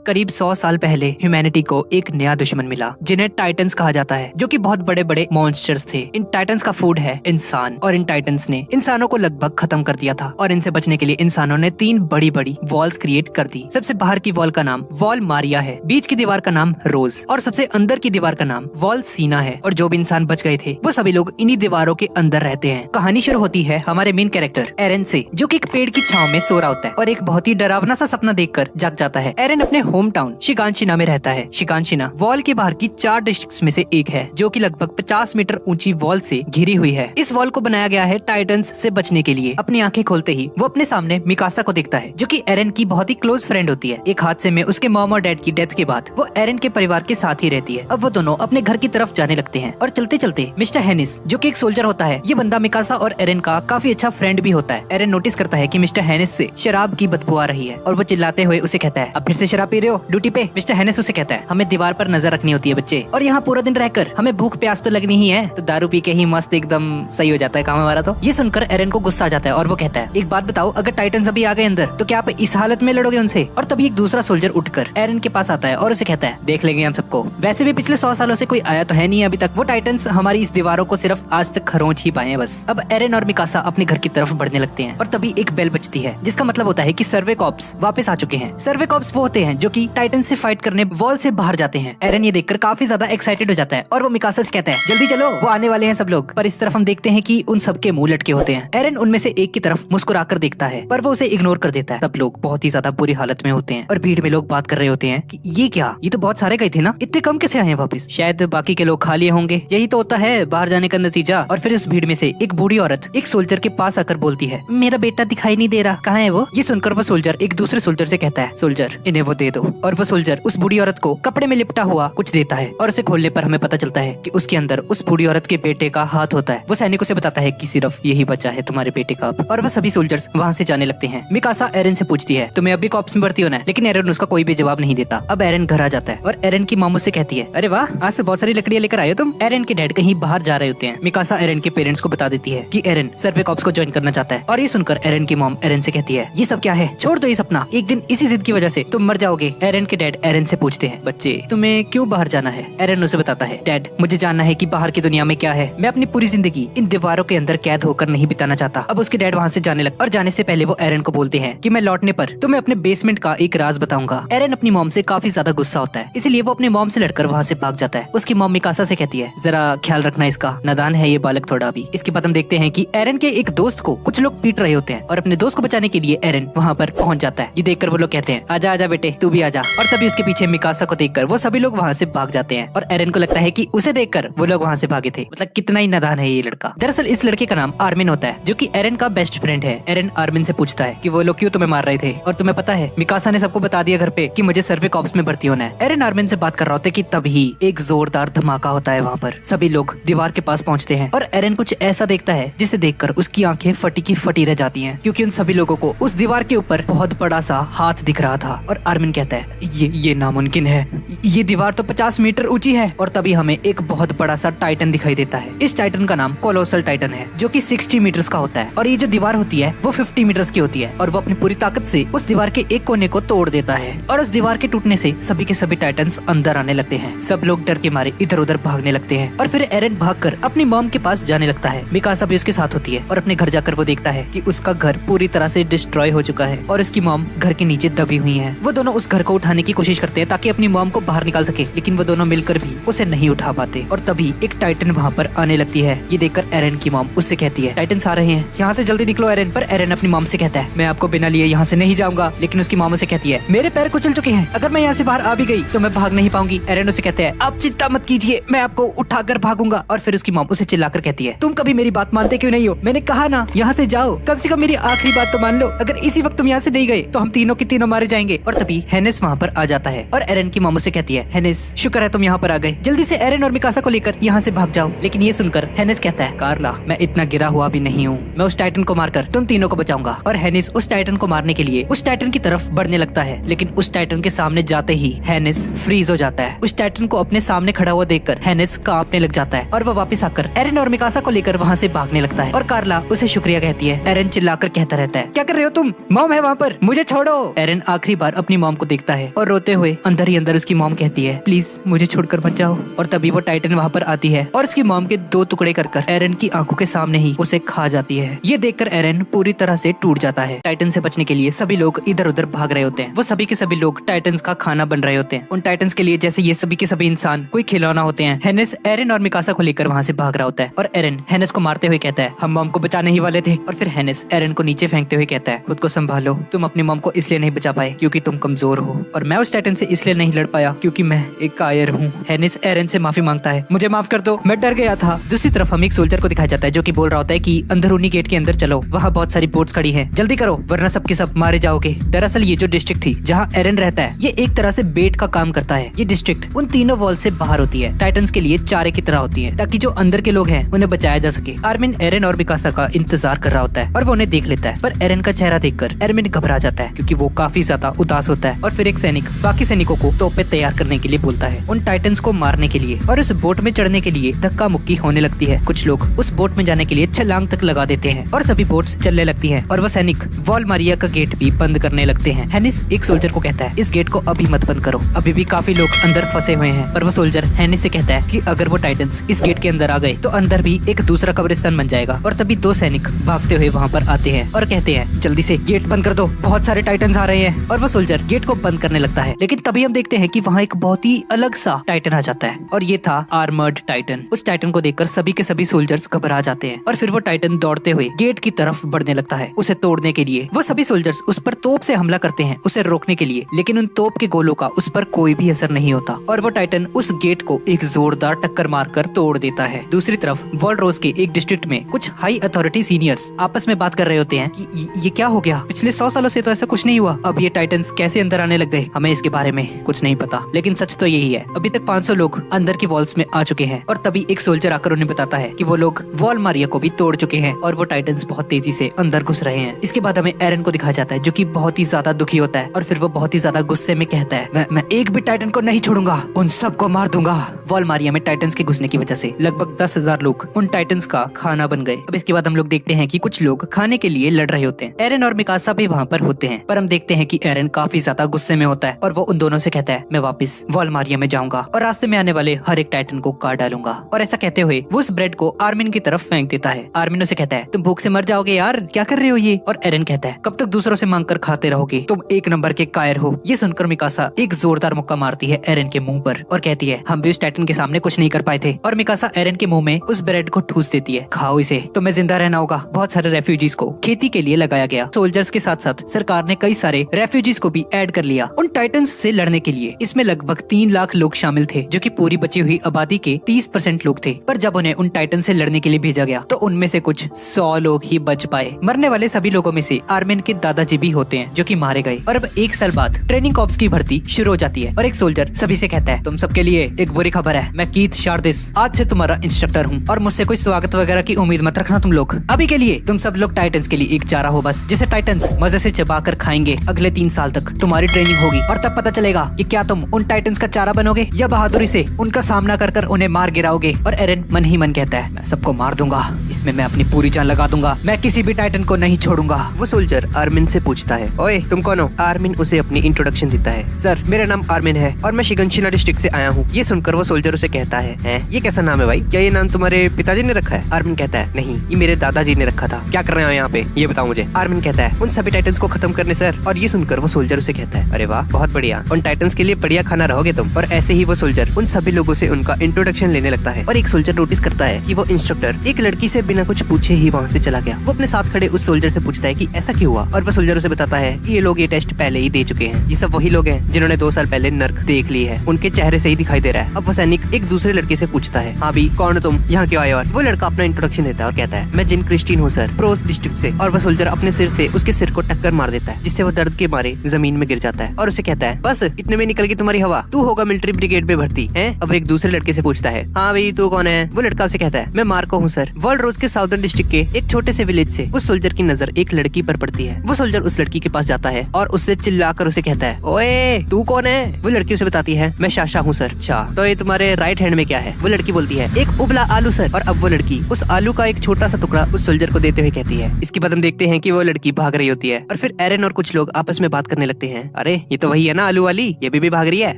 करीब 100 साल पहले ह्यूमैनिटी को एक नया दुश्मन मिला जिन्हें टाइटन्स कहा जाता है, जो कि बहुत बड़े बड़े मॉन्स्टर्स थे। इन टाइटन्स का फूड है इंसान, और इन टाइटन्स ने इंसानों को लगभग खत्म कर दिया था। और इनसे बचने के लिए इंसानों ने 3 बड़ी बड़ी वॉल्स क्रिएट कर दी। सबसे बाहर की वॉल का नाम वॉल मारिया है, बीच की दीवार का नाम रोज, और सबसे अंदर की दीवार का नाम वॉल सीना है। और जो भी इंसान बच गए थे वो सभी लोग इन्हीं दीवारों के अंदर रहते हैं। कहानी शुरू होती है हमारे मेन कैरेक्टर एरन से, जो कि एक पेड़ की छांव में सो रहा होता है और एक बहुत ही डरावना सा सपना देखकर जाग जाता है। एरन अपने होम टाउन शिकानशिना में रहता है। शिकानशिना वॉल के बाहर की 4 डिस्ट्रिक्ट्स में से एक है, जो कि लगभग 50 मीटर ऊंची वॉल से घिरी हुई है। इस वॉल को बनाया गया है टाइटन्स से बचने के लिए। अपनी आंखें खोलते ही वो अपने सामने मिकासा को देखता है, जो कि एरन की बहुत ही क्लोज फ्रेंड होती है। एक हादसे में उसके मॉम और डैड की डेथ के बाद वो एरन के परिवार के साथ ही रहती है। अब वो दोनों अपने घर की तरफ जाने लगते हैं और चलते चलते मिस्टर हेनिस, जो कि एक सोल्जर होता है, ये बंदा मिकासा और एरन का काफी अच्छा फ्रेंड भी होता है। एरन नोटिस करता है कि मिस्टर हेनिस से शराब की बदबू आ रही है और वो चिल्लाते हुए उसे कहता है, अब फिर से शराब पी रहे हो ड्यूटी पे? मिस्टर हेनिस उसे कहता है, हमें दीवार पर नजर रखनी होती है बच्चे, और यहाँ पूरा दिन रहकर हमें भूख प्यास तो लगनी ही है, तो दारू पी के ही मस्त एकदम सही हो जाता है काम हमारा। तो ये सुनकर एरन को गुस्सा आ जाता है और वो कहता है, एक बात बताओ, अगर टाइटन्स अभी आ गए अंदर तो क्या आप इस हालत में लड़ोगे उनसे? और तभी एक दूसरा सोल्जर उठकर एरन के पास आता है और उसे कहता है, देख लेंगे हम सबको, वैसे भी पिछले 100 सालों से कोई आया तो है नहीं अभी तक। वो टाइटन्स हमारी इस दीवारों को सिर्फ आज तक खरोंच ही पाए हैं बस। अब एरन और मिकासा अपने घर की तरफ बढ़ने लगते हैं और तभी एक बेल बजती है, जिसका मतलब होता है कि सर्वे कॉप्स वापस आ चुके हैं। सर्वे कॉप्स वो होते हैं जो कि टाइटन से फाइट करने वॉल से बाहर जाते हैं। एरन ये देखकर काफी ज्यादा एक्साइटेड हो जाता है और वो मिकासा से कहता है, जल्दी चलो, वो आने वाले हैं सब लोग। पर इस तरफ हम देखते हैं कि उन सबके मुंह लटके होते हैं। एरन उनमें से एक की तरफ मुस्कुराकर देखता है, पर वो उसे इग्नोर कर देता है। सब लोग बहुत ही ज्यादा बुरी हालत में होते हैं और भीड़ में लोग बात कर रहे होते हैं कि ये क्या, ये तो बहुत सारे गए थे ना, इतने कम कैसे आए हैं वापस? शायद बाकी के लोग खा लिए होंगे, यही तो होता है बाहर जाने का नतीजा। और फिर उस भीड़ में से एक बूढ़ी औरत एक सोल्जर के पास आकर बोलती है, मेरा बेटा दिखाई नहीं दे रहा, कहाँ है वो? ये सुनकर वो सोल्जर एक दूसरे सोल्जर से कहता है, सोल्जर इन्हें वो दे दो। और वो सोल्जर उस बूढ़ी औरत को कपड़े में लिपटा हुआ कुछ देता है और उसे खोलने पर हमें पता चलता है कि उसके अंदर उस बूढ़ी औरत के बेटे का हाथ होता है। वो सैनिकों से बताता है कि सिर्फ यही बचा है तुम्हारे बेटे का अब। और वह सभी सोल्जर्स वहाँ से जाने लगते हैं। मिकासा एरन से पूछती है, तुम्हें अभी कॉप्स में भर्ती होना है? लेकिन एरन उसका कोई भी जवाब नहीं देता। अब एरन घर आ जाता है और एरन की मामू से कहती है, अरे वाह, आज से बहुत सारी लकड़ियां लेकर आए हो तुम। एरन के डैड कहीं बाहर जा रहे होते हैं। मिकासा एरन के पेरेंट्स को बता देती है कि एरन सर्वे कॉप्स को ज्वाइन करना चाहता है। और ये सुनकर एरन की मॉम एरन से कहती है, ये सब क्या है, छोड़ दो ये सपना, एक दिन इसी जिद की वजह से तुम मर जाओगे। एरन के डैड एरन से पूछते हैं, बच्चे तुम्हें क्यों बाहर जाना है? एरन उसे बताता है, डैड मुझे जानना है कि बाहर की दुनिया में क्या है। मैं अपनी पूरी जिंदगी इन दीवारों के अंदर कैद होकर नहीं बिताना चाहता। अब उसके डैड वहाँ से जाने लग और जाने से पहले वो एरन को बोलते हैं कि मैं लौटने पर तुम्हें अपने बेसमेंट का एक राज बताऊंगा। एरन अपनी मॉम से काफी ज्यादा गुस्सा होता है, इसलिए वो अपने मॉम से लड़कर वहाँ से भाग जाता है। उसकी मॉम मिकासा से कहती है, जरा ख्याल रखना इसका, नादान है ये बालक थोड़ा भी। इसके बाद हम देखते हैं कि एरन के एक दोस्त को कुछ लोग पीट रहे होते हैं और अपने दोस्त को बचाने के लिए एरन वहाँ पर पहुँच जाता है। ये देखकर वो लोग कहते हैं, आजा आजा बेटे, तू भी आजा। और तभी उसके पीछे मिकासा को देखकर वो सभी लोग वहाँ से भाग जाते हैं और एरन को लगता है कि उसे देखकर वो लोग वहाँ से भागे थे। मतलब कितना ही नादान है ये लड़का। दरअसल इस लड़के का नाम आर्मिन होता है, जो कि एरन का बेस्ट फ्रेंड है। एरन आर्मिन से पूछता है कि वो लोग क्यों तुम्हें मार रहे थे, और तुम्हें पता है मिकासा ने सबको बता दिया घर पे कि मुझे सर्वे कॉप्स में भर्ती होना है। एरन आर्मिन से बात कर रहा होता है कि तभी एक जोरदार धमाका होता है। वहाँ पर सभी लोग दीवार के पास पहुँचते हैं और एरन कुछ ऐसा देखता है जिसे देखकर उसकी आंखें फटी की फटी रह जाती हैं, क्योंकि उन सभी लोगों को उस दीवार के ऊपर बहुत बड़ा सा हाथ दिख रहा था। और आर्मिन कहता है, ये नामुमकिन है, ये दीवार तो 50 मीटर ऊंची है। और तभी हमें एक बहुत बड़ा सा टाइटन दिखाई देता है। इस टाइटन का नाम कोलोसल टाइटन है, जो कि 60 मीटर्स का होता है। और ये जो दीवार होती है वो 50 मीटर्स की होती है और वो अपनी पूरी ताकत से उस दीवार के एक कोने को तोड़ देता है। और उस दीवार के टूटने से सभी के सभी टाइटन्स अंदर आने लगते हैं। सब लोग डर के मारे इधर उधर भागने लगते हैं और फिर एरन भागकर अपनी मॉम के पास जाने लगता है। मिकासा भी उसके साथ होती है और अपने घर जाकर वो देखता है कि उसका घर पूरी तरह से डिस्ट्रॉय हो चुका है और उसकी मॉम घर के नीचे दबी हुई है। वो दोनों उस घर को उठाने की कोशिश करते हैं ताकि अपनी मॉम को बाहर निकाल सके, लेकिन वो दोनों मिलकर भी उसे नहीं उठा पाते। और तभी एक टाइटन वहाँ पर आने लगती है। ये देखकर एरन की मॉम उससे कहती है, टाइटन्स आ रहे हैं, यहाँ से जल्दी निकलो एरन। पर एरन अपनी मॉम से कहता है, मैं आपको बिना लिए यहाँ से नहीं जाऊंगा। लेकिन उसकी मॉम उसे कहती है, मेरे पैर कुचल चुके हैं, अगर मैं यहाँ से बाहर आ भी गई तो मैं भाग नहीं पाऊंगी। एरन उसे कहते हैं, आप चिंता मत कीजिए, मैं आपको उठाकर भागूंगा। और फिर उसकी मॉम उसे चिल्लाकर कहती है, तुम कभी मेरी बात मानते क्यों नहीं हो? मैंने कहा ना यहाँ से जाओ, कम से कम मेरी आखिरी बात तो मान लो। अगर इसी वक्त तुम यहाँ से नहीं गए तो हम तीनों के तीनों मारे जाएंगे। और तभी हेनिस वहाँ पर आ जाता है और एरन की मॉम उसे कहती है, हेनिस शुक्र है तुम यहाँ पर आ गए, जल्दी से एरन और मिकासा को लेकर यहाँ से भाग जाओ। लेकिन ये सुनकर हेनिस कहता है, कार्ला मैं इतना गिरा हुआ भी नहीं हूँ, मैं उस टाइटन को मारकर तुम तीनों को बचाऊंगा। और हेनिस उस टाइटन को मारने के लिए उस टाइटन की तरफ बढ़ने लगता है, लेकिन उस टाइटन के सामने जाते ही हेनिस फ्रीज हो जाता है। उस टाइटन को अपने सामने खड़ा हुआ देखकर हेनिस कांपने लग जाता है और वो वापस आकर एरन और मिकासा को लेकर वहाँ से भागने लगता है। और कार्ला उसे शुक्रिया कहती है। एरन चिल्लाकर कहता रहता है, क्या कर रहे हो तुम, मॉम है वहाँ पर, मुझे छोड़ो। एरन आखिरी बार अपनी मॉम को देखता है और रोते हुए अंदर ही अंदर उसकी मॉम कहती है, प्लीज मुझे छोड़कर मत जाओ। और तभी वो टाइटन वहाँ पर आती है और उसकी मॉम के 2 टुकड़े कर एरन की आंखों के सामने ही उसे खा जाती है। ये देखकर एरन पूरी तरह से टूट जाता है। टाइटन से बचने के लिए सभी लोग इधर उधर भाग रहे होते हैं। वो सभी के सभी लोग टाइटन्स का खाना बन रहे होते हैं। उन टाइटन्स के लिए जैसे ये सभी के सभी इंसान कोई खिलौना होते हैं। हेनेस एरन और मिकासा को लेकर वहाँ से भाग रहा होता है और एरन हेनेस को मारते हुए कहता है, हम मॉम को बचाने ही वाले थे। और फिर हेनेस एरन को नीचे फेंकते हुए कहता है, खुद को संभालो, तुम अपनी मॉम को इसलिए नहीं बचा पाए क्योंकि तुम कमजोर हो, और मैं उस टाइटन से इसलिए नहीं लड़ पाया क्योंकि मैं एक कायर हूँ। हेनेस एरन से माफी मांगता है, मुझे माफ कर दो, मैं डर गया था। दूसरी तरफ हम एक सोल्जर को दिखाया जाता है जो कि बोल रहा होता है कि अंदरूनी गेट के अंदर चलो, वहाँ बहुत सारी बोट्स खड़ी हैं, जल्दी करो वरना सबके सब मारे जाओगे। दरअसल ये जो डिस्ट्रिक्ट थी जहाँ एरन रहता है, ये एक तरह से बेट का काम करता है। ये डिस्ट्रिक्ट उन तीनों वॉल से बाहर होती है, टाइटन्स के लिए चारे की तरह होती है, ताकि जो अंदर के लोग हैं उन्हें बचाया जा सके। आर्मिन एरन और मिकासा का इंतजार कर रहा होता है और वो उन्हें देख लेता है, पर एरन का चेहरा देखकर आर्मिन घबरा जाता है क्योंकि वो काफी ज्यादा उदास होता है। और फिर एक सैनिक बाकी सैनिकों को तोपें तैयार करने के लिए बोलता है, उन टाइटन्स को मारने के लिए। और उस बोट में चढ़ने के लिए धक्का मुक्की होने लगती है। कुछ लोग उस बोट में जाने के लिए छलांग तक लगा देते हैं और सभी बोट्स चलने लगती हैं और वो सैनिक वॉल मारिया का गेट भी बंद करने लगते हैं। हेनिस एक सोल्जर को कहता है, इस गेट को अभी मत बंद करो, अभी भी काफी लोग अंदर फंसे हुए हैं। पर वो सोल्जर हेनिस से कहता है कि अगर वो टाइटन्स इस गेट के अंदर आ गए तो अंदर भी एक दूसरा कब्रिस्तान बन जाएगा। और तभी 2 सैनिक भागते हुए वहाँ पर आते हैं और कहते हैं, जल्दी से गेट बंद कर दो, बहुत सारे टाइटन्स आ रहे हैं। और वो सोल्जर गेट को बंद करने लगता है, लेकिन तभी हम देखते हैं कि वहाँ एक बहुत ही अलग सा टाइटन आ जाता है और ये था आर्मर्ड टाइटन। उस टाइटन को देखकर सभी के सभी सोल्जर्स घबरा जाते हैं और फिर वो टाइटन दौड़ते हुए गेट की तरफ बढ़ने लगता है उसे तोड़ने के लिए। वो सभी सोल्जर्स उस पर तोप से हमला करते हैं उसे रोकने के लिए, लेकिन उन तोप के गोलों का उस पर कोई भी असर नहीं होता और वो टाइटन उस गेट को एक जोरदार टक्कर मारकर तोड़ देता है। दूसरी तरफ वॉलरोज के एक डिस्ट्रिक्ट में कुछ हाई अथॉरिटी सीनियर्स आपस में बात कर रहे होते हैं कि ये क्या हो गया, पिछले 100 सालों से तो ऐसा कुछ नहीं हुआ, अब ये टाइटन्स कैसे अंदर आने लग गए, हमें इसके बारे में कुछ नहीं पता। लेकिन सच तो यही है, अभी तक 500 लोग अंदर की वॉल्स में आ चुके हैं। और तभी एक सोल्जर आकर उन्हें बताता है कि वो लोग वॉल मारिया को भी तोड़ चुके हैं और वो टाइटन्स बहुत तेजी से अंदर घुस रहे हैं। इसके बाद हमें एरन को दिखाया जाता है जो कि बहुत ही ज्यादा दुखी होता है और फिर वो बहुत ही ज्यादा गुस्से में कहता है, मैं एक भी टाइटन को नहीं छोड़ूंगा, उन सबको मार दूंगा। वॉल मारिया में टाइटन्स के घुसने की वजह से लगभग 10,000 लोग उन टाइटन्स का खाना बन गए। अब इसके बाद हम लोग देखते हैं कि कुछ लोग खाने के लिए लड़ रहे होते हैं। एरन और मिकासा भी वहाँ पर होते हैं, पर हम देखते हैं कि एरन काफी ज्यादा गुस्से में होता है और वो उन दोनों से कहता है, मैं वापस वॉल मारिया में जाऊंगा और रास्ते में आने वाले हर एक टाइटन को काट डालूंगा। और ऐसा कहते हुए वो उस ब्रेड को आर्मिन की तरफ फेंक देता है। आर्मिन उसे कहता है, तुम भूख से मर जाओगे यार, क्या कर रहे हो ये। और एरन कहता है, कब तक दूसरों से मांग कर खाते रहोगे, तुम एक नंबर के कायर हो। ये सुनकर मिकासा एक जोरदार मुक्का मारती है एरन के मुंह पर और कहती है, हम भी उस टाइटन के सामने कुछ नहीं कर पाए थे। और मिकासा एरन के मुंह में उस ब्रेड को ठूस देती है, खाओ इसे, तुम्हें जिंदा रहना होगा। बहुत सारे रेफ्यूजीज को खेती के लिए लगाया गया। सोल्जर्स के साथ साथ सरकार ने कई सारे रेफ्यूजीज को भी ऐड कर लिया उन टाइटन्स से लड़ने के लिए। इसमें लगभग 3 लाख लोग शामिल थे जो कि पूरी बची हुई आबादी के 30% लोग थे। पर जब उन्हें उन टाइटन से लड़ने के लिए भेजा गया तो उनमें से कुछ 100 लोग ही बच पाए। मरने वाले सभी लोगों में से आर्मिन के दादाजी भी होते हैं जो कि मारे गए। और अब 1 साल बाद ट्रेनिंग कॉर्प्स की भर्ती शुरू हो जाती है और एक सोल्जर सभी से कहता है, तुम सबके लिए एक बुरी खबर है, मैं कीथ शार्दिस आज से तुम्हारा इंस्ट्रक्टर हूँ और मुझसे कोई स्वागत वगैरह की उम्मीद मत रखना तुम लोग। अभी के लिए तुम सब लोग टाइटन्स के लिए एक चारा हो बस, जिसे टाइटन्स मजे से चबा कर खाएंगे। अगले 3 साल तक तुम्हारी ट्रेनिंग होगी और तब पता चलेगा कि क्या तुम उन टाइटन्स का चारा बनोगे या बहादुरी से उनका सामना कर कर उन्हें मार गिराओगे। और एरन मन ही मन कहता है, मैं सबको मार दूंगा, इसमें मैं अपनी पूरी जान लगा दूंगा, मैं किसी भी टाइटन को नहीं छोड़ूंगा। वो सोल्जर आर्मिन से पूछता है, ओए तुम कौन हो। आर्मिन उसे अपनी इंट्रोडक्शन देता है, सर मेरा नाम आर्मिन है और मैं शिगंशिना डिस्ट्रिक्ट से आया हूँ। ये सुनकर वो सोल्जर उसे कहता है, ये कैसा नाम है भाई, क्या ये नाम तुम्हारे पिताजी ने रखा है। आर्मिन कहता है, नहीं ये मेरे दादाजी ने रखा था। क्या कर रहे हो यहाँ पे, ये बताओ मुझे। आर्मिन कहता है, उन सभी टाइटन्स को खत्म करने सर। और ये सुनकर वो सोल्जर उसे कहता है, अरे वाह बहुत बढ़िया, उन टाइटन्स के लिए बढ़िया खाना रहोगे तुम। और ऐसे ही वो सोल्जर उन सभी लोगों से उनका इंट्रोडक्शन लेने लगता है। और एक सोल्जर नोटिस करता है कि वो इंस्ट्रक्टर एक लड़की से बिना कुछ पूछे ही वहाँ से चला गया। वो अपने साथ खड़े उस सोल्जर से पूछता है कि ऐसा क्यों हुआ। और वो सोल्जर उसे बताता है कि ये लोग ये टेस्ट पहले ही दे चुके हैं, ये सब वही लोग हैं जिन्होंने 2 साल पहले नर्क देख ली है, उनके चेहरे से ही दिखाई दे रहा है। अब वो सैनिक एक दूसरे लड़के से पूछता है, हाँ भी कौन हो तुम, यहाँ क्यों आए। और वो लड़का अपना इंट्रोडक्शन देता है और कहता है, मैं जिन क्रिस्टीन हूँ सर, प्रोस डिस्ट्रिक्ट से। और वो सोल्जर अपने सिर से उसके सिर को टक्कर मार देता है जिससे वो दर्द के मारे जमीन में गिर जाता है और उसे कहता है, बस इतने में निकल गई तुम्हारी हवा, तू होगा मिलिट्री ब्रिगेड में भर्ती है। अब एक दूसरे लड़के से पूछता है, हाँ भाई तू कौन है। वो लड़का उसे कहता है, मैं मार्को हूँ सर, वॉलरोज के साउदर्न डिस्ट्रिक्ट के एक छोटे से विलेज से। उस सोल्जर की नजर एक लड़की पर पड़ती है। वो सोल्जर उस लड़की के पास जाता है और उससे चिल्लाकर उसे कहता है, ओए तू कौन है। वो लड़की उसे बताती है, मैं शाशा हूँ सर। अच्छा तो ये तुम्हारी तुम्हारे राइट हैंड में क्या है? वो लड़की बोलती है एक उबला आलू सर। और अब वो लड़की उस आलू का एक छोटा सा टुकड़ा उस सोल्जर को देते हुए कहती है। इसके बाद हम देखते हैं कि वो लड़की भाग रही होती है और फिर एरन और कुछ लोग आपस में बात करने लगते हैं। अरे ये तो वही है ना आलू वाली, ये भी भाग रही है।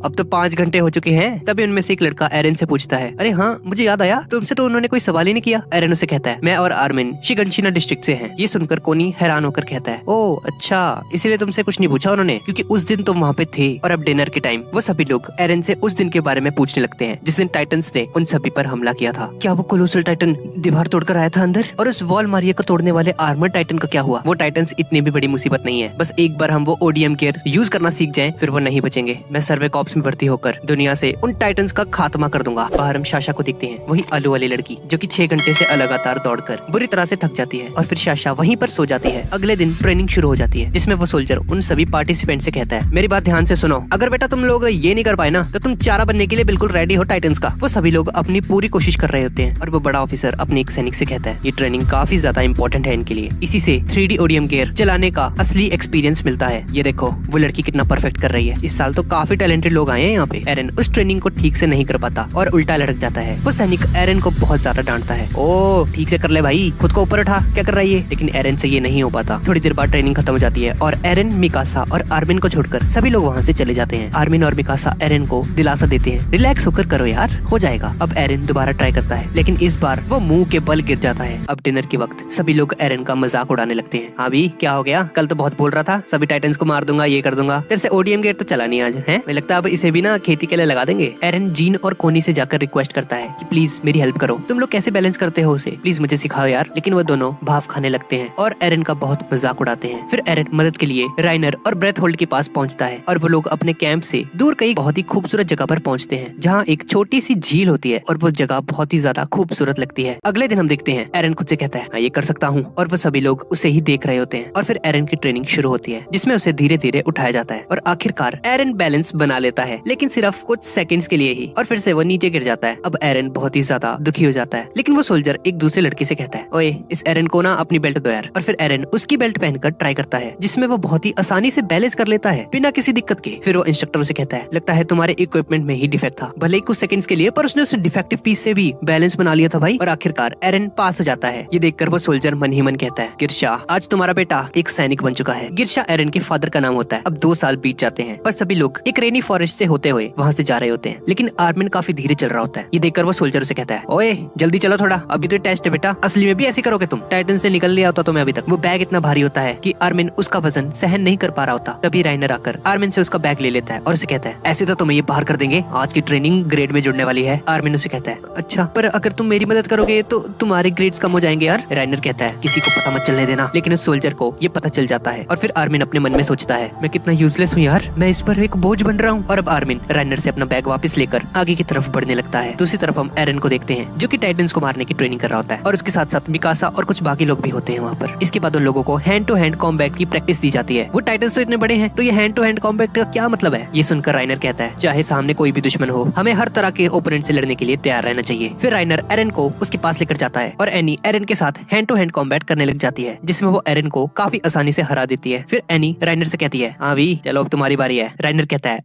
अब तो 5 घंटे हो चुके हैं। तभी उनमें से एक लड़का एरन से पूछता है, अरे हाँ मुझे याद आया, तुमसे तो उन्होंने कोई सवाल ही नहीं किया। एरन उसे कहता है, मैं और आर्मिन शिगंशिना डिस्ट्रिक्ट से हैं। ये सुनकर कोनी हैरान होकर कहता है, ओ अच्छा, इसलिए तुमसे कुछ नहीं पूछा उन्होंने, क्योंकि उस दिन तुम वहाँ पे थे। और अब डिनर के टाइम वो सभी लोग एरन से उस दिन के बारे में पूछने लगते हैं जिस दिन टाइटंस ने उन सभी पर हमला किया था। क्या वो कोलोसल टाइटन दीवार तोड़कर आया था अंदर? और उस वॉल मारिया को तोड़ने वाले आर्मर टाइटन का क्या हुआ? वो टाइटंस इतनी भी बड़ी मुसीबत नहीं है, बस एक बार हम वो ओडीएम केयर यूज करना सीख जाएं, फिर वो नहीं बचेंगे। मैं सर्वे कॉप्स में भर्ती होकर दुनिया से उन टाइटंस का खात्मा कर दूंगा। बाहर हम शाशा को देखते हैं, वही आलू वाली लड़की जो कि 6 घंटे से लगातार दौड़कर बुरी तरह से थक जाती है और फिर शाशा वहीं पर सो जाती है। अगले दिन ट्रेनिंग शुरू हो जाती है जिसमें वो सोल्जर उन सभी पार्टिसिपेंट से कहता है, मेरी बात ध्यान से सुनो, अगर बेटा तुम लोग ये नहीं कर पाए ना तो तुम चारा बनने के लिए बिल्कुल रेडी हो टाइटंस का। वो सभी लोग अपनी पूरी कोशिश कर रहे होते हैं और वो बड़ा ऑफिसर अपने एक सैनिक से कहता है, ये ट्रेनिंग काफी ज्यादा इंपॉर्टेंट है इनके लिए, इसी से 3D ओडीएम गियर चलाने का असली एक्सपीरियंस मिलता है। ये देखो वो लड़की कितना परफेक्ट कर रही है। इस साल तो काफी टैलेंटेड लोग आए हैं यहाँ पे। एरन उस ट्रेनिंग को ठीक से नहीं कर पाता और उल्टा लटक जाता है। वो सैनिक एरन को बहुत ज्यादा डांटता है, ओ ठीक से कर ले भाई, खुद को ऊपर उठा, क्या कर रही है? लेकिन एरन से ये नहीं हो पाता। थोड़ी देर बाद ट्रेनिंग खत्म हो जाती है और एरन, मिकासा और आर्मिन को छोड़कर सभी लोग वहाँ से चले जाते हैं। आर्मिन और मिकासा एरन को दिलासा देते हैं, रिलैक्स होकर करो यार, हो जाएगा। अब एरन दोबारा ट्राई करता है लेकिन इस बार वो मुंह के बल गिर जाता है। अब डिनर के वक्त सभी लोग एरन का मजाक उड़ाने लगते हैं। हाँ भी क्या हो गया, कल तो बहुत बोल रहा था सभी टाइटंस को मार दूंगा, ये कर दूंगा, तेरे से ओडीएम गेट तो चला नहीं आज है। मुझे लगता है अब इसे भी ना खेती के लिए लगा देंगे। एरन जीन और कोनी से जाकर रिक्वेस्ट करता है कि प्लीज मेरी हेल्प करो, तुम लोग कैसे बैलेंस करते हो उसे, प्लीज मुझे सिखाओ यार। लेकिन वो दोनों भाव खाने लगते हैं और एरन का बहुत मजाक उड़ाते हैं। फिर एरन मदद के लिए राइनर और ब्रेथ होल्ड के पास पहुंचता है और वो लोग अपने कैंप से दूर कई बहुत ही खूबसूरत जगह पर पहुंचते हैं जहाँ एक छोटी सी झील होती है और वो जगह बहुत ही ज्यादा खूबसूरत लगती है। अगले दिन हम देखते हैं एरन खुद से कहता है, हाँ ये कर सकता हूँ, और वो सभी लोग उसे ही देख रहे होते हैं। और फिर एरन की ट्रेनिंग शुरू होती है जिसमें उसे धीरे धीरे उठाया जाता है और आखिरकार एरन बैलेंस बना लेता है, लेकिन सिर्फ कुछ सेकंड्स के लिए ही, और फिर से वो नीचे गिर जाता है। अब एरन बहुत ही ज्यादा दुखी हो जाता है, लेकिन वो सोल्जर एक दूसरे लड़की से कहता है, ओए इस एरन को ना अपनी बेल्ट दो यार। और फिर एरन उसकी बेल्ट पहनकर ट्राई करता है जिसमें वो बहुत ही आसानी से बैलेंस कर लेता है बिना किसी दिक्कत के। फिर वो इंस्ट्रक्टर से कहता है, लगता है तुम्हारे इक्विपमेंट में ही डिफेक्ट था, भले ही कुछ सेकंड्स के लिए, पर उसने उस डिफेक्टिव पीस से भी बैलेंस बना लिया था भाई। और आखिरकार एरन पास हो जाता है। ये देखकर वो सोल्जर मन ही मन कहता है, गिरशा आज तुम्हारा बेटा एक सैनिक बन चुका है। गिरशा एरन के फादर का नाम होता है। अब 2 साल बीत जाते हैं और सभी लोग एक रेनी फॉरेस्ट से होते हुए वहाँ से जा रहे होते हैं, लेकिन आर्मिन काफी धीरे चल रहा होता है। ये देखकर वो सोल्जर से कहता है, ओए जल्दी चलो थोड़ा, अभी तो टेस्ट है बेटा, असली में भी ऐसे करोगे तुम? टाइटन से निकल लिया होता तुम्हें अभी तक। वो बैग इतना भारी होता है कि आर्मिन उसका वजन सहन नहीं कर पा रहा होता। तभी राइनर आकर आर्मिन से उसका बैग ले लेता है और उसे कहता है, ऐसे तो तुम्हें ये बाहर कर देंगे, आज की ट्रेनिंग ग्रेड में जुड़ने वाली है। आर्मिन उसे कहता है, अच्छा पर अगर तुम मेरी मदद करोगे तो तुम्हारे ग्रेड्स कम हो जाएंगे यार। राइनर कहता है, किसी को पता मत चलने देना। लेकिन उस सोल्जर को ये पता चल जाता है और फिर आर्मिन अपने मन में सोचता है, मैं कितना यूजलेस हूँ यार, मैं इस पर एक बोझ बन रहा हूँ। और अब आर्मिन राइनर से अपना बैग वापस लेकर आगे की तरफ बढ़ने लगता है। दूसरी तरफ हम एरन को देखते हैं जो कि टाइटंस को मारने की ट्रेनिंग कर रहा होता है और उसके साथ साथ मिकासा और कुछ बाकी लोग भी होते हैं वहाँ पर। इसके बाद उन लोगों को हैंड टू हैंड कॉम्बैट की प्रैक्टिस दी जाती है। वो टाइटंस तो इतने बड़े हैं तो ये हैंड टू हैंड कॉम्बैट का क्या मतलब है? ये सुनकर राइनर कहता है, चाहे सामने कोई भी दुश्मन हो, हमें हर तरह के ओपोनेंट से लड़ने के लिए तैयार रहना चाहिए। फिर राइनर एरन को उसके पास लेकर जाता है और एनी एरन के साथ हैंड टू हैंड कॉम्बैट करने लग जाती है जिसमें वो एरन को काफी आसानी से हरा देती है। फिर एनी राइनर से कहती है, हाँ भी चलो अब तुम्हारी बारी है। राइनर कहता है,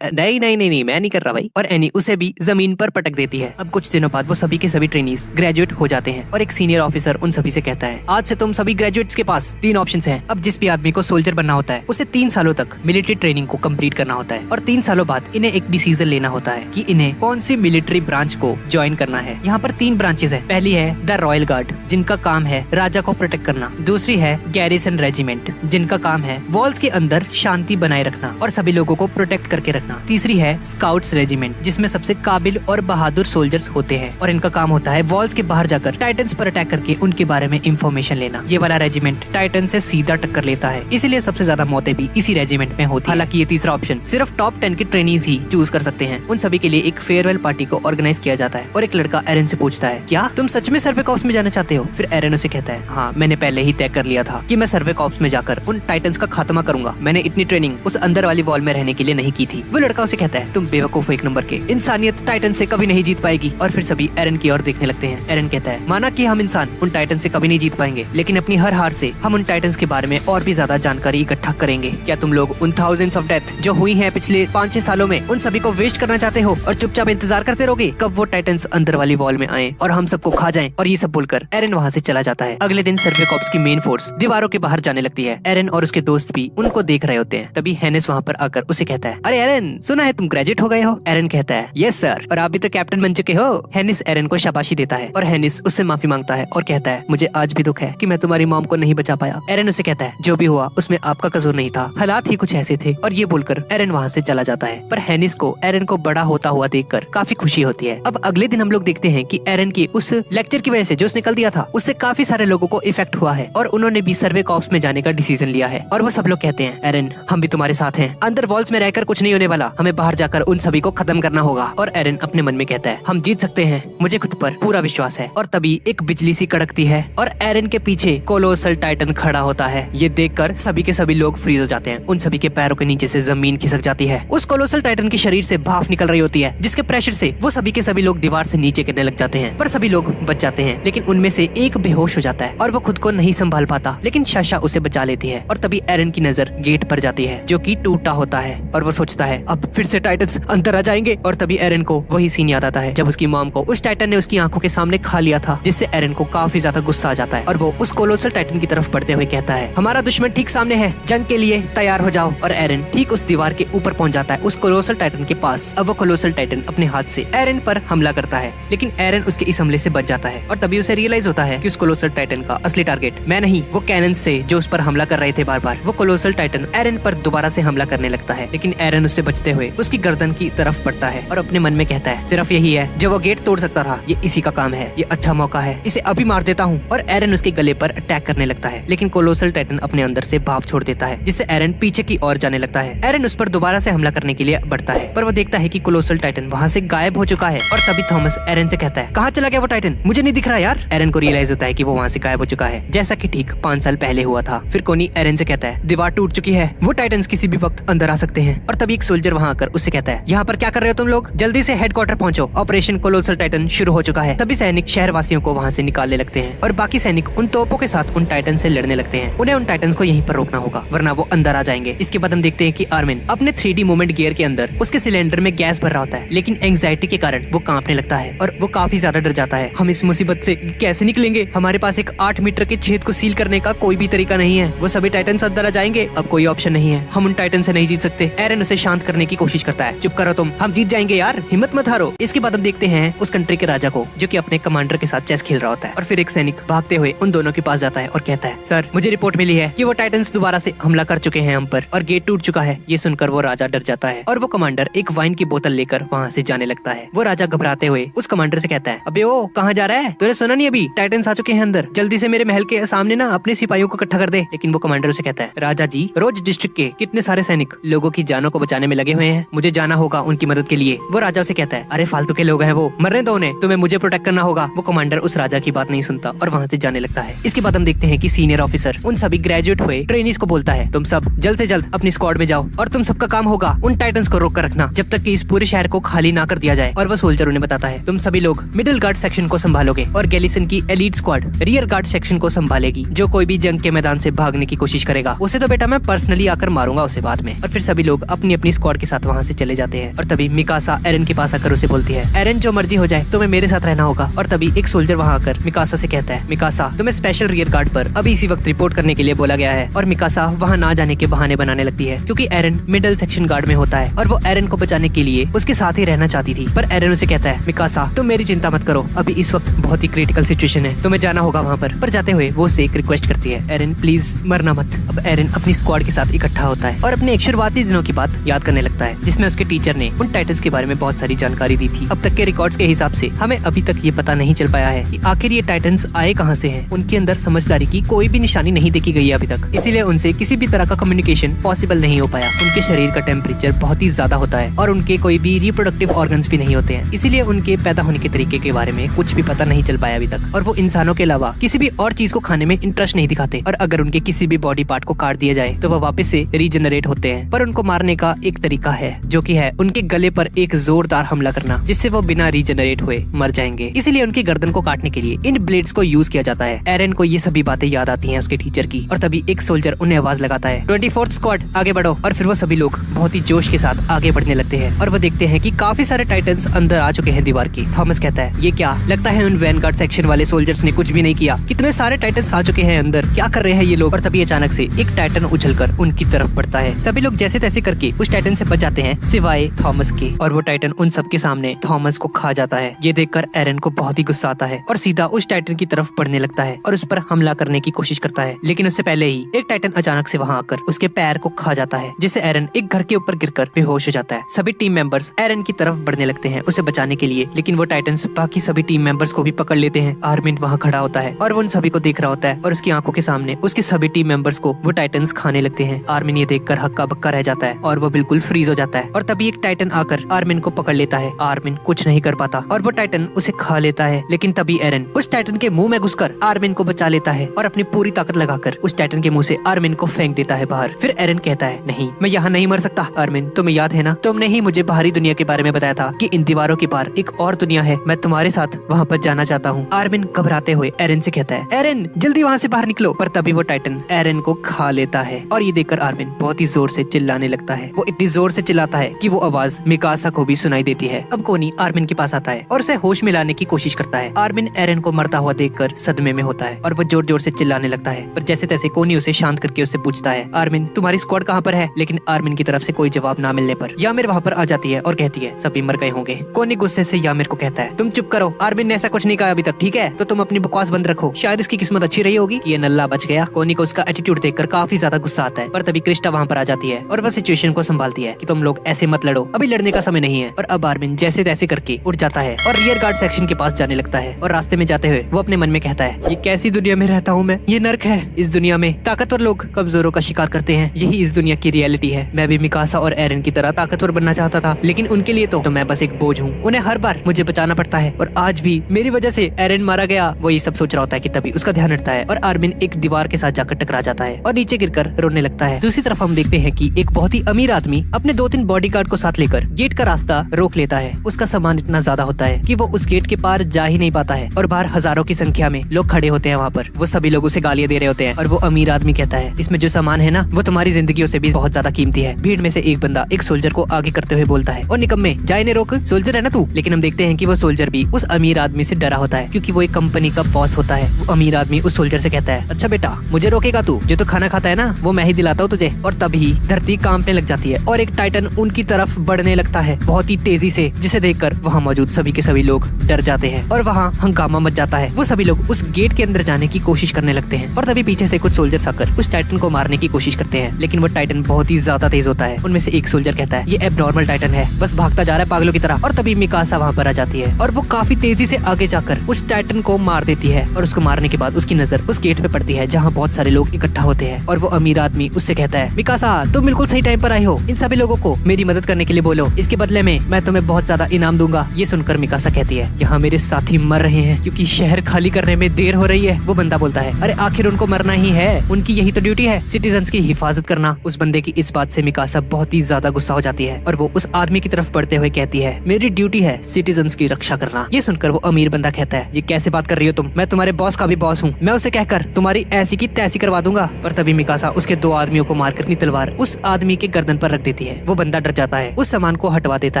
नहीं नहीं नहीं नहीं मैं नहीं कर रहा भाई, और एनी उसे भी जमीन पर पटक देती है। अब कुछ दिनों बाद वो सभी के सभी ट्रेनीज ग्रेजुएट हो जाते हैं और एक सीनियर ऑफिसर उन सभी से कहता है, आज से तुम सभी ग्रेजुएट्स के पास 3 ऑप्शंस हैं। अब जिस भी आदमी को सोल्जर बनना होता है उसे 3 सालों तक मिलिट्री ट्रेनिंग को कंप्लीट करना होता है और 3 सालों बाद इन्हें एक डिसीजन लेना होता है कि इन्हें कौन सी मिलिट्री ब्रांच को ज्वाइन करना है। यहाँ पर 3 ब्रांचेस है। पहली है द रॉयल गार्ड जिनका काम है राजा को प्रोटेक्ट करना। दूसरी है गैरिसन रेजिमेंट जिनका काम है वॉल्स के अंदर शांति बनाए रखना और सभी लोगों को प्रोटेक्ट करके रखना। तीसरी है स्काउट्स रेजिमेंट जिसमें सबसे काबिल और बहादुर सोल्जर्स होते हैं और इनका काम होता है वॉल्स के बाहर जाकर टाइटंस पर अटैक करके उनके बारे में इंफॉर्मेशन लेना। ये वाला रेजिमेंट टाइटन से सीधा टक्कर लेता है, इसीलिए सबसे ज्यादा मौतें भी इसी रेजिमेंट में होती है। हालांकि ये तीसरा ऑप्शन सिर्फ टॉप 10 के ट्रेनीज ही चूज कर सकते हैं। उन सभी के लिए एक फेयरवेल पार्टी को ऑर्गेनाइज किया जाता है और एक लड़का एरन से पूछता है, क्या तुम सच में सर्वे कॉर्प्स में जाना चाहते हो? फिर एरन उसे कहता है, हाँ मैंने पहले ही तय कर लिया था कि मैं सर्वे कॉर्प्स में जाकर उन टाइटंस का खात्मा करूंगा। मैंने इतनी ट्रेनिंग उस अंदर वाली वॉल में रहने के लिए नहीं की थी। वो लड़का उसे कहता है, तुम बेवकूफ हो एक नंबर के, इंसानियत टाइटन से कभी नहीं जीत पाएगी। और फिर सभी एरन की ओर देखने लगते हैं। एरन कहता है, माना कि हम इंसान उन टाइटन से कभी नहीं जीत पाएंगे, लेकिन अपनी हर हार से हम उन टाइटंस के बारे में और भी ज्यादा जानकारी इकट्ठा करेंगे। क्या तुम लोग उन थाउजेंड्स ऑफ डेथ जो हुई हैं पिछले 5-6 सालों में उन सभी को वेस्ट करना चाहते हो और और चुपचाप इंतजार करते रहोगे कब वो टाइटन्स अंदर वाली वॉल में आए और हम सबको खा जाएं। और ये सब बोलकर एरन वहाँ से चला जाता है। अगले दिन सर्वे कॉर्प्स की मेन फोर्स दीवारों के बाहर जाने लगती है। एरन और उसके दोस्त भी उनको देख रहे होते हैं। तभी हेनिस वहाँ पर आकर उसे कहता है, अरे एरन, सुना है तुम ग्रेजुएट हो गए हो? एरन कहता है, यस सर, और आप भी तो कैप्टन बन चुके हो। हेनिस एरन को शाबाशी देता है और हेनिस उससे माफी मांगता है और कहता है, मुझे आज भी दुख है कि मैं तुम्हारी मॉम को नहीं बचा पाया। एरन उसे कहता है, जो भी हुआ उसमें आपका कसूर नहीं था, हालात ही कुछ ऐसे थे। और ये बोलकर एरन वहाँ से चला जाता है। पर हेनिस को एरन को बड़ा होता हुआ देखकर काफी खुशी होती है। अब अगले दिन हम लोग देखते हैं कि एरन की उस लेक्चर की वजह से जो उसने कल दिया था उससे काफी सारे लोगों को इफेक्ट हुआ है और उन्होंने भी सर्वे कॉर्प्स में जाने का डिसीजन लिया है। और वो सब लोग कहते हैं, एरन, हम भी तुम्हारे साथ हैं, अंदर वॉल्स में रहकर कुछ नहीं होने वाला, हमें बाहर जाकर उन सभी को खत्म करना होगा। और एरन अपने मन में कहता है, हम जीत सकते हैं, मुझे खुद पर पूरा विश्वास है। और तभी एक बिजली सी कड़कती है और एरन के पीछे कोलोसल टाइटन खड़ा होता है। ये देखकर सभी के सभी लोग फ्रीज हो जाते हैं। उन सभी के पैरों के नीचे से जमीन खिसक जाती है। उस कोलोसल टाइटन के शरीर से भाप निकल रही होती है, जिसके प्रेशर से वो सभी के सभी लोग दीवार से नीचे गिरने लग जाते हैं। पर सभी लोग बच जाते हैं, लेकिन उनमें से एक बेहोश हो जाता है और वो खुद को नहीं संभाल पाता, लेकिन शाशा उसे बचा लेती है। और तभी एरन की नजर गेट पर जाती है जो कि टूटा होता है और वो सोचता है, अब फिर से टाइटन्स अंदर आ जाएंगे। और तभी एरन को वही सीन याद आता है जब उसकी मॉम को उस टाइटन ने उसकी आंखों के सामने खा लिया था, जिससे एरन को काफी ज्यादा गुस्सा आ जाता है और वो उस कोलोसल टाइटन की तरफ बढ़ते हुए कहता है, हमारा दुश्मन ठीक सामने है, जंग के लिए तैयार हो जाओ। और एरन ठीक उस दीवार के ऊपर पहुंच जाता है, उस कोलोसल टाइटन के पास। अब वो कोलोसल टाइटन अपने हाथ से एरन पर हमला करता है, लेकिन एरन उसके इस हमले से बच जाता है। और तभी उसे रियलाइज होता है कि उस कोलोसल टाइटन का असली टारगेट मैं नहीं, वो कैनन्स थे जो उस पर हमला कर रहे थे बार बार। वो कोलोसल टाइटन एरन पर दोबारा से हमला करने लगता है, लेकिन एरन उससे बचते हुए उसकी गर्दन की तरफ बढ़ता है और अपने मन में कहता है, सिर्फ यही है जो वो गेट तोड़ सकता था, ये इसी का काम है, ये अच्छा मौका है, इसे अभी मार देता हूँ। और एरन उसके गले पर अटैक करने लगता है, लेकिन कोलोसल टाइटन अपने अंदर से भाप छोड़ देता है, जिससे एरन पीछे की ओर जाने लगता है। एरन उस पर दोबारा से हमला करने के लिए बढ़ता है, पर वो देखता है कि कोलोसल टाइटन वहाँ से गायब हो चुका है। और तभी थॉमस एरन से कहता है, कहाँ चला गया वो टाइटन, मुझे नहीं दिख रहा यार। एरन को रियलाइज होता है कि वो वहाँ से गायब हो चुका है, जैसा कि ठीक 5 साल पहले हुआ था। फिर कोनी एरन से कहता है, दीवार टूट चुकी है, वो टाइटन्स किसी भी वक्त अंदर आ सकते हैं। और तभी एक सोल्जर वहाँ आकर उससे कहता है, यहाँ पर क्या कर रहे हो तुम लोग, जल्दी से हेडक्वार्टर पहुंचो, ऑपरेशन कोलोसल टाइटन शुरू हो चुका है। तभी सैनिक शहरवासियों को वहाँ से निकालने लगते हैं और बाकी सैनिक उन तोपों के साथ उन टाइटन से लड़ने लगते हैं। उन्हें उन टाइटन्स को यहीं पर रोकना होगा, वरना वो अंदर आ जाएंगे। इसके बाद हम देखते हैं कि आर्मिन अपने 3D मूवमेंट गियर के अंदर उसके सिलेंडर में गैस भर रहा होता है, लेकिन एंग्जाइटी के कारण वो कांपने लगता है और वो काफी ज्यादा डर जाता है। हम इस मुसीबत से कैसे निकलेंगे, हमारे पास एक 8 मीटर के छेद को सील करने का कोई भी तरीका नहीं है, वो सभी टाइटन्स अंदर आ जाएंगे, अब कोई ऑप्शन नहीं है, हम उन टाइटन से नहीं जीत सकते। एरन उसे शांत करने की कोशिश करता है, चुप करो तुम, हम जीत जाएंगे यार, हिम्मत मत हारो। इसके बाद हम देखते हैं उस कंट्री के राजा को जो कि अपने कमांडर के साथ चेस खेल रहा होता है। और फिर एक सैनिक भागते हुए उन दोनों के पास जाता है और कहता है, सर, मुझे रिपोर्ट मिली है कि वो टाइटन्स दोबारा से हमला कर चुके हैं हम पर और गेट टूट चुका है। ये सुनकर वो राजा डर जाता है और वो कमांडर एक वाइन की बोतल लेकर वहाँ से जाने लगता है। वो राजा घबराते हुए उस कमांडर से कहता है, अबे ओ कहाँ जा रहा है, तूने सुना नहीं अभी टाइटन्स आ चुके हैं अंदर, जल्दी से मेरे महल के सामने ना अपने सिपाहियों को इकट्ठा कर दे। लेकिन वो कमांडर उसे कहता है, राजा जी, रोज डिस्ट्रिक्ट के कितने सारे सैनिक लोगों की जानों को बचाने में लगे हुए हैं, मुझे जाना होगा उनकी मदद के लिए। वो राजा उसे कहता है, अरे फालतू के लोग हैं, वो मरने दो उन्हें, तुम्हें मुझे प्रोटेक्ट करना होगा। वो कमांडर उस राजा की बात नहीं सुनता और वहाँ से जाने लगता है। इसके बाद हम देखते हैं कि सीनियर ऑफिसर उन सभी ग्रेजुएट हुए ट्रेनीज को बोलता है, तुम सब जल्द से जल्द अपनी स्क्वाड में जाओ और तुम सबका काम होगा उन टाइटन्स को रोक कर रखना जब तक कि इस पूरे शहर को खाली ना कर दिया जाए। और वो सोल्जर उन्हें बताता है, तुम सभी लोग मिडिल गार्ड सेक्शन को संभालोगे और गैलिसन की elite squad rear guard section को संभालेगी। जो कोई भी जंग के मैदान से भागने की कोशिश करेगा उसे तो बेटा मैं पर्सनली आकर मारूंगा उसे बाद में। और फिर सभी लोग अपनी अपनी स्क्वाड के साथ वहाँ से चले जाते हैं। और तभी मिकासा एरन के पास आकर उसे बोलती है, एरन जो मर्जी हो जाए तुम्हें मेरे साथ रहना होगा। और तभी एक सोल्जर वहाँ आकर मिकासा से कहता है, मिकासा, तुम्हें स्पेशल रियर गार्ड पर अभी इसी वक्त रिपोर्ट करने के लिए बोला गया है। और मिकासा वहाँ ना जाने के बहाने बनाने लगती है क्योंकि एरन मिडिल सेक्शन गार्ड में होता है और वो एरन को बचाने के लिए उसके साथ ही रहना चाहती थी। पर एरन उसे कहता है, मिकासा, तुम मेरी चिंता मत करो, अभी इस वक्त बहुत ही क्रिटिकल सिचुएशन है, तुम्हें जाना होगा वहाँ पर जाते हुए वो उससे एक रिक्वेस्ट करती है, एरन प्लीज मरना मत। अब एरन अपनी स्क्वाड के साथ इकट्ठा होता है और अपने एक शुरुआती दिनों की बात याद करने लगता है जिसमें उसके टीचर ने उन टाइटन्स के बारे में बहुत सारी जानकारी दी थी। अब तक के रिकॉर्ड्स के हिसाब से हमें अभी तक ये पता नहीं चल पाया है कि आखिर ये टाइटन्स आए कहाँ से हैं। उनके अंदर समझदारी की कोई भी निशानी नहीं देखी गई है अभी तक, इसीलिए उनसे किसी भी तरह का कम्युनिकेशन पॉसिबल नहीं हो पाया। उनके शरीर का टेम्परेचर बहुत ही ज्यादा होता है और उनके कोई भी रिप्रोडक्टिव ऑर्गन्स भी नहीं होते हैं, इसीलिए उनके पैदा होने के तरीके के बारे में कुछ भी पता नहीं चल पाया अभी तक। और वो इंसानों के अलावा किसी भी और चीज को खाने में इंटरेस्ट नहीं दिखाते और अगर उनके किसी भी बॉडी पार्ट को काट दिया जाए तो वो वापस से रीजनरेट होते हैं। पर उनको मारने का एक तरीका है जो कि है उनके गले पर एक जोरदार हमला करना जिससे वो बिना रीजनरेट हुए मर जाएंगे। इसीलिए उनकी गर्दन को काटने के लिए इन ब्लेड्स को यूज किया जाता है। एरन को ये सभी बातें याद आती हैं उसके टीचर की और तभी एक सोल्जर उन्हें आवाज लगाता है, 24th स्क्वाड आगे बढ़ो। और फिर वो सभी लोग बहुत ही जोश के साथ आगे बढ़ने लगते हैं और वो देखते हैं कि काफी सारे टाइटन्स अंदर आ चुके हैं दीवार की। थॉमस कहता है ये क्या, लगता है उन वैनगार्ड सेक्शन वाले सोल्जर्स ने कुछ भी नहीं किया, कितने सारे टाइटन्स आ चुके हैं अंदर, क्या कर रहे हैं ये लोग। और तभी अचानक से एक टाइटन उछलकर उनकी तरफ बढ़ता है। सभी लोग जैसे तैसे करके उस टाइटन से बच जाते हैं सिवाय थॉमस के, और वो टाइटन उन सबके सामने थॉमस को खा जाता है। ये देखकर एरन को बहुत ही गुस्सा आता है और सीधा उस टाइटन की तरफ बढ़ने लगता है और उस पर हमला करने की कोशिश करता है। लेकिन उससे पहले ही एक टाइटन अचानक से वहां आकर उसके पैर को खा जाता है, जिससे एरन एक घर के ऊपर गिरकर बेहोश हो जाता है। सभी टीम मेंबर्स एरन की तरफ बढ़ने लगते हैं उसे बचाने के लिए, लेकिन वो टाइटन्स बाकी सभी टीम मेंबर्स को भी पकड़ लेते हैं। आर्मिन वहाँ खड़ा होता है और वो उन सभी को देख रहा होता है और उसकी आंखों के सामने उसके सभी टीम मेंबर्स को वो टाइटन्स खाने लगते हैं। आर्मिन ये देखकर हक्का बक्का रह जाता है और वो बिल्कुल फ्रीज हो जाता है। और तभी एक टाइटन आकर आर्मिन को पकड़ लेता है। आर्मिन कुछ नहीं कर पाता और वो टाइटन उसे खा लेता है। लेकिन तभी एरन उस टाइटन के मुंह में घुसकर आर्मिन को बचा लेता है और अपनी पूरी ताकत लगाकर उस टाइटन के मुंह से आर्मिन को फेंक देता है बाहर। फिर एरन कहता है नहीं, मैं यहाँ नहीं मर सकता। आर्मिन, तुम्हें याद है ना, तुमने ही मुझे बाहरी दुनिया के बारे में बताया था कि इन दीवारों के पार एक और दुनिया है, मैं तुम्हारे साथ वहाँ पर जाना चाहता हूँ। आर्मिन घबराते हुए एरन से कहता है एरन जल्दी वहाँ से बाहर निकलो। पर तभी वो टाइटन एरन को खा लेता है और ये देखकर आर्मिन बहुत ही जोर से चिल्लाने लगता है। वो इतनी जोर से चिल्लाता है कि वो आवाज मिकासा को भी सुनाई देती है। अब कोनी आर्मिन के पास आता है और उसे होश में लाने की कोशिश करता है। आर्मिन एरन को मरता हुआ देखकर सदमे में होता है और वो जोर जोर से चिल्लाने लगता है। पर जैसे तैसे कोनी उसे शांत करके उससे पूछता है आर्मिन तुम्हारी स्क्वाड कहाँ पर है। लेकिन आर्मिन की तरफ से कोई जवाब ना मिलने पर यामिर वहाँ पर आ जाती है और कहती है सभी मर गए होंगे। कोनी गुस्से से यामिर को कहता है तुम चुप करो, आर्मिन ने ऐसा कुछ नहीं कहा अभी तक, ठीक है, तो तुम अपनी बकवास बंद रखो। शायद इसकी किस्मत अच्छी रही होगी, ये नल्ला बच गया। कोनी को उसका एटीट्यूड देखकर काफी ज्यादा गुस्सा आता है। पर तभी क्रिस्टा वहाँ पर आ जाती है और वह सिचुएशन को संभालती है कि तुम लोग ऐसे मत लड़ो, अभी लड़ने का समय नहीं है। और अब आर्मिन जैसे तैसे करके उठ जाता है और रियर गार्ड सेक्शन के पास जाने लगता है। और रास्ते में जाते हुए वो अपने मन में कहता है ये कैसी दुनिया में रहता हूँ मैं, ये नर्क है। इस दुनिया में ताकतवर लोग कमजोरों का शिकार करते हैं, यही इस दुनिया की रियलिटी है। मैं भी मिकासा और एरन की तरह ताकतवर बनना चाहता था, लेकिन उनके लिए तो मैं बस एक बोझ हूँ, उन्हें हर बार मुझे बचाना पड़ता है। और आज भी मेरी वजह से एरन मारा गया। वो ये सब सोच रहा होता है कि तभी उसका ध्यान हटता है और आर्मिन एक दीवार के साथ जाकर टकरा जाता है और नीचे गिरकर रोने लगता है। दूसरी तरफ हम देखते हैं कि एक बहुत ही अमीर आदमी अपने 2-3 बॉडीगार्ड को साथ लेकर गेट का रास्ता रोक लेता है। उसका सामान इतना ज्यादा होता है कि वो उस गेट के पार जा ही नहीं पाता है और बाहर हजारों की संख्या में लोग खड़े होते हैं वहाँ पर। वो सभी लोग उसे गालियां दे रहे होते हैं और वो अमीर आदमी कहता है इसमें जो सामान है ना वो तुम्हारी जिंदगियों से भी बहुत ज्यादा कीमती है। भीड़ में से एक बंदा एक सोल्जर को आगे करते हुए बोलता है और निकम्मे जाए ने रोक, सोल्जर है ना तू। लेकिन हम देखते हैं कि वो सोल्जर भी उस अमीर आदमी से डरा होता है क्योंकि वो एक कंपनी का बॉस होता है। वो अमीर आदमी उस सोल्जर से कहता है अच्छा बेटा मुझे रोकेगा तू, जो तो खाना खाता है ना वो मैं ही दिलाता हूँ तुझे। और तभी धरती कांपने लग जाती है और एक टाइटन उनकी तरफ बढ़ने लगता है बहुत ही तेजी से, जिसे देखकर वहाँ मौजूद सभी के सभी लोग डर जाते हैं और वहाँ हंगामा मच जाता है। वो सभी लोग उस गेट के अंदर जाने की कोशिश करने लगते हैं और तभी पीछे से कुछ सोल्जर्स आकर उस टाइटन को मारने की कोशिश करते हैं, लेकिन वो टाइटन बहुत ही ज्यादा तेज होता है। उनमें से एक सोल्जर कहता है ये एबनॉर्मल टाइटन है, बस भागता जा रहा है पागलों की तरह। और तभी मिकासा वहाँ पर आ जाती है और वो काफी तेजी से आगे जाकर उस टाइटन को मार देती है। और उसको मारने के बाद उसकी नजर उस गेट पे पड़ती है जहाँ बहुत सारे लोग इकट्ठा होते हैं और वो अमीर आदमी उससे कहता है मिकासा तुम बिल्कुल सही टाइम पर आए हो, इन सभी लोगों को मेरी मदद करने के लिए बोलो, इसके बदले में मैं तुम्हें बहुत ज्यादा इनाम दूंगा। ये सुनकर मिकासा कहती है यहाँ मेरे साथी मर रहे हैं क्योंकि शहर खाली करने में देर हो रही है। वो बंदा बोलता है अरे आखिर उनको मरना ही है, उनकी यही तो ड्यूटी है, सिटीजन्स की हिफाजत करना। उस बंदे की इस बात से मिकासा बहुत ही ज्यादा गुस्सा हो जाती है और वो उस आदमी की तरफ बढ़ते हुए कहती है मेरी ड्यूटी है सिटीजन्स की रक्षा करना। ये सुनकर वो अमीर बंदा कहता है ये कैसे बात कर रही हो तुम, मैं तुम्हारे बॉस का भी बॉस हूँ, मैं उसे कहकर तुम्हारी ऐसी की तैसी करवा दूंगा। पर तभी मिकासा उसके 2 आदमियों को मारकर अपनी तलवार उस आदमी के गर्दन पर रख देती है। वो बंदा डर जाता है, उस सामान को हटवा देता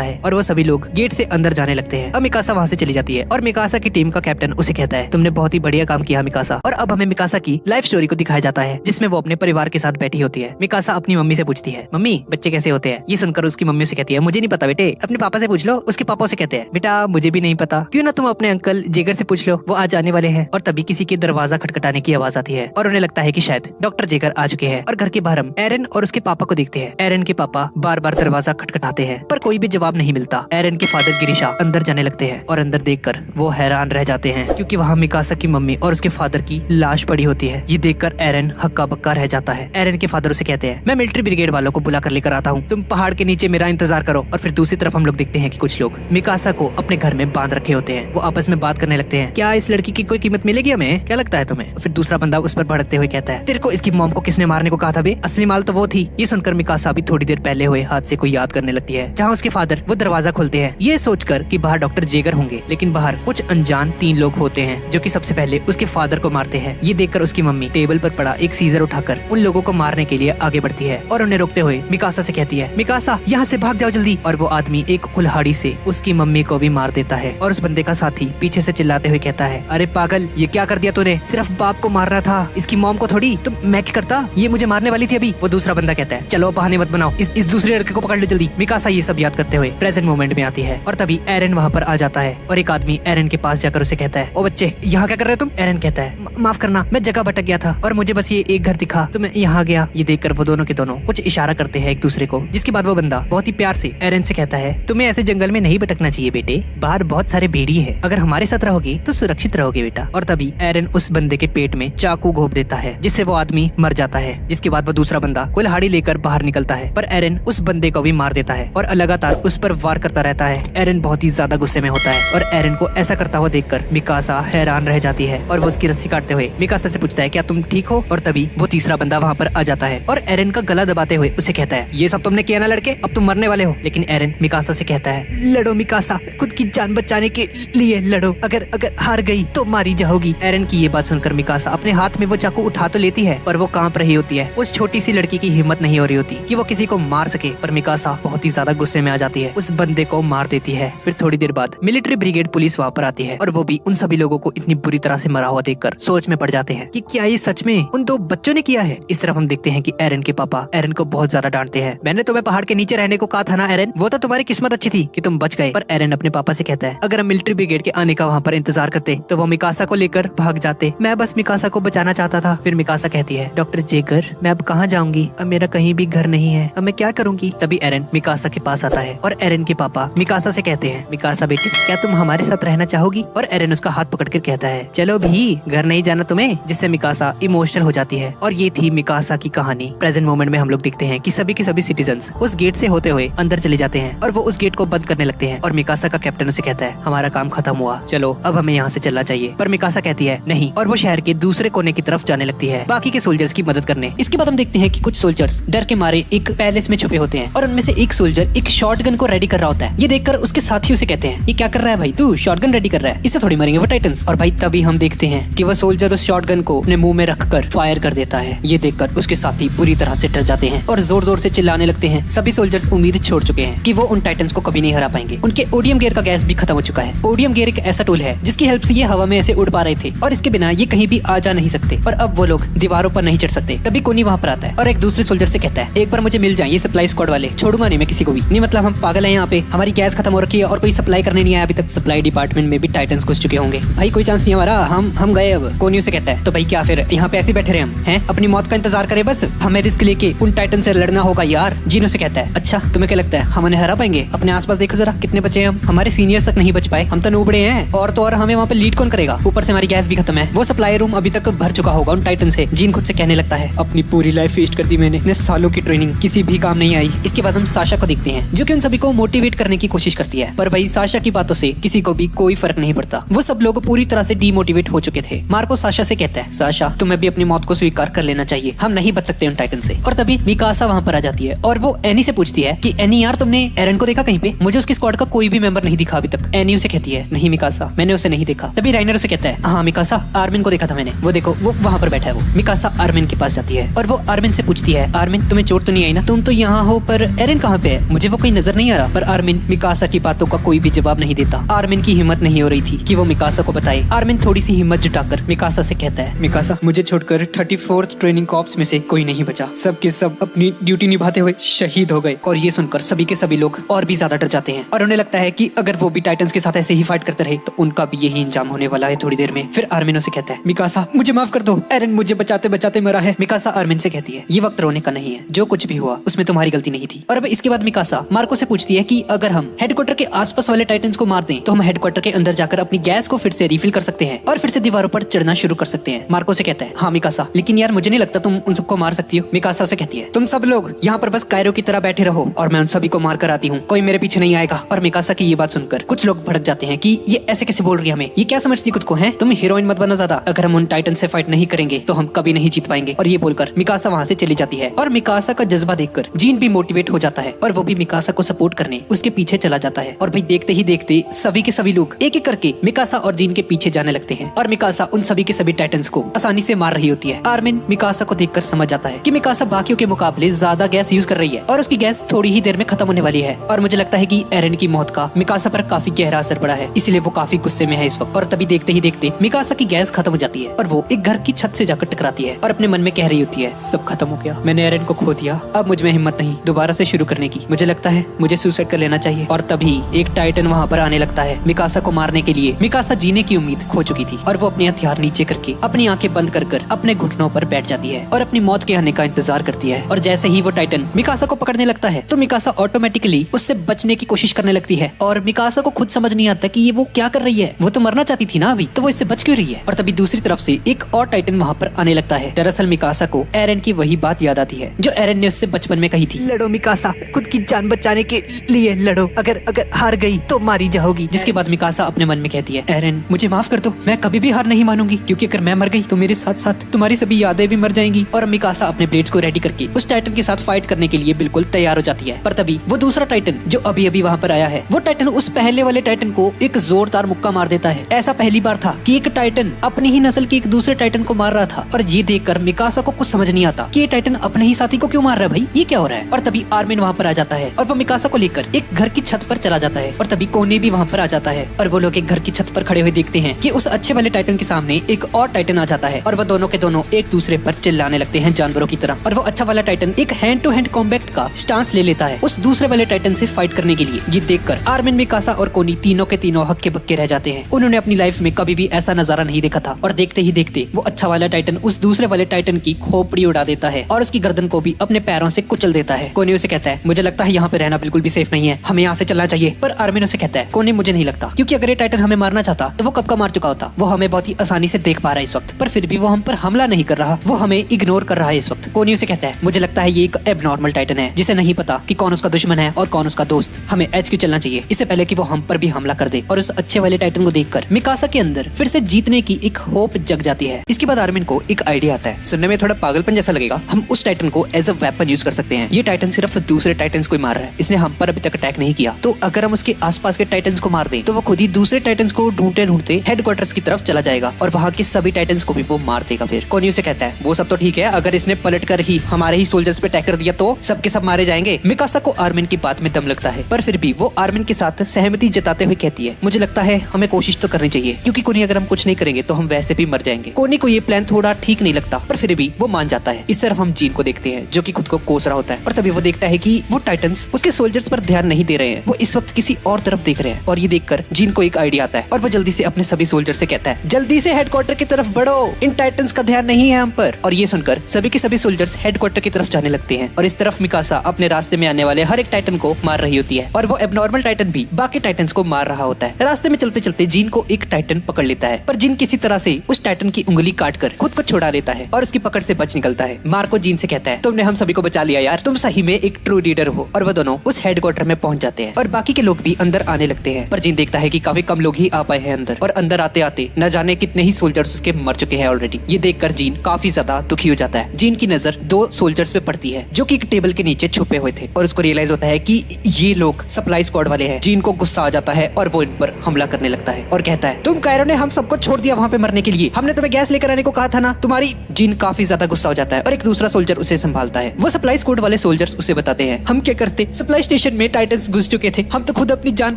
है और वो सभी लोग गेट से अंदर जाने लगते हैं। अब मिकासा वहाँ से चली जाती है और मिकासा की टीम का कैप्टन उसे कहता है तुमने बहुत ही बढ़िया काम किया मिकासा। और अब हमें मिकासा की लाइफ स्टोरी को दिखाया जाता है जिसमें वो अपने परिवार के साथ बैठी होती है। मिकासा अपनी मम्मी से पूछती है मम्मी बच्चे कैसे होते हैं। ये सुनकर उसकी मम्मी से कहती है मुझे नहीं पता बेटे, अपने पापा से पूछ लो। उसके पापा से कहते हैं बेटा मुझे भी नहीं पता, क्यों ना तुम अपने अंकल जेगर से पूछ लो, वो आज आने वाले हैं। और तभी किसी के दरवाजा खटखटाने की आवाज आती है और उन्हें लगता है कि शायद डॉक्टर जेगर आ चुके हैं। और घर के बाहर हम एरन और उसके पापा को देखते हैं। एरन के पापा बार बार दरवाजा खटखटाते हैं पर कोई भी जवाब नहीं मिलता। एरन के फादर गिरिशा अंदर जाने लगते हैं और अंदर देखकर वो हैरान रह जाते हैं क्योंकि वहाँ मिकासा की मम्मी और उसके फादर की लाश पड़ी होती है। ये देखकर एरन हक्का बक्का रह जाता है। एरन के फादर उसे कहते हैं मैं मिलिट्री ब्रिगेड वालों को बुला कर लेकर आता हूँ, तुम पहाड़ के नीचे मेरा इंतजार करो। और फिर दूसरी तरफ हम लोग देखते हैं कि कुछ लोग मिकासा को अपने घर में बांध रखे होते हैं। वो आपस में बात करने लगते हैं क्या इस लड़की की कोई कीमत मिलेगी हमें, क्या लगता है तुम्हें। फिर दूसरा बंदा उस पर भड़कते हुए कहता है तेरे को इसकी मॉम को किसने मारने को कहा था बे, असली माल तो वो थी। ये सुनकर मिकासा भी थोड़ी देर पहले हुए हादसे को याद करने लगती है जहाँ उसके फादर वो दरवाजा खोलते हैं ये सोचकर कि बाहर डॉक्टर जेगर होंगे, लेकिन बाहर कुछ अनजान 3 लोग होते हैं जो कि सबसे पहले उसके फादर को मारते हैं। ये देखकर उसकी मम्मी टेबल पर पड़ा एक सीजर उठाकर उन लोगों को मारने के लिए आगे बढ़ती है और उन्हें रोकते हुए मिकासा से कहती है मिकासा यहाँ से भाग जाओ जल्दी। और वो आदमी एक कुल्हाड़ी से उसकी मम्मी को भी मार देता है और उस बंदे का साथी पीछे से चिल्लाते हुए कहता है, अरे पागल, ये क्या कर दिया तूने? सिर्फ बाप को मारना था, इसकी मॉम को थोड़ी। तो मैं क्या करता, ये मुझे मारने वाली थी अभी। वो दूसरा बंदा कहता है, चलो बहाने मत बनाओ, इस दूसरे लड़के को पकड़ लो जल्दी। मिकासा ये सब याद करते हुए प्रेजेंट मोमेंट में आती है और तभी एरन वहाँ पर आ जाता है और एक आदमी एरन के पास जाकर उसे कहता है, ओ बच्चे, यहाँ क्या कर रहे हो तुम? एरन कहता है, माफ करना, मैं जगह भटक गया था और मुझे बस ये एक घर दिखा तो मैं यहाँ गया। ये देखकर वो दोनों के दोनों कुछ इशारा करते हैं एक दूसरे को, जिसके बाद वो बंदा बहुत ही प्यार से एरन से कहता है, तुम्हें ऐसे जंगल में नहीं भटकना चाहिए बेटे, बाहर बहुत सारे भेड़िए हैं, अगर हमारे साथ रहोगे तो सुरक्षित रहोगे बेटा। और तभी एरन उस बंदे के पेट में चाकू घोंप देता है, जिससे वो आदमी मर जाता है। जिसके बाद वो दूसरा बंदा कुल्हाड़ी लेकर बाहर निकलता है, पर एरन उस बंदे को भी मार देता है और लगातार उस पर वार करता रहता है। एरन बहुत ही ज्यादा गुस्से में होता है और एरन को ऐसा करता हुआ देखकर मिकासा हैरान रह जाती है और वो उसकी रस्सी काटते हुए मिकासा से पूछता है, क्या तुम ठीक हो? और तभी वो तीसरा बंदा वहाँ पर आ जाता है और एरन का गला दबाते हुए उसे कहता है, ये सब तुमने किया ना लड़के, अब तुम मरने वाले हो। लेकिन एरन मिकासा से कहता है, लड़ो मिकासा, खुद की जान बचाने के लिए लड़ो, अगर हार गई तो मारी जाओगी। एरन की ये बात सुनकर मिकासा अपने हाथ में वो चाकू उठा तो लेती है पर वो कांप रही होती है। उस छोटी सी लड़की की हिम्मत नहीं हो रही होती कि वो किसी को मार सके, पर मिकासा बहुत ही ज्यादा गुस्से में आ जाती है, उस बंदे को मार देती है। फिर थोड़ी देर बाद मिलिट्री ब्रिगेड पुलिस वहाँ पर आती है और वो भी उन सभी लोगों को इतनी बुरी तरह से मरा हुआ देखकर सोच में पड़ जाते हैं कि क्या ये सच में उन दो बच्चों ने किया है। इस तरफ हम देखते हैं कि एरन के पापा एरन को बहुत ज्यादा डांटते हैं, मैंने तुम्हें पहाड़ के नीचे रहने को कहा था ना एरन, वो तो तुम्हारी किस्मत अच्छी थी कि तुम बच गए। पर एरन अपने पापा से कहता है, अगर हम मिलिट्री ब्रिगेड के आने का वहाँ पर इंतजार करते तो वो मिकासा को लेकर भाग जाते, मैं बस मिकासा को बचाना चाहता था। फिर मिकासा कहती है, डॉक्टर जेकर, मैं अब कहाँ जाऊंगी, अब मेरा कहीं भी घर नहीं है, अब मैं क्या करूंगी? तभी एरन मिकासा के पास आता है और एरन के पापा मिकासा से कहते हैं, मिकासा बेटी, क्या तुम हमारे साथ रहना चाहोगी? और एरन उसका हाथ पकड़कर कहता है, चलो भी, घर नहीं जाना तुम्हें, जिससे मिकासा इमोशनल हो जाती है। और ये थी मिकासा की कहानी। प्रेजेंट मोमेंट में हम लोग देखते हैं कि सभी के सभी सिटीजन्स उस गेट से होते हुए अंदर चले जाते हैं और वो उस गेट को बंद करने लगते हैं और मिकासा का कैप्टन उसे कहता है, हमारा काम खत्म हुआ, चलो अब हमें यहाँ से चलना चाहिए। पर मिकासा कहती है नहीं, और वो शहर के दूसरे कोने की तरफ जाने लगती है बाकी के सोल्जर्स की मदद करने। इसके बाद हम देखते हैं कि कुछ सोल्जर्स डर के मारे एक पैलेस में छुपे होते हैं और उनमें से एक सोल्जर एक शॉटगन को रेडी कर रहा होता है। ये देखकर उसके साथी उसे कहते हैं, ये क्या कर रहा है भाई, तू शॉटगन रेडी कर रहा है, इससे थोड़ी मरेंगे वो टाइटन्स। और भाई तभी हम देखते हैं कि वो सोल्जर उस शॉटगन को अपने मुंह में रखकर फायर कर देता है। ये देखकर उसके साथी पूरी तरह से डर जाते हैं और जोर जोर से चिल्लाने लगते हैं। सभी सोल्जर्स उम्मीद छोड़ चुके हैं कि वो उन टाइटन्स को कभी नहीं हरा पाएंगे। उनके ओडियम गियर का गैस भी खत्म हो चुका है। ओडियम गियर एक ऐसा टूल है जिसकी हेल्प से ये हवा में ऐसे उड़ पा रहे थे और इसके बिना ये कहीं भी आ जा नहीं सकते। और अब वो लोग दीवारों पर नहीं चढ़ सकते। तभी कोनी वहाँ पर आता है और एक दूसरे सोल्जर से कहता है, एक बार मुझे मिल जाए ये सप्लाई स्क्वाड वाले, छोड़ूंगा नहीं मैं किसी को भी। नहीं मतलब हम पागल हैं यहाँ पे, हमारी गैस खत्म हो रखी है और कोई सप्लाई करने नहीं आया अभी तक। सप्लाई डिपार्टमेंट में भी टाइटन्स घुस चुके होंगे, भाई कोई चांस नहीं हमारा, हम गए अब। कोनी से कहता है, तो भाई क्या फिर यहाँ पे ऐसे बैठे रहे हम हैं, अपनी मौत का इंतजार करें बस, हमें रिस्क लेके उन टाइटन से लड़ना होगा यार। जीनो से कहता है, अच्छा तुम्हें क्या लगता है हम उन्हें हरा पाएंगे? अपने आसपास देखो जरा कितने बचे हैं हम, हमारे सीनियर्स तक नहीं बच पाए, हम तो नूबड़े हैं। और तो और हमें वहाँ पे लीड कौन करेगा, ऊपर से हमारी गैस भी खत्म है, वो सप्लाई रूम अभी तक भर चुका होगा उन टाइटन से। जीन खुद से कहने लगता है, अपनी पूरी लाइफ वेस्ट कर दी मैंने, इतने सालों की ट्रेनिंग किसी भी काम नहीं आई। इसके बाद हम साशा को देखते हैं जो कि उन सभी को मोटिवेट करने की कोशिश करती है, पर भाई साशा की बातों से किसी को भी कोई फर्क नहीं पड़ता। वो सब लोग पूरी तरह से डीमोटिवेट हो चुके थे। मार्को साशा से कहता है, साशा तुम्हें भी अपनी मौत को स्वीकार कर लेना चाहिए, हम नहीं बच सकते उन टाइटन से। और तभी मिकासा वहाँ पर आ जाती है और वो एनी से पूछती है कि एनी यार तुमने एरन को देखा कहीं पे? मुझे उसकी स्क्वाड का कोई भी मेंबर नहीं दिखा अभी तक। एनी उसे कहती है, नहीं मिकासा मैंने उसे नहीं देखा। तभी राइनर उसे कहता है, हाँ मिकासा आर्मिन को देखा था मैंने, वो देखो वो वहाँ पर बैठा है। वो मिकासा आर्मिन के पास जाती है और वो आर्मिन से पूछती है, आर्मिन तुम्हें चोट तो नहीं आई ना, तुम तो यहाँ हो पर एरन कहाँ पे है, मुझे वो कहीं नजर नहीं आ रहा। पर आर्मिन मिकासा की बातों का कोई भी जवाब नहीं देता। आर्मिन की हिम्मत नहीं हो रही थी कि वो मिकासा को बताए। आर्मिन थोड़ी सी हिम्मत जुटाकर मिकासा से कहता है, मिकासा मुझे छोड़कर 34th ट्रेनिंग कॉर्प्स में से कोई नहीं बचा, सब के सब अपनी ड्यूटी निभाते हुए शहीद हो गए। और ये सुनकर सभी के सभी लोग और भी ज्यादा डर जाते हैं और उन्हें लगता है कि अगर वो भी टाइटन्स के साथ ऐसे ही फाइट करते रहे तो उनका भी यही इंजाम होने वाला है थोड़ी देर में। फिर आर्मिन उसे कहता है, मिकासा मुझे माफ कर दो, एरन मुझे बचाते बचाते मरा है। मिकासा आर्मिन से कहती है, ये वक्त रोने का नहीं है, जो कुछ भी हुआ उसमें तुम्हारी गलती नहीं थी। और अब इसके बाद मिकासा मार्को से पूछती है कि अगर हम हेडक्वार्टर के आसपास वाले टाइटन्स को मार दें तो हम हेडक्वार्टर के अंदर जाकर अपनी गैस को फिर से रिफिल कर सकते हैं और फिर से दीवारों पर चढ़ना शुरू कर सकते हैं। मार्को से कहता है, हाँ मिकासा, लेकिन यार मुझे नहीं लगता तुम उन सबको मार सकती हो। मिकासा उसे कहती है, तुम सब लोग यहाँ पर बस कायरो की तरह बैठे रहो और मैं उन सभी को मार कर आती हूँ, कोई मेरे पीछे नहीं आएगा। और मिकासा की ये बात सुनकर कुछ लोग भड़क जाते हैं कि ये ऐसे कैसे बोल रही है, हमें ये क्या समझती खुद को है, तुम हीरोइन मत बनो ज्यादा, अगर हम उन टाइटन से फाइट नहीं करेंगे तो हम कभी नहीं जीत पाएंगे। और ये बोलकर मिकासा वहाँ से चली जाती है और मिकासा का जज्बा देखकर जीन भी मोटिवेट हो जाता है और वो भी मिकासा को सपोर्ट करने उसके पीछे चला जाता है। और भाई देखते ही देखते सभी के सभी लोग एक एक करके मिकासा और जीन के पीछे जाने लगते हैं और मिकासा उन सभी के सभी टाइटन्स को आसानी से मार रही होती है। आर्मिन मिकासा को देखकर समझ जाता है कि मिकासा बाकियों के मुकाबले ज्यादा गैस यूज कर रही है और उसकी गैस थोड़ी ही देर में खत्म होने वाली वाली है और मुझे लगता है कि एरन की मौत का मिकासा पर काफी गहरा असर पड़ा है, इसलिए वो काफी गुस्से में है इस वक्त। और तभी देखते ही देखते मिकासा की गैस खत्म हो जाती है और वो एक घर की छत से जाकर टकराती है और अपने मन में कह रही होती है, सब खत्म हो गया, मैंने एरन को खो दिया, अब मुझ में हिम्मत नहीं दोबारा से शुरू करने की, मुझे लगता है मुझे सुसाइड कर लेना चाहिए। और तभी एक टाइटन वहाँ पर आने लगता है मिकासा को मारने के लिए। मिकासा जीने की उम्मीद खो चुकी थी और वो अपने हथियार नीचे करके अपनी आंखें बंद कर अपने घुटनों पर बैठ जाती है और अपनी मौत के आने का इंतजार करती है। और जैसे ही वो टाइटन मिकासा को पकड़ने लगता है तो मिकासा ऑटोमेटिकली उससे बचने की कोशिश करने लगती है और मिकासा को खुद समझ नहीं आता कि ये वो क्या कर रही है, वो तो मरना चाहती थी ना अभी, तो वो इससे बच क्यों रही है। और तभी दूसरी तरफ से एक और टाइटन वहाँ पर आने लगता है। दरअसल मिकासा को एरन की वही बात याद आती है जो एरन ने उससे बचपन में कही थी, लड़ो मिकासा, खुद की जान बचाने के लिए लड़ो, अगर हार गई तो मारी जाओगी। जिसके बाद मिकासा अपने मन में कहती है, एरन मुझे माफ कर दो, मैं कभी भी हार नहीं मानूंगी, क्योंकि अगर मैं मर गई तो मेरे साथ साथ तुम्हारी सभी यादें भी मर जाएंगी। और मिकासा अपने ब्लेड्स को रेडी करके उस टाइटन के साथ फाइट करने के लिए बिल्कुल तैयार हो जाती है। पर तभी वो दूसरा टाइटन जो अभी अभी वहाँ पर आया है, वो टाइटन उस पहले वाले टाइटन को एक जोरदार मुक्का मार देता है। ऐसा पहली बार था कि एक टाइटन अपनी ही नस्ल के एक दूसरे टाइटन को मार रहा था और ये देखकर मिकासा को कुछ समझ नहीं आता कि ये टाइटन अपने ही साथी को क्यों मार रहा है, भाई ये क्या हो रहा है। और तभी आर्मिन वहाँ पर आ जाता है और वो मिकासा को लेकर एक घर की छत पर चला जाता है। और तभी कोने भी वहाँ पर आ जाता है और वो लोग एक घर की छत पर खड़े हुए देखते हैं कि उस अच्छे वाले टाइटन के सामने एक और टाइटन आ जाता है और वो दोनों के दोनों एक दूसरे पर चिल्लाने लगते हैं जानवरों की तरह। और वो अच्छा वाला टाइटन एक हैंड टू हैंड कॉम्बैट का स्टांस ले लेता है उस दूसरे वाले टाइटन से फाइट करने के लिए। ये देखकर आर्मिन, मिकासा और कोनी तीनों के तीनों हक्के बक्के रह जाते हैं। उन्होंने अपनी लाइफ में कभी भी ऐसा नजारा नहीं देखा था। और देखते ही देखते वो अच्छा वाला टाइटन उस दूसरे वाले टाइटन की खोपड़ी उड़ा देता है और उसकी गर्दन को भी अपने पैरों से कुचल देता है। कोनी उसे कहता है, मुझे लगता है यहाँ पे रहना बिल्कुल भी सेफ नहीं है, हमें यहाँ से चलना चाहिए। पर आर्मिन उसे कहता है, कोनी मुझे नहीं लगता, क्योंकि अगर ये टाइटन हमें मारना चाहता तो वो कब का मार चुका होता। वो हमें बहुत ही आसानी से देख पा रहा है इस वक्त, पर फिर भी वो हम पर हमला नहीं कर रहा, वो हमें इग्नोर कर रहा है इस वक्त। कोनी उसे कहता है, मुझे लगता है ये एक एबनॉर्मल टाइटन है जिसे नहीं पता कि कौन उसका दुश्मन है और कौन उसका दोस्त। हमें HQ चलना चाहिए इससे पहले कि वो हम पर भी हमला कर दे। और उस अच्छे वाले टाइटन को देखकर मिकासा के अंदर फिर से जीतने की एक होप जग जाती है। इसके बाद आर्मिन को एक आइडिया आता है, सुनने में थोड़ा पागलपन जैसा लगेगा, हम उस टाइटन को एज अ वेपन यूज कर सकते हैं। ये टाइटन सिर्फ दूसरे टाइटन्स को ही मार रहा है, इसने हम पर अभी तक अटैक नहीं किया, तो अगर हम उसके आसपास के टाइटन्स को मार दें तो वो खुद ही दूसरे टाइटन्स को ढूंढते ढूंढते हेडक्वार्टर्स की तरफ चला जाएगा और वहाँ के सभी टाइटन्स को भी वो मार देगा। फिर कोनी उसे कहता है, वो सब तो ठीक है, अगर इसने पलट कर ही हमारे ही सोल्जर्स पे अटैक कर दिया तो सबके सब मारे जाएंगे। मिकासा को आर्मिन की बात में दम लगता है, पर फिर भी वो आर्मिन के साथ सहमति जताते हुए कहती है, मुझे लगता है हमें कोशिश तो करनी चाहिए, क्योंकि कोनी अगर हम कुछ नहीं करेंगे तो हम वैसे भी मर जाएंगे। कोनी को ये प्लान थोड़ा ठीक नहीं लगता, पर फिर भी वो मान जाता है। इस तरफ हम जीन को देखते हैं जो कि खुद को कोस रहा होता है और तभी वो देखता है कि वो टाइटन्स उसके सोल्जर्स पर ध्यान नहीं दे रहे हैं, वो इस वक्त किसी और तरफ देख रहे हैं। और ये देखकर जीन को एक आइडिया आता है और वो जल्दी से अपने सभी सोल्जर से कहता है, जल्दी से हेडक्वार्टर की तरफ बढ़ो, इन टाइटन्स का ध्यान नहीं है हम पर। और ये सुनकर सभी के सभी सोल्जर्स हेडक्वार्टर की तरफ जाने लगते हैं और इस तरफ मिकासा अपने रास्ते में आने वाले हर एक टाइटन को मार रही होती है और वो एबनॉर्मल टाइटन भी बाकी टाइटन्स को मार रहा होता है। रास्ते में चलते चलते जीन को एक टाइटन पकड़ लेता है, पर जीन किसी तरह से उस टाइटन की उंगली काटकर खुद को छुड़ा लेता है और उसकी पकड़ से बच निकलता है। मार्को जीन से कहता है, तुमने हम सभी को बचा लिया यार, तुम सही में एक ट्रू लीडर हो। और वो दोनों उस हेडक्वार्टर में पहुंच जाते हैं और बाकी के लोग भी अंदर आने लगते हैं, पर जीन देखता है कि काफी कम लोग ही आ पाए हैं अंदर और अंदर आते आते न जाने कितने ही सोल्जर्स उसके मर चुके हैं ऑलरेडी। ये देखकर जीन काफी ज्यादा दुखी हो जाता है। जीन की नजर दो सोल्जर्स पे पड़ती है जो कि एक टेबल के नीचे छुपे हुए थे और उसको रियलाइज होता है कि ये लोग सप्लाई स्क्वाड वाले हैं। जीन को गुस्सा आ जाता है और वो इन पर हमला करने लगता है और कहता है, तुम कायरो ने हम सबको छोड़ दिया वहाँ पे मरने के लिए, हमने तुम्हें गैस लेकर आने को कहा था ना तुम्हारी। जीन काफी ज्यादा गुस्सा हो जाता है और एक दूसरा सोल्जर उसे संभालता है। वो सप्लाई स्क्वाड वाले सोल्जर्स उसे बताते हैं, हम क्या करते, सप्लाई स्टेशन में टाइटन्स घुस चुके थे, हम तो खुद अपनी जान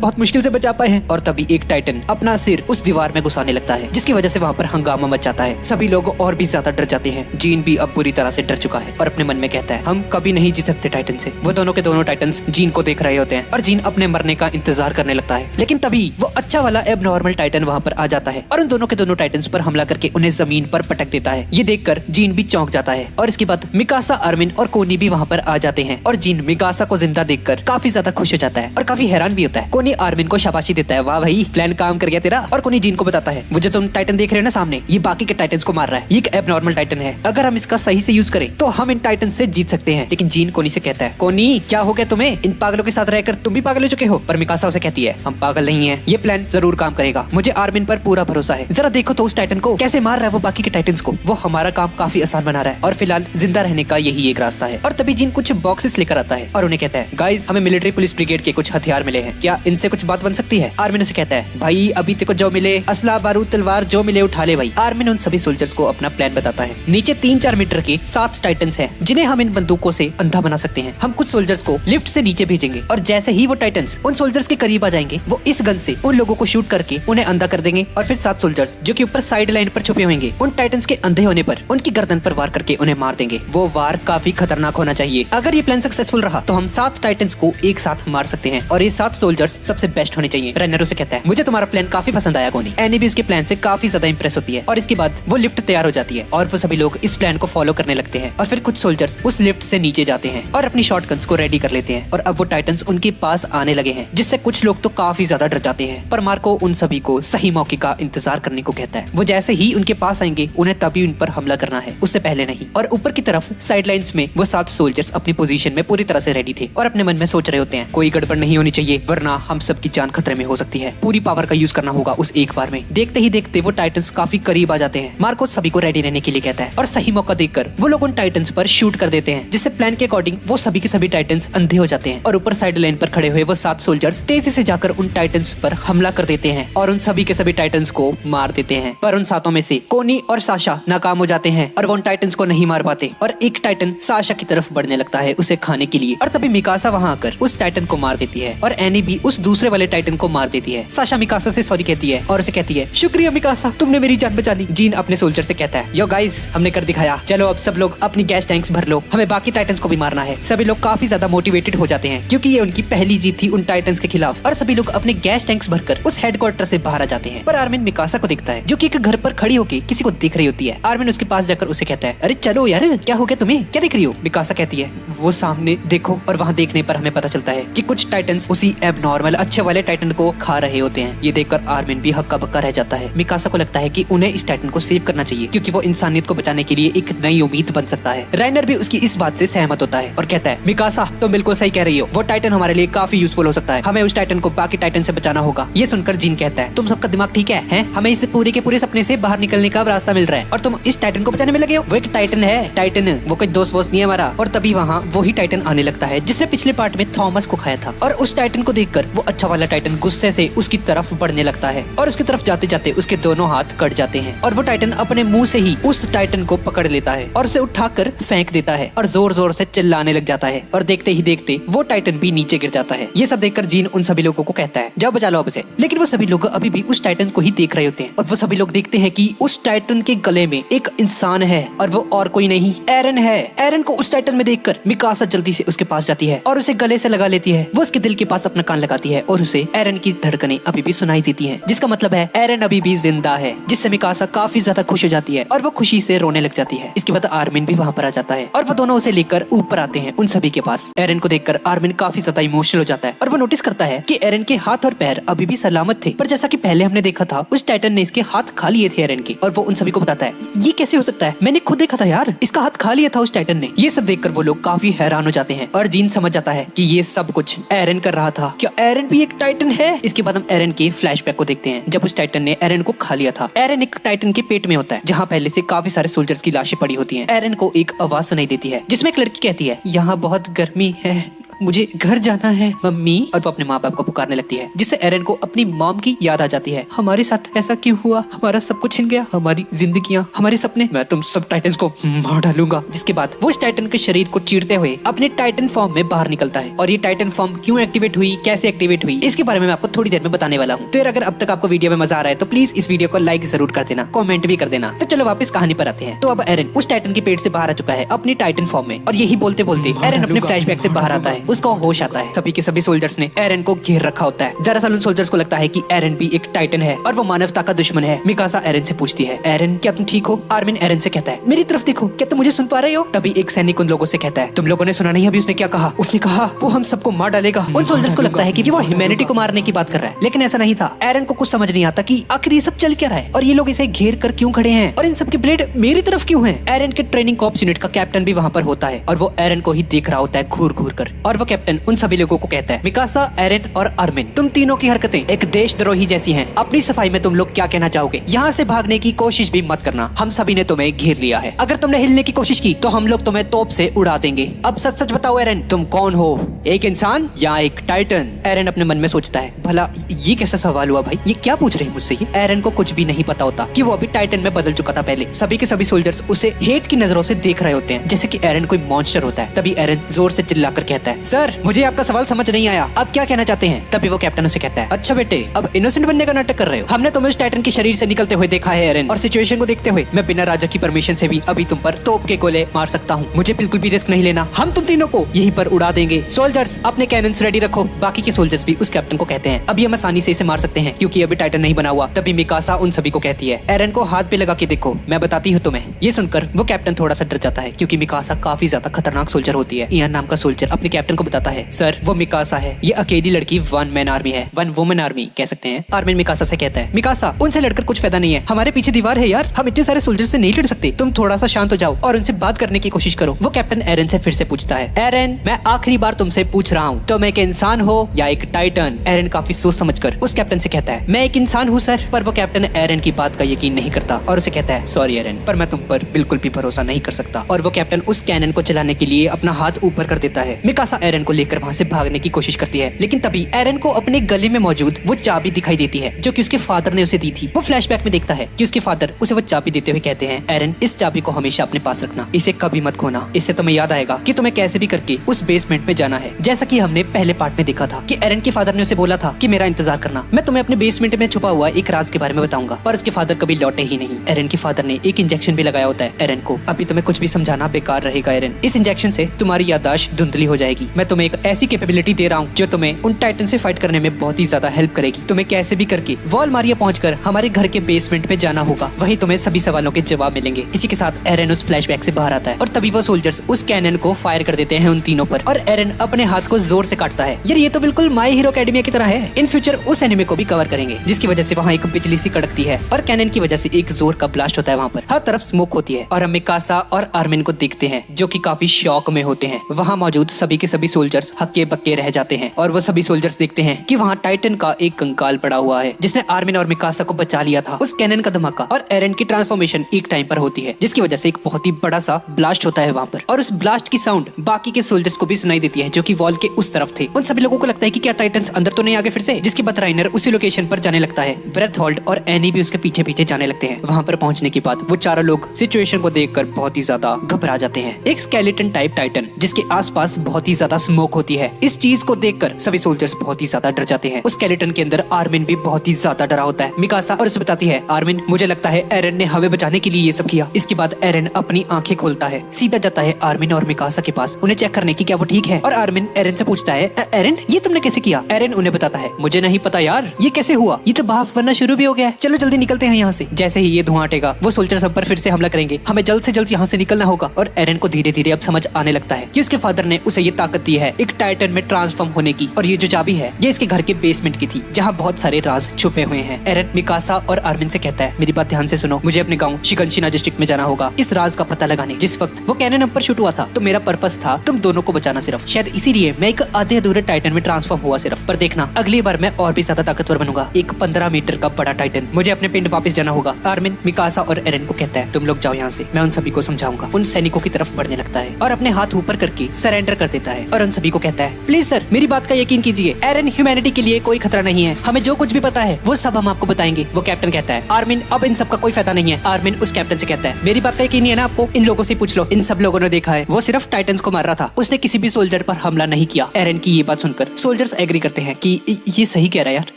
बहुत मुश्किल से बचा पाए हैं। और तभी एक टाइटन अपना सिर उस दीवार में घुसाने लगता है जिसकी वजह से वहाँ पर हंगामा मच जाता है। सभी लोग और भी ज्यादा डर जाते हैं। जीन भी अब बुरी तरह से डर चुका है और अपने मन में कहता है, हम कभी नहीं जीत सकते टाइटन से। वो दोनों के दोनों टाइटन्स जीन को देख रहे होते हैं और जीन अपने मरने का इंतजार करने लगता है। लेकिन तभी वो अच्छा वाला एबनॉर्मल टाइटन वहाँ पर आ जाता है और उन दोनों के दोनों टाइटन्स पर हमला करके उन्हें जमीन पर पटक देता है। ये देखकर जीन भी चौंक जाता है और इसके बाद मिकासा, आर्मिन और कोनी भी वहाँ पर आ जाते हैं और जीन मिकासा को जिंदा देखकर काफी ज्यादा खुश हो जाता है और काफी हैरान भी होता है। कोनी आर्मिन को शाबाशी देता है, वाह भाई प्लान काम कर गया तेरा। और कोनी जीन को बताता है, वो जो तुम टाइटन देख रहे हो ना सामने, ये बाकी के टाइटन्स को मार रहा है, ये एक एबनॉर्मल टाइटन है, अगर हम इसका सही से यूज करें तो हम इन टाइटन से जीत सकते हैं। लेकिन जीन कोनी से कहता है, कोनी क्या हो गया तुम्हें, इन पागलों के साथ रहकर तुम भी पागल हो चुके हो। पर मिकासा उसे कहती है, हम पागल नहीं है, ये प्लान जरूर काम करेगा, मुझे आर्मिन पर पूरा भरोसा है। जरा देखो तो उस टाइटन को कैसे मार रहा है वो बाकी के टाइटन्स को, वो हमारा काम काफी आसान बना रहा है और फिलहाल जिंदा रहने का यही एक रास्ता है। और तभी जीन कुछ बॉक्सेस लेकर आता है और उन्हें कहता है, गाइस हमें मिलिट्री पुलिस ब्रिगेड के कुछ हथियार मिले हैं, क्या इनसे कुछ बात बन सकती है। आर्मिन उसे कहता है, भाई अभी तेको जो मिले, असला बारूद तलवार जो मिले उठा ले भाई। आर्मिन उन सभी सोल्जर्स को अपना प्लान बताता है। नीचे 3-4 मीटर के 7 टाइटन्स हैं जिन्हें हम इन बंदूकों से अंधा बना सकते हैं। हम कुछ सोल्जर्स को लिफ्ट से नीचे भेजेंगे और जैसे ही वो टाइटन्स उन सोल्जर्स के करीब आ जाएंगे वो इस गन से उन लोगों को शूट करके उन्हें अंधा कर देंगे और फिर 7 सोल्जर्स जो कि ऊपर साइड लाइन पर छुपे होंगे उन टाइटन्स के अंधे होने पर उनकी गर्दन पर वार करके उन्हें मार देंगे। वो वार काफी खतरनाक होना चाहिए। अगर ये प्लान सक्सेसफुल रहा तो हम 7 टाइटन्स को एक साथ मार सकते हैं और ये 7 सोल्जर्स सबसे बेस्ट होने चाहिए। रनर उसे कहता है मुझे तुम्हारा प्लान काफी पसंद आया कोनी। एनी भी उसके प्लान से काफी ज्यादा इंप्रेस होती है और इसके बाद वो लिफ्ट तैयार हो जाती है और वो सभी लोग इस प्लान को फॉलो करने लगते हैं और फिर कुछ सोल्जर्स उस लिफ्ट से नीचे जाते हैं और अपनी शॉटगन्स को रेडी कर लेते हैं और अब वो टाइटन्स उनके पास आने लगे हैं, जिससे कुछ लोग तो काफी ज्यादा डर जाते हैं। पर मार्को उन सभी को सही मौके का इंतजार करने को कहता है। वो जैसे ही उनके पास आएंगे उन्हें तभी उन पर हमला करना है, उससे पहले नहीं। और ऊपर की तरफ साइड लाइन्स में वो 7 सोल्जर्स अपनी पोजीशन में पूरी तरह से रेडी थे और अपने मन में सोच रहे होते हैं कोई गड़बड़ नहीं होनी चाहिए वरना हम सबकी जान खतरे में हो सकती है। पूरी पावर का यूज करना होगा उस एक बार में। देखते ही देखते वो टाइटन्स काफी करीब आ जाते हैं। मार्को सभी को रेडी रहने के लिए कहता है और सही मौका देखकर वो लोग उन टाइटन्स पर शूट कर देते हैं, जिससे प्लान के अकॉर्डिंग वो सभी के सभी टाइटन्स अंधे हो जाते हैं और ऊपर साइड लाइन पर खड़े हुए वो 7 सोल्जर्स तेजी से जाकर उन टाइटन्स पर हमला कर देते हैं और उन सभी के सभी टाइटन्स को मार देते हैं। पर उन 7 में से कोनी और साशा नाकाम हो जाते हैं और वो उन टाइटन्स को नहीं मार पाते और एक टाइटन साशा की तरफ बढ़ने लगता है उसे खाने के लिए और तभी मिकासा वहां आकर उस टाइटन को मार देती है और एनी भी उस दूसरे वाले टाइटन को मार देती है। साशा मिकासा से सॉरी कहती है और उसे कहती है शुक्रिया मिकासा, तुमने मेरी जान बचा ली। जीन अपने सोल्जर से कहता है यो गाइस हमने कर दिखाया, चलो अब सब लोग अपनी गैस टैंक्स भर लो, हमें बाकी टाइटन्स को भी मारना है। सभी लोग काफी ज्यादा मोटिवेटेड हो जाते हैं क्योंकि ये उनकी पहली जीत थी उन टाइटन्स के खिलाफ और सभी लोग अपने गैस टैंक्स भरकर उस हेडक्वार्टर से बाहर आ जाते हैं। पर आर्मिन मिकासा को दिखता है जो कि एक घर पर खड़ी होकर किसी को देख रही होती है। आर्मिन उसके पास जाकर उसे कहता है अरे चलो यार क्या हो गया तुम्हें, क्या देख रही हो? मिकासा कहती है वो सामने देखो और वहाँ देखने पर हमें पता चलता है कि कुछ टाइटन्स उसी एबनॉर्मल अच्छे वाले टाइटन को खा रहे होते हैं। ये देखकर आर्मिन भी हक्का बक्का रह जाता है। मिकासा को लगता है कि उन्हें इस टाइटन को सेव करना चाहिए क्योंकि वो इंसानियत को बचाने के लिए एक नई उम्मीद बन सकता है। राइनर भी उसकी इस बात से सहमत होता है और कहता है मिकासा तुम बिल्कुल सही कह रही हो, वो टाइटन हमारे लिए काफी यूजफुल हो सकता है, हमें उस टाइटन को बाकी टाइटन से बचाना होगा। ये सुनकर जीन कहता है तुम सबका दिमाग ठीक है? हमें इस पूरे के पूरे सपने से बाहर निकलने का रास्ता मिल रहा है और तुम इस टाइटन को बचाने में लगे हो। वो एक टाइटन है, टाइटन वो कोई दोस्त वोस्त नहीं है हमारा। और तभी वहाँ वही टाइटन आने लगता है जिसने पिछले पार्ट में थॉमस को खाया था और उस टाइटन को देखकर वो अच्छा वाला टाइटन गुस्से से उसकी तरफ बढ़ने लगता है और उसकी तरफ जाते जाते उसके दोनों हाथ कट जाते हैं और वो टाइटन अपने मुंह से ही उस टाइटन को पकड़ लेता है और उसे उठाकर फेंक देता है और जोर जोर से चिल्लाने लग जाता है और देखते ही देखते वो टाइटन भी नीचे गिर जाता है। ये सब देखकर जीन उन सभी लोगों को कहता है जाओ बचा लो अब उसे। लेकिन वो सभी लोग अभी भी उस टाइटन को ही देख रहे होते हैं और वो सभी लोग देखते हैं कि उस टाइटन के गले में एक इंसान है और वो और कोई नहीं एरन है। एरन को उस टाइटन में देखकर मिकासा जल्दी से उसके पास जाती है और उसे गले से लगा लेती है। वो उसके दिल के पास अपना कान लगाती है और उसे एरन की धड़कनें अभी भी सुनाई देती हैं, जिसका मतलब है एरन अभी भी जिंदा है, जिससे मिकासा काफी ज्यादा खुश हो जाती है और वो खुशी से रोने लग जाती है। इसके बाद आर्मिन भी वहाँ पर आ जाता है और वो दोनों उसे लेकर ऊपर आते हैं उन सभी के पास। एरन को देखकर आर्मिन काफी ज्यादा इमोशनल हो जाता है और वो नोटिस करता है कि एरन के हाथ और पैर अभी भी सलामत थे, पर जैसा कि पहले हमने देखा था उस टाइटन ने इसके हाथ खा लिए थे एरन के। और वो उन सभी को बताता है ये कैसे हो सकता है, मैंने खुद देखा था यार, इसका हाथ खा लिया था उस टाइटन ने। ये सब देखकर वो लोग काफी हैरान हो जाते हैं और जीन समझ जाता है कि ये सब कुछ एरन कर रहा था। क्या एरन भी एक टाइटन है? इसके बाद हम एरन के फ्लैशबैक को देखते हैं जब उस टाइटन ने एरन को खा लिया था। एरन एक टाइटन के पेट में होता है जहाँ पहले से काफी सारे सोल्जर्स की लाशें पड़ी होती हैं। एरन को एक आवाज सुनाई देती है जिसमें एक लड़की कहती है यहाँ बहुत गर्मी है, मुझे घर जाना है मम्मी। और वो अपने माँ बाप को पुकारने लगती है जिससे एरन को अपनी मॉम की याद आ जाती है। हमारे साथ ऐसा क्यों हुआ, हमारा सब कुछ छिन गया, हमारी जिंदगियां, हमारे सपने, मैं तुम सब टाइटन्स को मार डालूंगा। जिसके बाद वो इस टाइटन के शरीर को चीरते हुए अपने टाइटन फॉर्म में बाहर निकलता है। और ये टाइटन फॉर्म क्यों एक्टिवेट हुई, कैसे एक्टिवेट हुई, इसके बारे में मैं आपको थोड़ी देर में बताने वाला हूँ। तो यार अगर अब तक आपको वीडियो में मजा आ रहा है तो प्लीज इस वीडियो को लाइक जरूर कर देना, कॉमेंट भी कर देना। तो चलो वापस कहानी पर आते हैं। तो अब एरन उस टाइटन के पेट से बाहर आ चुका है अपनी टाइटन फॉर्म में और यही बोलते बोलते एरन अपने फ्लैशबैक से बाहर आता है। उसको होश आता है। सभी के सभी सोल्जर्स ने एरन को घेर रखा होता है। दरअसल उन सोल्जर्स को लगता है कि एरन भी एक टाइटन है और वो मानवता का दुश्मन है। मिकासा एरन से पूछती है एरन क्या तुम ठीक हो? आर्मिन एरन से कहता है मेरी तरफ देखो, क्या तुम मुझे सुन पा रहे हो? तभी एक सैनिक उन लोगों से कहता है तुम लोगों ने सुना नहीं अभी उसने क्या कहा? उसने कहा वो हम सबको मार डालेगा। उन सोल्जर्स को लगता है कि वो ह्यूमैनिटी को मारने की बात कर रहा है, लेकिन ऐसा नहीं था। एरन को कुछ समझ नहीं आता कि आखिर ये सब चल क्या रहा है और ये लोग इसे घेर कर क्यों खड़े हैं और इन सब के ब्लेड मेरी तरफ क्यों है। एरन के ट्रेनिंग कॉर्प्स यूनिट का कैप्टन भी वहाँ पर होता है और वो एरन को ही देख रहा होता है घूर घूर कर। और वो कैप्टन उन सभी लोगों को कहता है मिकासा, एरन और आर्मिन तुम तीनों की हरकतें एक देशद्रोही जैसी हैं। अपनी सफाई में तुम लोग क्या कहना चाहोगे? यहाँ से भागने की कोशिश भी मत करना, हम सभी ने तुम्हें घेर लिया है। अगर तुमने हिलने की कोशिश की तो हम लोग तुम्हें तोप से उड़ा देंगे। अब सच सच बताओ एरन, तुम कौन हो, एक इंसान या एक टाइटन? एरन अपने मन में सोचता है भला ये कैसा सवाल हुआ भाई, ये क्या पूछ रहे हैं मुझसे ये? एरन को कुछ भी नहीं पता होता कि वो अभी टाइटन में बदल चुका था। पहले सभी के सभी सोल्जर्स उसे हेट की नजरों से देख रहे होते हैं जैसे कि एरन कोई मॉन्स्टर होता है। तभी एरन जोर से चिल्लाकर कहता है सर मुझे आपका सवाल समझ नहीं आया, आप क्या कहना चाहते हैं? तभी वो कैप्टन उसे कहता है, अच्छा बेटे अब इनोसेंट बनने का नाटक कर रहे हो। हमने तुम्हें उस टाइटन के शरीर से निकलते हुए देखा है एरन, और सिचुएशन को देखते हुए मैं बिना राजा की परमिशन से भी अभी तुम पर तोप के गोले मार सकता हूँ। मुझे बिल्कुल भी रिस्क नहीं लेना, हम तुम तीनों को यहीं पर उड़ा देंगे। सोल्जर्स अपने कैनन्स रेडी रखो। बाकी के सोल्जर्स भी उस कैप्टन को कहते हैं, अभी हम आसानी से इसे मार सकते हैं क्योंकि अभी टाइटन नहीं बना हुआ। तभी मिकासा उन सभी को कहती है, एरन को हाथ पे लगा के देखो, मैं बताती हूँ तुम्हें। ये सुनकर वो कैप्टन थोड़ा सा डर जाता है क्योंकि मिकासा काफी ज्यादा खतरनाक सोल्जर होती है। इयान नाम का सोल्जर अपने कैप्टन को बताता है, सर वो मिकासा है, ये अकेली लड़की वन मैन आर्मी है, वन वुमन आर्मी कह सकते हैं। आर्मिन मिकासा से कहता है, मिकासा उनसे लड़कर कुछ फायदा नहीं है, हमारे पीछे दीवार है यार, हम इतने सारे सोल्जर से नहीं लड़ सकते, तुम थोड़ा सा शांत हो जाओ और उनसे बात करने की कोशिश करो। वो कैप्टन एरन से फिर से पूछता है, एरन मैं आखिरी बार तुमसे पूछ रहा हूँ, तुम एक इंसान हो या एक टाइटन? एरन काफी सोच समझकर उस कैप्टन से कहता है, मैं एक इंसान हूँ सर। पर वो कैप्टन एरन की बात का यकीन नहीं करता और उसे कहता है, सॉरी एरन, पर मैं तुम पर बिल्कुल भी भरोसा नहीं कर सकता। और वो कैप्टन उस कैनन को चलाने के लिए अपना हाथ ऊपर कर देता है। मिकासा एरन को लेकर वहाँ से भागने की कोशिश करती है, लेकिन तभी एरन को अपने गले में मौजूद वो चाबी दिखाई देती है जो कि उसके फादर ने उसे दी थी। वो फ्लैशबैक में देखता है कि उसके फादर उसे वो चाबी देते हुए कहते हैं, एरन इस चाबी को हमेशा अपने पास रखना, इसे कभी मत खोना, इससे तुम्हें याद आएगा कि तुम्हें कैसे भी करके उस बेसमेंट में जाना है। जैसा कि हमने पहले पार्ट में देखा था कि एरन के फादर ने उसे बोला था कि मेरा इंतजार करना, मैं तुम्हें अपने बेसमेंट में छुपा हुआ एक राज के बारे में बताऊंगा। पर उसके फादर कभी लौटे ही नहीं। एरन के फादर ने एक इंजेक्शन भी लगाया होता है एरन को। अभी तुम्हें कुछ भी समझाना बेकार रहेगा एरन, इस इंजेक्शन से तुम्हारी याददाश्त धुंधली हो जाएगी। मैं तुम्हें एक ऐसी कैपेबिलिटी दे रहा हूँ जो तुम्हें उन टाइटन से फाइट करने में बहुत ही ज्यादा हेल्प करेगी। तुम्हें कैसे भी करके वॉलमारिया पहुंचकर हमारे घर के बेसमेंट में जाना होगा, वहीं तुम्हें सभी सवालों के जवाब मिलेंगे। इसी के साथ एरन उस फ्लैशबैक से बाहर आता है और तभी वो सोल्जर्स उस कैनन को फायर कर देते हैं उन तीनों पर और एरन अपने हाथ को जोर से काटता है। यार ये तो बिल्कुल माय हीरो एकेडमिया की तरह है। इन फ्यूचर उस एनिमे को भी कवर करेंगे जिसकी वजह से वहाँ एक बिजली सी कड़कती है और कैनन की वजह से एक जोर का ब्लास्ट होता है। वहाँ पर हर तरफ स्मोक होती है और हम मिकासा और आर्मिन को देखते हैं जो कि काफी शॉक में होते हैं। वहाँ मौजूद सभी के सभी सोल्जर्स हक्के बक्के रह जाते हैं और वो सभी सोल्जर्स देखते हैं कि वहाँ टाइटन का एक कंकाल पड़ा हुआ है जिसने आर्मिन और मिकासा को बचा लिया था। उस कैनन का धमाका और एरन की ट्रांसफॉर्मेशन एक टाइम पर होती है जिसकी वजह से एक बहुत ही बड़ा सा ब्लास्ट होता है वहाँ पर और उस ब्लास्ट की साउंड बाकी के सोल्जर्स को भी सुनाई देती है जो कि वॉल के उस तरफ थे। उन सभी लोगों को लगता है कि क्या टाइटन्स अंदर तो नहीं आ गए फिर से, जिसके बाद राइनर उसी लोकेशन पर जाने लगता है। ब्रेथ होल्ड और एनी भी उसके पीछे पीछे जाने लगते हैं। वहाँ पर पहुंचने के बाद वो चारों लोग सिचुएशन को देखकर बहुत ही ज्यादा घबरा जाते हैं। एक स्केलेटन टाइप टाइटन जिसके आसपास बहुत ही ज्यादा स्मोक होती है, इस चीज को देखकर सभी सोल्जर्स बहुत ही ज्यादा डर जाते हैं। उस स्केलेटन के अंदर आर्मिन भी बहुत ही ज्यादा डरा होता है। मिकासा और उसे बताती है, आर्मिन मुझे लगता है एरन ने हमें बचाने के लिए ये सब किया। इसके बाद एरन अपनी आंखें खोलता है, सीधा जाता है आर्मिन और मिकासा के पास उन्हें चेक करने की क्या वो ठीक है। और आर्मिन एरन से पूछता है, एरन ये तुमने कैसे किया? एरन उन्हें बताता है, मुझे नहीं पता यार, ये कैसे हुआ, ये तो भाप बनना शुरू भी हो गया है, चलो जल्दी निकलते हैं यहाँ से। जैसे ही ये धुआं हटेगा वो सोल्जर सब पर फिर से हमला करेंगे, हमें जल्द से जल्द यहाँ से निकलना होगा। और एरन को धीरे धीरे अब समझ आने लगता है कि उसके फादर ने उसे ये ताकत दी है एक टाइटन में ट्रांसफॉर्म होने की, और ये जो चाबी है ये इसके घर के बेसमेंट की थी जहाँ बहुत सारे राज छुपे हुए हैं। एरन मिकासा और आर्मिन से कहता है, मेरी बात ध्यान से सुनो, मुझे अपने गाँव शिगंशिना डिस्ट्रिक्ट में जाना होगा इस राज का पता लगाने। जिस वक्त वो कैनन हम पर शूट हुआ था तो मेरा पर्पस था तुम दोनों को बचाना सिर्फ, शायद इसीलिए मैं एक आधे अधूरे टाइटन में ट्रांसफॉर्म हुआ सिर्फ। पर देखना अगली बार मैं और भी ज्यादा ताकतवर बनूंगा, एक 15 मीटर का बड़ा टाइटन। मुझे अपने पिंड वापस जाना होगा। आर्मिन मिकासा और एरन को कहता है, तुम लोग जाओ यहाँ से, मैं उन सभी को समझाऊंगा। उन सैनिकों की तरफ बढ़ने लगता है और अपने हाथ ऊपर करके सरेंडर कर देता है और उन सभी को कहता है, प्लीज सर मेरी बात का यकीन कीजिए, एरन ह्यूमैनिटी के लिए कोई खतरा नहीं है, हमें जो कुछ भी पता है वो सब हम आपको बताएंगे। वो कैप्टन कहता है, आर्मिन अब इन सब का कोई फायदा नहीं है। आर्मिन उस कैप्टन से कहता है, मेरी बात का यकीन नहीं है ना आपको, इन लोगों से पूछ लो, इन सब लोगों ने देखा है वो सिर्फ टाइटन्स को मार रहा था, उसने किसी भी सोल्जर पर हमला नहीं किया। एरन की ये बात सुनकर सोल्जर्स एग्री करते हैं कि ये सही कह रहा है यार,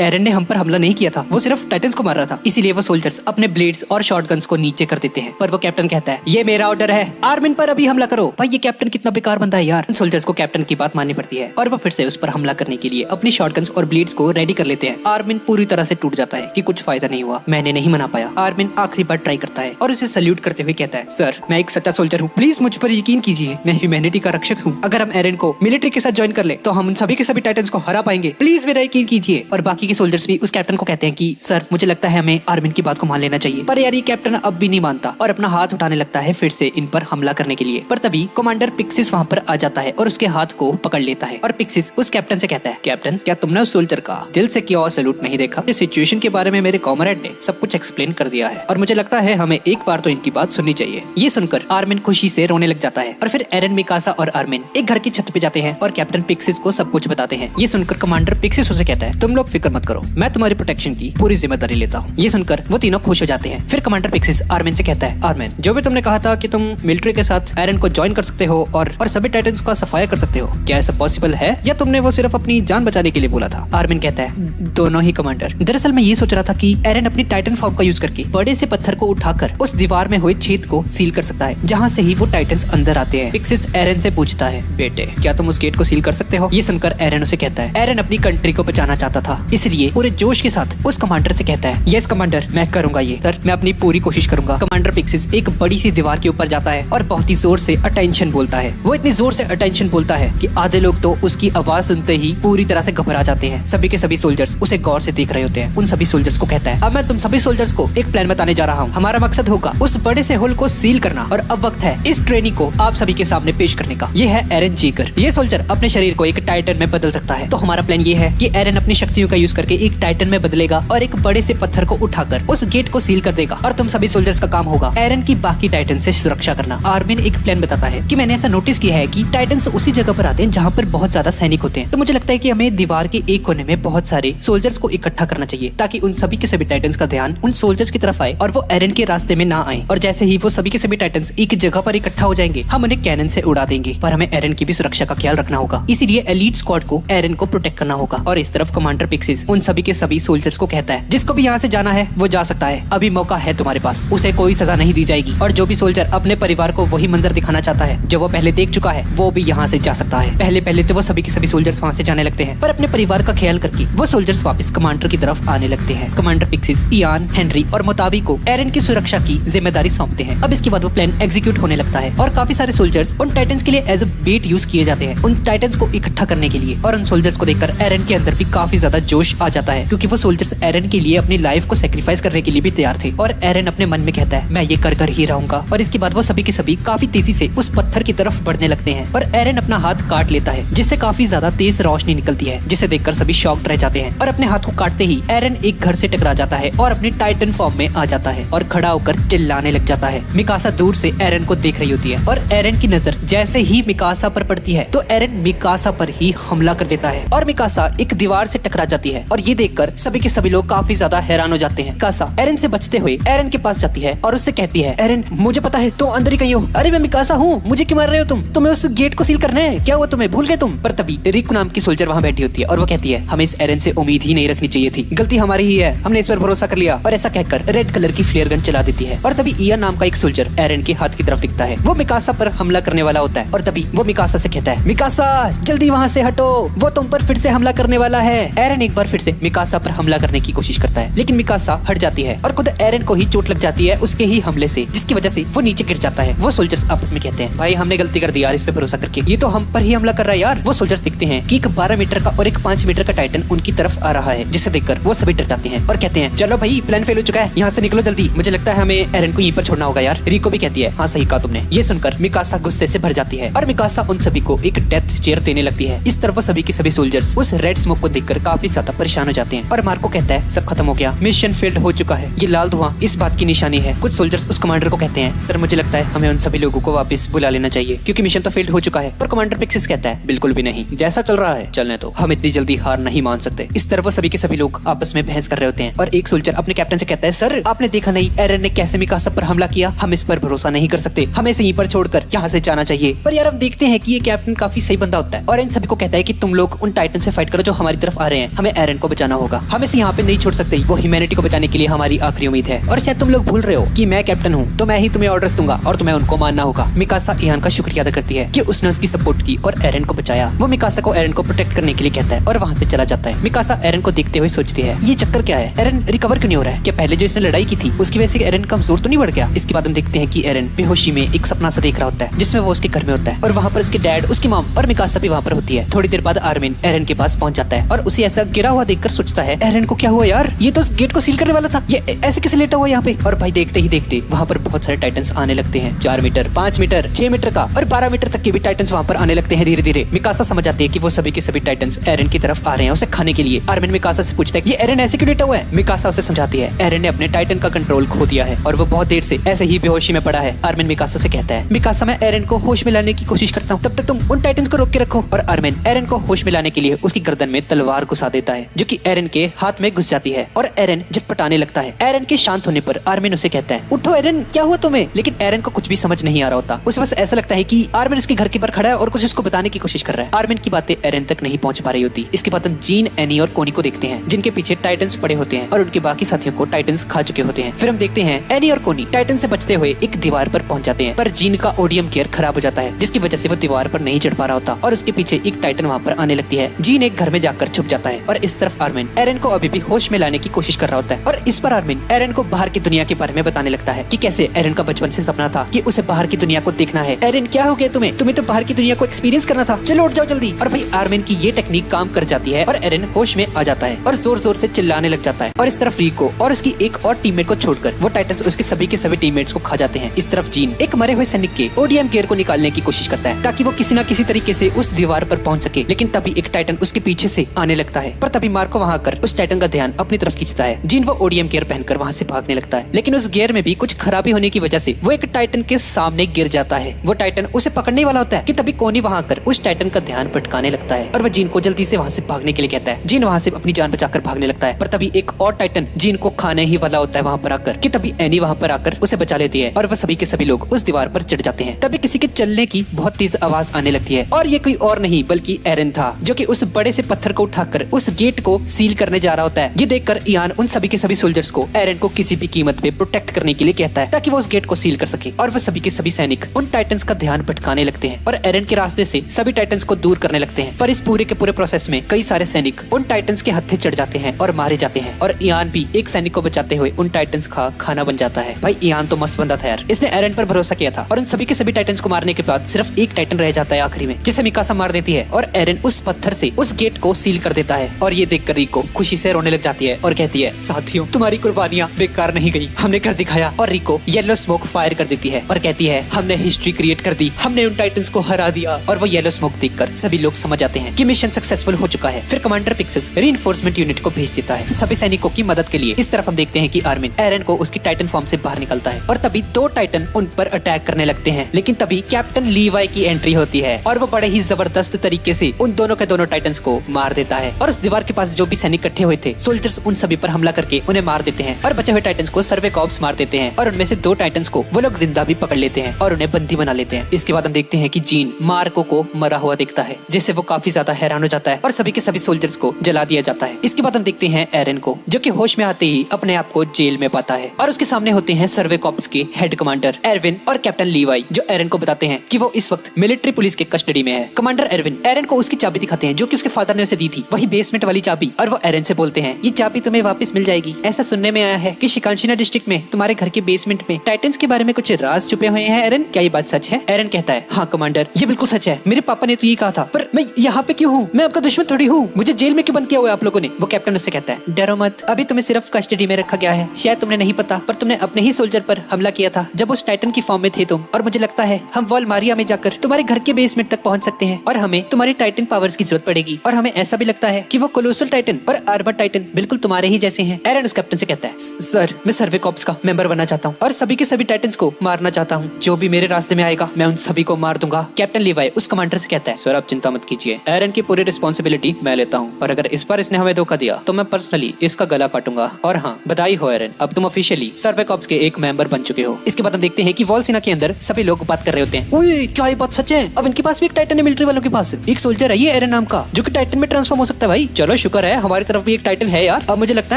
एरन ने हम पर हमला नहीं किया था, वो सिर्फ टाइटन्स को मार रहा था। इसीलिए वो सोल्जर्स अपने ब्लेड्स और शॉटगन्स को नीचे कर देते हैं। पर वो कैप्टन कहता है, ये मेरा ऑर्डर है, आर्मिन पर अभी हमला करो। भाई ये कैप्टन कितना बेकार बंदा है यार। उन सोल्जर्स को कैप्टन की बात माननी पड़ती है और वो फिर से उस पर हमला करने के लिए अपनी शॉटगन्स और ब्लेड्स को रेडी कर लेते हैं। आर्मिन पूरी तरह से टूट जाता है कि कुछ फायदा नहीं हुआ, मैंने नहीं मना पाया। आर्मिन आखिरी बार ट्राई करता है और उसे सल्यूट करते हुए कहता है, सर मैं एक सच्चा सोल्जर हूँ, प्लीज मुझ पर यकीन कीजिए, मैं ह्यूमैनिटी का रक्षक हूँ। अगर हम एरन को मिलिट्री के साथ ज्वाइन कर ले तो हम उन सभी के सभी टाइटन्स को हरा पाएंगे, प्लीज मेरा यकीन कीजिए। और बाकी के सोल्जर्स भी उस कैप्टन को कहते हैं कि सर मुझे लगता है हमें आर्मिन की बात को मान लेना चाहिए। पर यार ये कैप्टन अब भी नहीं मानता और अपना हाथ उठाने लगता है फिर से इन पर हमला करने के लिए। पर तभी कमांडर पिक्सिस वहाँ पर आ जाता है और उसके हाथ को पकड़ लेता है और पिक्सिस उस कैप्टन से कहता है, कैप्टन क्या तुमने उस सोल्जर का दिल से किया और सैल्यूट नहीं देखा? इस सिचुएशन के बारे में मेरे कॉमरेड ने सब कुछ एक्सप्लेन कर दिया है और मुझे लगता है हमें एक बार तो इनकी बात सुननी चाहिए। ये सुनकर आर्मिन खुशी से रोने लग जाता है और फिर एरन मिकासा और आर्मिन एक घर की छत पे जाते हैं और कैप्टन पिक्सिस को सब कुछ बताते हैं। ये सुनकर कमांडर पिक्सिस उसे कहता है, तुम लोग फिक्र मत करो, मैं तुम्हारी प्रोटेक्शन की पूरी जिम्मेदारी लेता हूँ। ये सुनकर वो तीनों खुश हो जाते हैं। फिर कमांडर पिक्सिस आर्मिन से कहता है, आर्मिन जो भी तुमने कहा था कि तुम मिलिट्री के साथ एरन को ज्वाइन कर सकते हो और सभी टाइटन्स का सफाया कर सकते सकते हो। क्या ऐसा पॉसिबल है या तुमने वो सिर्फ अपनी जान बचाने के लिए बोला था? आर्मिन कहता है दोनों ही कमांडर। दरअसल मैं ये सोच रहा था कि एरन अपनी टाइटन फॉर्म का यूज करके बड़े से पत्थर को उठाकर उस दीवार में हुए छेद को सील कर सकता है, जहाँ से ही वो टाइटन्स अंदर आते हैं। पिक्सिस एरन से पूछता है, बेटे क्या तुम उस गेट को सील कर सकते हो? ये सुनकर एरन उसे कहता है, एरन अपनी कंट्री को बचाना चाहता था, इसलिए पूरे जोश के साथ उस कमांडर से कहता है, यस कमांडर, मैं करूंगा ये। सर मैं अपनी पूरी कोशिश करूंगा। कमांडर पिक्सिस एक बड़ी सी दीवार के ऊपर जाता है और बहुत ही जोर से अटेंशन बोलता है। वो इतनी जोर से अटेंशन बोलता है कि आधे लोग तो उसकी आवाज सुनते ही पूरी तरह से घबरा जाते हैं। सभी के सभी सोल्जर्स उसे गौर से देख रहे होते हैं। उन सभी सोल्जर्स को कहता है, अब मैं तुम सभी सोल्जर्स को एक प्लान बताने जा रहा हूँ। हमारा मकसद होगा उस बड़े से होल को सील करना और अब वक्त है इस ट्रेनी को आप सभी के सामने पेश करने का। ये है एरन जेकर। ये सोल्जर अपने शरीर को एक टाइटन में बदल सकता है। तो हमारा प्लान ये है कि एरन अपनी शक्तियों का यूज करके एक टाइटन में बदलेगा और एक बड़े से पत्थर को उठाकर उस गेट को सील कर देगा और तुम सभी सोल्जर्स का काम होगा एरन की बाकी टाइटन से सुरक्षा करना। आर्मिन एक प्लान बताता है कि मैंने ऐसा नोटिस किया है कि टाइटन्स उसी जगह पर आते हैं जहाँ पर बहुत ज्यादा सैनिक होते हैं। तो मुझे लगता है कि हमें दीवार के एक कोने में बहुत सारे सोल्जर्स को इकट्ठा करना चाहिए ताकि उन सभी के सभी टाइटन्स का ध्यान उन सोल्जर्स की तरफ आए और वो एरन के रास्ते में ना आए। और जैसे ही वो सभी के सभी टाइटन्स एक जगह पर इकट्ठा हो जाएंगे हम उन्हें कैनन से उड़ा देंगे। पर हमें एरन की भी सुरक्षा का ख्याल रखना होगा, इसीलिए एलीट स्क्वाड को एरन को प्रोटेक्ट करना होगा। और इस तरफ कमांडर पिक्सिस उन सभी के सभी सोल्जर्स को कहता है, जिसको भी यहाँ से जाना है वो जा सकता है, अभी मौका है तुम्हारे पास, उसे कोई सजा नहीं दी जाएगी। और जो भी सोल्जर अपने परिवार को वही मंजर दिखाना चाहता है जो वो पहले देख चुका है वो भी यहाँ से जा सकता है। पहले तो वो सभी के सभी सोल्जर्स वहाँ से जाने लगते हैं, पर अपने परिवार का ख्याल करके वो सोल्जर्स वापस कमांडर की तरफ आने लगते हैं। कमांडर पिक्सिस, इयान, हेनरी और मोताबी को एरन की सुरक्षा की जिम्मेदारी सौंपते हैं। अब इसके बाद वो प्लान एग्जीक्यूट होने लगता है और काफी सारे सोल्जर्स उन टाइटन्स के लिए एज अ बेट यूज किए जाते हैं, उन टाइटन्स को इकट्ठा करने के लिए। और उन सोल्जर्स को देखकर एरन के अंदर भी काफी ज्यादा जोश आ जाता है क्योंकि वो सोल्जर्स एरन के लिए अपनी लाइफ को सेक्रीफाइस करने के लिए भी तैयार थे। और एरन अपने मन में कहता है, मैं ये कर ही रहूंगा। और इसके बाद वो सभी के सभी काफी तेजी से उस पत्थर की तरफ बढ़ने लगते हैं और एरन अपना हाथ काट लेता है जिससे काफी ज्यादा तेज रोशनी निकलती है, जिसे देखकर सभी शॉक्ड रह जाते हैं। और अपने हाथ को काटते ही एरन एक घर से टकरा जाता है और अपने टाइटन फॉर्म में आ जाता है और खड़ा होकर चिल्लाने लग जाता है। मिकासा दूर से एरन को देख रही होती है और एरन की नजर जैसे ही मिकासा पर पड़ती है तो एरन मिकासा पर ही हमला कर देता है और मिकासा एक दीवार से टकरा जाती है। और ये देखकर सभी के सभी लोग काफी ज्यादा हैरान हो जाते हैं। मिकासा एरन से बचते हुए एरन के पास जाती है और उससे कहती है, एरन मुझे पता है तुम अंदर ही कहीं हो। अरे मैं मिकासा हूँ, मुझे क्यों मार रहे हो तुम? तुम्हें उस गेट को सील करना है, क्या हुआ तुम्हें, भूल गए तुम? पर तभी रिकु नाम की सोल्जर वहाँ बैठी होती है और वो कहती है, हमें इस एरन से उम्मीद ही नहीं रखनी चाहिए थी, गलती हमारी ही है, हमने इस पर भरोसा कर लिया। और ऐसा कहकर रेड कलर की फ्लेयर गन चला देती है। और तभी इया नाम का एक सोल्जर एरन के हाथ की तरफ दिखता है, वो मिकासा पर हमला करने वाला होता है। और तभी वो मिकासा से कहता है, मिकासा जल्दी वहाँ से हटो, वो तुम पर फिर से हमला करने वाला है। एरन एक बार फिर से मिकासा पर हमला करने की कोशिश करता है लेकिन मिकासा हट जाती है और खुद एरन को ही चोट लग जाती है उसके ही हमले से, जिसकी वजह से वो नीचे गिर जाता है। वो सोल्जर्स आपस में कहते हैं, भाई हमने गलती कर दी यार, इस पे भरोसा करके, ये तो हम पर ही हमला कर रहा है यार। वो सोल्जर्स दिखते हैं कि एक 12 मीटर का और एक 5 मीटर का टाइटन उनकी तरफ आ रहा है, जिसे देखकर वो सभी डर जाते हैं और कहते हैं, चलो भाई प्लान फेल हो चुका है, यहाँ से निकलो जल्दी, मुझे लगता है हमें एरन को यहीं पर छोड़ना होगा यार। रिको भी कहती है, हाँ सही कहा तुमने। ये सुनकर मिकासा गुस्से से भर जाती है और मिकासा उन सभी को एक डेथ चेयर देने लगती है। इस तरफ वो सभी के सभी सोल्जर्स उस रेड स्मोक को देखकर काफी ज्यादा परेशान हो जाते हैं और मार्को कहता है, सब खत्म हो गया, मिशन फेल्ड हो चुका है, ये लाल धुआं इस बात की निशानी है। कुछ सोल्जर्स उस कमांडर को कहते हैं, सर मुझे लगता है हमें उन सभी लोगों को वापस बुला लेना चाहिए क्योंकि मिशन तो फेल्ड हो चुका है। पर कमांडर पिक्सिस कहता है, बिल्कुल भी नहीं, जैसा चल रहा है चलने दो, हम इतनी जल्दी हार नहीं मान सकते। इस तरफ वो सभी के सभी लोग आपस में बहस कर रहे होते हैं और एक सोल्जर अपने कैप्टन से कहता है, सर आपने देखा नहीं एरन ने कैसे मिकासा पर हमला किया, हम इस पर भरोसा नहीं कर सकते, हमें इसे यहीं पर छोड़कर यहाँ से जाना चाहिए। पर यार हम देखते हैं कि ये कैप्टन काफी सही बंदा होता है और इन सभी को कहता है कि तुम लोग उन टाइटन से फाइट करो जो हमारी तरफ आ रहे हैं, हमें एरन को बचाना होगा, हम इसे यहाँ पे नहीं छोड़ सकते, वो ह्यूमैनिटी को बचाने के लिए हमारी आखिरी उम्मीद है। और शायद तुम लोग भूल रहे हो कि मैं कैप्टन हूँ तो मैं ही तुम्हें ऑर्डर्स दूंगा और तुम्हें उनको मानना होगा। मिकासा इयान का शुक्रिया अदा करती है कि उसने उसकी सपोर्ट की और एरन को बचाया। वो मिकासा को एरन को प्रोटेक्ट करने के लिए कहता है और वहाँ से चला जाता है। मिकासा एरन को देखते हुए सोचती है, ये चक्कर क्या है, एरन रिकवर क्यों नहीं हो रहा है, क्या पहले जो इसने लड़ाई की थी उसकी वजह से एरन कमजोर तो नहीं बढ़ गया? इसके बाद हम देखते हैं कि एरन बेहोशी में एक सपना सा देख रहा होता है जिसमें वो उसके घर में होता है और वहाँ पर उसके डैड, उसकी मॉम और मिकासा भी वहाँ पर होती है। थोड़ी देर बाद आर्मिन एरन के पास पहुंच जाता है और उसे ऐसा गिरा हुआ देखकर सोचता है, एरन को क्या हुआ यार, ये तो गेट को सील करने वाला था, ये ऐसे कैसे लेटा हुआ यहाँ पे? और भाई देखते ही देखते वहाँ पर बहुत सारे टाइटन्स आने लगते हैं, 4 मीटर, 5 मीटर, 6 मीटर का और 12 मीटर तक के भी टाइटन्स वहाँ पर आने लगते हैं धीरे धीरे। मिकासा समझ जाती है कि वो सभी के सभी टाइटन्स एरन की तरफ आ रहे हैं उसे खाने के लिए। आर्मिन मिकासा से पूछता है कि ये एरन ऐसे क्यों लेटा हुआ है? मिकासा उसे समझाती है, एरन ने अपने टाइटन का कंट्रोल खो दिया है और वो बहुत देर से ऐसे ही बेहोशी में पड़ा है। आर्मिन मिकासा से कहता है, मिकासा मैं एरन को होश में लाने की कोशिश करता हूँ, तब तक तुम उन टाइटन्स को रोक के रखो। और आर्मिन एरन को होश में लाने के लिए उसकी गर्दन में तलवार घुसा देता है जो कि एरन के हाथ में घुस जाती है और एरन झटपटाने लगता है। एरन के शांत होने पर आर्मिन उसे कहता है, उठो एरन, क्या हुआ तुम्हें? लेकिन एरन को कुछ भी समझ नहीं आ रहा होता, उसे बस ऐसा लगता है कि आर्मिन उसके घर के बाहर खड़ा है और कुछ उसको बताने की कोशिश कर रहा है। आर्मिन की बातें एरन तक नहीं पहुंच पा रही होती। इसके बाद हम जीन, एनी और कोनी को देखते हैं, जिनके पीछे टाइटन्स पड़े होते हैं और उनके बाकी साथियों को टाइटन्स खा चुके होते हैं। फिर हम देखते हैं एनी और कोनी टाइटन से बचते हुए एक दीवार पर पहुंच जाते हैं, पर जीन का ओडियम गियर खराब हो जाता है, जिसकी वजह से वो दीवार पर नहीं चढ़ पा रहा होता और उसके पीछे एक टाइटन वहाँ पर आने लगती है। जीन एक घर में जाकर छुप जाता है और इस तरफ आर्मिन एरन को अभी भी होश में लाने की कोशिश कर रहा होता है। और इस पर आर्मिन एरन को बाहर की दुनिया के बारे में बताने लगता है कि कैसे एरन का बचपन से सपना था कि उसे बाहर की दुनिया को देखना है। एरन, क्या हो गया तुम्हें तो बाहर की दुनिया को एक्सपीरियंस करना था, चलो उठ जाओ जल्दी। और भाई आर्मिन की ये टेक्निक काम कर जाती है और एरन होश में आ जाता है और जोर जोर से चिल्लाने लग जाता है। और इस तरफ रिको और उसकी एक और टीममेट को छोड़कर वो टाइटन्स उसके सभी के सभी टीममेट्स को खा जाते हैं। इस तरफ जीन एक मरे हुए सैनिक के ओडीएम गियर को निकालने की कोशिश करता है ताकि वो किसी न किसी तरीके से उस दीवार पर पहुंच सके, लेकिन तभी एक टाइटन उसके पीछे से आने लगता है। पर तभी मार्को वहां आकर उस टाइटन का ध्यान अपनी तरफ खींचता है। जीन वो ओडीएम गियर पहनकर वहां से भागने लगता है, लेकिन उस गियर में भी कुछ खराबी होने की वजह से वो एक टाइटन के सामने गिर जाता है। वो टाइटन उसे पकड़ने वाला होता है कि तभी कोनी वहां आकर उस टाइटन का ध्यान भटकाने लगता है और वह जीन को जल्दी से वहां से भागने के लिए कहता है। जीन वहां से अपनी जान बचाकर भागने लगता है, पर तभी एक और टाइटन जीन को खाने ही वाला होता है वहां पर आकर कि तभी एनी वहां पर आकर उसे बचा लेती है और वह सभी के सभी लोग उस दीवार पर चढ़ जाते हैं। तभी किसी के चलने की बहुत तेज आवाज आने लगती है और ये कोई और नहीं बल्कि एरन था, जो कि उस बड़े से पत्थर को उठाकर उस गेट को सील करने जा रहा होता है। ये देखकर इयान उन सभी के सभी सोल्जर्स को एरन को किसी भी कीमत पे प्रोटेक्ट करने के लिए कहता है ताकि वो उस गेट को सील कर सके। और वह सभी के सभी सैनिक उन टाइटन्स का ध्यान भटकाने लगते हैं और एरन के रास्ते से सभी टाइटन्स को दूर करने लगते हैं। पर इस पूरे के पूरे प्रोसेस में कई सारे सैनिक उन टाइटन्स के हत्थे चढ़ जाते हैं और मारे जाते हैं और इयान भी एक सैनिक को बचाते हुए उन टाइटन्स का खाना बन जाता है। भाई इयान तो मस्त बंदा था यार, इसने एरन पर भरोसा किया था और उन सभी के सभी टाइटन्स को मारने के बाद सिर्फ एक टाइटन रह जाता है आखिरी में, जिसे मिकासा मार देती है और एरन उस पत्थर से उस गेट को सील कर देता है। और ये देखकर रिको खुशी से रोने लग जाती है और कहती है, साथियों तुम्हारी कुर्बानियां बेकार नहीं गई, हमने कर दिखाया। और रिको येलो स्मोक फायर कर देती है और कहती है, हमने हिस्ट्री क्रिएट कर दी, हमने उन टाइटन्स को हरा दिया। और वो येलो स्मोक देखकर सभी लोग समझ जाते हैं कि मिशन सक्सेसफुल हो चुका है। फिर कमांडर पिक्सेस रीइंफोर्समेंट यूनिट को भेज देता है सभी सैनिकों की मदद के लिए। इस तरफ हम देखते हैं कि आर्मिन एरन को उसकी टाइटन फॉर्म से बाहर निकलता है और तभी दो टाइटन उन पर अटैक करने लगते हैं, लेकिन तभी कैप्टन लीवाई की एंट्री होती है और वो बड़े ही जबरदस्त तरीके से उन दोनों के दोनों टाइटन्स को मार देता है। और उस दीवार के पास जो भी सैनिक इकट्ठे हुए थे सोल्जर्स उन सभी पर हमला करके उन्हें मार देते हैं और बचे हुए टाइटन्स को सर्वे कॉप्स मार देते हैं और उनमें से दो टाइटन्स को वो लोग जिंदा भी पकड़ लेते हैं और उन्हें बंदी बना लेते हैं। इसके बाद हम देखते हैं कि जीन मार्को को मरा हुआ देखता है, जिससे वो काफी ज्यादा हैरान हो जाता है और सभी के सभी सोल्जर्स को जला दिया जाता है। इसके बाद हम देखते हैं एरन को, जो कि होश में आते ही अपने आप को जेल में पाता है और उसके सामने होते हैं सर्वे कॉप्स के हेड कमांडर एरविन और कैप्टन लीवाई, जो एरन को बताते हैं कि वो इस वक्त मिलिट्री पुलिस के कस्टडी में है। कमांडर एरविन एरन को उसकी चाबी दिखाते हैं जो कि उसके फादर ने उसे दी थी, वही बेसमेंट वाली चाबी, और वो एरन से बोलते हैं, ये चाबी तुम्हें वापस मिल जाएगी। ऐसा सुनने में आया है कि शिकांशिना डिस्ट्रिक्ट में तुम्हारे घर के बेसमेंट में टाइटन्स के बारे में कुछ राज छुपे हुए हैं एरन, क्या ये बात सच है? एरन कहता है, हाँ कमांडर, ये बिल्कुल सच है, मेरे पापा ने तो ये कहा था, पर मैं यहाँ पे क्यों हूँ? मैं आपका दुश्मन थोड़ी हूँ, मुझे जेल में क्यों बंद किया हुआ है आप लोगों ने? वो कैप्टन उससे कहता है, डरो मत, अभी तुम्हें सिर्फ कस्टडी में रखा गया है, शायद तुमने नहीं पता, पर तुमने अपने ही सोल्जर पर हमला किया था जब उस टाइटन की फॉर्म में थे तुम, और मुझे लगता है हम वॉलमारिया में जाकर तुम्हारे घर के बेसमेंट तक पहुंच सकते हैं और हमें तुम्हारी टाइटन पावर्स की जरूरत पड़ेगी। और हमें ऐसा भी लगता है कि वो कोलोसल टाइटन और आर्मर टाइटन बिल्कुल तुम्हारे ही जैसे हैं। एरन उस कैप्टन से कहता है, सर मैं सर्वे कॉप्स का मेंबर बनना चाहता हूँ और सभी के सभी टाइटन्स को मारना चाहता हूँ, जो भी मेरे रास्ते में आएगा मैं उन सभी को मार दूंगा। कैप्टन लीवाई उस कमांडर से कहता है, सर आप चिंता मत कीजिए, एरन की पूरी रिस्पॉन्सिबिलिटी मैं लेता हूँ और अगर इस बार इसने हमें धोखा दिया तो मैं पर्सनली इसका गला काटूंगा। और हाँ, बधाई हो एरन, अब तुम ऑफिशियली सर्वे कॉप्स के एक मेंबर बन चुके हो। इसके बाद हम देखते हैं कि वॉल सेना के अंदर सभी लोग बात कर रहे होते हैं, ओए क्या ये बात सच है? अब इनके पास भी एक टाइटन है, मिलिट्री वालों के पास एक सोल्जर है ये एरन नाम का, जो कि टाइटन में ट्रांसफॉर्म हो सकता है। भाई चलो शुक्र है हमारी तरफ भी एक टाइटन है यार, अब मुझे लगता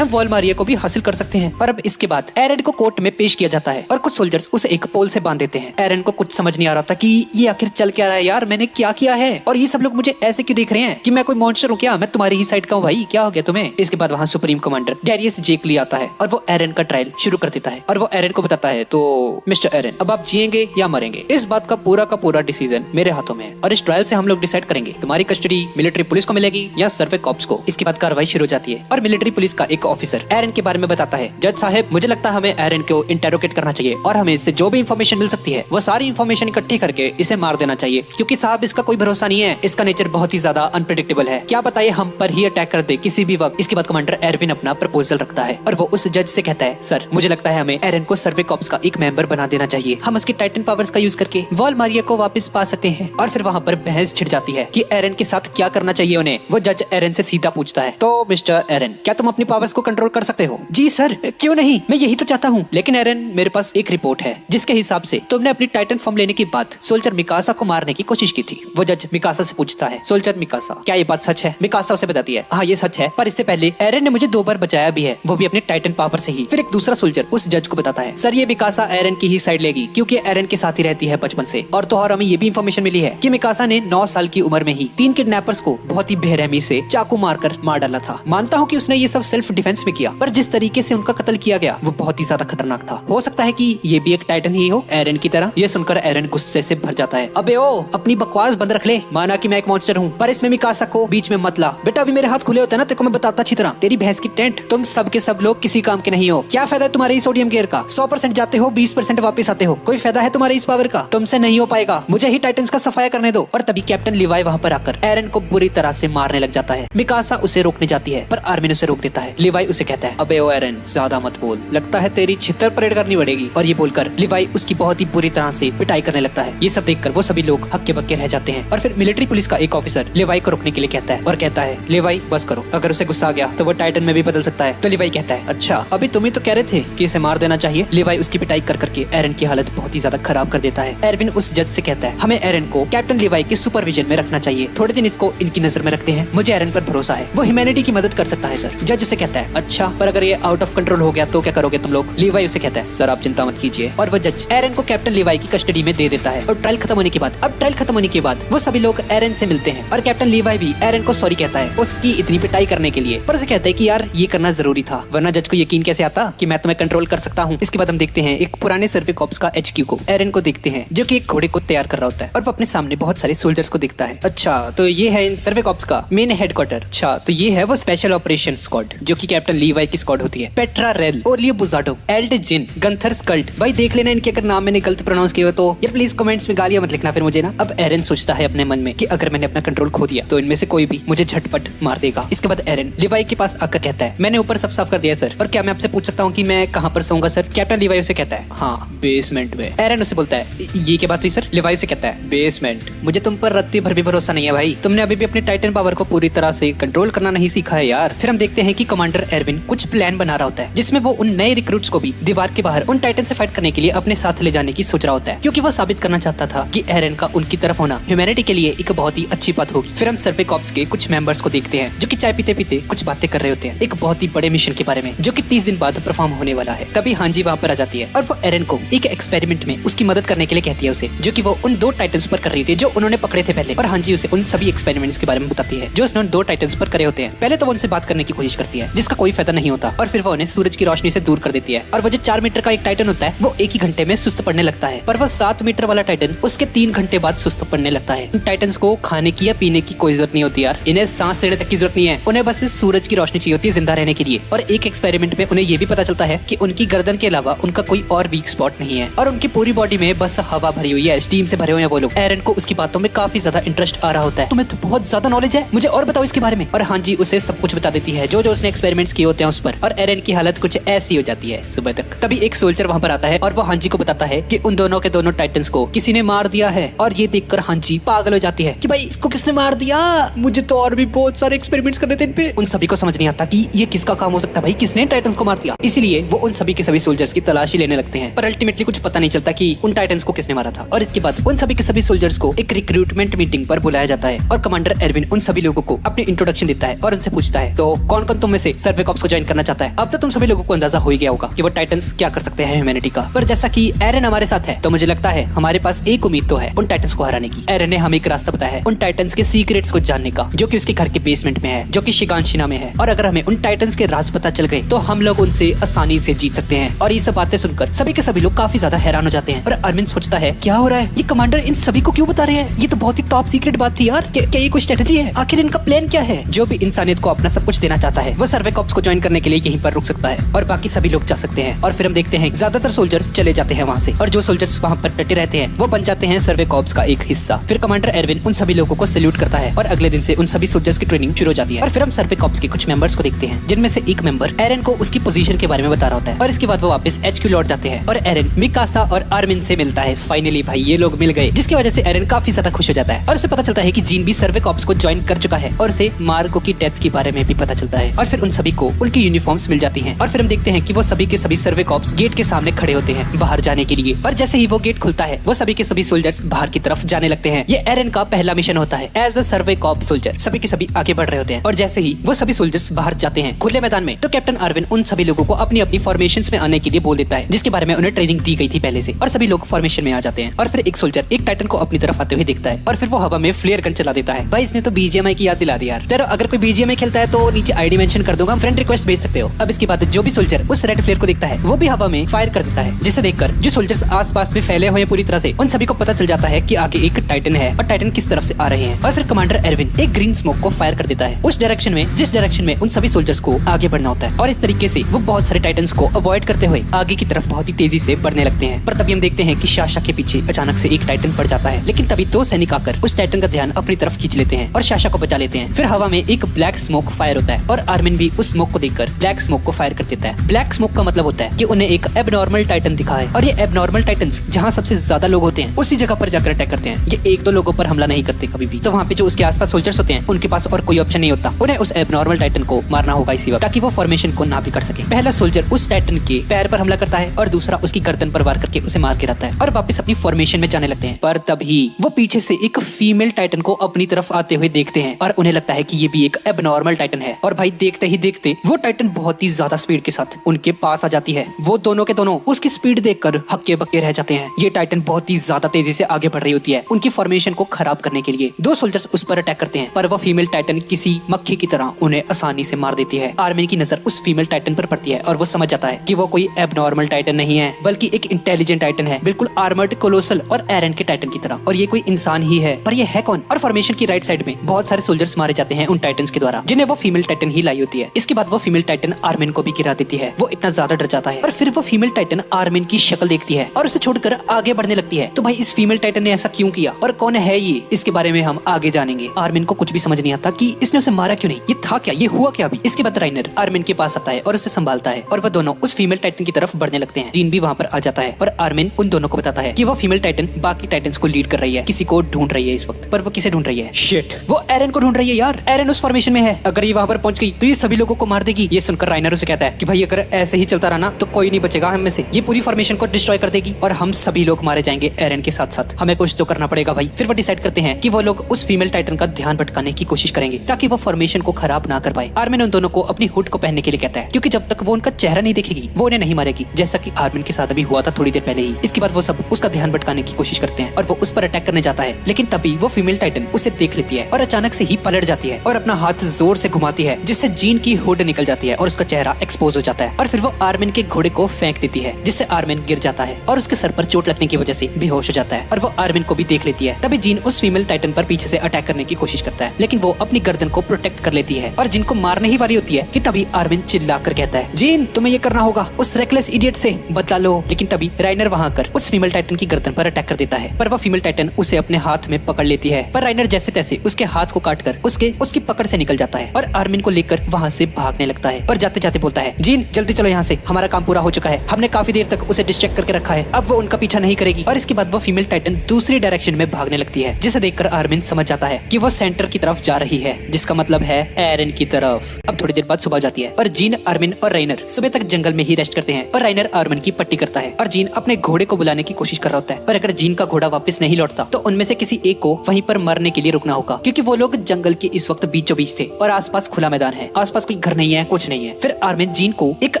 है वॉलमारिया को भी हासिल कर सकते हैं। और अब इसके बाद एरन को कोर्ट में पेश किया जाता है और कुछ सोल्जर्स उसे एक पोल से बांध देते हैं। एरन को कुछ समझ नहीं आ रहा था कि ये आखिर चल क्या रहा है यार, मैंने क्या किया है और ये सब लोग मुझे ऐसे क्यों देख रहे हैं कि मैं कोई मॉन्स्टर हूँ क्या? मैं तुम्हारी ही साइड का हूँ भाई, क्या हो गया तुम्हें? इसके बाद वहाँ सुप्रीम कमांडर डेरियस जेक ली आता है और वो एरन का ट्रायल शुरू कर देता है और वो एरन को बताता है, तो मिस्टर एरन अब आप जिएंगे या मरेंगे, इस बात का पूरा डिसीजन मेरे हाथों में है और इस ट्रायल से हम लोग डिसाइड करेंगे तुम्हारी कस्टडी मिलिट्री पुलिस को मिलेगी या सर्वे कॉप्स को। इसके बाद कार्रवाई शुरू हो जाती है और मिलिट्री पुलिस का एक ऑफिसर एरन के बारे में बताता है, जज साहब मुझे लगता है हमें एरन को इंटेरोगेट करना चाहिए और हमें इससे जो भी इंफॉर्मेशन मिल सकती है वो सारी इंफॉर्मेशन इकट्ठी करके इसे मार देना चाहिए, क्योंकि साहब इसका कोई भरोसा नहीं है, इसका नेचर बहुत ही ज्यादा अनप्रेडिक्टेबल है, क्या बताइए हम पर ही अटैक कर दे किसी भी वक्त। इसके बाद कमांडर एरविन अपना प्रपोजल रखता है और वो उस जज से कहता है, सर मुझे लगता है हमें एरन को सर्वे कॉप्स का एक मेंबर बना देना चाहिए, हम उसके टाइटन पावर्स का यूज करके वॉलमारिया को वापस पा सकते हैं। और फिर वहाँ पर बहस छिड़ जाती है कि एरन के साथ क्या करना चाहिए उन्हें। वो जज एरन से सीधा पूछता है, तो मिस्टर एरन क्या तुम अपनी पावर्स को कंट्रोल कर सकते हो? जी सर, क्यों नहीं, मैं यही तो चाहता हूँ। लेकिन एरन मेरे पास एक रिपोर्ट है जिसके हिसाब से तुमने अपनी टाइटन फॉर्म लेने के बाद सोल्जर मिकासा को मारने की कोशिश कोशिश की थी। वो जज मिकासा से पूछता है, सोल्जर मिकासा, क्या ये बात सच है? मिकासा उसे बताती है, हाँ ये सच है, पर इससे पहले एरन ने मुझे 2 बार बचाया भी है, वो भी अपने टाइटन पावर से ही। फिर एक दूसरा सोल्जर उस जज को बताता है, सर ये मिकासा एरन की ही साइड लेगी क्योंकि एरन के साथ ही रहती है बचपन से। और हमें ये भी इंफॉर्मेशन मिली है कि मिकासा ने 9 साल की उम्र में ही 3 किडनैपर्स को बहुत ही बेरहमी से चाकू मारकर मार डाला था। मानता हूँ कि उसने ये सब सेल्फ डिफेंस में किया, पर जिस तरीके से उनका कत्ल किया गया वो बहुत ही ज्यादा खतरनाक था। हो सकता है कि ये भी एक टाइटन ही हो एरन की तरह। ये सुनकर एरन गुस्से से भर जाता है, अबे ओ अपनी बकवास बंद रख ले, माना कि मैं एक मॉन्स्टर हूँ, पर इसमें मिकासा को बीच में मत ला। बेटा अभी मेरे हाथ खुले होते ना, तेरे को मैं बताता अच्छी तरह, तेरी भैंस की टेंट। तुम सब के सब लोग किसी काम के नहीं हो। क्या फायदा है तुम्हारे इस सोडियम गियर का? 100% जाते हो, 20% वापस आते हो। कोई फायदा है तुम्हारे इस पावर का? तुमसे नहीं हो पाएगा, मुझे ही टाइटन्स का सफाया करने दो। और तभी कैप्टन लिवाई वहाँ पर आकर एरन को बुरी तरह से मारने लग जाता है। मिकासा उसे रोकने जाती है पर आर्मिन उसे रोक देता है। लिवाई उसे कहता है, अबे ओ एरन ज्यादा मत बोल, लगता है तेरी छितर परेड करनी पड़ेगी। और ये बोलकर लिवाई उसकी बहुत ही बुरी तरह से पिटाई करने लगता है। ये सब देखकर वो सभी लोग हक्के बक्के रह जाते हैं। और फिर मिलिट्री पुलिस का एक ऑफिसर लिवाई को रोकने के लिए कहता है और कहता है, लिवाई बस करो, अगर उसे गुस्सा आ गया तो वो टाइटन में भी बदल सकता है। तो लिवाई कहता है, अच्छा अभी तुम ही तो कह रहे थे कि इसे मार देना चाहिए। लिवाई उसकी पिटाई कर करके एरन की हालत बहुत ही ज्यादा खराब कर देता है। एरविन उस जज से कहता है, हमें एरन को कैप्टन लिवाई के सुपरविजन में रखना चाहिए, थोड़े दिन इसको इनकी नजर में रखते हैं, मुझे एरन पर भरोसा है, वो ह्यूमैनिटी की मदद कर सकता है सर। जज उसे कहता है, अच्छा पर अगर ये आउट ऑफ कंट्रोल हो गया तो क्या करोगे तुम लोग? लिवाई उसे कहता है, सर आप चिंता मत कीजिए। और वो जज एरन को कैप्टन लिवाई की कस्टडी में दे देता है। और ट्रायल खत्म होने के बाद वो सभी लोग एरन से मिलते हैं और कैप्टन लिवाई भी एरन को सॉरी कहता है उसकी इतनी पिटाई करने के लिए, पर उसे कहता है कि यार ये करना जरूरी था, वरना जज को यकीन कैसे आता कि मैं तुम्हें कंट्रोल कर सकता हूँ। इसके बाद हम देखते हैं एक पुराने सर्वे कॉर्प्स का HQ को। एरन को देखते हैं जो कि एक घोड़े को तैयार कर रहा होता है और वो अपने सामने बहुत सारे सोल्जर्स को देखता है। अच्छा तो ये है इन सर्वे कॉर्प्स का मेन हेडक्वार्टर। अच्छा तो ये है वो स्पेशल ऑपरेशन स्क्वाड जो कि कैप्टन लीवाई की स्क्वाड होती है। पेट्रा रेल, ओलियो बुजाडो, एल्ड जिन, गंथर स्कल्ट। भाई देख लेना इनके अगर नाम मैंने गलत प्रोनाउंस किया हो तो यार प्लीज कमेंट्स में गालियां मत लिखना फिर मुझे ना। अब एरन सोचता है अपने मन में कि अगर मैंने अपना कंट्रोल खो दिया तो इनमें से कोई भी मुझे झटपट मार देगा। इसके बाद एरन लिवाई के पास आकर कहता है, मैंने ऊपर सब साफ कर दिया सर, और क्या मैं आपसे पूछ सकता हूँ कि मैं कहाँ पर सोऊंगा सर? कैप्टन लिवाई उसे कहता है, हाँ बेसमेंट में। एरन उसे बोलता है, ये क्या बात हुई सर? लिवाई उसे कहता है, बेसमेंट। मुझे तुम पर रत्ती भर भी भरोसा नहीं है भाई, तुमने अभी भी अपने टाइटन पावर को पूरी तरह से कंट्रोल करना नहीं सीखा है यार। फिर हम देखते हैं कि कमांडर एरविन कुछ प्लान बना रहा होता है जिसमें वो उन नए रिक्रूट्स को भी दीवार के बाहर उन टाइटन से फाइट करने के लिए अपने साथ ले जाने की सोच रहा होता है, क्योंकि वो साबित करना चाहता था कि एरन का उनकी तरफ होना ह्यूमैनिटी के लिए एक बहुत ही अच्छी बात होगी। फिर हम सर्वे कॉर्प्स के कुछ मेंबर्स को देखते हैं जो कि चाय पीते पीते कुछ बातें कर रहे होते हैं एक बहुत ही बड़े मिशन के बारे में जो कि 30 दिन बाद परफॉर्म होने वाला है। तभी हांजी वहाँ पर आ जाती है और वो एरन को एक एक्सपेरिमेंट में उसकी मदद करने के लिए कहती है उसे, जो कि वो उन 2 टाइटन्स पर कर रही थी जो उन्होंने पकड़े थे पहले। और हांजी उसे उन सभी एक्सपेरिमेंट्स के बारे में बताती है जो उसने 2 टाइटन्स पर करे होते हैं। पहले तो वो उनसे बात करने की कोशिश करती है जिसका कोई फायदा नहीं होता और फिर वो उन्हें सूरज की रोशनी से दूर कर देती है। और वो जो 4 मीटर का एक टाइटन होता है वो 1 ही घंटे में सुस्त पड़ने लगता है, पर वो 7 मीटर वाला टाइटन उसके 3 घंटे बाद सुस्त पड़ने लगता है। इन टाइटन्स को खाने की या पीने की कोई जरूरत नहीं होती यार, इन्हें सांस लेने तक की जरूरत नहीं है, उन्हें बस इस सूरज की रोशनी चाहिए होती है जिंदा रहने के लिए। और एक एक्सपेरिमेंट में उन्हें ये भी पता चलता है कि उनकी गर्दन के अलावा उनका कोई और वीक स्पॉट नहीं है और उनकी पूरी बॉडी में बस हवा भरी हुई है, स्टीम से भरे हुए हैं वो लोग। एरन को उसकी बातों में काफी ज्यादा इंटरेस्ट आ रहा होता है, तुम्हें तो बहुत ज्यादा नॉलेज है, मुझे और बताओ इसके बारे में। और हांजी उसे सब कुछ बता देती है जो जो उसने एक्सपेरिमेंट्स किए होते हैं उस पर। और एरन की हालत कुछ ऐसी हो जाती है सुबह तक। तभी एक सोल्जर वहाँ पर आता है और वो हांजी को बताता है कि उन दोनों के दोनों टाइटन्स को किसी ने मार दिया है। और ये देखकर हांजी पागल हो जाती है कि भाई इसको किसने मार दिया, मुझे तो और भी बहुत सारे एक्सपेरिमेंट्स करने थे इन पे। उन सभी को समझ नहीं आता कि ये किसका काम हो सकता है, भाई किसने टाइटन्स को मार दिया। इसलिए वो उन सभी के सभी सोल्जर्स की तलाशी लेने लगते हैं, पर अल्टीमेटली कुछ पता नहीं चलता कि उन टाइटन्स को किसने मारा था। और इसके बाद उन सभी के सभी सोल्जर्स को एक रिक्रूटमेंट मीटिंग पर बुलाया जाता है और कमांडर एरविन उन सभी लोगों को अपनी इंट्रोडक्शन देता है और उनसे पूछता है, तो कौन कौन तुम में से सर्वे कॉर्प्स को ज्वाइन करना चाहता है? अब तो तुम सभी लोगों को अंदाजा हो ही गया होगा कि वो टाइटन्स क्या कर सकते हैं ह्यूमैनिटी का। पर जैसा कि एरन हमारे साथ है तो मुझे लगता है हमारे पास एक उम्मीद तो है उन टाइटन्स को हराने की। एरन ने हमें एक रास्ता बताया है उन टाइटन्स के सीक्रेट्स को जानने का, जो कि उसके घर के बेसमेंट में है, जो कि शिगानशिना में है। और अगर हमें उन टाइटन्स के राज पता चल गए तो हम लोग उनसे आसानी से जीत सकते हैं। और ये सब बातें सुनकर सभी के सभी लोग काफी ज्यादा हैरान हो जाते हैं और अरविंद सोचता है क्या हो रहा है, ये कमांडर इन सभी को क्यों बता रहे हैं, ये तो बहुत ही टॉप सीक्रेट बात थी यार। क्या ये कोई स्ट्रेटजी है, आखिर इनका प्लान क्या है? जो भी इंसानियत को अपना सब कुछ देना चाहता है वो सर्वे कॉर्प्स को ज्वाइन करने के लिए यहीं पर रुक सकता है और बाकी सभी लोग जा सकते हैं। और फिर हम देखते हैं ज्यादातर सोल्जर्स चले जाते हैं वहाँ से और जो सोल्जर्स वहाँ पर डटे रहते हैं वो बन जाते हैं सर्वे कॉर्प्स का एक हिस्सा। फिर कमांडर एरविन उन सभी लोगों को सैल्यूट करता है और अगले दिन से उन सभी सोल्जर्स की ट्रेनिंग शुरू हो जाती है। और फिर हम सर्वे कॉर्प्स के कुछ मेंबर्स को देखते हैं जिनमें से एक मेंबर एरन को उसकी पोजीशन के बारे में बता रहा होता है। और इसके बाद वो वापस HQ लौट जाते हैं और एरन मिकासा और आर्मिन से मिलता है। फाइनली भाई ये लोग मिल गए, जिसकी वजह से एरन काफी ज्यादा खुश हो जाता है और उसे पता चलता है कि जीन भी सर्वे कॉर्प्स को ज्वाइन कर चुका है और उसे मार्को की डेथ के बारे में भी पता चलता है। और फिर उन सभी को उनकी यूनिफॉर्म्स मिल जाती हैं और फिर हम देखते हैं कि वो सभी के सभी सर्वे कॉर्प्स गेट के सामने खड़े होते हैं बाहर जाने के लिए। और जैसे ही वो गेट खुलता है वो सभी के सभी सोल्जर्स बाहर की तरफ तरफ जाने लगते हैं। ये एरन का पहला मिशन होता है as a survey corps soldier. सभी के सभी आगे बढ़ रहे होते हैं और जैसे ही वो सभी सोल्जर्स बाहर जाते हैं खुले मैदान में, तो कैप्टन आर्विन उन सभी लोगों को अपनी अपनी फॉर्मेशंस में आने के लिए बोल देता है, जिसके बारे में उन्हें ट्रेनिंग दी गई थी पहले से। और सभी लोग फॉर्मेशन में आ जाते हैं और फिर एक सोल्जर एक टाइटन को अपनी तरफ आते हुए देखता है और फिर वो हवा में फ्लेयर गन चला देता है। भाई इसने तो बीजीएमआई की याद दिला दी यार। चलो अगर कोई बीजीएमआई खेलता है तो नीचे आईडी मेंशन कर दूंगा, फ्रेंड रिक्वेस्ट भेज सकते हो। अब इसके बाद जो भी सोल्जर उस रेड फ्लेयर को देखता है वो भी हवा में फायर कर देता है, जिसे देखकर जो सोल्जर्स आसपास में फैले हुए हैं पूरी तरह से, उन सभी को पता चल जाता है कि आगे एक टाइटन है और टाइटन किस तरफ से आ रहे हैं। और फिर कमांडर एरविन एक ग्रीन स्मोक को फायर कर देता है उस डायरेक्शन में जिस डायरेक्शन में उन सभी सोल्जर्स को आगे बढ़ना होता है। और इस तरीके से वो बहुत सारे टाइटन्स को अवॉइड करते हुए आगे की तरफ बहुत ही तेजी से बढ़ने लगते हैं। पर तभी हम देखते हैं कि शाशा के पीछे अचानक से एक टाइटन पड़ जाता है, लेकिन तभी दो सैनिक आकर उस टाइटन का ध्यान अपनी तरफ खींच लेते हैं और शाशा को बचा लेते हैं। फिर हवा में एक ब्लैक स्मोक फायर होता है और आर्मिन भी उस स्मोक को देखकर ब्लैक स्मोक को फायर कर देता है। ब्लैक स्मोक का मतलब होता है कि उन्हें एक एबनॉर्मल टाइटन दिखा है और ये एबनॉर्मल टाइटन्स जहाँ सबसे ज्यादा लोग होते हैं उसी जगह पर जाकर अटैक करते हैं। ये एक दो लोगों पर हमला नहीं करते कभी भी। तो वहाँ पे जो उसके आसपास सोल्जर्स होते हैं उनके पास और कोई ऑप्शन नहीं होता, उन्हें उस एबनॉर्मल टाइटन को मारना होगा इसी वक्त, ताकि वो फॉर्मेशन को ना भी कर सके। पहला सोल्जर उस टाइटन के पैर पर हमला करता है और दूसरा उसकी गर्दन पर वार करके उसे मार के रहता है और वापस अपनी फॉर्मेशन में जाने लगते हैं। पर तभी वो पीछे से एक फीमेल टाइटन को अपनी तरफ आते हुए देखते हैं और उन्हें लगता है कि ये भी एक एबनॉर्मल टाइटन है। और भाई देखते ही देखते वो टाइटन बहुत ही ज्यादा स्पीड के साथ उनके पास आ जाती है। वो दोनों के दोनों उसकी स्पीड देखकर हक्के बक्के रह जाते हैं। ये टाइटन बहुत ही ज्यादा तेजी से आगे बढ़ रही होती है उनकी फॉर्मेशन को खराब करने के लिए। दो सोल्जर्स उस पर अटैक करते हैं पर वो फीमेल टाइटन किसी मक्खी की तरह उन्हें आसानी से मार देती है। आर्मिन की नजर उस फीमेल टाइटन पर पड़ती है और वो समझ जाता है कि वो कोई एबनॉर्मल टाइटन नहीं है बल्कि एक इंटेलिजेंट टाइटन है, बिल्कुल आर्मर्ड कोलोसल और एरन के टाइटन की तरह। और ये कोई इंसान ही है, पर ये है कौन? और फॉर्मेशन की राइट साइड में बहुत सारे सोल्जर्स मारे जाते हैं उन टाइटन्स के द्वारा, जिन्हें वो फीमेल टाइटन ही लाई होती है। इसके बाद वो फीमेल टाइटन आर्मिन को भी गिरा देती है। वो इतना ज्यादा डर जाता है और फिर वो फीमेल टाइटन आर्मिन की शक्ल देखती है और उसे छोड़कर आगे बढ़ने लगती है। तो भाई इस फीमेल टाइटन ने ऐसा क्यों किया और कौन है ये, इसके बारे में हम आगे जानेंगे। आर्मिन को कुछ भी समझ नहीं आता कि इसने उसे मारा क्यों नहीं, ये था क्या, ये हुआ क्या अभी। इसके बाद राइनर आर्मिन के पास आता है और उसे संभालता है और वो दोनों उस फीमेल टाइटन की तरफ बढ़ने लगते हैं। जीन भी वहाँ पर आ जाता है और आर्मिन उन दोनों को बताता है कि वो फीमेल टाइटन बाकी टाइटन्स को लीड कर रही है, किसी को ढूंढ रही है इस वक्त। पर वो किसे ढूंढ रही है? शिट, वो एरन को ढूंढ रही है यार। एरन उस फॉर्मेशन में है, अगर ये वहाँ पर पहुंच गई तो ये सभी लोगों को मार देगी। ये सुनकर राइनर उसे कहता है कि भाई अगर ऐसे ही चलता रहा ना तो कोई नहीं बचेगा हम में से, ये पूरी फॉर्मेशन को डिस्ट्रॉय कर देगी और हम सभी लोग मारे जाएंगे एरन के साथ साथ। हमें कुछ तो करना पड़ेगा भाई। फिर वो डिसाइड करते हैं कि वो लोग उस फीमेल टाइटन का ध्यान भटकाने की कोशिश करेंगे ताकि वो फॉर्मेशन को खराब ना कर पाए। आर्मिन उन दोनों को अपनी हुड को पहनने के लिए कहता है क्योंकि जब तक वो उनका चेहरा नहीं देखेगी वो उन्हें नहीं मारेगी, जैसा कि आर्मिन के साथ अभी हुआ था थोड़ी देर पहले ही। इसके बाद वो सब उसका ध्यान भटकाने की कोशिश करते हैं और वो उस पर अटैक करने जाता है, लेकिन तभी वो फीमेल टाइटन उसे देख लेती है और अचानक से ही पलट जाती है और अपना हाथ जोर से घुमाती है जिससे जीन की हुड निकल जाती है और उसका चेहरा एक्सपोज हो जाता है। और फिर वो आर्मिन के घोड़े को फेंक देती है जिससे आर्मिन गिर जाता है और उसके सर पर चोट लगने की वजह से बेहोश हो जाता है। और वो आर्मिन को भी देख लेती है। तभी जीन उस फीमेल टाइटन पर पीछे से अटैक करने की कोशिश करता है, लेकिन वो अपनी गर्दन को प्रोटेक्ट कर लेती है और जिनको मारने ही वाली होती है कि तभी आर्मिन चिल्लाकर कहता है जीन तुम्हें ये करना होगा, उस रेकलेस इडियट से बदला लो। लेकिन तभी राइनर वहां आकर उस फीमेल टाइटन की गर्दन पर अटैक कर देता है, पर वो फीमेल टाइटन उसे अपने हाथ में पकड़ लेती है। पर राइनर जैसे तैसे उसके हाथ को काटकर उसकी पकड़ से निकल जाता है और आर्मिन को लेकर वहां से भागने लगता है और जाते जाते बोलता है जीन जल्दी चलो यहाँ से, हमारा काम पूरा हो चुका है, हमने काफी देर तक उसे डिस्ट्रैक्ट करके रखा है, अब वो उनका पीछा नहीं करेगी। और इसके बाद वो फीमेल टाइटन दूसरी डायरेक्शन में भागने लगती है, जिसे देखकर आर्मिन समझ जाता है कि वो सेंटर की तरफ जा रही है, जिसका मतलब है एरन की तरफ। अब थोड़ी देर बाद सुबह जाती है और जीन, आर्मिन और राइनर सुबह तक जंगल में ही रेस्ट करते हैं और राइनर आर्मिन की पट्टी करता है और जीन अपने घोड़े को बुलाने की कोशिश कर रहा होता है। पर अगर जीन का घोड़ा वापस नहीं लौटता तो उनमें से किसी एक को वहीं पर मरने के लिए रुकना होगा, क्योंकि वो लोग जंगल के इस वक्त बीचों बीच थे और आसपास खुला मैदान है, आसपास कोई घर नहीं है, कुछ नहीं है। फिर आर्मिन जीन को एक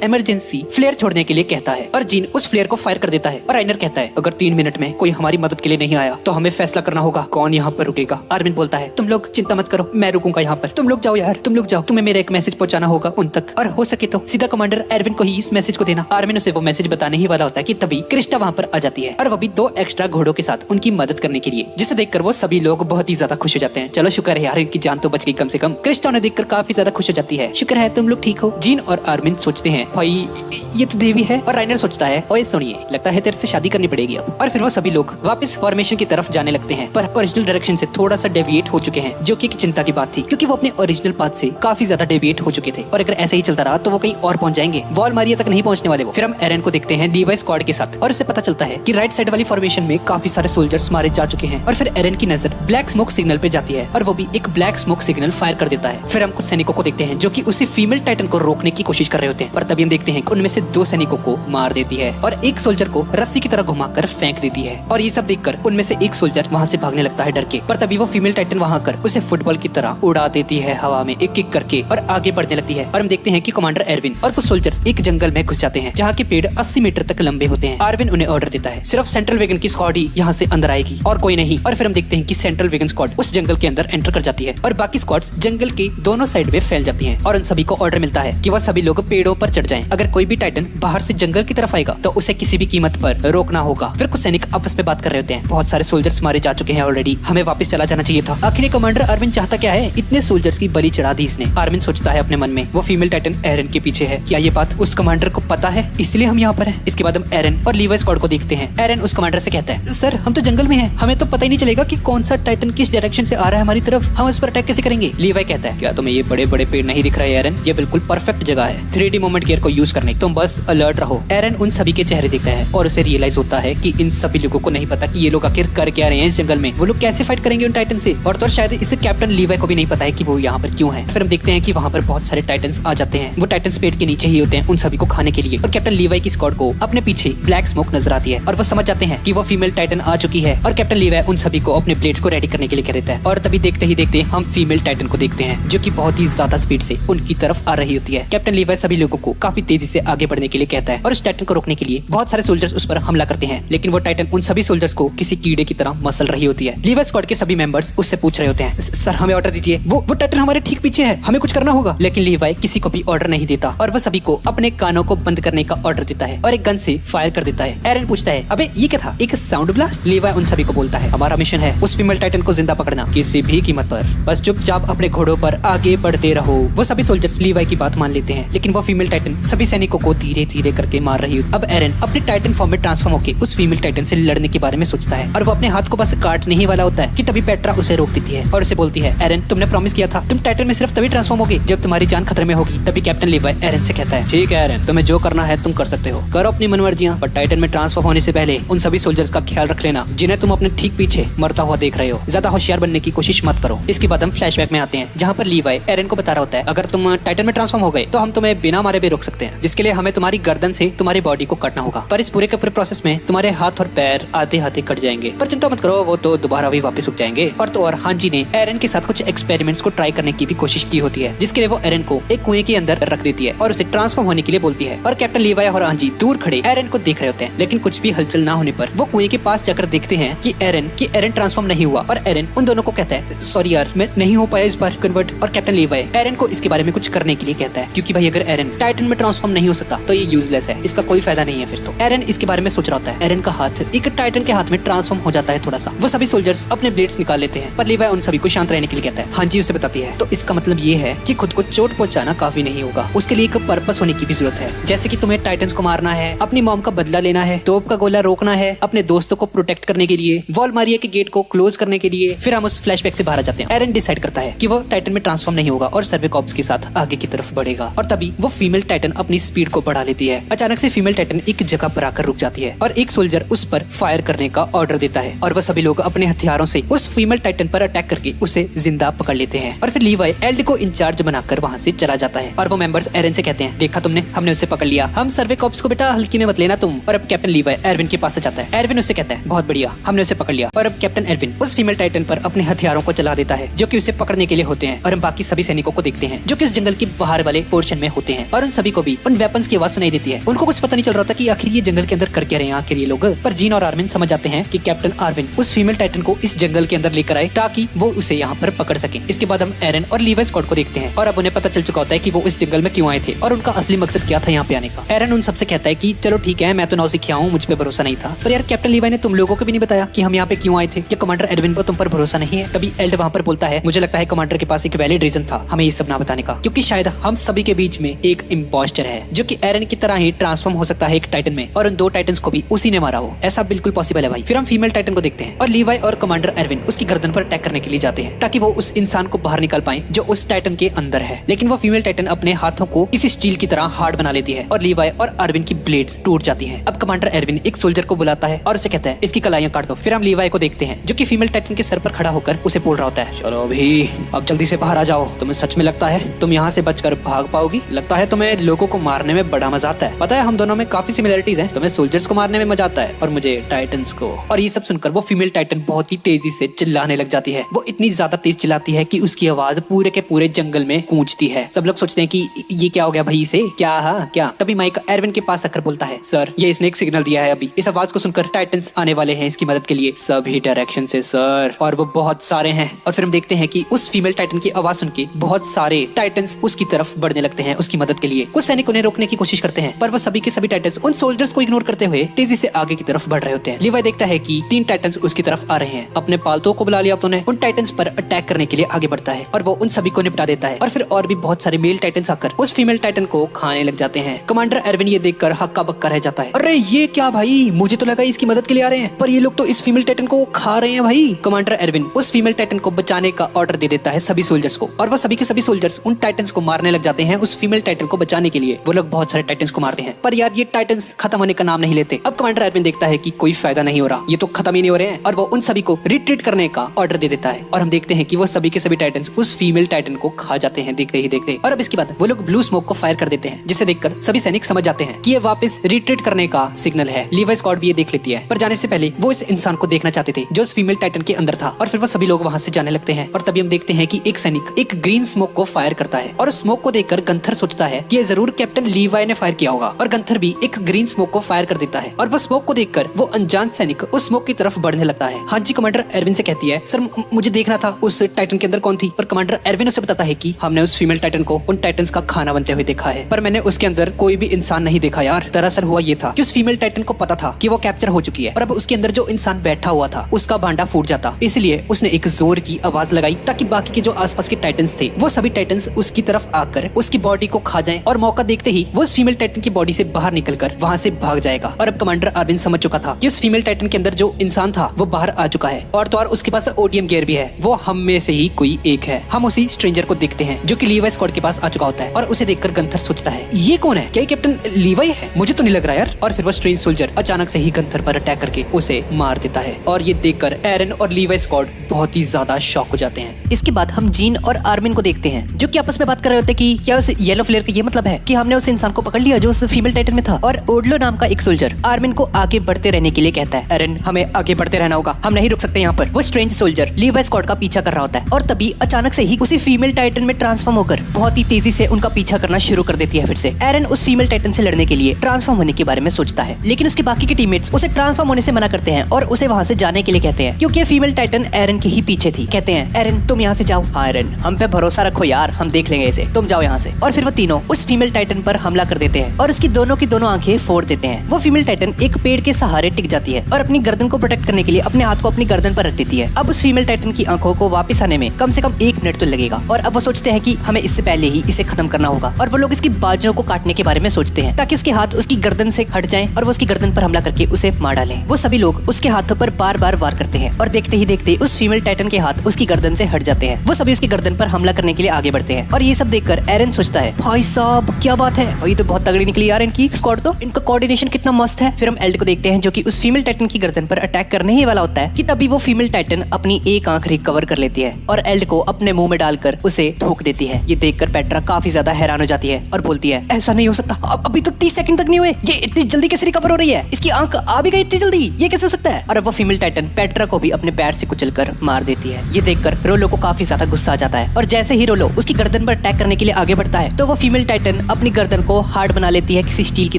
इमरजेंसी फ्लेयर छोड़ने के लिए कहता है और जीन उस फ्लेयर को फायर कर देता है और राइनर कहता है अगर 3 मिनट में कोई हमारी मदद के लिए नहीं आया तो हमें फैसला करना होगा कौन यहाँ पर रुकेगा। आर्मिन बोलता है तुम लोग चिंता मत करो, मैं रुकूंगा यहाँ पर, तुम लोग जाओ यार, तुम लोग जाओ, तुम्हें मेरा एक मैसेज पहुंचाना होगा उन तक और हो सके तो सीधा कमांडर एरविन को ही इस मैसेज को देना। आर्मिन उसे वो मैसेज बताने ही वाला होता है कि तभी क्रिस्टा वहाँ पर आ जाती है और वो भी 2 एक्स्ट्रा घोड़ों के साथ उनकी मदद करने के लिए, जिसे देखकर वो सभी लोग बहुत ही ज्यादा खुश हो जाते हैं। चलो शुक्र है यार इनकी जान तो बच गई कम से कम। क्रिस्टा उन्हें देखकर काफी ज्यादा खुश हो जाती है, शुक्र है तुम लोग ठीक हो। जीन और आर्मिन सोचते हैं भाई ये तो देवी है और राइनर सोचता है ओए सुनिए लगता है तेरे से शादी करनी पड़ेगी अब। और फिर वो सभी लोग वापस फॉर्मेशन की तरफ जाने लगते हैं, पर ओरिजिनल डायरेक्शन से थोड़ा सा डेविएट हो चुके हैं, जो कि एक चिंता की बात थी क्योंकि वो अपने ओरिजिनल पाथ से काफी ज्यादा डेविएट हो चुके थे और अगर ऐसे ही चलता रहा तो वो कहीं और पहुंच जाएंगे, वॉल मारिया तक नहीं पहुंचने वाले वो। फिर हम एरन को देखते हैं लीवाई स्क्वाड के साथ और उससे पता चलता है कि राइट साइड वाली फॉर्मेशन में काफी सारे सोल्जर्स मारे जा चुके हैं। और फिर एरन की नजर ब्लैक स्मोक सिग्नल पे जाती है और वो भी एक ब्लैक स्मोक सिग्नल फायर कर देता है। फिर हम कुछ सैनिकों को देखते हैं जो कि उसी फीमेल टाइटन को रोकने की कोशिश कर रहे होते हैं, पर तभी हम देखते हैं कि उनमें से 2 सैनिकों को मार देती है और एक सोल्जर को रस्सी की तरह घुमाकर फेंक देती है। और ये सब देखकर उनमें से एक सोल्जर वहाँ से भागने लगता है डर के, पर तभी वो फीमेल टाइटन वहाँ कर उसे फुटबॉल की तरह उड़ा देती है हवा में एक किक करके और आगे बढ़ने लगती है। और हम देखते हैं कि कमांडर एरविन और कुछ सोल्जर्स एक जंगल में घुस जाते हैं जहाँ के पेड़ 80 मीटर तक लंबे होते हैं। आर्विन उन्हें ऑर्डर देता है सिर्फ सेंट्रल वेगन की स्क्वाड ही यहाँ से अंदर आएगी और कोई नहीं। और फिर हम देखते हैं कि सेंट्रल वेगन स्क्वाड उस जंगल के अंदर एंटर कर जाती है और बाकी स्क्वाड्स जंगल के दोनों साइड में फैल जाती हैं और उन सभी को ऑर्डर मिलता है कि वह सभी लोग पेड़ों पर चढ़ जाएं। अगर कोई भी टाइटन बाहर से जंगल की तरफ आएगा तो उसे किसी भी कीमत पर रोकना होगा। फिर कुछ सैनिक आपस में बात कर रहे होते हैं, बहुत सारे सोल्जर्स मारे जा चुके हैं ऑलरेडी, हमें वापस चला जाना चाहिए था। आखिर कमांडर आर्विन चाहता क्या है, इतने सोल्जर्स की बलि चढ़ा दी इसने। आर्विन सोचता है अपने मन में वो फीमेल टाइटन एरन के पीछे है, क्या ये बात उस कमांडर को पता है इसलिए हम यहाँ पर हैं। इसके बाद हम एरन और लीवाई स्क्वाड को देखते हैं। एरन उस कमांडर से कहता है सर हम तो जंगल में हैं, हमें तो पता ही नहीं चलेगा कि कौन सा टाइटन किस डायरेक्शन से आ रहा है हमारी तरफ, हम उस पर अटैक कैसे करेंगे। लीवाई कहता है क्या तुम्हें ये बड़े बड़े पेड़ नहीं दिख रहे एरन, ये बिल्कुल परफेक्ट जगह है 3D मोमेंट गियर को यूज करने, तुम बस अलर्ट रहो। एरन उन सभी के चेहरे देखता है और उसे रियलाइज होता है कि इन सभी लोगों को नहीं पता कि ये लोग आखिर कर क्या रहे हैं इस जंगल में, वो लोग कैसे फाइट करेंगे उन टाइटन से, और तो शायद इसे कैप्टन लीवाई को भी नहीं पता है कि वो यहाँ पर क्यों है। फिर हम देखते हैं कि वहाँ पर बहुत सारे टाइटन्स आ जाते हैं, वो टाइटन्स पेड़ के नीचे ही होते हैं उन सभी को खाने के लिए। और कैप्टन लीवाई की स्क्वाड को अपने पीछे ब्लैक स्मोक नजर आती है और वो समझ जाते हैं कि वो फीमेल टाइटन आ चुकी है और कैप्टन लीवाई उन सभी को अपने ब्लेड्स को रेडी करने के लिए कह देता है। और तभी देखते ही देखते हम फीमेल टाइटन को देखते हैं जो कि बहुत ही ज्यादा स्पीड से उनकी तरफ आ रही होती है। कैप्टन लीवाई सभी लोगों को काफी तेजी से आगे बढ़ने के लिए कहता है और उस टाइटन को रोकने के लिए बहुत सारे सोल्जर्स उस पर हमला करते हैं, लेकिन वो टाइटन उन सभी सोल्जर्स को किसी कीड़े की तरह मसल रही होती है। लीवाई स्क्वाड के सभी मेंबर्स उससे पूछ रहे होते हैं सर हमें ऑर्डर दीजिए, वो टाइटन हमारे ठीक पीछे है, हमें कुछ करना होगा। लेकिन लीवाई किसी को भी ऑर्डर नहीं देता और वह सभी को अपने कानों को बंद करने का ऑर्डर देता है और एक गन से फायर कर देता है। एरन पूछता है अबे ये क्या था, एक साउंड ब्लास्ट। लीवाई उन सभी को बोलता है हमारा मिशन है उस फीमेल टाइटन को जिंदा पकड़ना किसी भी कीमत पर, बस चुपचाप अपने घोड़ों पर आगे बढ़ते रहो। वो सभी सोल्जर्स लीवाई की बात मान लेते हैं, लेकिन वो फीमेल टाइटन सभी सैनिकों को धीरे धीरे करके मार रही है। अब एरन अपने टाइटन फॉर्म में ट्रांसफॉर्म होकर उस फीमेल टाइटन से लड़ने के बारे में सोचता है और वो अपने हाथ को बस काटने ही वाला होता है कि तभी पेट्रा उसे रोक देती है और उसे बोलती है एरन तुमने प्रॉमिस किया था तुम टाइटन में सिर्फ तभी ट्रांसफॉर्म होगे जब तुम्हारी जान खतरे में होगी। तभी कैप्टन लीवाई एरन से कहता है ठीक है एरन तुम्हें जो करना है तुम कर सकते हो, करो अपनी मनमर्जियां, पर टाइटन में ट्रांसफॉर्म होने से पहले उन सभी सोल्जर्स का ख्याल रख लेना जिन्हें तुम अपने ठीक पीछे मरता हुआ देख रहे हो, ज्यादा होशियार बनने की कोशिश मत करो। इसके बाद हम फ्लैशबैक में आते हैं जहाँ पर लीवाई एरन को बता रहा होता है अगर तुम टाइटन में ट्रांसफॉर्म हो गए तो हम तुम्हें बिना मारे भी रोक सकते हैं, जिसके लिए हमें तुम्हारी गर्दन से तुम्हारी बॉडी को काटना होगा, पर इस पूरे के पूरे प्रोसेस में तुम्हारे हाथ और पैर आधे हाथे कट जाएंगे, पर चिंता मत करो वो तो दोबारा भी वापस उग जाएंगे। और तो और हांजी ने एरन के साथ कुछ एक्सपेरिमेंट्स को ट्राई करने की भी कोशिश की होती है, जिसके लिए वो एरन को एक कुएं के अंदर रख देती है और उसे ट्रांसफॉर्म होने के लिए बोलती है। और कैप्टन लीवाई और हांजी दूर खड़े एरन को देख रहे होते हैं, लेकिन कुछ भी हलचल ना होने पर वो कुएं के पास जाकर देखते हैं कि एरन ट्रांसफॉर्म नहीं हुआ और एरन उन दोनों को कहता है सॉरी यार मैं नहीं हो पाया इस बार कन्वर्ट। और कैप्टन लीवाई एरन को इसके बारे में कुछ करने के लिए कहता है, क्योंकि भाई अगर एरन टाइटन में ट्रांसफॉर्म नहीं हो सकता तो ये यूजलेस है, इसका कोई फायदा नहीं है। फिर तो एरन इसके बारे में सोच रहा होता है। एरन का हाथ एक टाइटन के हाथ में ट्रांसफॉर्म हो जाता है थोड़ा सा, वो सभी सोल्जर्स अपने ब्लेड्स निकाल लेते हैं, पर लीवाई उन सभी को शांत रहने के लिए कहता है। हांजी उसे बताती है तो इसका मतलब ये है कि खुद को चोट पहुंचाना काफी नहीं होगा, उसके लिए एक पर्पस होने की भी जरूरत है, जैसे कि तुम्हें टाइटन्स को मारना है, अपनी मॉम का बदला लेना है, तोप का गोला रोकना है, अपने दोस्तों को प्रोटेक्ट करने के लिए, वॉल मारिया के गेट को क्लोज करने के लिए। फिर हम उस फ्लैशबैक से बाहर आ जाते हैं। एरन डिसाइड करता है कि वो टाइटन में ट्रांसफॉर्म नहीं होगा और सर्वे कॉर्प्स के साथ आगे की तरफ बढ़ेगा, और तभी वो फीमेल टाइटन अपनी स्पीड को बढ़ा लेती है। अचानक से फीमेल टाइटन एक जगह पर आकर रुक जाती है और एक सोल्जर उस पर फायर करने का ऑर्डर देता है और वह सभी लोग अपने हथियारों से उस फीमेल टाइटन पर अटैक करके उसे जिंदा पकड़ लेते हैं। और फिर लीवाई एल्ड को इंचार्ज बनाकर वहाँ से चला जाता है और वो मेंबर्स एरन से कहते हैं देखा तुमने, हमने उसे पकड़ लिया, हम सर्वे कॉर्प्स को बेटा हल्की में मत लेना तुम। और अब कैप्टन लीवाई एरविन के पास से जाता है। एरविन उससे कहता है बहुत बढ़िया, हमने उसे पकड़ लिया। और अब कैप्टन एरविन उस फीमेल टाइटन पर अपने हथियारों को चला देता है जो कि उसे पकड़ने के लिए होते हैं, और हम बाकी सभी सैनिकों को देखते हैं जो कि उस जंगल के बाहर वाले पोर्शन में होते हैं, और उन सभी को भी उन वेपन्स की आवाज सुनाई देती है। उनको कुछ पता नहीं चल रहा था कि आखिर ये जंगल के अंदर कर क्या रहे हैं आखिर ये लोग, पर जीन और आर्मिन समझ जाते हैं कि कैप्टन आर्विन उस फीमेल टाइटन को इस जंगल के अंदर लेकर आए ताकि वो उसे यहाँ पर पकड़ सके। इसके बाद हम एरन और लीवाई स्क्वाड को देखते हैं और अब उन्हें पता चल चुका होता है कि वो इस जंगल में क्यों आए थे और उनका असली मकसद क्या था यहाँ पे आने का। एरन उन सबसे कहता है कि चलो ठीक है मैं तो नौसिखिया हूँ, मुझ पे भरोसा नहीं था, पर यार कैप्टन लीवाई ने तुम लोगों को भी नहीं बताया कि हम यहाँ पे क्यों आए थे, क्या कमांडर एरविन पर तुम पर भरोसा नहीं है। तभी एल्ड वहाँ पर बोलता है मुझे लगता है कमांडर के पास एक वैलिड रीजन था हमें ये सब ना बताने का, क्योंकि शायद हम सभी के बीच में एक इम्पोस्टर है जो कि एरन की तरह ही ट्रांसफॉर्म हो सकता है एक टाइटन में, और उन दो टाइटन्स को भी उसी ने मारा हो, ऐसा बिल्कुल पॉसिबल है भाई। फिर हम फीमेल टाइटन को देखते हैं और लीवाई और कमांडर एरविन उसकी गर्दन पर अटैक करने के लिए जाते हैं ताकि वो उस इंसान को बाहर निकाल पाए जो उस टाइटन के अंदर है, लेकिन वो फीमेल टाइटन अपने हाथों को किसी स्टील की तरह हार्ड बना लेती है और लीवाई और एरविन की ब्लेड्स टूट जाती हैं। अब कमांडर एरविन एक सोल्जर को बुलाता है और उसे कहता है इसकी कलाइयां काट दो। फिर हम लीवाई को देखते हैं जो कि फीमेल टाइटन के सर पर खड़ा होकर उसे बोल रहा होता है चलो अभी अब जल्दी से बाहर आ जाओ, तुम्हें सच में लगता है तुम यहाँ से बचकर भाग पाओगी, लगता है तुम्हें लोगों को मारने में बड़ा मजा आता है, पता है हम दोनों में काफी सिमिलरिटीज हैं, तुम्हें सोल्जर्स को मारने में मजा आता है और मुझे टाइटन्स को, और ये सब सुनकर वो फीमेल टाइटन बहुत ही तेजी से चिल्लाने लग जाती है। वो इतनी ज्यादा तेज चिल्लाती है कि उसकी आवाज पूरे के पूरे जंगल में गूंजती है। सब लोग सोचते हैं कि ये क्या हो गया भाई इसे, क्या। तभी माइक एरविन के पास आकर बोलता है, सर ये इसने एक सिग्नल दिया है अभी। इस आवाज को सुनकर टाइटन्स आने वाले हैं इसकी मदद के लिए सभी डायरेक्शन से सर, और वो बहुत सारे हैं। और फिर हम देखते हैं कि उस फीमेल टाइटन की आवाज सुन के बहुत सारे टाइटन्स उसकी तरफ बढ़ने लगते हैं उसकी मदद के लिए। कुछ सैनिक उन्हें रोकने की कोशिश करते हैं, पर वो सभी के सभी टाइटन्स उन सोल्जर्स को इग्नोर करते हुए तेजी से आगे की तरफ बढ़ रहे होते हैं। लीवाई देखता है कि 3 टाइटन्स उसकी तरफ आ रहे हैं। अपने पालतुओं को बुला लिया तो उन्हें उन टाइटन्स पर अटैक करने के लिए आगे बढ़ता है और वो उन सभी को निपटा देता है। और फिर और भी बहुत सारे मेल टाइटन्स आकर उस फीमेल टाइटन को खाने लग जाते हैं। कमांडर एरविन ये देखकर हक्का बक्का रह जाता है। अरे ये क्या भाई, मुझे तो लगा इसकी मदद के लिए आ रहे हैं, पर ये लोग तो इस फीमेल टाइटन को खा रहे हैं भाई। कमांडर एरविन उस फीमेल टाइटन को बचाने का ऑर्डर दे देता है सभी सोल्जर्स को, और वो सभी के सभी सोल्जर्स उन टाइटन्स को मारने लग जाते हैं उस फीमेल टाइटन को बचाने के लिए। वो लोग बहुत सारे टाइटन्स को मारते हैं, पर यार ये टाइटन्स खत्म होने का नाम नहीं लेते। अब कमांडर एरविन देखता है कि कोई फायदा नहीं हो रहा, ये तो खत्म ही नहीं हो रहे हैं, और वो उन सभी को रिट्रीट करने का ऑर्डर दे देता है। और हम देखते हैं कि वो सभी के सभी टाइटन्स उस फीमेल टाइटन को खा जाते हैं देखते ही देखते। और अब इसके बाद वो लोग ब्लू स्मोक को फायर कर देते हैं, जिसे देखकर सभी सैनिक समझ जाते हैं कि ये वापस रिट्रीट करने का सिग्नल है। लीवाई स्क्वाड भी ये देख लेती है, पर जाने से पहले वो इस इंसान को देखना चाहते थे जो उस फीमेल टाइटन के अंदर था। और फिर वो सभी लोग वहां से जाने लगते हैं, और तभी हम देखते हैं कि एक सैनिक एक ग्रीन स्मोक को फायर करता है, और उस स्मोक को देखकर गंथर सोचता है कि ये जरूर कैप्टन लीवाई ने फायर किया होगा। और गंथर भी एक ग्रीन स्मोक को फायर कर देता है, और वो स्मोक को देखकर वो अनजान सैनिक उस स्मोक की तरफ बढ़ने लगता है। हाँ जी, कमांडर एरविन से कहती है, सर मुझे देखना था उस टाइटन के अंदर कौन थी। पर कमांडर एरविन उसे बताता है कि हमने उस फीमेल टाइटन को उन टाइटन्स का खाना बनते हुए देखा है, पर मैंने उसके अंदर कोई भी इंसान नहीं देखा यार। दरअसल हुआ ये था कि उस फीमेल टाइटन को पता था कि वो कैप्चर हो चुकी है, पर अब उसके अंदर जो इंसान बैठा हुआ था उसका भांडा फूट जाता, इसलिए उसने एक जोर की आवाज लगाई ताकि बाकी के जो आसपास के टाइटन्स थे वो सभी टाइटन्स उसकी तरफ आकर उसकी बॉडी को खा जाएं, और मौका देखते ही वो उस फीमेल टाइटन की बॉडी से बाहर निकलकर वहां से भाग जाएगा। और अब कमांडर एरविन समझ चुका था कि उस फीमेल टाइटन के अंदर जो इंसान था वो बाहर आ चुका है, और तो और उसके पास ओडीएम गियर भी है। वो हम में से ही कोई एक है। हम उसी स्ट्रेंजर को देखते हैं जो कि लीवाई स्क्वाड के पास आ चुका होता है, और उसे देखकर गंथर सोचता है ये कौन है, क्या ये कैप्टन लीवाई है? मुझे तो नहीं लग रहा यार। और फिर वो स्ट्रेंज सोल्जर अचानक से ही गंथर पर अटैक करके उसे मार देता है, और ये देखकर एरन और लीवाई स्क्वाड बहुत ही ज्यादा शॉक हो जाते हैं। इसके बाद हम जीन और आर्मिन को देखते हैं जो कि आपस में बात कर रहे होते हैं कि क्या उस येलो फ्लेयर का ये मतलब है कि हमने उस इंसान को पकड़ लिया जो उस फीमेल टाइटन में था। और ओडलो नाम का एक सोल्जर आर्मिन को आगे बढ़ते रहने के लिए कहता है, एरन हमें आगे बढ़ते रहना होगा, हम नहीं रुक सकते यहाँ पर। वो स्ट्रेंज सोल्जर लीवाई स्क्वाड का पीछा कर रहा होता है, और तभी अचानक से ही उसी फीमेल टाइटन में ट्रांसफॉर्म होकर बहुत ही तेजी से उनका पीछा करना शुरू कर देती है। फिर से एरन उस फीमेल टाइटन से लड़ने के लिए ट्रांसफॉर्म होने के बारे में सोचता है, लेकिन उसके बाकी के टीममेट्स उसे ट्रांसफॉर्म होने से मना करते हैं और उसे वहां से जाने के लिए कहते हैं, क्योंकि फीमेल टाइटन एरन के ही पीछे थी। कहते हैं एरन तुम यहाँ से जाओ। हाँ एरन हम पे भरोसा रखो यार, हम देख लेंगे इसे, तुम जाओ यहाँ से। और फिर वो तीनों उस फीमेल टाइटन पर हमला कर देते हैं और उसकी दोनों की दोनों आंखें फोड़ देते हैं। वो फीमेल टाइटन एक पेड़ के सहारे टिक जाती है और अपनी गर्दन को प्रोटेक्ट करने के लिए अपने हाथ को अपनी गर्दन पर रख देती है। अब उस फीमेल टाइटन की आंखों को वापस आने में कम से कम 1 मिनट तो लगेगा, और अब वो सोचते हैं कि हमें इससे पहले ही इसे खत्म करना होगा। और वो लोग इसकी बाजुओं को काटने के बारे में सोचते हैं ताकि उसके हाथ उसकी गर्दन से हट जाएं और वो उसकी गर्दन पर हमला करके उसे मार डालें। वो सभी लोग उसके हाथों पर बार बार वार करते हैं, और देखते ही देखते उस फीमेल टाइटन के हाथ उसकी गर्दन से हट जाते हैं। वो सभी उसकी गर्दन पर हमला करने के लिए आगे बढ़ते हैं, और ये सब देखकर एरन सोचता है, भाई साहब क्या बात है, और ये तो बहुत तगड़ी निकली यार इनकी स्क्वाड, तो इनका कोऑर्डिनेशन कितना मस्त है। फिर हम एल्ड को देखते हैं जो कि उस फीमेल टाइटन की गर्दन पर अटैक करने ही वाला होता है कि तभी वो फीमेल टाइटन अपनी एक आंख रिकवर कर लेती है और एल्ड को अपने मुंह में डालकर उसे थूक देती है। ये देखकर पेट्रा काफी ज्यादा हैरान हो जाती है और बोलती है, ऐसा नहीं हो सकता, अभी तो 30 सेकंड तक नहीं हुए, ये इतनी जल्दी कैसे रिकवर हो रही है, इसकी आंख आ भी गई इतनी जल्दी, ये कैसे हो सकता है? और अब वो फीमेल टाइटन पेट्रा को भी अपने पैर से कुचलकर मार देती है। ये देखकर रोलो को काफी ज्यादा गुस्सा आ जाता है, और जैसे ही रोलो उसकी गर्दन पर अटैक करने के लिए आगे बढ़ता है तो वो फीमेल टाइटन अपनी गर्दन को हार्ड बना लेती है किसी स्टील की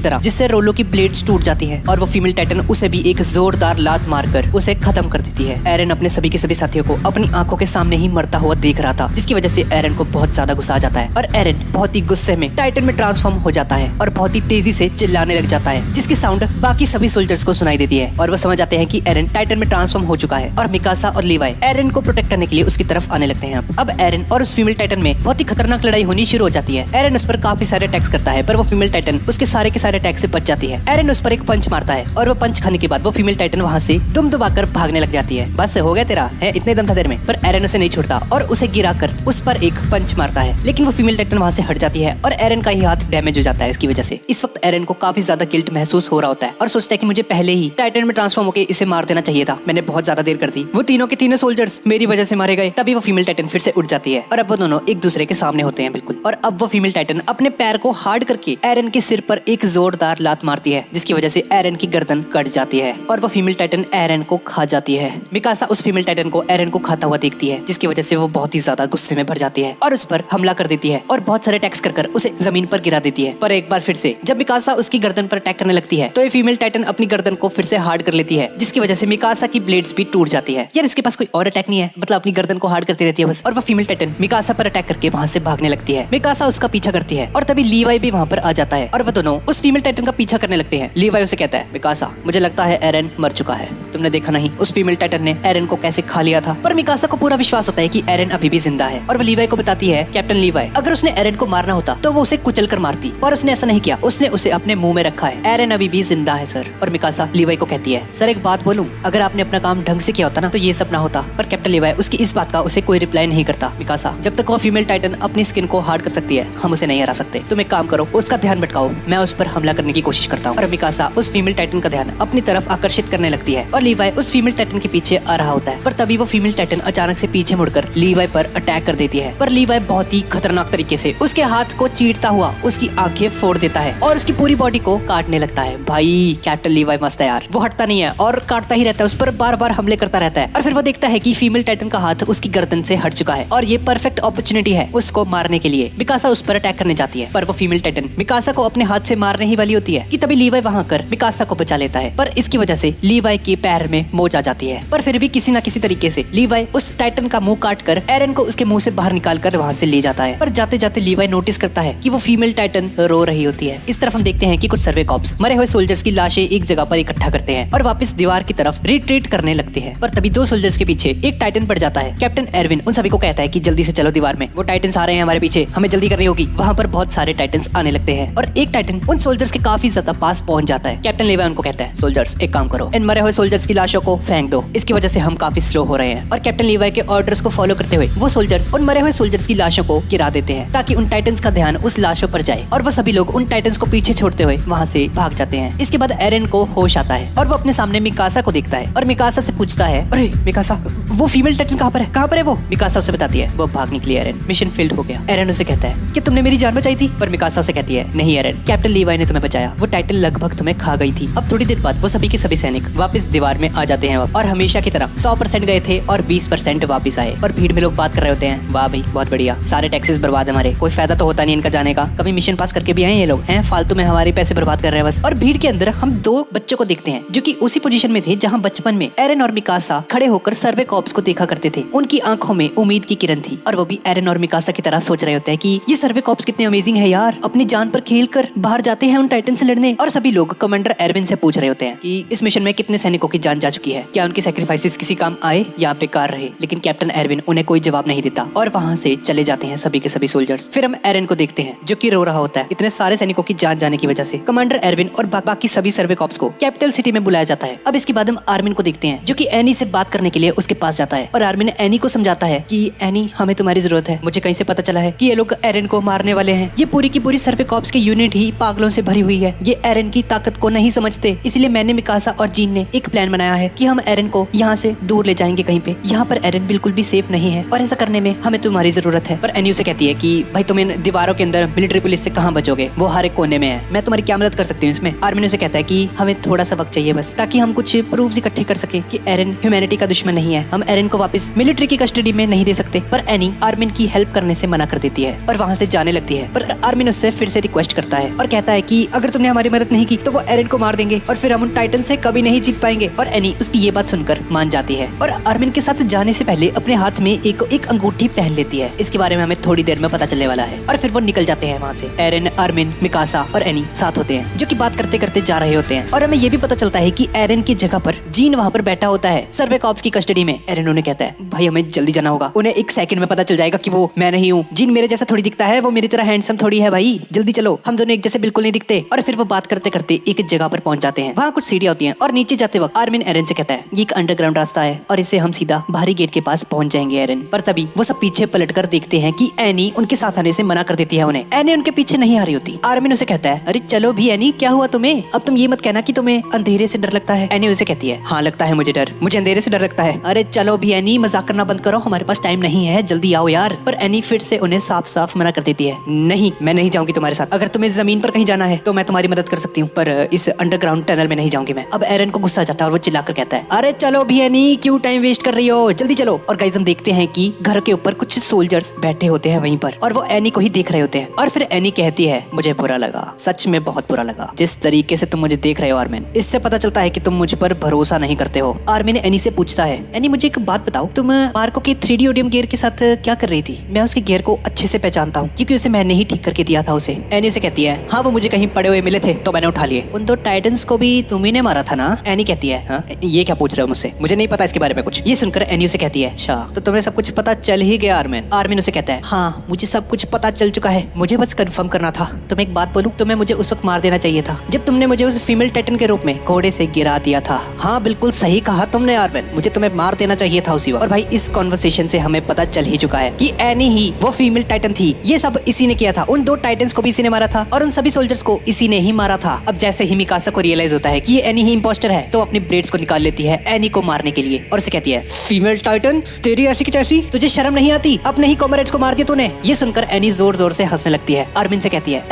तरह, जिससे रोलो की ब्लेड्स टूट जाती है, और वो फीमेल टाइटन उसे भी एक जोरदार लात मारकर उसे खत्म कर देती है। एरन अपने सभी के सभी साथियों को अपनी आंखों के सामने ही मरता हुआ देख रहा था, जिसकी वजह से एरन को बहुत ज्यादा गुस्सा आ जाता है, और एरन बहुत ही गुस्से में टाइटन में ट्रांसफॉर्म हो जाता है और बहुत ही तेजी से चिल्लाने लग जाता है, जिसकी साउंड बाकी सभी सोल्जर्स को सुनाई देती है, और वो समझ जाते हैं कि एरन टाइटन में ट्रांसफॉर्म हो चुका है। और मिकासा और लीवाई एरन को प्रोटेक्ट करने के लिए उसकी तरफ आने लगते हैं। अब एरन और उस फीमेल टाइटन में बहुत ही खतरनाक लड़ाई होनी शुरू हो जाती है। एरन उस पर काफी सारे अटैक्स करता है, पर वो फीमेल टाइटन उसके सारे के सारे अटैक से बच जाती है। एरन उस पर एक पंच मारता है, और वो पंच खाने के बाद वो फीमेल टाइटन वहां से दुम दुबाकर भागने लग जाती है। बस हो गया तेरा है, इतने दम था देर में। पर एरन उसे नहीं छोड़ता और उसे गिराकर उस पर एक पंच मारता है, लेकिन वो फीमेल टाइटन वहां से हट जाती है और एरन का ही हाथ डैमेज हो जाता है इसकी वजह से। इस वक्त एरन को काफी ज्यादा गिल्ट महसूस हो रहा होता है और सोचता है कि मुझे पहले ही टाइटन में ट्रांसफॉर्म होकर इसे मार देना चाहिए था, मैंने बहुत ज्यादा देर कर दी, वो तीनों के तीनों सोल्जर्स मेरी वजह से मारे गए। तभी वो फीमेल टाइटन फिर से उठ जाती है, और अब वो दोनों एक दूसरे के सामने होते हैं बिल्कुल। और अब वो फीमेल टाइटन अपने पैर को हार्ड करके एरन के सिर पर एक जोरदार लात मारती है, जिसकी वजह से एरन की गर्दन कट जाती है, और वो फीमेल टाइटन टाइटन एरन को खा जाती है। मिकासा उस फीमेल टाइटन को एरन को खाता हुआ देखती है, जिसकी वजह से वो बहुत ही ज्यादा गुस्से में भर जाती है और उस पर हमला कर देती है और बहुत सारे अटैक्स कर उसे जमीन पर गिरा देती है। पर एक बार फिर से जब मिकासा उसकी गर्दन पर अटैक करने लगती है तो ये फीमेल टाइटन अपनी गर्दन को फिर से हार्ड कर लेती है, जिसकी वजह से मिकासा की ब्लेड्स भी टूट जाती है। यार इसके पास कोई और अटैक नहीं है, मतलब अपनी गर्दन को हार्ड करती रहती है बस। और वो फीमेल टाइटन मिकासा पर अटैक करके वहाँ से भागने लगती है। मिकासा उसका पीछा करती है और तभी लीवाई भी वहाँ पर आ जाता है और वो दोनों उस फीमेल टाइटन का पीछा करने लगते हैं। लीवाई उसे कहता है, मिकासा मुझे लगता है एरन मर चुका है, तुमने देखा नहीं उस फीमेल टाइटन ने एरन को कैसे खा लिया था। पर मिकासा को पूरा विश्वास होता है कि एरन अभी भी जिंदा है और वो लीवाई को बताती है, कैप्टन लीवाई अगर उसने एरन को मारना होता तो वो उसे कुचल कर मारती, पर उसने ऐसा नहीं किया, उसने उसे अपने मुंह में रखा है। एरन अभी भी जिंदा है सर। और मिकासा लीवाई को कहती है, सर एक बात बोलूं, अगर आपने अपना काम ढंग से किया होता ना तो ये सब ना होता। पर कैप्टन लीवाई उसकी इस बात का उसे कोई रिप्लाई नहीं करता। मिकासा जब तक वो फीमेल टाइटन अपनी स्किन को हार्ड कर सकती है हम उसे नहीं हरा सकते, तुम एक काम करो उसका ध्यान भटकाओ, मैं उस पर हमला करने की कोशिश करता हूँ। और मिकासा उस फीमेल टाइटन का ध्यान अपनी तरफ आकर्षित करने लगती है और लीवाई उस फीमेल टाइटन के पीछे आ रहा होता है। पर तभी वो फीमेल टाइटन अचानक से पीछे मुड़कर लीवाई पर अटैक कर देती है। पर लीवाई बहुत ही खतरनाक तरीके से उसके हाथ को चीरता हुआ उसकी आंखें फोड़ देता है और उसकी पूरी बॉडी को काटने लगता है। भाई कैप्टन लीवाई मस्त है यार, वो हटता नहीं है और काटता ही रहता है, उस पर बार बार हमले करता रहता है। और फिर वो देखता है कि फीमेल टाइटन का हाथ उसकी गर्दन से हट चुका है और ये परफेक्ट अपॉर्चुनिटी है उसको मारने के लिए। मिकासा उस पर अटैक करने जाती है पर वो फीमेल टाइटन मिकासा को अपने हाथ से मारने ही वाली होती है कि तभी लीवाई वहां कर मिकासा को बचा लेता है। पर इसकी वजह से लीवाई के पैर में मोच आ जाती है, पर फिर भी किसी न किसी तरीके से लीवाई उस टाइटन का मुंह काट कर एरन को उसके मुंह से बाहर निकाल कर वहां से ले जाता है। पर जाते जाते लीवाई नोटिस करता है कि वो फीमेल टाइटन रो रही होती है। इस तरफ हम देखते हैं कि कुछ सर्वे कॉप्स मरे हुए सोल्जर्स की लाशें एक जगह पर इकट्ठा करते हैं और वापस दीवार की तरफ रिट्रीट करने लगते हैं। पर तभी दो सोल्जर्स के पीछे एक टाइटन पड़ जाता है। कैप्टन एरविन उन सभी को कहता है कि जल्दी से चलो दीवार में, वो टाइटन्स आ रहे हैं हमारे पीछे, हमें जल्दी करनी होगी। वहाँ पर बहुत सारे टाइटन्स आने लगते हैं और एक टाइटन उन सोल्जर्स के काफी ज्यादा पास पहुंच जाता है। कैप्टन लीवाई उनको कहता है, सोल्जर्स एक काम करो, इन मरे हुए सोल्जर्स की लाशों को फेंक दो, इसकी वजह से हम काफी स्लो हो रहे हैं। और कैप्टन लीवाई के ऑर्डर्स को फॉलो करते हुए वो सोल्जर्स उन मरे हुए सोल्जर्स की लाशों को गिरा देते हैं ताकि उन टाइटन्स का ध्यान उस लाशों पर जाए और वो सभी लोग उन टाइटन्स को पीछे छोड़ते हुए वहाँ से भाग जाते हैं। इसके बाद एरन को होश आता है और वो अपने सामने मिकासा को देखता है और मिकासा से पूछता है, अरे मिकासा वो फीमेल टाइटन कहाँ पर है, कहाँ पर है वो? मिकासा उसे बताती है, वो भाग निकली एरन, मिशन फेल्ड हो गया। एरन उसे कहता है कि तुमने मेरी जान बचाई थी, पर मिकासा उसे कहती है, नहीं एरन, कैप्टन लीवाई ने तुम्हें बचाया, वो टाइटन लगभग तुम्हें खा गई थी। अब थोड़ी देर बाद वो सभी के सभी सैनिक वापस दीवार में आ जाते हैं और हमेशा की तरह 100% गए थे और 20% वापस आए। और भीड़ में लोग बात कर रहे होते हैं, वाह भाई बहुत बढ़िया, सारे टैक्सेस बर्बाद हमारे, कोई फायदा तो होता नहीं इनका जाने का, कभी मिशन पास करके भी आए ये लोग हैं, फालतू में हमारे पैसे बर्बाद कर रहे हैं बस। और भीड़ के अंदर हम दो बच्चों को देखते हैं जो कि उसी पोजीशन में थे जहां बचपन में एरन और मिकासा खड़े होकर सर्वे कॉप्स को देखा करते थे। उनकी आंखों में उम्मीद की किरण थी और वो भी एरन और मिकासा की तरह सोच रहे होते हैं कि ये सर्वे कॉप्स कितने अमेजिंग है यार, अपनी जान पर खेल कर बाहर जाते हैं उन टाइटन से लड़ने। और सभी लोग कमांडर एरविन से पूछ रहे होते हैं कि इस मिशन में कितने सैनिकों की जान जा चुकी है, क्या उनके सैक्रिफाइसेस किसी काम आए या बेकार रहे। लेकिन कैप्टन एरविन उन्हें कोई जवाब नहीं देता और वहाँ से चले जाते हैं सभी के सभी सोल्जर्स। फिर हम एरन को देखते हैं जो कि रो रहा होता है इतने सारे सैनिकों की जान जाने की वजह से। कमांडर एरविन और बाकी सभी सर्वे कॉप्स को कैपिटल सिटी में बुलाया जाता है। अब इसके बाद हम आर्मिन को देखते हैं जो कि एनी से बात करने के लिए उसके पास जाता है और आर्मिन एनी को समझाता है कि एनी हमें तुम्हारी जरूरत है, मुझे कहीं से पता चला है कि ये लोग एरन को मारने वाले हैं, ये पूरी की पूरी सर्वे कॉप्स की यूनिट ही पागलों से भरी हुई है, ये एरन की ताकत को नहीं समझते, इसलिए मैंने मिकासा और जीन ने एक प्लान बनाया है कि हम एरन को यहाँ से दूर ले जाएंगे कहीं पे, यहाँ पर एरन बिल्कुल भी सेफ नहीं है और ऐसा करने में हमें तुम्हारी जरूरत है। पर एनी उसे कहती है कि भाई तुम इन दीवारों के अंदर मिलिट्री पुलिस से कहाँ बचोगे, वो हर एक कोने में है, मैं तुम्हारी क्या मदद कर सकती हूँ इसमें। आर्मिन उसे कहता है कि हमें थोड़ा सा वक्त चाहिए बस, ताकि हम कुछ प्रूफ्स इकट्ठे कर सके कि एरन ह्यूमैनिटी का दुश्मन नहीं है, हम एरन को वापस मिलिट्री की कस्टडी में नहीं दे सकते। पर एनी आर्मिन की हेल्प करने से मना कर देती है और वहाँ से जाने लगती है। पर आर्मिन उससे फिर से रिक्वेस्ट करता है और कहता है कि अगर तुमने हमारी मदद नहीं की तो वो एरन को मार देंगे और फिर हम उन टाइटन से कभी नहीं जीत पाएंगे। और एनी उसकी ये बात सुनकर मान जाती है और आर्मिन के साथ जाने से पहले अपने हाथ में एक अंगूठी पहन लेती है। इसके बारे में हमें थोड़ी देर में पता चलने वाला है। और फिर वो निकल जाते हैं वहाँ से। एरन, आर्मिन, मिकासा और एनी साथ होते हैं जो कि बात करते करते जा रहे होते हैं और हमें ये भी पता चलता है कि एरन की जगह पर जीन वहाँ पर बैठा होता है सर्वे कॉप्स की कस्टडी में। एरन उन्हें कहता है भाई हमें जल्दी जाना होगा, उन्हें एक सेकंड में पता चल जाएगा कि वो मैं नहीं हूँ, जीन मेरे जैसा थोड़ी दिखता है, वो मेरी तरह हैंडसम थोड़ी है, भाई जल्दी चलो, हम दोनों एक जैसे बिल्कुल नहीं दिखते। और फिर वो बात करते करते एक जगह पर पहुंच जाते हैं, वहाँ कुछ सीढ़ियां होती हैं और नीचे जाते वक्त आर्मिन एरन से कहता है ये एक अंडरग्राउंड रास्ता है और इससे हम सीधा बाहरी गेट के पास पहुंच जाएंगे एरन। पर तभी वो सब पीछे पलटकर देखते हैं कि एनी उनके साथ आने से मना कर देती है उन्हें। एनी उनके पीछे नहीं आ रही होती। आर्मिन उसे कहता है अरे चलो भी एनी, क्या हुआ तुम्हें, अब तुम ये मत कहना कि तुम्हें अंधेरे से डर लगता है। एनी उसे कहती है हाँ लगता है मुझे डर, मुझे अंधेरे से डर लगता है। अरे चलो भी एनी, मजाक करना बंद करो, हमारे पास टाइम नहीं है, जल्दी आओ यार। पर एनी फिर से उन्हें साफ साफ मना कर देती है। नहीं, मैं नहीं जाऊंगी तुम्हारे साथ। अगर तुम्हें जमीन पर कहीं जाना है तो मैं तुम्हारी मदद कर सकती हूँ, पर इस अंडरग्राउंड टनल में नहीं जाऊंगी मैं। अब एरन को गुस्सा आ जाता है और वो चिल्लाकर कहता है, अरे चलो भी एनी, क्यों टाइम वेस्ट कर रही हो, जल्दी चलो। और गाइस हम देखते हैं कि घर के ऊपर कुछ सोल्जर्स बैठे होते हैं वहीं पर, और वो एनी को ही देख रहे होते हैं। और फिर एनी कहती है, मुझे बुरा लगा, सच में बहुत बुरा लगा जिस तरीके से तुम मुझे देख रहे हो आर्मिन। इससे पता चलता है कि तुम मुझ पर भरोसा नहीं करते हो। आर्मिन एनी से पूछता है, एनी मुझे एक बात बताओ, तुम मार्को के 3D ओडियम गियर के साथ क्या कर रही थी? मैं उसके गियर को अच्छे से पहचानता हूँ क्योंकि उसे मैंने ही ठीक करके दिया था उसे। एनी उसे कहती है, हाँ वो मुझे कहीं पड़े हुए मिले थे तो मैंने उठा लिए। उन 2 टाइटन्स को भी तुम्ही ने मारा था ना? एनी कहती है, हाँ ये क्या पूछ रहे हो मुझसे, मुझे नहीं पता इसके बारे में कुछ। ये सुनकर एनी उसे कहती है, अच्छा तो तुम्हें सब कुछ पता चल ही गया आर्मिन। आर्मिन उसे कहता है, हाँ मुझे सब कुछ पता चल चुका है, मुझे बस कंफर्म करना था। तुम्हें एक बात बोलूं, तुम्हें मुझे उस वक्त मार देना चाहिए था जब तुमने मुझे उस फीमेल टाइटन के रूप में घोड़े से गिरा दिया था। हाँ बिल्कुल सही कहा तुमने आर्मिन, मुझे तुम्हें मार देना चाहिए था उसी वक्त। और भाई इस कॉन्वर्सेशन से हमें पता चल ही चुका है कि एनी ही वो फीमेल टाइटन थी। ये सब इसी ने किया था, उन 2 टाइटन्स को भी इसी ने मारा था और उन सभी सोल्जर्स को इसी ने ही मारा था। अब जैसे ही मिकासा को रियलाइज होता है कि ये एनी ही इंपोस्टर है तो अपनी ब्लेड्स को निकाल लेती है एनी को मारने के लिए और उसे कहती है, फीमेल टाइटन तेरी ऐसी की तैसी, तुझे शर्म नहीं आती, अपने ही कॉमरेड्स को मार दिया तूने। ये सुनकर एनी जोर जोर से हंसने लगती है। आर्मिन से कहती है,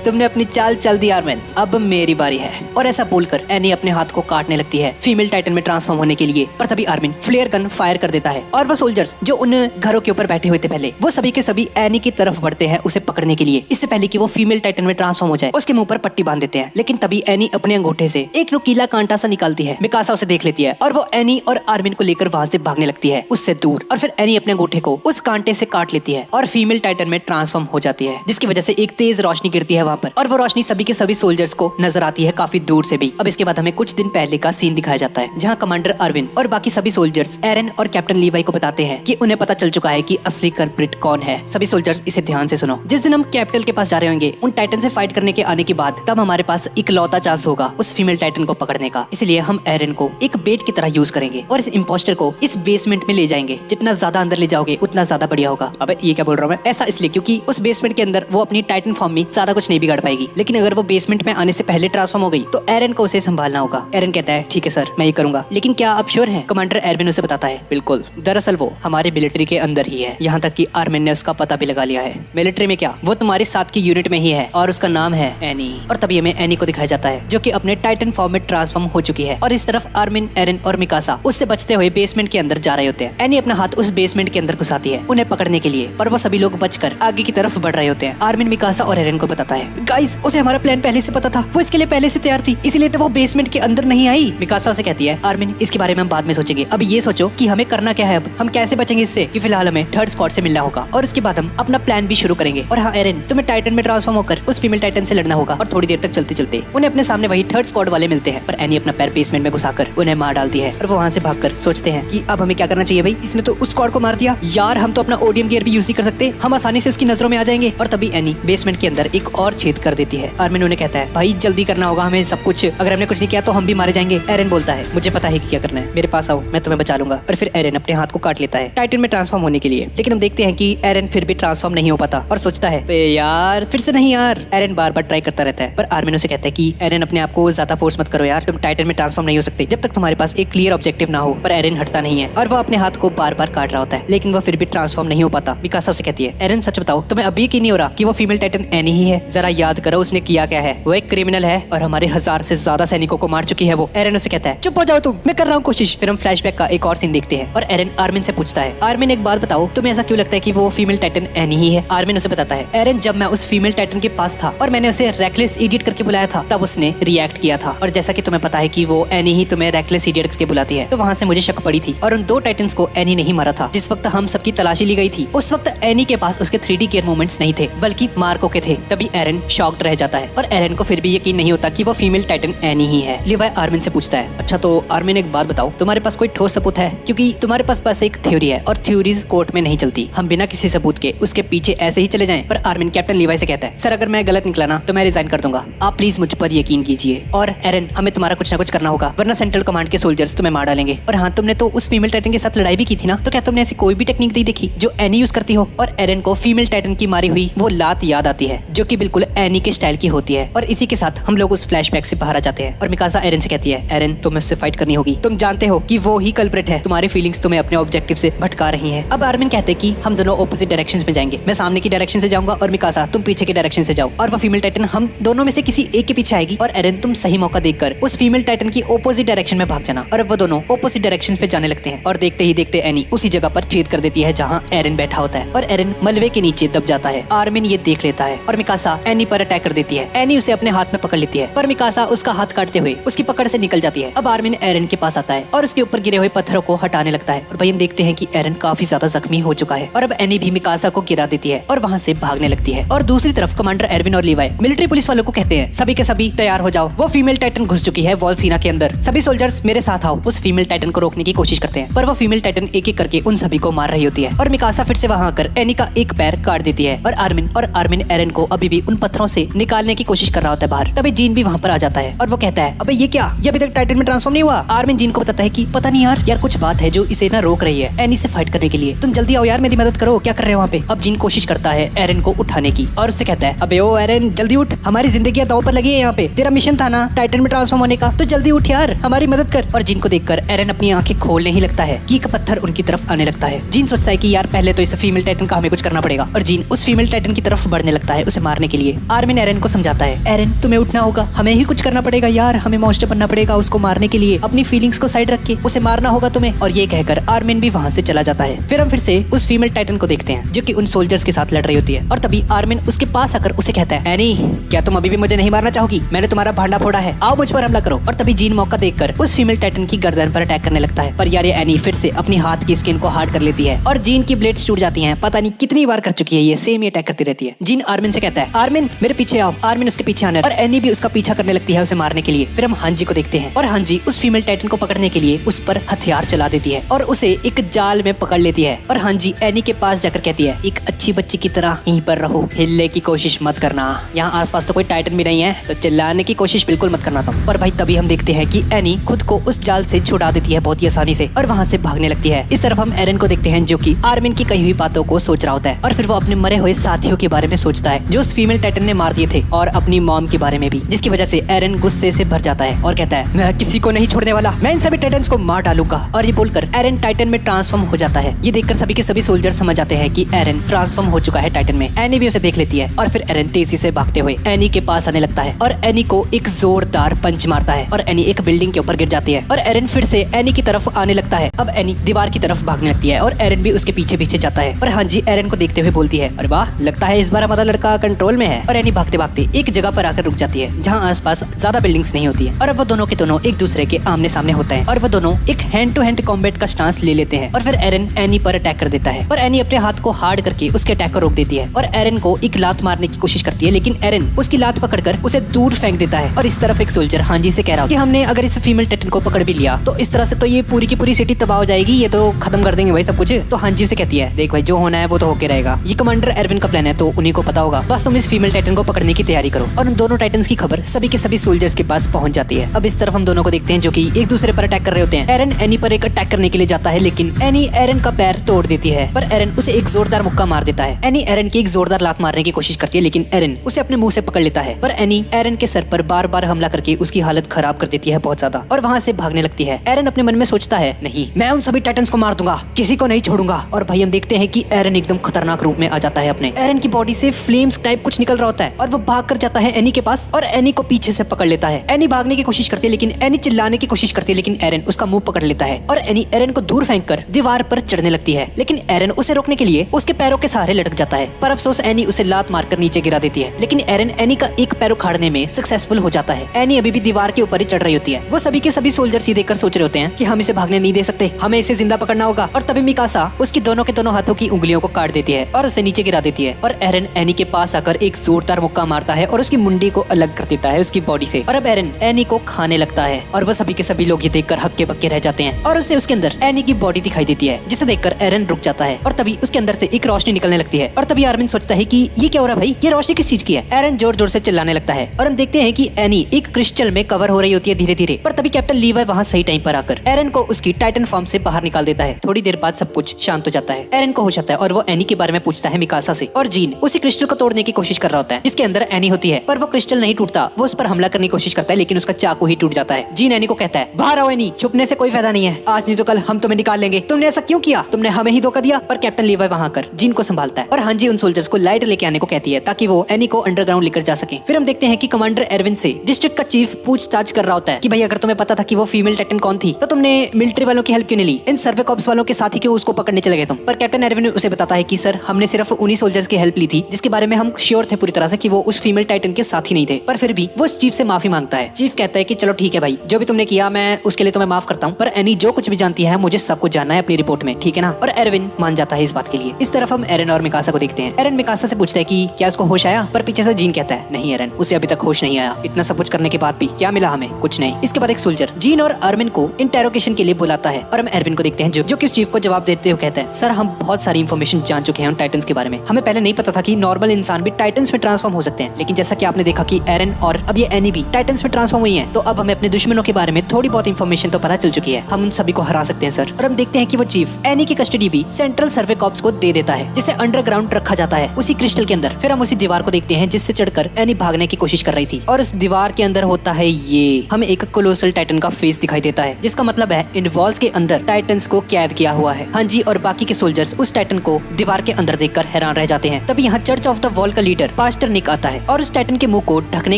तुमने अपनी चाल चल दी आर्मिन, अब मेरी बारी है। और ऐसा बोलकर एनी अपने हाथ को काटने लगती है फीमेल टाइटन में ट्रांसफॉर्म होने के लिए। पर तभी आर्मिन फ्लेयर गन फायर कर देता है और वो सोल्जर्स जो उन घरों के ऊपर बैठे हुए थे पहले, वो सभी के सभी एनी की तरफ बढ़ते हैं उसे पकड़ने के लिए। इससे पहले कि वो फीमेल टाइटन में ट्रांसफॉर्म हो जाए उसके मुंह पर पट्टी बांध देते हैं। लेकिन तभी एनी अपने अंगूठे से एक नुकीला कांटा सा निकालती है। मिकासा उसे देख लेती है और वो एनी और आर्मिन को लेकर वहां से भागने लगती है उससे दूर। और फिर एनी अपने अंगूठे को उस कांटे से काट लेती है और फीमेल टाइटन में ट्रांसफॉर्म हो जाती है, जिसकी वजह से एक तेज रोशनी गिरती है वहां पर और वो रोशनी सभी के सभी सोल्जर्स को नजर आती है काफी दूर से भी। अब इसके बाद हमें कुछ दिन पहले का सीन दिखाया जाता है जहाँ कमांडर अरविन और बाकी सभी सोल्जर्स एरन और कैप्टन लीवाई को बताते हैं कि उन्हें पता चल चुका है कि असली कल्प्रिट कौन है। सभी सोल्जर्स इसे ध्यान से सुनो, जिस दिन हम कैपिटल के पास जा रहे होंगे उन टाइटन से फाइट करने के आने के बाद, तब हमारे पास इकलौता चांस होगा उस फीमेल टाइटन को पकड़ने का। इसलिए हम एरन को एक बेट की तरह यूज करेंगे और इस इंपोस्टर को इस बेसमेंट में ले जाएंगे। जितना ज्यादा अंदर ले जाओगे उतना ज्यादा बढ़िया होगा। अब ये क्या बोल रहा हूँ मैं, ऐसा इसलिए क्योंकि उस बेसमेंट के अंदर वो अपनी टाइटन फॉर्म में ज्यादा कुछ नहीं बिगाड़ पाएगी। लेकिन अगर वो बेसमेंट में आने से पहले ट्रांसफॉर्म हो गई तो एरन को उसे संभालना होगा। एरन कहता है, ठीक है सर मैं ये करूंगा, लेकिन क्या आप श्योर हैं? कमांडर एरविन उसे बताता है, बिल्कुल, दरअसल वो हमारे मिलिट्री के अंदर ही है, यहाँ तक कि आर्मिन ने उसका पता भी लगा लिया है। मिलिट्री में क्या, वो तुम्हारे साथ की यूनिट में ही है और उसका नाम है एनी। और तभी हमें एनी को दिखाया जाता है जो कि अपने टाइटन फॉर्म में ट्रांसफॉर्म हो चुकी है। और इस तरफ आर्मिन, एरन और मिकासा उससे बचते हुए बेसमेंट के अंदर जा रहे होते हैं। एनी अपना हाथ उस बेसमेंट के अंदर घुसाती है उन्हें पकड़ने के लिए, पर वो सभी लोग बचकर आगे की तरफ बढ़ रहे होते हैं। आर्मिन मिकासा और एरन को बताता है, गाइस उसे हमारा प्लान पहले से पता था, वो इसके लिए पहले से तैयार थी, इसलिए तो वो बेसमेंट के अंदर नहीं आई। मिकासा से कहती है, आर्मिन इसके बारे में हम बाद में सोचेंगे, अब ये सोचो कि हमें करना क्या है, अब हम कैसे बचेंगे इससे, कि फिलहाल हमें थर्ड स्क्वाड से मिलना होगा और उसके बाद हम अपना प्लान भी शुरू करेंगे। और हाँ एरन, तुम्हें टाइटन में ट्रांसफॉर्म होकर उस फीमेल टाइटन से लड़ना होगा। और थोड़ी देर तक चलते चलते उन्हें अपने सामने वही थर्ड स्क्वाड वाले मिलते हैं, पर एनी अपना पैर बेसमेंट में घुसाकर उन्हें मार डालती है और वो वहाँ से भागकर सोचते हैं कि अब हमें क्या करना चाहिए। भाई इसने तो उस स्क्वाड को मार दिया यार, हम तो अपना ओडियम गियर भी यूज नहीं कर सकते, हम आसानी से उसकी नजरों में आ जाएंगे। और तभी एनी बेसमेंट के अंदर एक और छेद कर देती है। आर्मिन उन्हें कहता है, भाई जल्दी करना होगा हमें सब कुछ, अगर हमने कुछ नहीं किया तो हम भी मारे जाएंगे। एरन बोलता है, मुझे पता है कि क्या करना है, मेरे पास आओ मैं तुम्हें बचा लूंगा। और फिर एरन अपने हाथ को काट लेता है टाइटन में ट्रांसफॉर्म होने के लिए। लेकिन हम देखते हैं कि एरन फिर भी ट्रांसफॉर्म नहीं हो पाता और सोचता है, यार फिर से नहीं यार। एरन बार बार ट्राई करता रहता है, पर आर्मिन उसे कहता है कि एरन अपने आप को ज्यादा फोर्स मत करो यार, तुम टाइटन में ट्रांसफॉर्म नहीं हो सकते जब तक तुम्हारे पास एक क्लियर ऑब्जेक्टिव ना हो। पर एरन हटता नहीं है और वो अपने हाथ को बार बार काट रहा होता है, लेकिन वो फिर भी ट्रांसफॉर्म नहीं हो पाता। मिकासा उसे कहती है, एरन सच बताओ तुम्हें अभी की नहीं हो रहा कि वो फीमेल टाइटन एनी ही है? जरा याद करो उसने किया क्या है, वो एक क्रिमिनल है और हमारे 1000 से ज्यादा सैनिकों को मार चुकी है वो। एरन उसे कहता है, चुप हो जाओ तुम, मैं कर रहा हूँ कोशिश। फिर हम फ्लैशबैक का एक और सीन देखते हैं और एरन आर्मिन से पूछता है, आर्मिन एक बात बताओ, तुम्हें ऐसा क्यों लगता है कि वो फीमेल टाइटन एनी ही है? आर्मिन उसे बताता है, एरन जब मैं उस फीमेल टाइटन के पास था और मैंने उसे रेकलेस इडियट करके बुलाया था तब उसने रिएक्ट किया था, और जैसा कि तुम्हें पता है कि वो एनी ही तुम्हें रेकलेस इडियट करके बुलाती है, तो वहाँ से मुझे शक पड़ी थी। और उन 2 टाइटन्स को एनी नहीं मारा था। जिस वक्त हम सबकी तलाशी ली गई थी उस वक्त एनी के पास उसके 3D गियर मूवमेंट्स नहीं थे बल्कि मार्को के थे। तभी एरन शॉक्ड रह जाता है और एरन को फिर भी यकीन नहीं होता कि वो फीमेल टाइटन एनी ही है। लिवाई आर्मिन से पूछता है, अच्छा तो आर्मिन एक बात बताओ, तुम्हारे पास कोई ठोस सबूत है? क्योंकि तुम्हारे पास बस एक थ्योरी है और थ्योरीज कोर्ट में नहीं चलती, हम बिना किसी सबूत के उसके पीछे ऐसे ही चले जाएं। पर आर्मिन कैप्टन लिवाई से कहता है, सर अगर मैं गलत निकला ना तो मैं रिजाइन कर दूंगा, आप प्लीज मुझ पर यकीन कीजिए। और एरन हमें तुम्हारा कुछ ना कुछ करना होगा वरना सेंट्रल कमांड के सोल्जर्स तुम्हें मार डालेंगे। और हाँ तुमने तो उस फीमेल टाइटन के साथ लड़ाई भी की थी ना, तो क्या तुमने ऐसी कोई भी टेक्निक नहीं देखी जो एनी यूज करती हो? और एरन को फीमेल टाइटन की मारी हुई वो लात याद आती है जो कि बिल्कुल एनी के स्टाइल की होती है। और इसी के साथ हम लोग उस फ्लैशबैक से बाहर आ जाते हैं और मिकासा एरन से कहती है, एरन तुम्हें उससे फाइट करनी होगी, तुम जानते हो कि वो ही कल्प्रिट है, तुम्हारी फीलिंग्स तुम्हें अपने ऑब्जेक्टिव से भटका रही हैं। अब आर्मिन कहते हैं कि हम दोनों ऑपोजिट डायरेक्शंस में जाएंगे, मैं सामने की डायरेक्शन से जाऊंगा और मिकासा तुम पीछे की डायरेक्शन से जाओ, और वो फीमेल टाइटन हम दोनों में से किसी एक के पीछे आएगी, और एरन तुम सही मौका देखकर उस फीमेल टाइटन की ऑपोजिट डायरेक्शन में भाग जाना। और अब वो दोनों ऑपोजिट डायरेक्शन पे जाने लगते हैं और देखते ही देखते एनी उसी जगह पर छेद कर देती है जहाँ एरन बैठा होता है, और एरन मलबे के नीचे दब जाता है। आर्मिन ये देख लेता है और मिकासा एनी पर अटैक कर देती है। एनी उसे अपने हाथ में पकड़ लेती है, पर मिकासा उसका हाथ काटते हुए उसकी पकड़ से निकल जाती है। अब आर्मिन एरन के पास आता है और उसके ऊपर गिरे हुए पत्थरों को हटाने लगता है, और भाई हम देखते हैं कि एरन काफी ज्यादा जख्मी हो चुका है। और अब एनी भी मिकासा को गिरा देती है और वहाँ से भागने लगती है। और दूसरी तरफ कमांडर एरविन और लीवाई मिलिट्री पुलिस वालों को कहते हैं सभी के सभी तैयार हो जाओ, वो फीमेल टाइटन घुस चुकी है वॉल सीना के अंदर, सभी सोल्जर्स मेरे साथ आओ। उस फीमेल टाइटन को रोकने की कोशिश करते हैं, पर वो फीमेल टाइटन एक एक करके उन सभी को मार रही होती है, और मिकासा फिर से वहाँ आकर एनी का एक पैर काट देती है। और आर्मिन एरन को अभी भी उन पत्थरों से निकालने की कोशिश कर रहा होता है बाहर। तभी जीन भी वहाँ पर आ जाता है और वो कहता है अबे ये क्या, ये अभी तक टाइटन में ट्रांसफॉर्म नहीं हुआ। आर्मिन जीन को बताता है कि पता नहीं यार कुछ बात है जो इसे ना रोक रही है एनी से फाइट करने के लिए, तुम जल्दी आओ यार मेरी मदद करो, क्या कर रहे हो वहाँ पे। अब जीन कोशिश करता है एरन को उठाने की और उससे कहता है अबे ओ एरन जल्दी उठ, हमारी जिंदगी दांव पर लगी है यहाँ पे, तेरा मिशन था ना टाइटन में ट्रांसफॉर्म होने का, तो जल्दी उठ यार हमारी मदद कर। और जीन को देखकर एरन अपनी आंखें खोलने ही लगता है कि एक पत्थर उनकी तरफ आने लगता है। जीन सोचता है कि यार पहले तो इस फीमेल टाइटन का हमें कुछ करना पड़ेगा, और जीन उस फीमेल टाइटन की तरफ बढ़ने लगता है उसे मारने के लिए। आर्मिन एरन को समझाता है एरन तुम्हें उठना होगा, हमें ही कुछ करना पड़ेगा यार, हमें मॉन्स्टर बनना पड़ेगा उसको मारने के लिए, अपनी फीलिंग्स को साइड रख के उसे मारना होगा तुम्हें। और ये कहकर आर्मिन भी वहाँ से चला जाता है। फिर हम फिर से उस फीमेल टाइटन को देखते हैं जो कि उन सोल्जर्स के साथ लड़ रही होती है, और तभी आर्मिन उसके पास आकर उसे कहता है एनी क्या तुम अभी भी मुझे नहीं मारना चाहोगी, मैंने तुम्हारा भांडा फोड़ा है, आओ मुझ पर हमला करो। और तभी जीन मौका देखकर उस फीमेल टाइटन की गर्दन पर अटैक करने लगता है, पर यार ये एनी फिर से अपनी हाथ की स्किन को हार्ड कर लेती है और जीन की ब्लेड्स टूट जाती हैं। पता नहीं कितनी बार कर चुकी है ये, सेम ही अटैक करती रहती है। जीन आर्मिन से कहता है आर्मिन मेरे पीछे आओ। आर्मिन उसके पीछे आने और एनी भी उसका पीछा करने लगती है उसे मारने के लिए। फिर हम हांजी को देखते हैं और हांजी उस फीमेल टाइटन को पकड़ने के लिए उस पर हथियार चला देती है और उसे एक जाल में पकड़ लेती है। और हांजी एनी के पास जाकर कहती है एक अच्छी बच्ची की तरह यहीं पर रहो, हिलने की कोशिश मत करना, यहाँ आसपास तो कोई टाइटन भी नहीं है, तो चिल्लाने की कोशिश बिल्कुल मत करना तुम। पर भाई तभी हम देखते हैं कि एनी खुद को उस जाल से छुड़ा देती है बहुत ही आसानी से और वहाँ से भागने लगती है। इस तरफ हम एरन को देखते हैं जो कि आर्मिन की कही हुई बातों को सोच रहा होता है, और फिर वो अपने मरे हुए साथियों के बारे में सोचता है जो उस फीमेल टाइटन ने मार दिए थे, और अपनी मॉम के बारे में भी, जिसकी वजह से एरन गुस्से से भर जाता है और कहता है मैं किसी को नहीं छोड़ने वाला, मैं इन सभी टाइटन्स को मार डालूंगा। और ये बोलकर एरन टाइटन में ट्रांसफॉर्म हो जाता है। ये देखकर सभी के सभी सोल्जर समझ जाते हैं कि एरन ट्रांसफॉर्म हो चुका है टाइटन में। एनी भी उसे देख लेती है और फिर एरन तेजी से भागते हुए एनी के पास आने लगता है और एनी को एक जोरदार पंच मारता है और एनी एक बिल्डिंग के ऊपर गिर जाती है और एरन फिर से एनी की तरफ आने लगता है। अब एनी दीवार की तरफ भागने लगती है और एरन भी उसके पीछे पीछे जाता है। और हांजी एरन को देखते हुए बोलती है अरे वाह लगता है इस बार हमारा लड़का कंट्रोल में है। और एनी भागते भागते एक जगह पर आकर रुक जाती है जहाँ आसपास ज्यादा बिल्डिंग्स नहीं होती है, और अब वो दोनों के दोनों एक दूसरे के आमने सामने होते हैं और वो दोनों एक हैंड टू हैंड कॉम्बैट का स्टांस ले लेते हैं। और फिर एरन एनी पर अटैक कर देता है, पर एनी अपने हाथ को हार्ड करके उसके अटैक को रोक देती है और एरन को एक लात मारने की कोशिश करती है, लेकिन एरन उसकी लात पकड़कर उसे दूर फेंक देता है। और इस तरफ एक सोल्जर हांजी से कह रहा कि हमने अगर इस फीमेल टाइटन को पकड़ भी लिया तो इस तरह से तो ये पूरी की पूरी सिटी तबाह हो जाएगी, ये तो खत्म कर देंगे भाई सब कुछ। तो हांजी से कहती है देख भाई जो होना है वो तो होके रहेगा, ये कमांडर एरविन का प्लान है तो उन्हीं को पता होगा, बस तुम इस फीमेल टाइटन को पकड़ने की तैयारी करो। और उन दोनों टाइटन्स की खबर सभी के सभी सोल्जर्स के पास पहुंच जाती है। अब इस तरफ हम दोनों को देखते हैं जो कि एक दूसरे पर अटैक कर रहे होते हैं। एरन एनी पर एक अटैक करने के लिए जाता है, लेकिन एनी एरन का पैर तोड़ देती है, पर एरन उसे एक जोरदार मुक्का मार देता है। एनी एरन की एक जोरदार लात मारने की कोशिश करती है, लेकिन एरन उसे अपने मुंह से पकड़ लेता है, पर एनी एरन के सर पर बार बार हमला करके उसकी हालत खराब कर देती है बहुत ज्यादा, और वहाँ से भागने लगती है। एरन अपने मन में सोचता है नहीं मैं उन सभी टाइटन्स को मार दूंगा, किसी को नहीं छोड़ूंगा। और भाई हम देखते हैं कि एरन एकदम खतरनाक रूप में आ जाता है अपने। एरन की बॉडी से फ्लेम्स टाइप कुछ निकल रहा होता है और वो भाग कर जाता है एनी के पास और एनी को पीछे से पकड़ लेता है। एनी भागने की कोशिश करती है, लेकिन एनी चिल्लाने की कोशिश करती है, लेकिन एरन उसका मुंह पकड़ लेता है और एनी एरन को दूर फेंक कर दीवार पर चढ़ने लगती है, लेकिन एरन उसे रोकने के लिए उसके पैरों के सहारे लटक जाता है। पर अफसोस एनी उसे लात मारकर नीचे गिरा देती है, लेकिन एरन एनी का एक पैर उखाड़ने में सक्सेसफुल हो जाता है। एनी अभी भी दीवार के ऊपर ही चढ़ रही होती है। वो सभी के सभी सोल्जर्स ये देखकर सोच रहे होते हैं कि हम इसे भागने नहीं दे सकते, हमें इसे जिंदा पकड़ना होगा। और तभी मिकासा उसकी दोनों के दोनों हाथों की उंगलियों को काट देती है और उसे नीचे गिरा देती है। और एरन एनी के पास आकर एक जोरदार मुक्का मारता है और उसकी मुंडी को अलग कर देता है उसकी बॉडी से। और अब एरन एनी को खाने लगता है और वो सभी के सभी लोग ये देखकर हक्के बक्के रह जाते हैं और उसे उसके अंदर एनी की बॉडी दिखाई देती है, जिसे देखकर एरन रुक जाता है। और तभी उसके अंदर से एक रोशनी निकलने लगती है और तभी आर्मिन सोचता है कि ये क्या हो रहा है भाई, ये रोशनी किस चीज की है। एरन जोर जोर से चिल्लाने लगता है और हम देखते हैं कि एनी एक क्रिस्टल में कवर हो रही होती है धीरे धीरे। पर तभी कैप्टन लीवाई वहाँ सही टाइम पर आकर एरन को उसकी टाइटन फॉर्म से बाहर निकाल देता है। थोड़ी देर बाद सब कुछ शांत हो जाता है। एरन को होश आता है और वो एनी के बारे में पूछता है मिकासा से, और जीन उसी क्रिस्टल को तोड़ने की कोशिश कर रहा होता है जिसके अंदर एनी होती है, पर वो क्रिस्टल नहीं टूटता। वो उस पर हमला करने की कोशिश करता है, लेकिन उसका चाकू ही टूट जाता है। जीन एनी को कहता है बाहर आओ एनी, छुपने सुनने से कोई फायदा नहीं है, आज नहीं तो कल हम तुम्हें निकाल लेंगे। तुमने ऐसा क्यों किया? तुमने हमें ही धोखा दिया। पर कैप्टन लीवाई वहाँ आकर जीन को संभालता है और हांजी उन सोल्जर्स को लाइट लेके आने को कहती है ताकि वो एनी को अंडरग्राउंड लेकर जा सके। फिर हम देखते हैं कि कमांडर एरविन से डिस्ट्रिक्ट का चीफ पूछताछ कर रहा होता है कि भाई अगर तुम्हें पता था कि वो फीमेल टाइटन कौन थी तो तुमने मिलिट्री वालों की हेल्प क्यों नहीं ली? इन सर्वे कॉप्स वालों के साथ ही क्यों उसको पकड़ने चले गए तुम? पर कैप्टन एरविन उसे बताता है कि सर हमने सिर्फ उन्हीं सोल्जर्स की हेल्प ली थी जिसके बारे में हम श्योर थे पूरी तरह से कि वो उस फीमेल टाइटन के साथ ही नहीं थे। पर फिर भी वो चीफ से माफी मांगता है। चीफ कहता है कि चलो ठीक है भाई, जो भी तुमने किया मैं उसके लिए तुम्हें माफ करता हूँ, पर एनी जो कुछ भी जानती है मुझे सब कुछ जानना है अपनी रिपोर्ट में, ठीक है ना? और एरविन मान जाता है इस बात के लिए। इस तरफ हम एरन और मिकासा को देखते हैं। एरन मिकासा से पूछता है कि क्या उसको होश आया? पर पीछे से जीन कहता है नहीं एरन, उसे अभी तक होश नहीं आया। इतना सब कुछ करने के बाद भी क्या मिला हमें? कुछ नहीं। इसके बाद एक सोल्जर जीन और आर्मिन को इंटेरोगेशन के लिए बुलाता है और हम एरविन को देखते हैं जो कि उस चीफ को जवाब देते हुए कहता है सर हम बहुत सारी इन्फॉर्मेशन जान चुके हैं उन टाइटन्स के बारे में। हमें पहले नहीं पता था कि नॉर्मल इंसान भी टाइटन्स में ट्रांसफॉर्म हो सकते हैं, लेकिन जैसा कि आपने देखा कि एरन और अब ये एनी भी टाइटन्स में ट्रांसफॉर्म हुई हैं, तो अब हमें अपने दुश्मनों के बारे में थोड़ी बहुत इन्फॉर्मेशन तो पता चल चुकी है। हम उन सभी को हरा सकते हैं सर। और हम देखते हैं कि वो चीफ एनी की कस्टडी भी सेंट्रल सर्वे कॉर्प्स को दे देता है, जिसे अंडरग्राउंड रखा जाता है उसी क्रिस्टल के अंदर। फिर हम उसी दीवार को देखते हैं जिससे चढ़कर एनी भागने की कोशिश कर रही थी और उस दीवार के अंदर होता है ये हमें एक कोलोसल टाइटन का फेस दिखाई देता है, जिसका मतलब है इन वॉल्स के अंदर टाइटन्स को कैद किया हुआ है। हाँ जी, और बाकी के सोल्जर्स उस टाइटन को दीवार के अंदर देखकर हैरान रह जाते हैं। तभी यहाँ चर्च ऑफ द वॉल का लीडर पास्टर निक आता है और उस टाइटन के मुंह को ढकने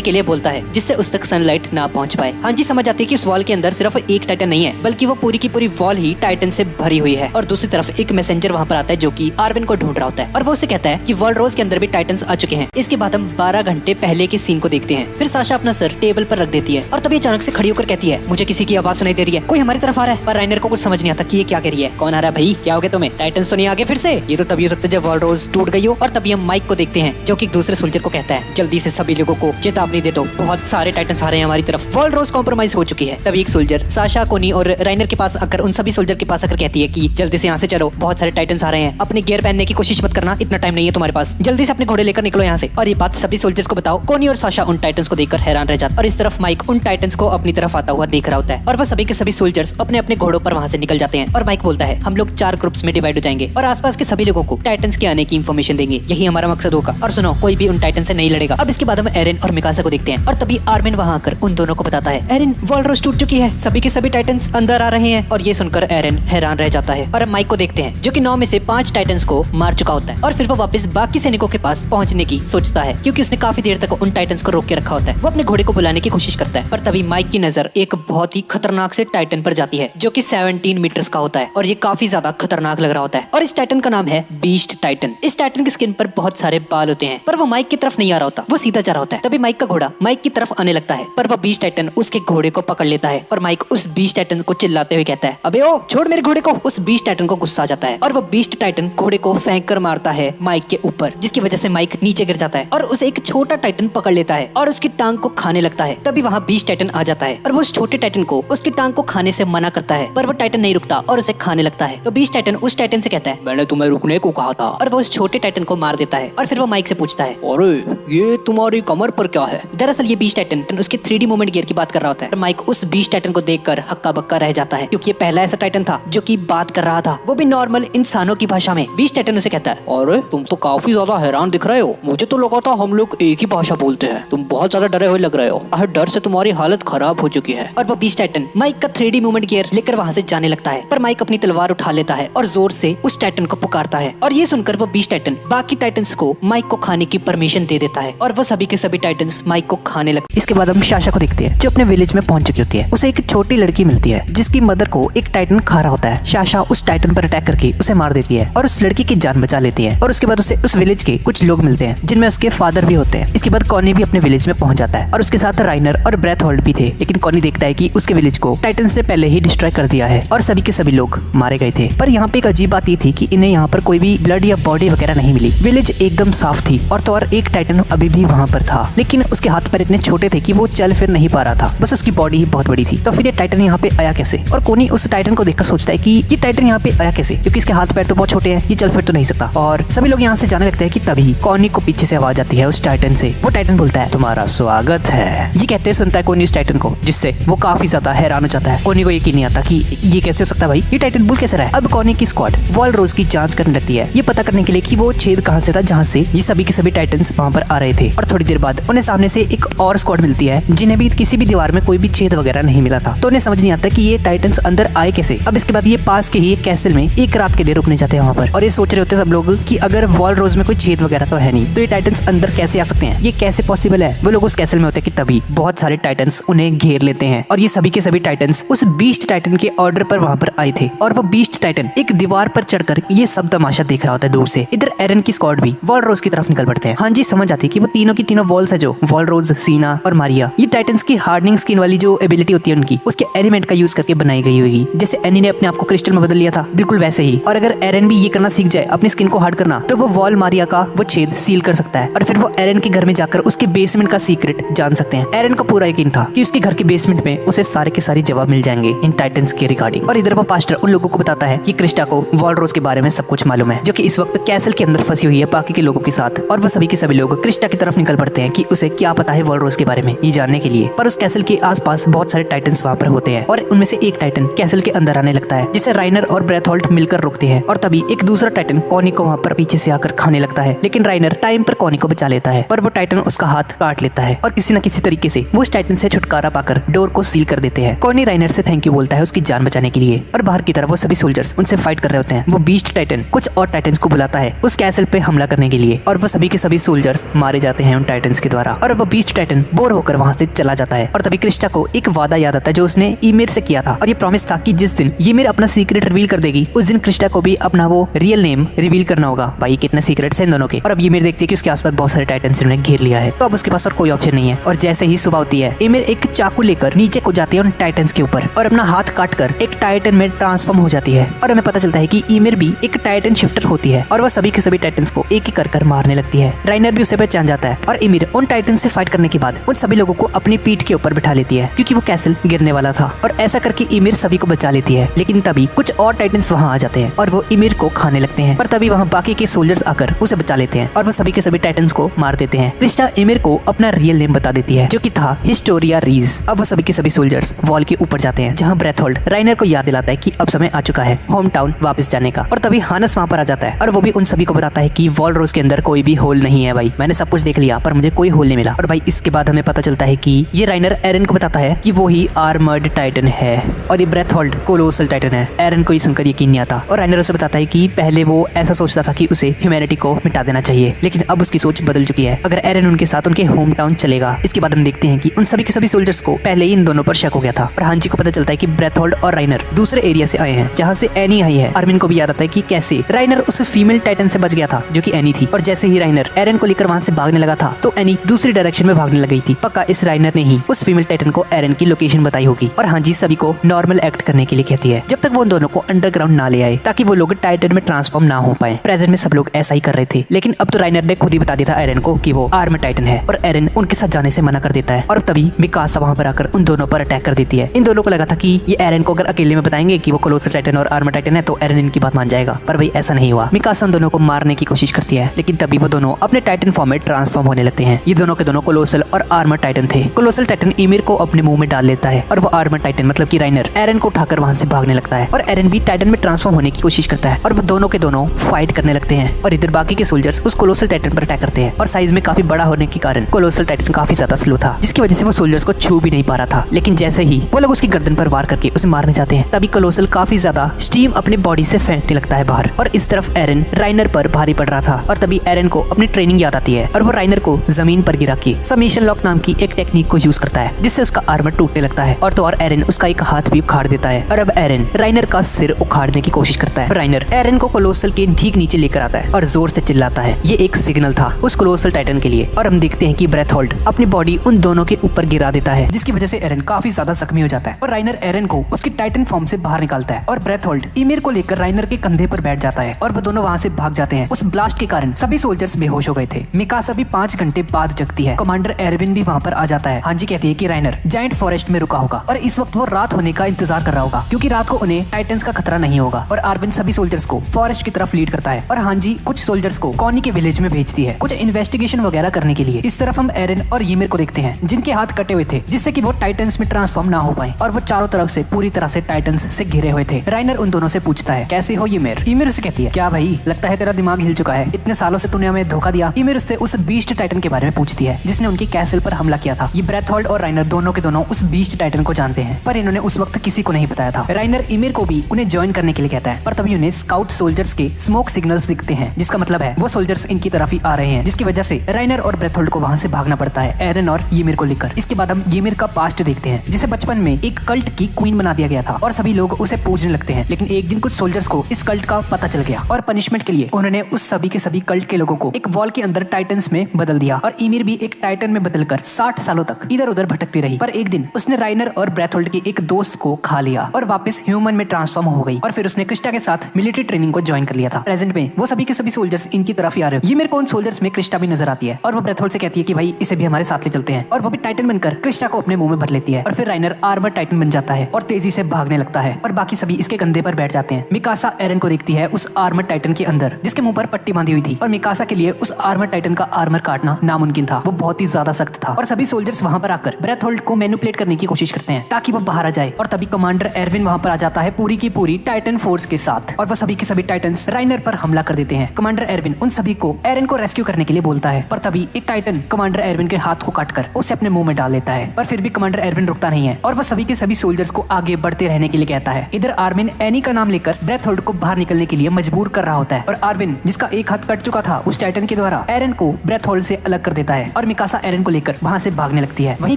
के लिए बोलता है जिससे उस तक सनलाइट ना पहुंच पाए। हाँ जी, समझ आते हैं कि उस वॉल के अंदर सिर्फ एक टाइटन नहीं है बल्कि वो पूरी की पूरी वॉल ही टाइटन से भरी हुई है। और दूसरी तरफ एक मैसेंजर वहाँ पर आता है जो कि आर्विन को ढूंढ रहा होता है और वो उसे कहता है कि वर्ल्ड रोज के अंदर भी टाइटन्स आ चुके हैं। इसके बाद हम 12 घंटे पहले के सीन को देखते हैं। फिर साशा अपना सर टेबल पर रख देती है और तभी अचानक से खड़ी होकर कहती है मुझे किसी की आवाज सुनाई दे रही है, कोई हमारी तरफ आ रहा है। पर राइनर को कुछ समझ नहीं आता कि ये क्या कह रही है, कौन आ रहा है भाई, क्या हो गया तुम्हें? टाइटन्स तो नहीं आगे फिर से? ये तो तभी हो सकता है जब वर्ल्ड रोज टूट गई हो। और तभी हम माइक को देखते हैं जो कि दूसरे सोल्जर को कहता है जल्दी से सभी लोगों को चेतावनी दे दो, बहुत सारे टाइटन्स आ रहे हैं हमारी तरफ, वर्ल्ड रोज कॉम्प्रोमाइज हो चुकी है। तभी एक सोल्जर साशा, कोनी और राइनर के पास आकर उन सभी सोल्जर के पास आकर कहती है कि जल्दी से यहाँ से चलो, बहुत सारे टाइटन्स आ रहे हैं, अपने गियर पहनने की कोशिश मत करना, इतना टाइम नहीं है तुम्हारे पास, जल्दी से अपने घोड़े लेकर निकलो यहाँ से। और ये बात सभी सोल्जर्स को बताओ। कोनी और साशा उन टाइटन्स को देखकर हैरान रह जाते और इस तरफ माइक उन टाइटन्स को अपनी तरफ आता हुआ देख रहा होता है और वह सभी के सभी सोल्जर्स अपने अपने घोड़ों पर वहाँ से निकल जाते हैं। और माइक बोलता है हम लोग 4 ग्रुप्स में डिवाइड हो जाएंगे और आसपास के सभी लोगों को टाइटन्स के आने की इन्फॉर्मेशन देंगे, यही हमारा मकसद होगा। और सुनो, कोई भी उन टाइटन से नहीं लड़ेगा। अब इसके बाद हम एरन और मिकासा को देखते हैं और तभी आर्मिन वहाँ आकर उन दोनों को बताता है एरन, वर्ल्ड रोज टूट चुकी है, सभी के सभी टाइटन्स अंदर आ रहे हैं। और ये सुनकर एरन हैरान रह जाता है और हम माइक को देखते हैं जो कि 9 में से 5 टाइटन्स को मार चुका होता है और फिर वो वापस बाकी सैनिकों के पास पहुंचने की सोचता है क्योंकि उसने काफी देर तक उन टाइटन्स को रोक के रखा होता है। वो अपने घोड़े को बुलाने की कोशिश करता है पर तभी माइक की नजर एक बहुत ही खतरनाक से टाइटन पर जाती है जो कि 17 मीटर्स का होता है और ये काफी ज्यादा खतरनाक लग रहा होता है। और इस टाइटन का नाम है बीस्ट टाइटन। इस टाइटन की स्किन पर बहुत सारे बाल होते हैं पर वो माइक की तरफ नहीं आ रहा होता, वो सीधा जा रहा होता है। तभी माइक का घोड़ा माइक की तरफ आने लगता है पर वो बीस्ट टाइटन उसके घोड़े को पकड़ लेता है और माइक उस बीस्ट टाइटन को चिल्लाते हुए कहता है अबे ओ छोड़ मेरे घोड़े को। उस बीस्ट टाइटन को गुस्सा आ जाता है और वो बीस्ट टाइटन घोड़े को फेंक कर मारता है माइक के ऊपर, जिसकी वजह से माइक नीचे गिर जाता है और उसे एक छोटा टाइटन पकड़ लेता है और उसकी टांग को खाने लगता है। तभी वहाँ बीस्ट टाइटन आ जाता है और वो उस छोटे टाइटन को उसकी टांग को खाने से मना करता है पर वो टाइटन नहीं रुकता और उसे खाने लगता है। तो बीस्ट टाइटन उस टाइटन से कहता है मैंने तुम्हें रुकने को कहा था और वो उस छोटे टाइटन को मार देता है। और फिर वो माइक से पूछता है अरे ये तुम्हारी कमर पर क्या है? दरअसल ये बीस्ट टाइटन उसके 3D मूवमेंट गियर की बात कर रहा होता है। माइक उस बीस्ट टाइटन को देखकर हक्का बक्का रह जाता है क्योंकि ये पहला ऐसा टाइटन था जो कि बात कर रहा था, वो भी नॉर्मल इंसानों की भाषा में। बीस्ट टाइटन उसे कहता है अरे तुम तो काफी ज्यादा हैरान दिख रहे हो, मुझे तो लगा था हम लोग एक ही भाषा बोलते हैं, तुम बहुत ज्यादा डरे हुए लग रहे हो, डर से तुम्हारी हालत खराब हो चुकी है। और वो बीस्ट टाइटन माइक का 3D मूवमेंट गियर लेकर वहाँ से जाने लगता है पर माइक अपनी तलवार उठा लेता है और जोर से उस टाइटन को पुकारता है और ये सुनकर वो बीस्ट टाइटन बाकी टाइटन्स को माइक को खाने की परमिशन दे देता है और वो सभी के सभी टाइटन्स माइक को खाने लगते। इसके बाद हम साशा को देखते हैं जो अपने विलेज में पहुंच चुकी होती है। उसे एक छोटी लड़की मिलती है जिसकी मदर को एक टाइटन खा रहा होता है। साशा उस टाइटन पर अटैक करके उसे मार देती है और उस लड़की की जान बचा लेती है। और उसके बाद उसे उस विलेज के कुछ लोग मिलते हैं जिनमें उसके फादर भी होते हैं। इसके बाद कॉनी भी अपने विलेज में पहुंच जाता है और उसके साथ राइनर और ब्रेथ होल्ड भी थे, लेकिन कॉनी देखता है कि उसके विलेज को टाइटन से पहले ही डिस्ट्रॉय कर दिया है और सभी के सभी लोग मारे गए थे। पर यहाँ पे एक अजीब बात ये थी कि इन्हें यहाँ पर कोई भी ब्लड या बॉडी वगैरह नहीं मिली। विलेज एकदम साफ थी और तो और एक टाइटन अभी भी वहाँ पर था, लेकिन उसके हाथ पैर इतने छोटे थे कि वो चल फिर नहीं पा रहा था, बस उसकी बॉडी ही बहुत बड़ी थी। तो फिर ये टाइटन यहाँ पे आया कैसे? और कोनी उस टाइटन को देखकर सोचता है कि ये टाइटन यहाँ पे आया कैसे, क्योंकि इसके हाथ पैर तो बहुत छोटे हैं, ये चल फिर तो नहीं सकता। और सभी लोग यहाँ से जाने लगते हैं कि तभी कोनी को पीछे से आवाज आती है उस टाइटन से। वो टाइटन बोलता है तुम्हारा स्वागत है, ये कहते सुनता है कोनी उस टाइटन को, जिससे वो काफी ज्यादा हैरान हो जाता है। कोनी को यकीन नहीं आता कि ये कैसे हो सकता है भाई, ये टाइटन बोल कैसे रहा है। अब कोनी की स्क्वाड वर्ल्ड रोज की जांच करने लगती है, ये पता करने के लिए कि वो छेद कहाँ से था जहाँ से ये सभी के सभी टाइटन्स वहाँ पर आ रहे थे। और थोड़ी देर बाद उन्हें सामने से एक और स्क्वाड मिलती है जिन्हें भी किसी भी दीवार में कोई भी छेद वगैरह नहीं मिला था। तो उन्हें समझ नहीं आता कि ये टाइटन्स अंदर आए कैसे। अब इसके बाद ये पास के ही एक कैसल में एक रात के लिए रुकने जाते हैं वहाँ पर, और ये सोच रहे होते हैं सब लोग कि अगर वॉल रोज में कोई छेद वगैरह तो है नहीं, तो ये टाइटन्स अंदर कैसे आ सकते हैं, ये कैसे पॉसिबल है। वो लोग उस कैसल में होते हैं कि तभी बहुत सारे टाइटन्स उन्हें घेर लेते हैं, और ये सभी के सभी टाइटन्स उस बीस्ट टाइटन के ऑर्डर पर वहाँ पर आए थे, और वो बीस्ट टाइटन एक दीवार पर चढ़कर ये सब तमाशा देख रहा होता है दूर से। इधर एरन की स्क्वाड भी वॉल रोज की तरफ निकल पड़ते हैं। हाँ जी, समझ आती है कि वो तीनों की तीनों वॉल्स है जो वॉल रोज, सीना और मारिया, ये टाइटन्स की हार्डनिंग स्किन वाली जो एबिलिटी होती है उनकी, उसके एलिमेंट का यूज करके बनाई गई होगी। जैसे एनी ने अपने आप को क्रिस्टल में बदल लिया था, बिल्कुल वैसे ही। और अगर एरन भी ये करना सीख जाए, अपनी स्किन को हार्ड करना, तो वो वॉल मारिया का वो छेद सील कर सकता है, और फिर वो एरन के घर में जाकर उसके बेसमेंट का सीक्रेट जान सकते हैं। एरन को पूरा यकीन था कि उसके घर के बेसमेंट में उसे सारे के सारे जवाब मिल जाएंगे इन टाइटन्स के रिगार्डिंग। और इधर वो पास्टर उन लोगों को बताता है कि क्रिस्टा को वॉल रोज के बारे में सब कुछ मालूम है, जो कि इस वक्त कैसल के अंदर फंसी हुई है बाकी के लोगों के साथ। और वो सभी के सभी लोग क्रिस्टा की तरफ निकल पड़ते हैं कि उसे क्या पता है वॉल रोज के बारे में, ये जानने के लिए। पर उस कैसल के आसपास बहुत सारे टाइटन्स वहाँ पर होते हैं, और उनमें से एक टाइटन कैसल के अंदर आने लगता है, जिसे राइनर और ब्रेथहोल्ड मिलकर रोकते हैं। और तभी एक दूसरा टाइटन कॉनी को वहाँ पर पीछे से आकर खाने लगता है, लेकिन राइनर टाइम पर कॉनी को बचा लेता है, पर वो टाइटन उसका हाथ काट लेता है, और किसी न किसी तरीके से वो उस टाइटन से छुटकारा पाकर डोर को सील कर देते हैं। कॉनी राइनर से थैंक यू बोलता है उसकी जान बचाने के लिए, और बाहर की तरफ वो सभी सोल्जर्स उनसे फाइट कर रहे होते हैं। वो बीस्ट टाइटन कुछ और टाइटन्स को बुलाता है उस कैसल पे हमला करने के लिए, और वो सभी के सभी सोल्जर्स मारे जाते हैं उन टाइटन्स के द्वारा। और वो बीस्ट टाइटन बोर होकर वहाँ से चला जाता है, और तभी क्रिस्टा को एक वादा याद आता है जो उसने ईमेर से किया था, और ये प्रॉमिस था कि जिस दिन ईमेर अपना सीक्रेट रिवील कर देगी, उस दिन क्रिस्टा को भी अपना वो रियल नेम रिवील करना होगा। भाई कितने सीक्रेट्स हैं इन दोनों के। और अब ईमेर देखती है कि उसके आसपास बहुत सारे टाइटन्स ने घेर लिया है, तो अब उसके पास और कोई ऑप्शन नहीं है। और जैसे ही सुबह होती है, ईमेर एक चाकू लेकर नीचे को जाती है उन टाइटन्स के ऊपर, और अपना हाथ काटकर एक टाइटन में ट्रांसफॉर्म हो जाती है। और हमें पता चलता है कि ईमेर भी एक टाइटन शिफ्टर होती है, और वह सभी के सभी टाइटन्स को एक एक कर मारने लगती है। राइनर भी उसे पहचान जाता है, और ईमेर उन टाइटन से फाइट करने के बाद उन सभी लोगों को अपनी पीठ के ऊपर बिठा लेती है, क्योंकि वो कैसल गिरने वाला था। और ऐसा करके ईमेर सभी को बचा लेती है, लेकिन तभी कुछ और टाइटन्स वहाँ आ जाते हैं, और वो ईमेर को खाने लगते हैं। पर तभी वहाँ बाकी के सोल्जर्स आकर उसे बचा लेते हैं, और वो सभी के सभी टाइटन्स को मार देते हैं। क्रिस्टा ईमेर को अपना रियल नेम बता देती है, जो कि था हिस्टोरिया रीज। अब वो सभी के सभी सोल्जर्स वॉल के ऊपर जाते हैं, जहाँ ब्रेथहोल्ड राइनर को याद दिलाता है कि अब समय आ चुका है होम टाउन वापस जाने का। और तभी हानस वहाँ पर आ जाता है, और वो भी उन सभी को बताता है कि वॉल रोज के अंदर कोई भी होल नहीं है भाई, मैंने सब कुछ देख लिया पर मुझे कोई होल नहीं मिला। और भाई इसके बाद हमें पता चलता है कि ये राइनर एरन को बताता है कि वो ही आर्मर्ड टाइटन है, और ये ब्रेथहोल्ड कोलोसल टाइटन है। एरन को ये सुनकर यकीन नहीं आता, और राइनर उसे बताता है कि पहले वो ऐसा सोचता था कि उसे ह्यूमैनिटी को मिटा देना चाहिए, लेकिन अब उसकी सोच बदल चुकी है। अगर एरन उनके साथ उनके होम टाउन चलेगा। इसके बाद हम देखते हैं कि उन सभी के सभी सोल्जर्स को पहले ही इन दोनों पर शक हो गया था, और हांजी को पता चलता है कि ब्रेथहोल्ड और राइनर दूसरे एरिया से आए हैं जहाँ से एनी आई है। आर्मिन को भी याद आता है कि कैसे राइनर उस फीमेल टाइटन से बच गया था जो कि एनी थी, और जैसे ही राइनर एरन को लेकर वहाँ से भागने लगा था, तो एनी दूसरी डायरेक्शन में भागने लग गई थी। पक्का इस राइनर ने ही उस फीमेल टाइटन को एरन की लोकेशन बताई होगी, और हांजी सभी को नॉर्मल एक्ट करने के लिए कहती है जब तक वो उन दोनों को अंडरग्राउंड ना ले आए, ताकि वो लोग टाइटन में ट्रांसफॉर्म ना हो पाए। प्रेजेंट में सब लोग ऐसा ही कर रहे थे, लेकिन अब तो राइनर ने खुद ही बता दिया था एरन को कि वो आर्मर टाइटन है, और एरन उनके साथ जाने से मना कर देता है। और तभी मिकासा वहाँ पर आकर उन दोनों पर अटैक कर देती है। इन दोनों को लगा था कि ये एरन को अगर अकेले में बताएंगे कि वो कोलोसल टाइटन और आर्मर टाइटन है, तो एरन इनकी बात मान जाएगा, पर भाई ऐसा नहीं हुआ। मिकासा उन दोनों को मारने की कोशिश करती है, लेकिन तभी वो दोनों अपने टाइटन फॉर्म में ट्रांसफॉर्म होने लगते हैं। ये दोनों के दोनों कोलोसल और आर्मर टाइटन थे। कोलोसल टाइटन ईमेर को अपने मुंह में डाल लेता है, और वो आर्मर टाइटन मतलब कि राइनर एरन को उठाकर वहाँ से भागने लगता है, और एरन भी टाइटन में ट्रांसफॉर्म होने की कोशिश करता है, और वो दोनों के दोनों फाइट करने लगते हैं। और इधर बाकी के सोल्जर्स उस कोलोसल टाइटन पर अटैक करते हैं, और साइज में काफी बड़ा होने के कारण कोलोसल टाइटन काफी ज्यादा स्लो था, जिसकी वजह से वो सोल्जर्स को छू भी नहीं पा रहा था। लेकिन जैसे ही वो लोग उसकी गर्दन पर वार करके उसे मारने जाते हैं, तभी कोलोसल काफी ज्यादा स्टीम अपने बॉडी से फेंकने लगता है बाहर, और इस तरफ एरन राइनर पर भारी पड़ रहा था। और तभी एरन को अपनी ट्रेनिंग याद आती है, और वो राइनर को जमीन पर गिरा के सबमिशन लॉक नाम की एक टेक्निक को यूज करता है, जिससे उसका आर्मर टूटने लगता है। और तो और एरन उसका एक हाथ भी उखाड़ देता है, और अब एरन राइनर का सिर उखाड़ने की कोशिश करता है। राइनर एरन को कोलोसल के ठीक नीचे लेकर आता है, और जोर से चिल्लाता है। ये एक सिग्नल था उस कोलोसल टाइटन के लिए। और हम देखते हैं कि ब्रेथहोल्ड अपनी बॉडी उन दोनों के ऊपर गिरा देता है, जिसकी वजह से एरन काफी ज्यादा जख्मी हो जाता है, और राइनर एरन को उसकी टाइटन फॉर्म से बाहर निकालता है, और ब्रेथहोल्ड ईमेर को लेकर राइनर के कंधे पर बैठ जाता है, और वो दोनों वहाँ से भाग जाते हैं। उस ब्लास्ट के कारण सभी सोल्जर्स बेहोश हो गए थे। मिकासा भी 5 घंटे बाद जगती है। कमांडर एरविन भी वहाँ पर आ जाता है। हांजी कहती है कि राइनर जायंट फॉरेस्ट में रुका होगा, और इस वक्त वो रात होने का इंतजार कर रहा होगा, क्योंकि रात को उन्हें टाइटन्स का खतरा नहीं होगा। और आर्विन सभी सोल्जर्स को फॉरेस्ट की तरफ लीड करता है, और हांजी कुछ सोल्जर्स को कॉनी के विलेज में भेजती है कुछ इन्वेस्टिगेशन वगैरह करने के लिए। इस तरफ हम एरन और ईमेर को देखते हैं, जिनके हाथ कटे हुए थे, जिससे कि वो टाइटन्स में ट्रांसफॉर्म ना हो पाए, और वो चारों तरफ से पूरी तरह से टाइटन्स से घिरे हुए थे। राइनर उन दोनों से पूछता है कैसे हो ईमेर। ईमेर उसे कहती है क्या भाई, लगता है तेरा दिमाग हिल चुका है, इतने सालों से तूने हमें धोखा दिया। ईमेर उससे उस बीस्ट टाइटन के बारे में पूछती है जिसने उनकी कैसल पर हमला किया था। ये ब्रेथहोल्ड और राइनर दोनों के दोनों उस बीस्ट टाइटन को जानते हैं, पर इन्होंने उस वक्त किसी को नहीं बताया था। राइनर ईमिर को भी उन्हें ज्वाइन करने के लिए कहता है, पर तभी उन्हें स्काउट सोल्जर्स के स्मोक सिग्नल्स दिखते हैं, जिसका मतलब है वो सोल्जर्स इनकी तरफ ही आ रहे हैं, जिसकी वजह से राइनर और ब्रेथोल्ड को वहां से भागना पड़ता है एरन और ईमिर को लेकर। इसके बाद हम ईमिर का पास्ट देखते हैं, जिसे बचपन में एक कल्ट की क्वीन बना दिया गया था और सभी लोग उसे पूजने लगते हैं। लेकिन एक दिन कुछ सोल्जर्स को इस कल्ट का पता चल गया और पनिशमेंट के लिए उन्होंने उस सभी के सभी कल्ट के लोगों को एक वॉल के अंदर टाइटन्स में बदल दिया और ईमिर भी एक टाइटन में बदलकर 60 सालों तक इधर उधर भटकती रही। पर एक दिन उसने राइनर और ब्रेथोल्ड के एक दोस्त को खा लिया और वापस ह्यूमन में ट्रांसफॉर्म हो गई और फिर उसने क्रिस्टा के साथ मिलिट्री ट्रेनिंग को ज्वाइन कर लिया था। प्रेजेंट में वो सभी के सभी सोल्जर्स इनकी तरफ ही आ रहे हैं। ईमिर को उन सोल्जर्स में क्रिस्टा भी नजर आती है और वो ब्रेथोल्ड से कहती है कि भाई इसे भी हमारे साथ ले चलते हैं, और वो भी टाइटन बनकर क्रिस्टा को अपने मुंह में भर लेती है। और फिर राइनर आर्मर टाइटन बन जाता है और तेजी से भागने लगता है और बाकी सभी इसके कंधे पर बैठ जाते हैं। मिकासा एरन को देखती है उस आर्मर टाइटन के अंदर, जिसके मुंह पर पट्टी बांधी हुई थी, और मिकासा के लिए उस आर्मर टाइटन का आर्मर काटना नामुमकिन था, वो बहुत ही ज्यादा सख्त था। और सभी सोल्जर्स वहां पर आकर ब्रेथोल्ड को मैनिपुलेट करने की कोशिश करते हैं ताकि वो बाहर आ जाए। और तभी कमांडर एरविन वहां पर आ जाता है पूरी की पूरी टाइटन फोर्स के साथ, और वो सभी के सभी टाइटन्स राइनर पर हमला कर देते हैं। कमांडर एरविन उन सभी को एरन को रेस्क्यू करने के लिए बोलता है, पर तभी एक टाइटन कमांडर एरविन के हाथ को काटकर उसे अपने मुंह में डाल लेता है। पर फिर भी कमांडर एरविन रुकता नहीं है और वह सभी के सभी सोल्जर्स को आगे बढ़ते रहने के लिए कहता है। इधर आर्मिन एनी का नाम लेकर ब्रेथोल्ड को बाहर निकलने के लिए मजबूर कर रहा होता है, और आर्विन जिसका एक हाथ कट चुका था उस टाइटन के द्वारा एरन को ब्रेथोल्ड से अलग कर देता है और मिकासा एरन को लेकर वहां से भागने लगती है। वहीं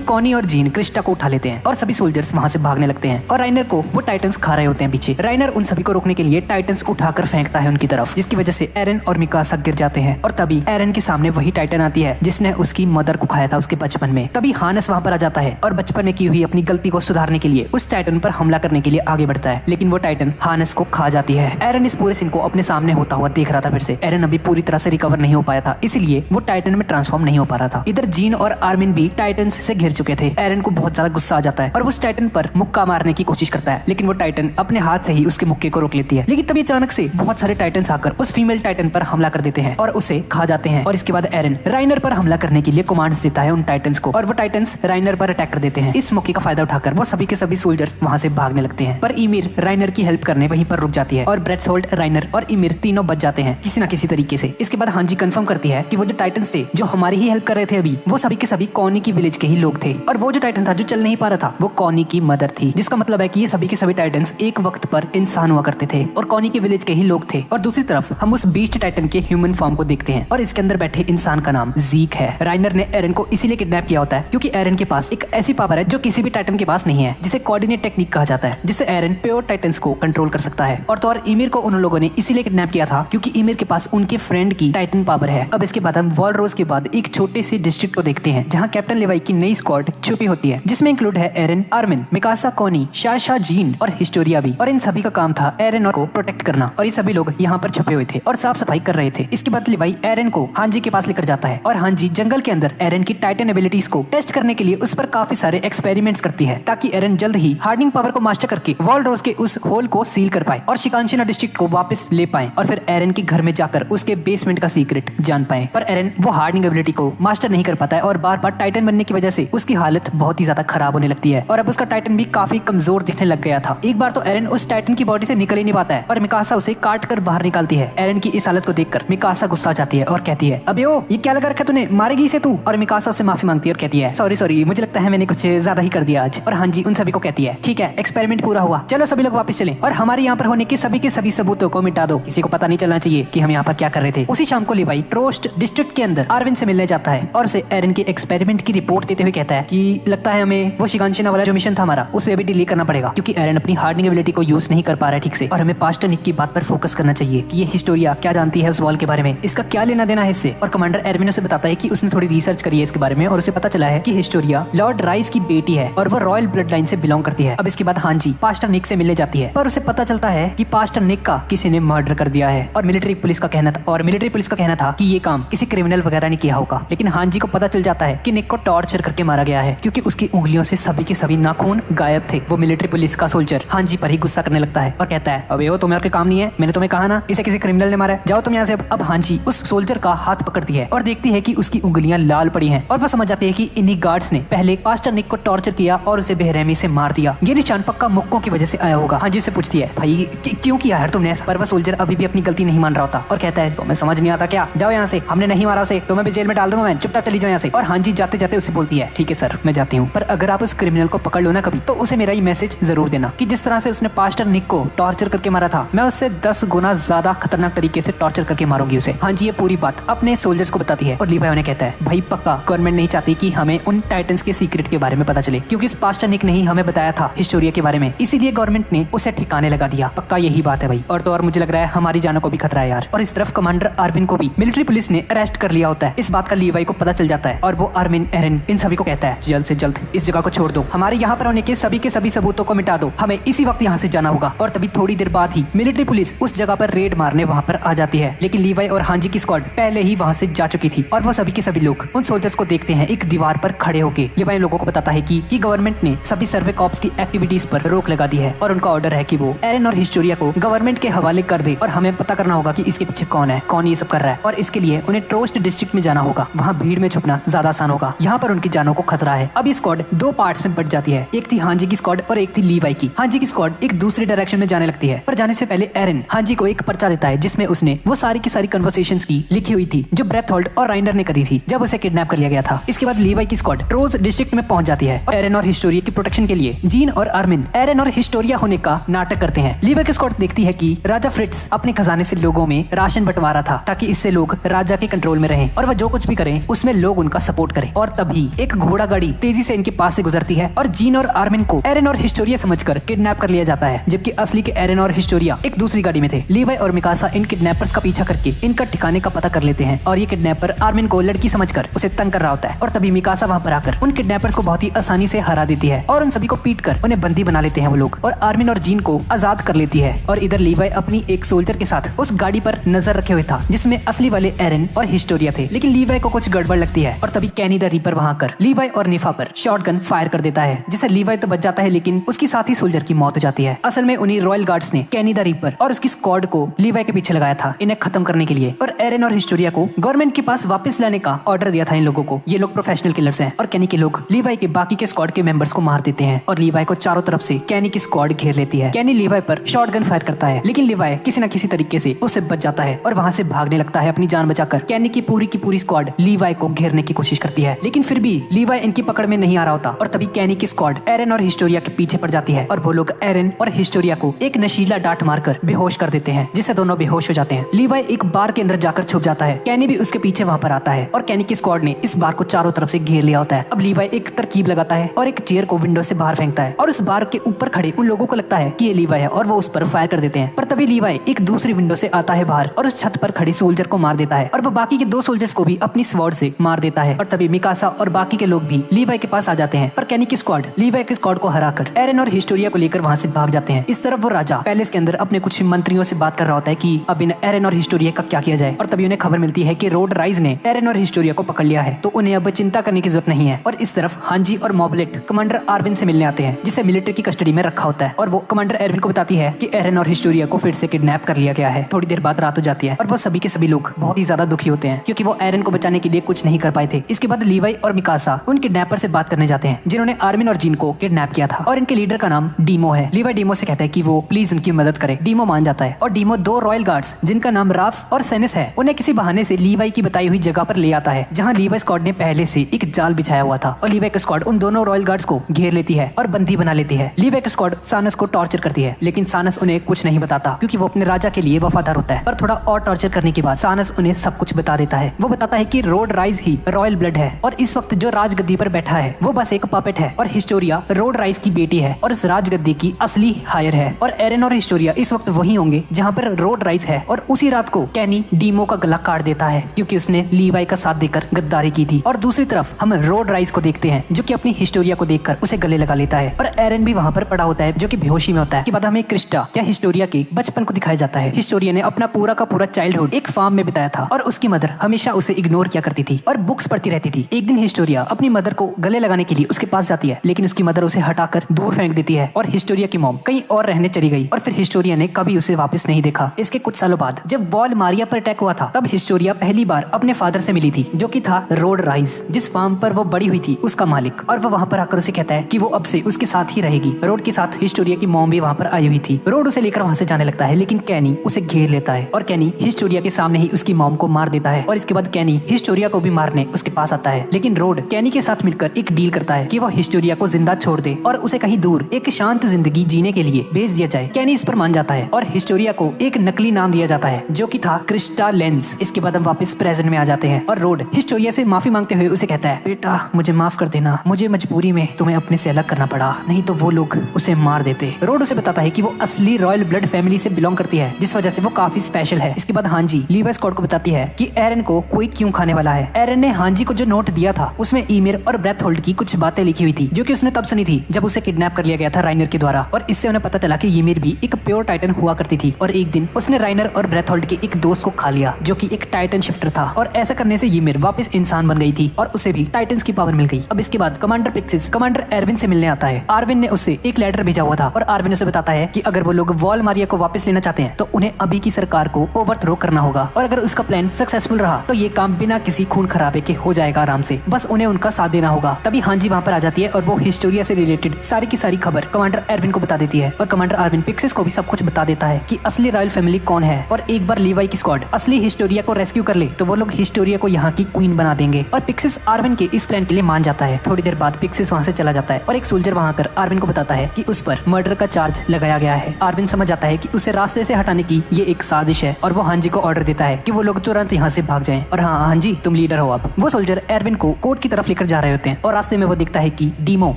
कॉनी और जीन क्रिस्टा को उठा लेते हैं और सभी सोल्जर्स वहां से भागने लगते हैं और राइनर को वो टाइटन्स खा रहे होते हैं पीछे। राइनर उन सभी को रोकने के लिए टाइटन्स उठाकर फेंकता है उनकी तरफ, जिसकी वजह से एरन और मिकासा गिर जाते हैं। और तभी एरन के सामने वही टाइटन आती है जिसने उसकी मदर को खाया था उसके बचपन में। तभी हानस वहां पर आ जाता है और बचपन में की हुई अपनी गलती को सुधारने के लिए उस टाइटन पर हमला करने के लिए आगे बढ़ता है, लेकिन वो टाइटन हानस को खा जाती है। एरन इस पूरे सीन को अपने सामने होता हुआ देख रहा था। फिर से एरन अभी पूरी तरह से रिकवर नहीं हो पाया था, इसलिए वो टाइटन में ट्रांसफॉर्म नहीं हो पा रहा था। इधर जीन और आर्मिन भी टाइटन से घिर चुके थे। एरन को बहुत ज्यादा गुस्सा आ जाता है और वो उस टाइटन पर मुक्का मारने की कोशिश करता है, लेकिन वो टाइटन अपने हाथ से ही उसके मुक्के को रोक लेती है। लेकिन तभी अचानक से बहुत सारे टाइटन्स आकर उस फीमेल टाइटन पर हमला कर देते हैं और उसे खा जाते हैं। और इसके बाद एरन राइनर पर हमला करने के लिए कमांड्स देता है उन टाइटन्स को, और वो टाइटन्स राइनर पर अटैक कर देते हैं। इस मौके का फायदा उठाकर वो सभी के सभी सोल्जर्स वहां से भागने लगते हैं, पर ईमिर राइनर की हेल्प करने वहीं पर रुक जाती है और ब्रेथोल्ड, राइनर और ईमिर तीनों बच जाते हैं किसी न किसी तरीके से। इसके बाद हांजी कंफर्म करती है कि वो जो टाइटन्स थे जो हमारी ही हेल्प कर रहे थे अभी, वो सभी के सभी कॉनी की विलेज के ही लोग थे, और वो जो टाइटन था जो चल नहीं पा रहा था वो कॉनी की मदर थी, जिसका मतलब है कि ये सभी के सभी टाइटन्स एक वक्त पर इंसान हुआ करते थे और कॉनी के विलेज के ही लोग थे। और दूसरी तरफ हम उस बीस्ट टाइटन के ह्यूमन फॉर्म को देखते हैं और इसके अंदर बैठे इंसान का नाम जीक है। राइनर ने एरन को इसीलिए किडनैप किया होता है क्योंकि एरन के पास एक ऐसी पावर है जो किसी भी टाइटन के पास नहीं है, जिसे कोऑर्डिनेट टेक्निक कहा जाता है, जिससे एरन प्योर टाइटन्स को कंट्रोल कर सकता है। और तो और ईमिर को उन लोगों ने इसीलिए किडनैप किया था क्योंकि ईमिर के पास उनके फ्रेंड की टाइटन पावर है। अब इसके बाद हम वॉलरोज के बाद एक छोटे से डिस्ट्रिक्ट को देखते हैं जहाँ कैप्टन लेवाई की नई स्क्वाड छुपी होती है, जिसमें इंक्लूड है Eren, Armin, Mikasa, Connie, Sasha, Jean और हिस्टोरिया भी। और इन सभी का काम था एरन को प्रोटेक्ट करना, और ये सभी लोग यहाँ पर छुपे हुए थे और साफ सफाई कर रहे थे। इसके बाद लेवाई एरन को हांजी के पास लेकर जाता है और हांजी जंगल के अंदर एरन की टाइटन एबिलिटीज को टेस्ट करने के लिए उस पर काफी सारे एक्सपेरिमेंट्स करती है ताकि एरन जल्द ही हार्डनिंग पावर को मास्टर करके वॉलरोज के उस होल को सील कर पाए और शिकांशिना डिस्ट्रिक्ट को वापस ले पाए, और फिर एरन के घर में जाकर उसके बेसमेंट का सीक्रेट जान पाए। पर एरन वो हार्डनिंग एबिलिटी को मास्टर नहीं कर पाता है और बार बार टाइटन बनने की वजह से उसकी हालत बहुत ही ज्यादा खराब होने लगती है और अब उसका टाइटन भी काफी कमजोर दिखने लग गया था। एक बार तो एरन उस टाइटन की बॉडी से निकल ही नहीं पाता है और मिकासा उसे काट कर बाहर निकालती है। एरन की इस हालत को देखकर मिकासा गुस्सा जाती है और कहती है, अबे ओ ये क्या लगा रखा तूने, मारेगी इसे तू? और मिकासा उससे माफी मांगती है और कहती है, सॉरी मुझे लगता है मैंने कुछ ज्यादा ही कर दिया आज। और हांजी उन सभी को कहती है, ठीक है एक्सपेरिमेंट पूरा हुआ, चलो सभी लोग वापस चलें और हमारे यहाँ पर होने के सभी सबूतों को मिटा दो, किसी को पता नहीं चलना चाहिए कि हम यहाँ पर क्या कर रहे थे। उसी शाम को लेवाई ट्रोस्ट डिस्ट्रिक्ट के अंदर आर्विन से मिलने जाता है और उसे एरन के एक्सपेरिमेंट की रिपोर्ट देते हुए कहता है कि लगता है हमें वो शिकांशिना वाला जो मिशन था हमारा उसे अभी डिलीट करना पड़ेगा क्योंकि एरन अपनी हार्डनिंग एबिलिटी को यूज नहीं कर पा रहा है ठीक से, और हमें पास्टर निक की बात पर फोकस करना चाहिए कि ये हिस्टोरिया क्या जानती है उस वॉल के बारे में, इसका क्या लेना देना है इससे। और कमांडर एरविन उसे बताता है कि उसने थोड़ी रिसर्च करी है इसके बारे में और उसे पता चला है कि हिस्टोरिया लॉर्ड राइस की बेटी है और वो रॉयल ब्लड लाइन से बिलोंग करती है। अब इसके बाद हांजी पास्टर निक से मिलने जाती है पर उसे पता चलता है कि पास्टर निक का किसी ने मर्डर कर दिया है और मिलिट्री पुलिस का कहना था कि ये काम किसी क्रिमिनल वगैरह ने किया होगा। लेकिन हांजी को पता चल जाता है कि निक को टॉर्चर करके मारा गया है क्योंकि उसकी उंगलियों से सभी के सभी नाखून गायब थे। वो मिलिट्री पुलिस का सोल्जर हांजी पर ही गुस्सा करने लगता है और कहता है, अबे वो तुम्हें काम नहीं है, मैंने तुम्हें कहा ना इसे किसी क्रिमिनल ने मारा है, जाओ तुम यहाँ से। अब हांजी उस सोल्जर का हाथ पकड़ती है और देखती है कि उसकी उंगलियां लाल पड़ी हैं और वह समझ जाती है कि इन्हीं गार्ड्स ने पहले पास्टर निक को टॉर्चर किया और उसे बेरहमी से मार दिया। ये निशान पक्का मुक्कों की वजह से आया होगा। हांजी से पूछती है, भाई क्यों किया यार तुमने ऐसा? पर वह सोल्जर अभी भी अपनी गलती नहीं मान रहा होता और कहता है, तो मैं समझ नहीं आता क्या, जाओ यहाँ से, हमने नहीं मारा उसे, तो मैं भी जेल में डाल दूंगा, मैं चुपचाप चली जाओ यहाँ से। और हांजी जाते जाते उसे बोलती है, ठीक है सर मैं जाती हूँ, पर अगर आप उस क्रिमिनल को पकड़ लो ना ना कभी तो उसे मेरा ये मैसेज जरूर देना कि जिस तरह से उसने पास्टर निक को टॉर्चर करके मारा था, मैं उससे 10 गुना ज्यादा खतरनाक तरीके से टॉर्चर करके मारूंगी उसे। हांजी ये पूरी बात अपने सोल्जर्स को बताती है और लीवाई उन्हें कहता है भाई पक्का गवर्नमेंट नहीं चाहती कि हमें उन टाइटन्स के सीक्रेट के बारे में पता चले, क्योंकि इस पास्टर निक ने ही हमें बताया था हिस्टोरिया के बारे में, इसीलिए गवर्नमेंट ने उसे ठिकाने लगा दिया। पक्का यही बात है भाई। और तो और मुझे लग रहा है हमारी जानों को भी खतरा है यार। और इस तरफ कमांडर आर्मिन को भी मिलिट्री पुलिस ने अरेस्ट कर लिया होता है। इस बात का लीवाई को पता चल जाता है और वो आर्मिन, एरन इन सभी को कहता है जल्द से जल्द इस जगह को छोड़ दो, हमारे यहाँ पर होने के सभी सबूतों को मिटा दो, हमें इसी वक्त यहाँ से जाना होगा। और तभी थोड़ी देर बाद ही मिलिट्री पुलिस उस जगह पर रेड मारने वहाँ पर आ जाती है, लेकिन लीवाई और हांजी की स्क्वाड पहले ही वहाँ से जा चुकी थी और वो सभी के सभी लोग उन सोल्जर्स को देखते हैं एक दीवार पर खड़े होके। लीवाई लोगों को बताता है कि गवर्नमेंट ने सभी सर्वे कॉप्स की एक्टिविटीज पर रोक लगा दी है और उनका ऑर्डर है कि वो एरन और हिस्टोरिया को गवर्नमेंट के हवाले कर दे और हमें पता करना होगा कि इसके पीछे कौन है, कौन ये सब कर रहा है। और इसके लिए उन्हें ट्रोस्ट डिस्ट्रिक्ट में जाना होगा, वहाँ भीड़ में छुपना ज्यादा आसान होगा, यहाँ पर उनकी जानों को खतरा है। अब ये स्क्वाड दो पार्ट्स में बट जाती है, एक थी हांजी की स्क्वाड और एक थी लीवाई की। हांजी की स्क्वाड एक दूसरी डायरेक्शन में जाने लगती है, पर जाने से पहले एरन हांजी को एक पर्चा देता है जिसमें उसने वो सारी की सारी कन्वर्सेशंस की लिखी हुई थी जो ब्रेथहोल्ड और राइंडर ने करी थी जब उसे किडनैप कर लिया गया था। इसके बाद लीवाई की स्क्वाड ट्रोज डिस्ट्रिक्ट में पहुंच जाती है और एरन और हिस्टोरिया की प्रोटेक्शन के लिए जीन और आर्मिन एरन और हिस्टोरिया होने का नाटक करते हैं। लीवाई की स्क्वाड देखती है कि राजा फ्रिट्स अपने खजाने से लोगों में राशन बंटवा रहा था ताकि इससे लोग राजा के कंट्रोल में रहें और वह जो कुछ भी करें उसमें लोग उनका सपोर्ट करें। और तभी एक घोड़ा गाड़ी तेजी से इनके पास से गुजरती है और जीन और आर्मिन को एरन और हिस्टोरिया समझकर किडनैप कर लिया जाता है, जबकि असली के एरन और हिस्टोरिया एक दूसरी गाड़ी में थे। लीवाई और मिकासा इन किडनैपर्स का पीछा करके इनका ठिकाने का पता कर लेते हैं और ये किडनैपर आर्मिन को लड़की समझकर उसे तंग कर रहा होता है। और तभी मिकासा वहाँ पर आकर उन किडनैपर्स को बहुत ही आसानी से हरा देती है और उन सभी को पीट कर उन्हें बंदी बना लेते हैं वो लोग, और आर्मिन और जीन को आजाद कर लेती है। और इधर लीवाई अपनी एक सोल्जर के साथ उस गाड़ी पर नजर रखे हुए था जिसमें असली वाले एरन और हिस्टोरिया थे, लेकिन लीवाई को कुछ गड़बड़ लगती है और तभी कैनी द रीपर वहाँ कर लीवाई और निफा पर शॉटगन फायर कर देता है, जिससे लीवाई तो बच जाता है लेकिन उसकी साथी सोल्जर की मौत हो जाती है। असल में उन्हीं रॉयल गार्ड्स ने कैनी द रीपर और उसकी स्क्वाड को लीवाई के पीछे लगाया था इन्हें खत्म करने के लिए, और एरन और हिस्टोरिया को गवर्नमेंट के पास वापस लाने का ऑर्डर दिया था इन लोगों को। ये लोग प्रोफेशनल किलर्स हैं और कैनी के लोग लीवाई के बाकी के स्क्वाड के मेंबर्स को मार देते हैं और लीवाई को चारों तरफ से कैनी की स्क्वाड घेर लेती है। कैनी लीवाई पर शॉटगन फायर करता है लेकिन लीवाई किसी न किसी तरीके से उससे बच जाता है और वहाँ से भागने लगता है अपनी जान बचाकर। कैनी की पूरी स्क्वाड लीवाई को घेरने की कोशिश करती है लेकिन फिर भी लीवाई इनकी पकड़ में नहीं आ रहा होता, और तभी कैनी की स्क्वाड एरन और हिस्टोरिया के पीछे पड़ जाती है और वो लोग एरन और हिस्टोरिया को एक नशीला डांट मारकर बेहोश कर देते हैं, जिससे दोनों बेहोश हो जाते हैं। लीवाई एक बार के अंदर जाकर छुप जाता है, कैनी भी उसके पीछे वहाँ पर आता है और कैनी की स्क्वाड ने इस बार को चारों तरफ से घेर लिया होता है। अब लीवाई एक तरकीब लगाता है और एक चेयर को विंडो से बाहर फेंकता है और उस बार के ऊपर खड़े उन लोगों को लगता है कि ये लीवाई है और वो उस पर फायर कर देते हैं, पर तभी लीवाई एक दूसरी विंडो से आता है बाहर और उस छत पर खड़े सोल्जर को मार देता है और वो बाकी के दो सोल्जर्स को भी अपनी स्वॉर्ड से मार देता है। और तभी मिकासा और बाकी के लोग भी लीवाई के पास आ जाते हैं, पर कैनी की स्क्वाड लीवाई के स्क्वाड को हराकर एरन और हिस्टोरिया को लेकर वहाँ से भाग जाते हैं। इस तरफ वो राजा पैलेस के अंदर अपने कुछ मंत्रियों से बात कर रहा होता है कि अब इन एरन और हिस्टोरिया का क्या किया जाए, और तभी उन्हें खबर मिलती है कि रोड राइज ने एरन और हिस्टोरिया को पकड़ लिया है, तो उन्हें अब चिंता करने की जरूरत नहीं है। और इस तरफ हांजी और मॉबलेट कमांडर आर्विन से मिलने आते हैं जिसे मिलिट्री की कस्टडी में रखा होता है, और वो कमांडर एरविन को बताती है कि एरन और हिस्टोरिया को फिर से किडनैप कर लिया गया है। थोड़ी देर बाद रात हो जाती है और वो सभी के सभी लोग बहुत ही ज्यादा दुखी होते हैं क्योंकि वो एरन को बचाने के लिए कुछ नहीं कर पाए थे। इसके बाद लीवाई और मिकासा उन किडनैपर से बात करने जाते हैं जिन्होंने आर्मिन और जीन को किडनैप किया था, और इनके लीडर का नाम डीमो है। लीवाई डीमो से कहता है कि वो प्लीज उनकी मदद करे। डीमो मान जाता है और डीमो दो रॉयल गार्ड्स जिनका नाम राफ और सेनिस है उन्हें किसी बहाने से लीवाई की बताई हुई जगह पर ले आता है जहाँ लीवाई स्क्वाड ने पहले से एक जाल बिछाया हुआ था, और लीवाई की स्क्वाड उन दोनों रॉयल गार्ड्स को घेर लेती है और बंदी बना लेती है। लीवाई की स्क्वाड सानस को टॉर्चर करती है लेकिन सानस उन्हें कुछ नहीं बताता क्योंकि वो अपने राजा के लिए वफादार होता है, पर थोड़ा और टॉर्चर करने के बाद सानस उन्हें सब कुछ बता देता है। वो बताता है कि रोड राइज ही रॉयल ब्लड है और इस वक्त जो राजगद्दी पर बैठा है वो बस एक पपेट है, और हिस्टोरिया रोड राइज की बेटी है और इस राजगद्दी की असली हायर है, और एरन और हिस्टोरिया इस वक्त वही होंगे जहाँ पर रोड राइज है। और उसी रात को कैनी डीमो का गला काट देता है क्योंकि उसने लीवाई का साथ देकर गद्दारी की थी। और दूसरी तरफ हम रोड राइज को देखते हैं जो कि अपनी हिस्टोरिया को देखकर उसे गले लगा लेता है, और एरन भी वहाँ पर पड़ा होता है जो कि बेहोशी में होता है। के बाद हमें क्रिस्टा या हिस्टोरिया के बचपन को दिखाया जाता है। हिस्टोरिया ने अपना पूरा का पूरा चाइल्डहुड एक फार्म में बिताया था और उसकी मदर हमेशा उसे इग्नोर किया करती थी और बुक्स पढ़ती रहती थी। एक दिन हिस्टोरिया अपनी मदर को गले लगाने के लिए उसके पास जाती है लेकिन उसकी मदर उसे हटाकर दूर फेंक देती है और हिस्टोरिया की मॉम कहीं और रहने चली गई, और फिर हिस्टोरिया ने कभी उसे वापस नहीं देखा। इसके कुछ सालों बाद जब वॉल मारिया पर अटैक हुआ था तब हिस्टोरिया पहली बार अपने फादर से मिली थी जो कि था रोड राइज, जिस फार्म पर वो बड़ी हुई थी उसका मालिक, और वो वहाँ पर आकर उसे कहता है कि वो अब से उसके साथ ही रहेगी। रोड के साथ हिस्टोरिया की मॉम भी वहाँ पर आई हुई थी। रोड उसे लेकर वहाँ से जाने लगता है लेकिन कैनी उसे घेर लेता है और कैनी हिस्टोरिया के सामने ही उसकी मॉम को मार देता है, और इसके बाद कैनी हिस्टोरिया को भी मारने उसके पास आता है। लेकिन रोड कैनी के साथ मिलकर एक डील करता है कि वो हिस्टोरिया को जिंदा अंदाज छोड़ दे और उसे कहीं दूर एक शांत जिंदगी जीने के लिए भेज दिया जाए। कैनी इस पर मान जाता है और हिस्टोरिया को एक नकली नाम दिया जाता है जो कि था क्रिस्टा लेंस। इसके बाद हम वापस प्रेजेंट में आ जाते हैं और रोड हिस्टोरिया से माफी मांगते हुए उसे कहता है, बेटा मुझे माफ कर देना, मुझे मजबूरी में तुम्हें अपने से अलग करना पड़ा, नहीं तो वो लोग उसे मार देते। रोड उसे बताता है कि वो असली रॉयल ब्लड फैमिली से बिलोंग करती है जिस वजह से वो काफी स्पेशल है। इसके बाद हांजी लीवी स्कॉट को बताती है कि एरन को कोई क्यों खाने वाला है। एरन ने हांजी को जो नोट दिया था उसमें ईमिर और ब्रेथ होल्ड की कुछ बातें लिखी हुई थी जो कि उसने तब सुनी थी जब उसे किडनैप कर लिया गया था राइनर के द्वारा, और इससे उन्हें पता चला कि ईमिर भी एक प्योर टाइटन हुआ करती थी और एक दिन उसने राइनर और ब्रेथ होल्ड के एक दोस्त को खा लिया जो कि एक टाइटन शिफ्टर था, और ऐसा करने से ईमिर वापस इंसान बन गई थी और उसे भी टाइटन्स की पावर मिल गई। अब इसके बाद कमांडर पिक्सिस कमांडर एरविन से मिलने आता है। आरविन ने उसे एक लेटर भेजा हुआ था और आरविन उसे बताता है कि अगर वो लोग वॉल मारिया को वापस लेना चाहते हैं तो उन्हें अभी की सरकार को ओवरथ्रो करना होगा, और अगर उसका प्लान सक्सेसफुल रहा तो ये काम बिना किसी खून खराबे के हो जाएगा आराम से, बस उन्हें उनका साथ देना होगा। तभी हांजी वहाँ पर आ जाती है और वो हिस्टोरिया से रिलेटेड सारी की सारी खबर कमांडर एरविन को बता देती है और कमांडर आरविन पिक्सिस को भी सब कुछ बता देता है कि असली रॉयल फैमिली कौन है, और एक बार लीवाई की स्क्वाड असली हिस्टोरिया को रेस्क्यू कर ले तो वो लोग हिस्टोरिया को यहाँ की क्वीन बना देंगे, और पिक्सिस आरविन के इस प्लान के लिए मान जाता है। थोड़ी देर बाद पिक्सिस वहाँ से चला जाता है और एक सोल्जर वहाँ कर आरविन को बताता है कि उस पर मर्डर का चार्ज लगाया गया है। आरविन समझ जाता है कि उसे रास्ते से हटाने की ये एक साजिश है और वो हांजी को ऑर्डर देता है कि वो लोग तुरंत यहाँ से भाग जाएं, और हाँ हांजी तुम लीडर हो। अब वो सोल्जर एरविन को कोर्ट की तरफ लेकर जा रहे होते हैं और रास्ते में वो दिखता है कि डीमो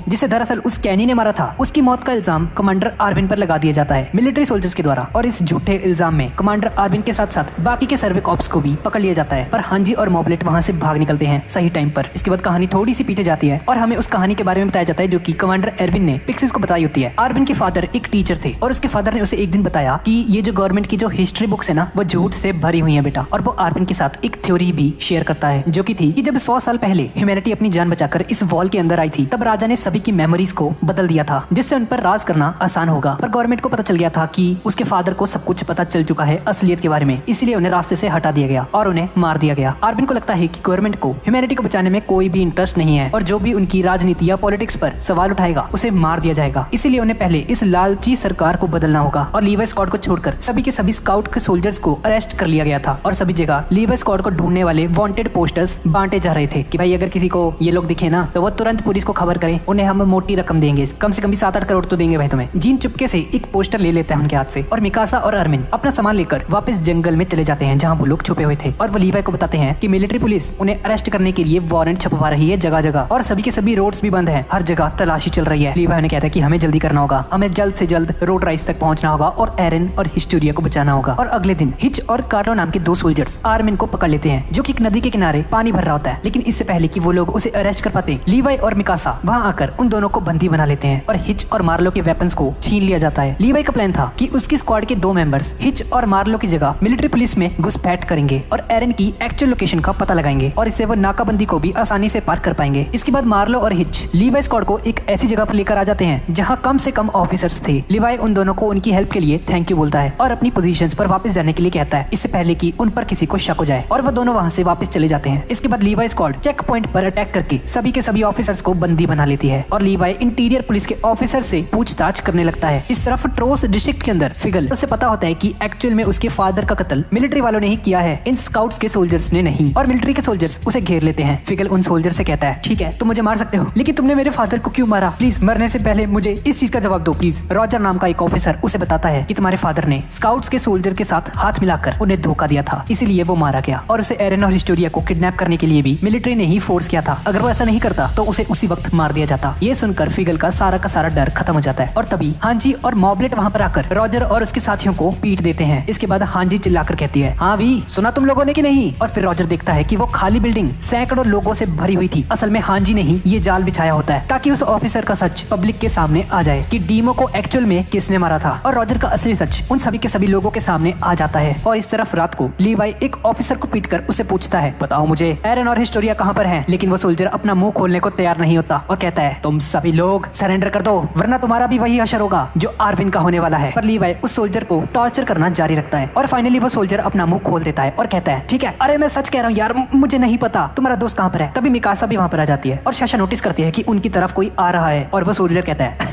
जिसे दरअसल उस कैनी ने मारा था उसकी मौत का इल्जाम कमांडर आरविन पर लगा दिया जाता है मिलिट्री सोल्जर्स के द्वारा, और इस झूठे इल्जाम में कमांडर आरविन के साथ साथ बाकी के सर्वे कॉप्स को भी पकड़ लिया जाता है, पर हांजी और मॉबलेट वहाँ से भाग निकलते हैं सही टाइम पर। इसके बाद कहानी थोड़ी सी पीछे जाती है और हमें उस कहानी के बारे में बताया जाता है जो कि कमांडर एरविन ने पिक्सिस को बताई होती है। आरविन के फादर एक टीचर थे और उसके फादर ने उसे एक दिन बताया कि ये जो गवर्नमेंट की जो हिस्ट्री बुक्स है ना वो झूठ से भरी हुई है बेटा, और वो आरविन के साथ एक थ्योरी भी शेयर करता है जो कि थी कि जब 100 साल पहले ह्यूमैनिटी अपनी जान बचाकर इस वॉल के अंदर आई थी तब राजा ने सभी की मेमोरीज को बदल दिया था जिससे उन पर राज करना आसान होगा, पर गवर्नमेंट को पता चल गया था कि उसके फादर को सब कुछ पता चल चुका है असलियत के बारे में, इसलिए उन्हें रास्ते से हटा दिया गया और उन्हें मार दिया गया। आरविन को लगता है कि गवर्नमेंट को ह्यूमैनिटी को बचाने में कोई भी इंटरेस्ट नहीं है और जो भी उनकी राजनीति या पॉलिटिक्स पर सवाल उठाएगा उसे मार दिया जाएगा, इसीलिए उन्हें पहले इस लालची सरकार को बदलना होगा। और लीवी स्क्वाड को छोड़कर सभी के सभी स्काउट के सोल्जर्स को अरेस्ट कर लिया गया था और सभी जगह लीवी स्क्वाड को ढूंढने वाले वांटेड पोस्टर्स बांटे जा रहे थे कि भाई अगर किसी को ये लोग दिखे ना तो वो तुरंत पुलिस को खबर करें, उन्हें हम मोटी रकम देंगे, कम से कम 7-8 करोड़ तो देंगे भाई तुम्हें। जीन चुपके से एक पोस्टर ले लेता है उनके हाथ से और मिकासा और अरमिन अपना सामान लेकर वापस जंगल में चले जाते हैं जहाँ वो लोग छुपे हुए थे, और वो लीवी को बताते हैं कि मिलिट्री पुलिस उन्हें अरेस्ट करने के लिए वारंट छपवा रही है जगह जगह, और सभी के सभी रोड्स भी बंद है, हर जगह तलाशी चल रही है। लीवी ने कहता है कि हमें जल्दी करना होगा, हमें जल्द से जल्द रोड राइस तक पहुंचना होगा और एरन और हिस्टोरिया को बचाना होगा। और अगले दिन हिच और कार्लो नाम के 2 सोल्जर्स आरमिन को पकड़ लेते हैं जो कि एक नदी के किनारे पानी भर रहा होता है, लेकिन इससे पहले कि वो लोग उसे अरेस्ट कर पाते लीवी और मिकासा वहाँ आकर उन दोनों को बंदी बना लेते हैं और हिच और मार्लो के वेपन्स को छीन लिया जाता है। लीवी का प्लान था कि उसकी स्क्वाड के 2 मेंबर्स हिच और मार्लो की जगह मिलिट्री पुलिस में घुसपैठ करेंगे और एरन की एक्चुअल लोकेशन का पता लगाएंगे और इससे वो नाकाबंदी को भी आसानी से पार कर पाएंगे। इसके बाद मार्लो और हिच लीवी स्क्वाड को एक ऐसी जगह पर लेकर आ जाते हैं जहाँ कम से कम ऑफिसर्स थे। लीवी उन दोनों को उनकी हेल्प के लिए थैंक यू बोलता है और अपनी पोजीशंस पर वापस जाने के लिए कहता है इससे पहले कि उन पर किसी को शक हो जाए, और वो दोनों वहाँ से वापस चले जाते हैं। इसके बाद लीवी स्क्वाड चेक पॉइंट पर अटैक करके सभी के सभी ऑफिसर्स को बंदी बना लेती है और लीवी इंटीरियर पुलिस के ऑफिसर से पूछताछ करने लगता है। इस तरफ ट्रोस डिस्ट्रिक्ट के अंदर फिगल उसे पता होता है कि एक्चुअल में उसके फादर का कत्ल मिलिट्री वालों ने ही किया है, इन स्काउट्स के सोल्जर्स ने नहीं, और मिलिट्री के सोल्जर्स उसे घेर लेते हैं। फिगल उन सोल्जर से कहता है ठीक है तुम मुझे मार सकते हो, लेकिन तुमने मेरे फादर को क्यों मारा, प्लीज मरने से पहले मुझे इस चीज का जवाब दो प्लीज। रॉजर नाम का एक ऑफिसर उसे बताता है कि तुम्हारे फादर ने स्काउट्स के सोल्जर के साथ हाथ मिलाकर उन्हें धोखा दिया था, इसीलिए वो मारा गया, और उसे एरन और हिस्टोरिया को किडनैप करने के लिए भी मिलिट्री ने ही फोर्स किया था। अगर वो ऐसा नहीं करता तो उसे उसी वक्त मार दिया जाता। ये सुनकर फिगल का सारा डर खत्म हो जाता है और तभी हांजी और मॉबलेट वहाँ पर आकर रॉजर और उसके साथियों को पीट देते हैं। इसके बाद हांजी चिल्लाकर कहती है हाँ भी सुना तुम लोगों ने कि नहीं, और फिर रॉजर देखता है कि वो खाली बिल्डिंग सैकड़ों लोगों से भरी हुई थी। असल में हांजी ने ही ये जाल बिछाया होता है ताकि उस ऑफिसर का सच पब्लिक के सामने आ जाए कि डीमो को एक्चुअल में किसने मारा था, और रॉजर का असली सच उन सभी के सभी लोगों के सामने आ जाता है। और इस तरफ रात को लीवी एक ऑफिसर को पीटकर उसे पूछता है बताओ मुझे एरन और हिस्टोरिया कहाँ पर हैं, लेकिन वो सोल्जर अपना मुंह खोलने को तैयार नहीं होता और कहता है तुम सभी लोग सरेंडर कर दो वरना तुम्हारा भी वही हशर होगा जो आरविन का होने वाला है। पर लीवी उस सोल्जर को टॉर्चर करना जारी रखता है और फाइनली वो सोल्जर अपना मुंह खोल देता है और कहता है ठीक है अरे मैं सच कह रहा हूँ यार, मुझे नहीं पता तुम्हारा दोस्त कहाँ पर है। तभी मिकासा भी वहाँ पर आ जाती है और शाशा नोटिस करती है कि उनकी तरफ कोई आ रहा है और वो सोल्जर कहता है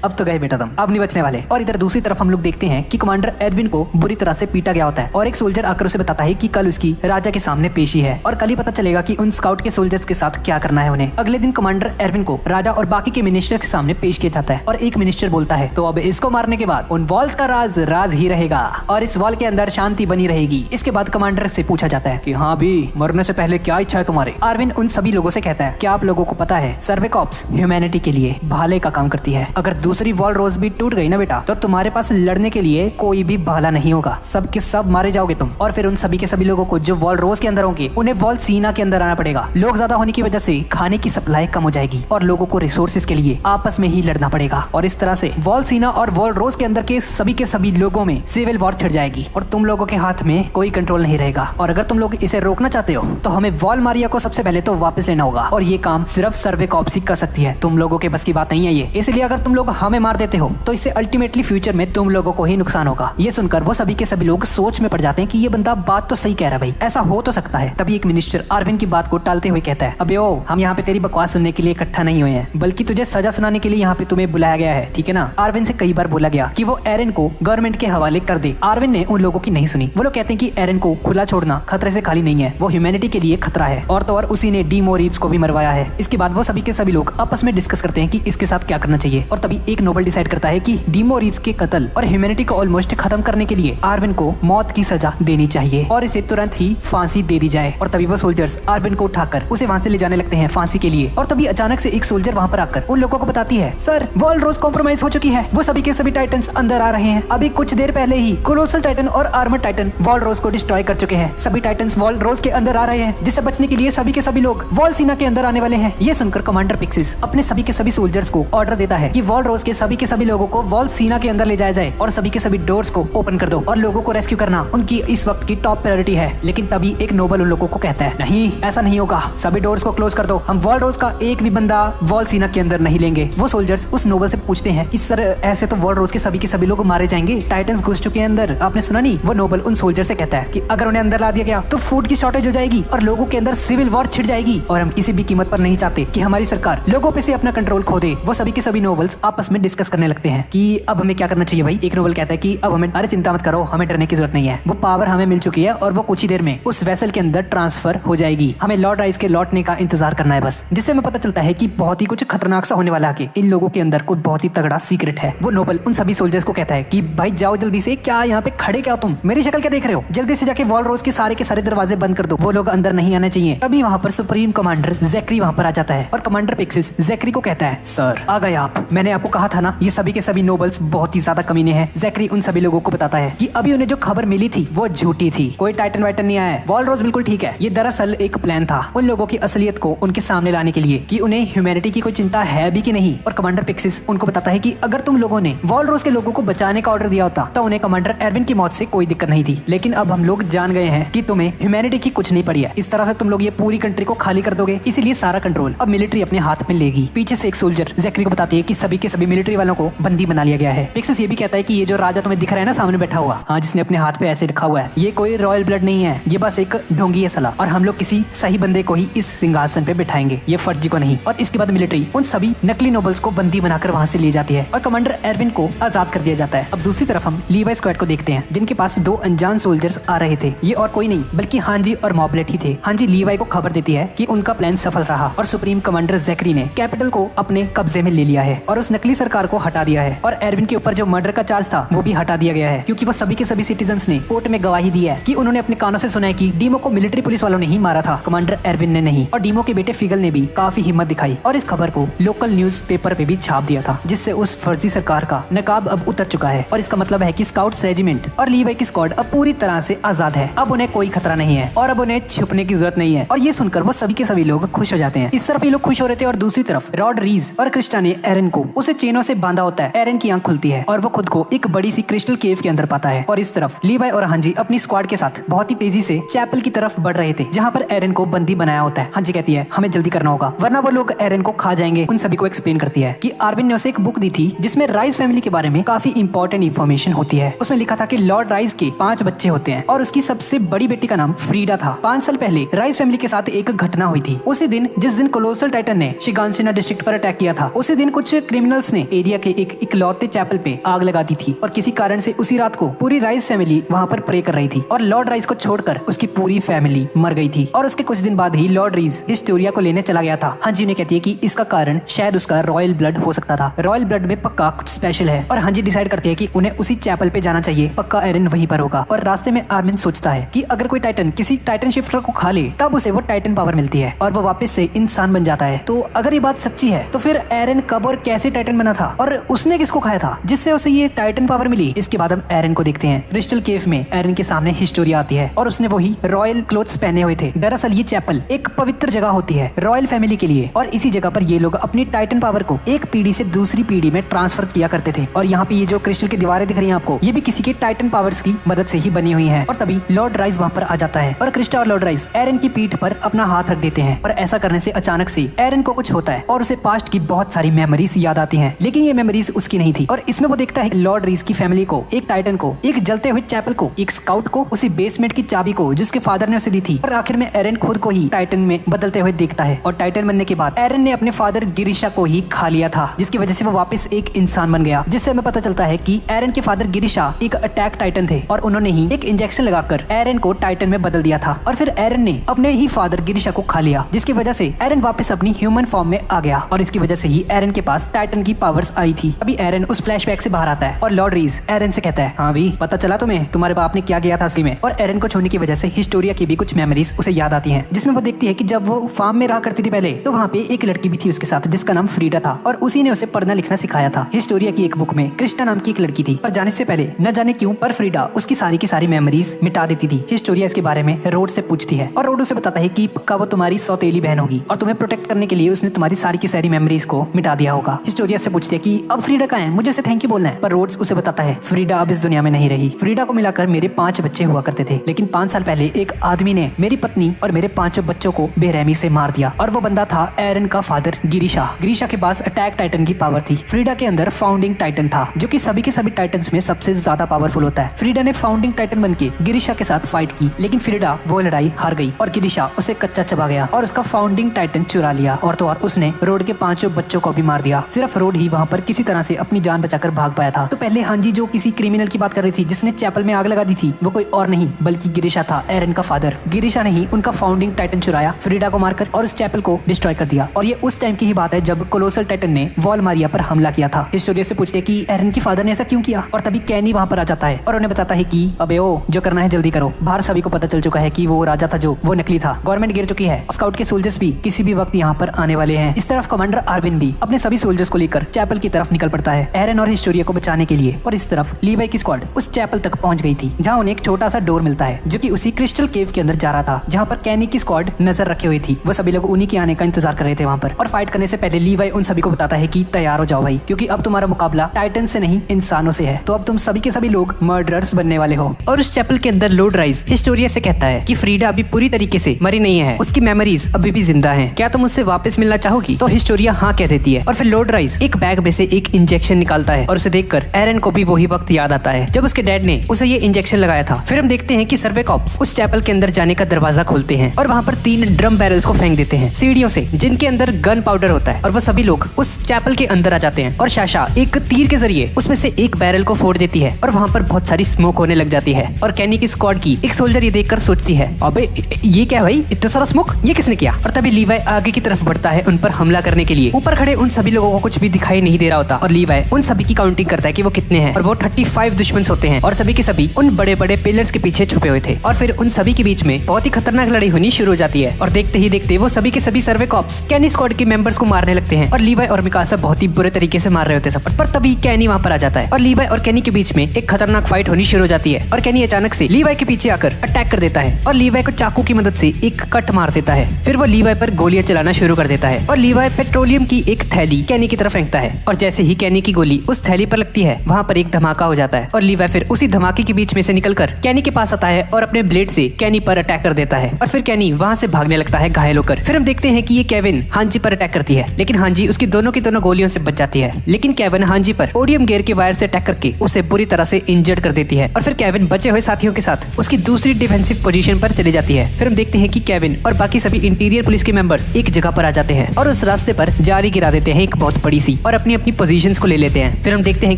अब तो गए बेटा तुम, अब नहीं बचने वाले। और इधर दूसरी तरफ हम लोग देखते हैं कि कमांडर एडविन को बुरी तरह से पीटा गया होता है और एक सोल्जर आकर उसे बताता है कि कल उसकी राजा के सामने पेशी है और कल ही पता चलेगा कि उन स्काउट के सोल्जर्स के साथ क्या करना है उन्हें। अगले दिन कमांडर एडविन को राजा और बाकी के मिनिस्टर के सामने पेश किया जाता है और एक मिनिस्टर बोलता है तो अब इसको मारने के बाद उन वॉल्स का राज राज ही रहेगा और इस वॉल के अंदर शांति बनी रहेगी। इसके बाद कमांडर से पूछा जाता है कि हाँ भी मरने से पहले क्या इच्छा है तुम्हारे। आर्विन उन सभी लोगों से कहता है कि आप लोगों को पता है सर्वे कॉर्प्स ह्यूमैनिटी के लिए भाले का काम करती है। अगर दूसरी वॉल रोज भी टूट गई ना बेटा तो तुम्हारे पास लड़ने के लिए कोई भी भाला नहीं होगा, सब के सब मारे जाओगे तुम। और फिर उन सभी के सभी लोगों को जो वॉल रोज के अंदर होंगे उन्हें वॉल सीना के अंदर आना पड़ेगा। लोग ज्यादा होने की वजह से खाने की सप्लाई कम हो जाएगी और लोगों को रिसोर्सेज के लिए आपस में ही लड़ना पड़ेगा और इस तरह से वॉल सीना और वॉल रोज के अंदर के सभी लोगों में सिविल वॉर छिड़ जाएगी और तुम लोगों के हाथ में कोई कंट्रोल नहीं रहेगा। और अगर तुम लोग इसे रोकना चाहते हो तो हमें वॉल मारिया को सबसे पहले तो वापस लेना होगा और ये काम सिर्फ सर्वे कॉर्प्स ही कर सकती है। तुम लोगों के बस की बात नहीं है ये, इसलिए अगर तुम लोग हमें मार देते हो तो इससे अल्टीमेटली फ्यूचर में तुम लोगों को ही नुकसान होगा। ये सुनकर वो सभी के सभी लोग सोच में पड़ जाते हैं कि ये बंदा बात तो सही कह रहा है भाई, ऐसा हो तो सकता है। तभी एक मिनिस्टर आर्विन की बात को टालते हुए कहता है अबे ओ हम यहाँ पे तेरी बकवास सुनने के लिए इकट्ठा नहीं हुए हैं बल्कि तुझे सजा सुनाने के लिए यहाँ पे तुम्हें बुलाया गया है, ठीक है ना। आर्विन से कई बार बोला गया कि वो एरन को गवर्नमेंट के हवाले कर दे। आर्विन ने उन लोगों की नहीं सुनी। वो लोग कहते हैं कि एरन को खुला छोड़ना खतरे से खाली नहीं है, वो ह्यूमैनिटी के लिए खतरा है और तो और उसी ने डीमो रीव्स को भी मरवाया है। इसके बाद वो सभी के सभी लोग आपस में डिस्कस करते हैं कि इसके साथ क्या करना चाहिए और तभी एक नोबल डिसाइड करता है कि डीमो रीव्स के कत्ल और ह्यूमैनिटी को ऑलमोस्ट खत्म करने के लिए आर्विन को मौत की सजा देनी चाहिए और इसे तुरंत ही फांसी दे दी जाए। और तभी वो सोल्जर्स आर्विन को उठाकर उसे वहां से ले जाने लगते हैं फांसी के लिए। और तभी अचानक से एक सोल्जर वहां पर आकर उन लोगों को बताती है सर वॉल रोज कॉम्प्रोमाइज हो चुकी है, वो सभी के सभी टाइटन्स अंदर आ रहे हैं। अभी कुछ देर पहले ही कोलोसल टाइटन और आर्मर टाइटन वॉल रोज को डिस्ट्रॉय कर चुके हैं। सभी टाइटन्स वॉल रोज के अंदर आ रहे हैं जिससे बचने के लिए सभी के सभी लोग वॉल सीना के अंदर आने वाले हैं। ये सुनकर कमांडर पिक्सिस अपने सभी के सभी सोल्जर्स को ऑर्डर देता है कि वॉल रोज के सभी लोगों को वॉल सीना के अंदर ले जाया जाए और सभी के सभी डोर्स को ओपन कर दो और लोगों को रेस्क्यू करना उनकी इस वक्त की टॉप प्रायोरिटी है। लेकिन तभी एक नोबल उन लोगों को कहता है नहीं ऐसा नहीं होगा, सभी डोर्स को क्लोज कर दो, हम वॉल रोज का एक भी बंदा वॉल सीना के अंदर नहीं लेंगे। वो सोल्जर्स उस नोबल से पूछते हैं कि सर ऐसे तो वॉल रोज के सभी लोग मारे जाएंगे, टाइटन्स घुस चुके हैं अंदर, आपने सुना नहीं। वो नोबल उन सोल्जर से कहता है कि अगर उन्हें अंदर ला दिया गया तो फूड की शॉर्टेज हो जाएगी और लोगों के अंदर सिविल वॉर छिड़ जाएगी और हम किसी भी कीमत पर नहीं चाहते कि हमारी सरकार लोगों पे से अपना कंट्रोल खो दे। वो सभी के सभी नोबल्स आपस में डिस्कस करने लगते हैं कि अब हमें क्या करना चाहिए भाई। एक नोबल कहता है कि अब हमें अरे चिंता मत करो, हमें डरने की जरूरत नहीं है, वो पावर हमें मिल चुकी है और वो कुछ ही देर में उस वेसल के अंदर ट्रांसफर हो जाएगी, हमें लॉर्ड राइस के लौटने का इंतजार करना है बस। जिससे हमें पता चलता है कि बहुत ही कुछ खतरनाक सा होने वाला है, इन लोगों के अंदर कुछ बहुत ही तगड़ा सीक्रेट है। वो नोबल उन सभी सोल्जर्स को कहता है कि भाई जाओ जल्दी से, क्या यहाँ पे खड़े क्या तुम, मेरी शक्ल क्या देख रहे हो, जल्दी से जाके वॉल रोज के सारे दरवाजे बंद कर दो, वो लोग अंदर नहीं आने चाहिए। तभी वहाँ पर सुप्रीम कमांडर जैक्री वहाँ पर आ जाता है और कमांडर पिक्सिस जैक्री को कहता है सर आ गए आप, मैंने आपको कहा था ना ये सभी के सभी नोबल्स बहुत ही ज्यादा कमीने हैं। जैक्री उन सभी लोगों को बताता है कि अभी उन्हें जो खबर मिली थी वो झूठी थी, कोई टाइटन वाइटन नहीं आया है, वॉल रोज बिल्कुल ठीक है। ये दरअसल एक प्लान था उन लोगों की असलियत को उनके सामने लाने के लिए कि उन्हें ह्यूमैनिटी की कोई चिंता है भी कि नहीं। और कमांडर पिक्सिस उनको बताता है कि अगर तुम लोगों ने वॉल रोज के लोगों को बचाने का ऑर्डर दिया होता तो उन्हें कमांडर एरविन की मौत से कोई दिक्कत नहीं थी, लेकिन अब हम लोग जान गए हैं कि तुम्हें ह्यूमैनिटी की कुछ नहीं पड़ी है, इस तरह से तुम लोग ये पूरी कंट्री को खाली कर दोगे, इसीलिए सारा कंट्रोल अब मिलिट्री अपने हाथ में लेगी। पीछे से एक सोल्जर जैक्री को बताती है कि सभी के सभी मिलिट्री वालों को बंदी बना लिया गया है। पिक्सिस ये भी कहता है कि ये जो राजा तुम्हें दिख रहा है ना सामने बैठा हुआ, हाँ जिसने अपने हाथ पे ऐसे रखा हुआ है, ये कोई रॉयल ब्लड नहीं है, ये बस एक ढोंगी है सला, और हम लोग किसी सही बंदे को ही इस सिंहासन पे बिठाएंगे, ये फर्जी को नहीं। और इसके बाद मिलिट्री उन सभी नकली नोबल्स को बंदी बनाकर वहां से ले जाती है और कमांडर एरविन को आजाद कर दिया जाता है। अब दूसरी तरफ हम लीवाई स्क्वाड को देखते हैं जिनके पास दो अनजान सोल्जर्स आ रहे थे। ये और कोई नहीं बल्कि हांजी और मॉबलेट ही थे। हांजी लीवाई को खबर देती है कि उनका प्लान सफल रहा और सुप्रीम कमांडर जैक्री ने कैपिटल को अपने कब्जे में ले लिया है और उस नकली सरकार को हटा दिया है और एरविन के ऊपर जो मर्डर का चार्ज था वो भी हटा दिया गया है, क्योंकि वो सभी के सभी सिटीजन्स ने कोर्ट में गवाही दी है कि उन्होंने अपने कानों से सुना है कि डीमो को मिलिट्री पुलिस वालों ने ही मारा था, कमांडर एरविन ने नहीं। और डीमो के बेटे फिगल ने भी काफी हिम्मत दिखाई और इस खबर को लोकल न्यूज़पेपर पे भी छाप दिया था, जिससे उस फर्जी सरकार का नकाब अब उतर चुका है। और इसका मतलब है कि स्काउट्स रेजिमेंट और लीवाई की स्क्वाड अब पूरी तरह से आजाद है, अब उन्हें कोई खतरा नहीं है और अब उन्हें छुपने की जरूरत नहीं है। और ये सुनकर वो सभी के सभी लोग खुश हो जाते हैं। इस तरफ ये लोग खुश हो रहे थे और दूसरी तरफ रॉड रीज और क्रिस्टा ने एरन को उसे चेनों से बांधा होता है। एरन की आंख खुलती है और वो खुद को एक बड़ी सी क्रिस्टल केव के अंदर पाता है। और इस तरफ लीवाई और हांजी अपनी स्क्वाड के साथ बहुत ही तेजी से चैपल की तरफ बढ़ रहे थे जहाँ पर एरन को बंदी बनाया होता है। हांजी कहती है हमें जल्दी करना होगा वरना वो लोग एरन को खा जाएंगे। उन सभी को एक्सप्लेन करती है कि आर्विन ने उसे एक बुक दी थी जिसमें राइस फैमिली के बारे में काफी इंपॉर्टेंट इन्फॉर्मेशन होती है। उसमें लिखा था कि लॉर्ड राइस के 5 बच्चे होते हैं और उसकी सबसे बड़ी बेटी का नाम फ्रीडा था। 5 साल पहले राइस फैमिली के साथ एक घटना हुई थी। उसी दिन जिस दिन कोलोसल टाइटन ने शिगानशिना डिस्ट्रिक्ट पर अटैक किया था, उसी दिन कुछ क्रिमिनल्स ने एरिया के एक इकलौते चैपल पे आग लगा दी थी और किसी कारण से उसी रात को पूरी राइस फैमिली वहाँ पर प्रे कर रही थी और लॉर्ड राइस को छोड़कर उसकी पूरी फैमिली मर गई थी। और उसके कुछ दिन बाद ही लॉर्ड रीज हिस्टोरिया को लेने चला गया था। हांजी ने कहती है कि इसका कारण शायद उसका रॉयल ब्लड हो सकता था। रॉयल ब्लड में पक्का कुछ स्पेशल है और हांजी डिसाइड करती है कि उन्हें उसी चैपल पे जाना चाहिए। पक्का एरन वहीं पर होगा। और रास्ते में आर्मिन सोचता है कि अगर कोई टाइटन किसी टाइटन शिफ्टर को खा ले तब उसे वो टाइटन पावर मिलती है और वो वापस से इंसान बन जाता है। तो अगर ये बात सच्ची है तो फिर एरन कब और कैसे टाइटन बना था और उसने किसको खाया था जिससे उसे ये टाइटन पावर मिली। इसके बाद हम एरन को देखते हैं। क्रिस्टल केव में एरन के सामने हिस्टोरिया आती है और उसने वही रॉयल क्लोथ्स पहने हुए थे। दरअसल ये चैपल एक पवित्र जगह होती है रॉयल फैमिली के लिए और इसी जगह पर ये लोग अपनी टाइटन पावर को एक पीढ़ी से दूसरी पीढ़ी में ट्रांसफर किया करते थे। और यहाँ पे ये जो क्रिस्टल की दीवारें दिख रही हैं आपको, ये भी किसी के टाइटन पावर्स की मदद से ही बनी हुई है। और तभी लॉर्ड राइज वहाँ पर आ जाता है और क्रिस्टा और लॉर्ड राइज एरन की पीठ पर अपना हाथ रख देते हैं और ऐसा करने से अचानक से एरन को कुछ होता है और उसे पास्ट की बहुत सारी मेमोरीज याद आती हैं। लेकिन ये मेमोरीज उसकी नहीं थी और इसमें वो देखता है लॉर्ड राइज की फैमिली को, एक टाइटन को, एक जलते हुए चैपल को, एक स्काउट को, उसी बेसमेंट की चाबी को जिसके फादर ने उसे दी थी। और आखिर में एरन खुद को ही टाइटन में बदलते हुए देखता है और टाइटन बनने के बाद एरन ने अपने फादर गिरिशा को ही खा लिया था जिसकी वजह से वो वापस एक इंसान बन गया। जिससे हमें पता चलता है कि एरन के फादर गिरिशा एक अटैक टाइटन थे और उन्होंने ही एक इंजेक्शन लगाकर एरन को टाइटन में बदल दिया था और फिर एरन ने अपने ही फादर गिरिशा को खा लिया जिसकी वजह से एरन वापस अपनी ह्यूमन फॉर्म में आ गया और इसकी वजह से ही एरन के पास टाइटन की पावर्स आई थी। अभी एरन उस फ्लैशबैक से बाहर आता है और लॉर्ड रीज एरन से कहता है, हाँ भी पता चला तुम्हें तुम्हारे बाप ने क्या किया था असली में। और एरन को छोड़ने की वजह से हिस्टोरिया की भी कुछ मेमोरीज उसे याद आती हैं जिसमें वो देखती है कि जब वो फार्म में रहा करती थी पहले तो वहाँ पे एक लड़की भी थी उसके साथ जिसका नाम फ्रीडा था और उसी ने उसे पढ़ना लिखना सिखाया था। हिस्टोरिया की एक बुक में क्रिस्टा नाम की एक लड़की थी पर जाने से पहले न जाने क्यों पर फ्रीडा उसकी सारी मेमोरीज मिटा देती थी। हिस्टोरिया इसके बारे में रोड से पूछती है और रोड उसे बताता है कि पक्का वो तुम्हारी सौतेली बहन होगी और तुम्हें प्रोटेक्ट करने के लिए उसने तुम्हारी सारी मेमोरीज को मिटा दिया होगा। हिस्टोरिया से पूछती है कि अब फ्रीडा कहाँ है, मुझे उसे थैंक यू बोलना है। पर रोड्स उसे बताता है फ्रीडा अब इस दुनिया में नहीं रही। फ्रीडा को मिलाकर मेरे 5 बच्चे हुआ करते थे लेकिन 5 साल पहले एक आदमी ने मेरी पत्नी और मेरे 5 बच्चों को बेरहमी से मार दिया और वो बंदा था एरन का फादर गिरिशा। गिरिशा के पास अटैक टाइटन की पावर थी। फ्रीडा के अंदर फाउंडिंग टाइटन था जो कि सभी के सभी टाइटन्स में सबसे ज्यादा पावरफुल होता है। फ्रीडा ने फाउंडिंग टाइटन बनके गिरिशा के साथ फाइट की लेकिन फ्रीडा वो लड़ाई हार गई और गिरिशा उसे कच्चा चबा गया और उसका फाउंडिंग टाइटन चुरा लिया और तो और उसने रोड के 5 बच्चों को भी मार दिया। सिर्फ रोड ही वहाँ पर किसी तरह से अपनी जान बचाकर भाग पाया था। तो पहले हांजी जो किसी क्रिमिनल की बात कर रही थी जिसने चैपल में आग लगा दी थी वो कोई और नहीं बल्कि गिरिशा था, एरन का फादर। गिरिशा ने ही उनका फाउंडिंग टाइटन चुराया, फ्रीडा को मारकर और उस चैपल को डिस्ट्रॉय कर दिया। और ये उस टाइम की ही बात है जब कोलोसल टाइटन ने वॉलमारिया पर हमला किया था। हिस्टोरिया से पूछते कि एरन के फादर ने ऐसा क्यों किया और तभी कैनी वहाँ पर आ जाता है और उन्हें बताता है कि अबे ओ जो करना है जल्दी करो। बाहर सभी को पता चल चुका है कि वो राजा था जो वो नकली था, गवर्नमेंट गिर चुकी है, स्काउट के सोल्जर्स भी किसी भी वक्त यहाँ पर आने वाले हैं। इस तरफ कमांडर आर्विन भी अपने सभी सोल्जर्स को लेकर चैपल की तरफ निकल पड़ता है एरन और हिस्टोरिया को बचाने के लिए। और इस तरफ लीवाई की स्क्वाड उस चैपल तक पहुंच गई थी जहाँ उन्हें एक छोटा सा डोर मिलता है जो कि उसी क्रिस्टल केव के अंदर जा रहा था जहाँ पर कैनी की स्क्वाड नजर रखी हुई थी। वो सभी लोग उन्हीं के आने का इंतजार कर रहे थे वहाँ पर। और फाइट करने से पहले लीवाई उन सभी को बताता है कि तैयार हो जाओ भाई, क्योंकि अब तुम्हारा मुकाबला टाइटन से नहीं इंसानों से है। तो अब तुम सभी के सभी लोग मर्डरर्स बनने वाले हो। और उस चैपल के अंदर लॉर्ड राइज हिस्टोरिया से कहता है कि फ्रीडा अभी पूरी तरीके से मरी नहीं है, उसकी मेमोरीज अभी भी जिंदा हैं। क्या तुम उससे वापस मिलना चाहोगी? तो हिस्टोरिया हाँ कह देती है। और फिर लॉर्ड राइज एक बैग में से एक इंजेक्शन निकालता है और उसे देखकर एरन को भी वही वक्त याद आता है जब उसके डैड ने उसे ये इंजेक्शन लगाया था। फिर हम देखते हैं कि सर्वे कॉप्स उस चैपल के अंदर जाने का दरवाजा खोलते हैं और वहाँ पर 3 ड्रम बैरल्स को फेंक देते हैं सीढ़ियों से जिनके अंदर गन पाउडर होता है और वो सभी लोग उस चैपल के अंदर आ जाते हैं। और शाशा एक तीर के जरिए उसमें से एक बैरल को फोड़ देती है और वहाँ पर बहुत सारी स्मोक होने लग जाती है। और कैनी की स्क्वाड की एक सोल्जर ये देखकर सोचती है अबे ये क्या भाई, इतना सारा स्मोक ये किसने किया? और तभी लीवाई आगे की तरफ बढ़ता है उन पर हमला करने के लिए। ऊपर खड़े उन सभी लोगों को कुछ भी दिखाई नहीं दे रहा होता और लीवाई उन सभी की काउंटिंग करता है कि वो कितने हैं और वो 35 दुश्मन होते हैं और सभी के सभी उन बड़े बड़े पिलर्स के पीछे छुपे हुए थे। और फिर उन सभी के बीच में बहुत ही खतरनाक लड़ाई होनी शुरू हो जाती है और देखते ही देखते वो सभी के सभी सर्वे कॉप्स कैनी स्क्वाड के मेंबर्स को मारने लगते हैं और लीवाई और मिकासा बहुत ही बुरे तरीके से मार रहे होते हैं। पर तभी कैनी वहाँ पर आ जाता है और लीवाई और कैनी के बीच में एक खतरनाक फाइट होनी शुरू हो जाती है और कैनी अचानक से लीवाई के पीछे आकर अटैक कर देता है और लीवाई को चाकू की मदद से एक कट मार देता है। फिर वो लीवाई पर गोलियां चलाना शुरू कर देता है और लीवाई पेट्रोलियम की एक थैली कैनी की तरफ फेंकता है और जैसे ही कैनी की गोली उस थैली पर लगती है वहाँ पर एक धमाका हो जाता है और लीवाई फिर उसी धमाके के बीच में से निकलकर कैनी के पास आता है और अपने ब्लेड से कैनी पर अटैक कर देता है और फिर कैनी वहाँ से भागने लगता है घायल होकर। फिर हम देखते हैं कि ये केविन हांजी पर अटैक करती है लेकिन हांजी उसकी दोनों की दोनों गोलियों से बच जाती है। लेकिन केविन हांजी पर ओडियम गियर के वायर से अटैक करके उसे बुरी तरह से इंजर्ड कर देती है और फिर केविन बचे हुए साथियों के साथ उसकी दूसरी डिफेंसिव पोजीशन पर चली जाती है। फिर हम देखते हैं कि केविन और बाकी सभी इंटीरियर पुलिस के मेंबर्स एक जगह पर आ जाते हैं और उस रास्ते पर जाली गिरा देते हैं एक बहुत बड़ी सी और अपनी अपनी पोजीशंस को ले लेते हैं। फिर हम देखते हैं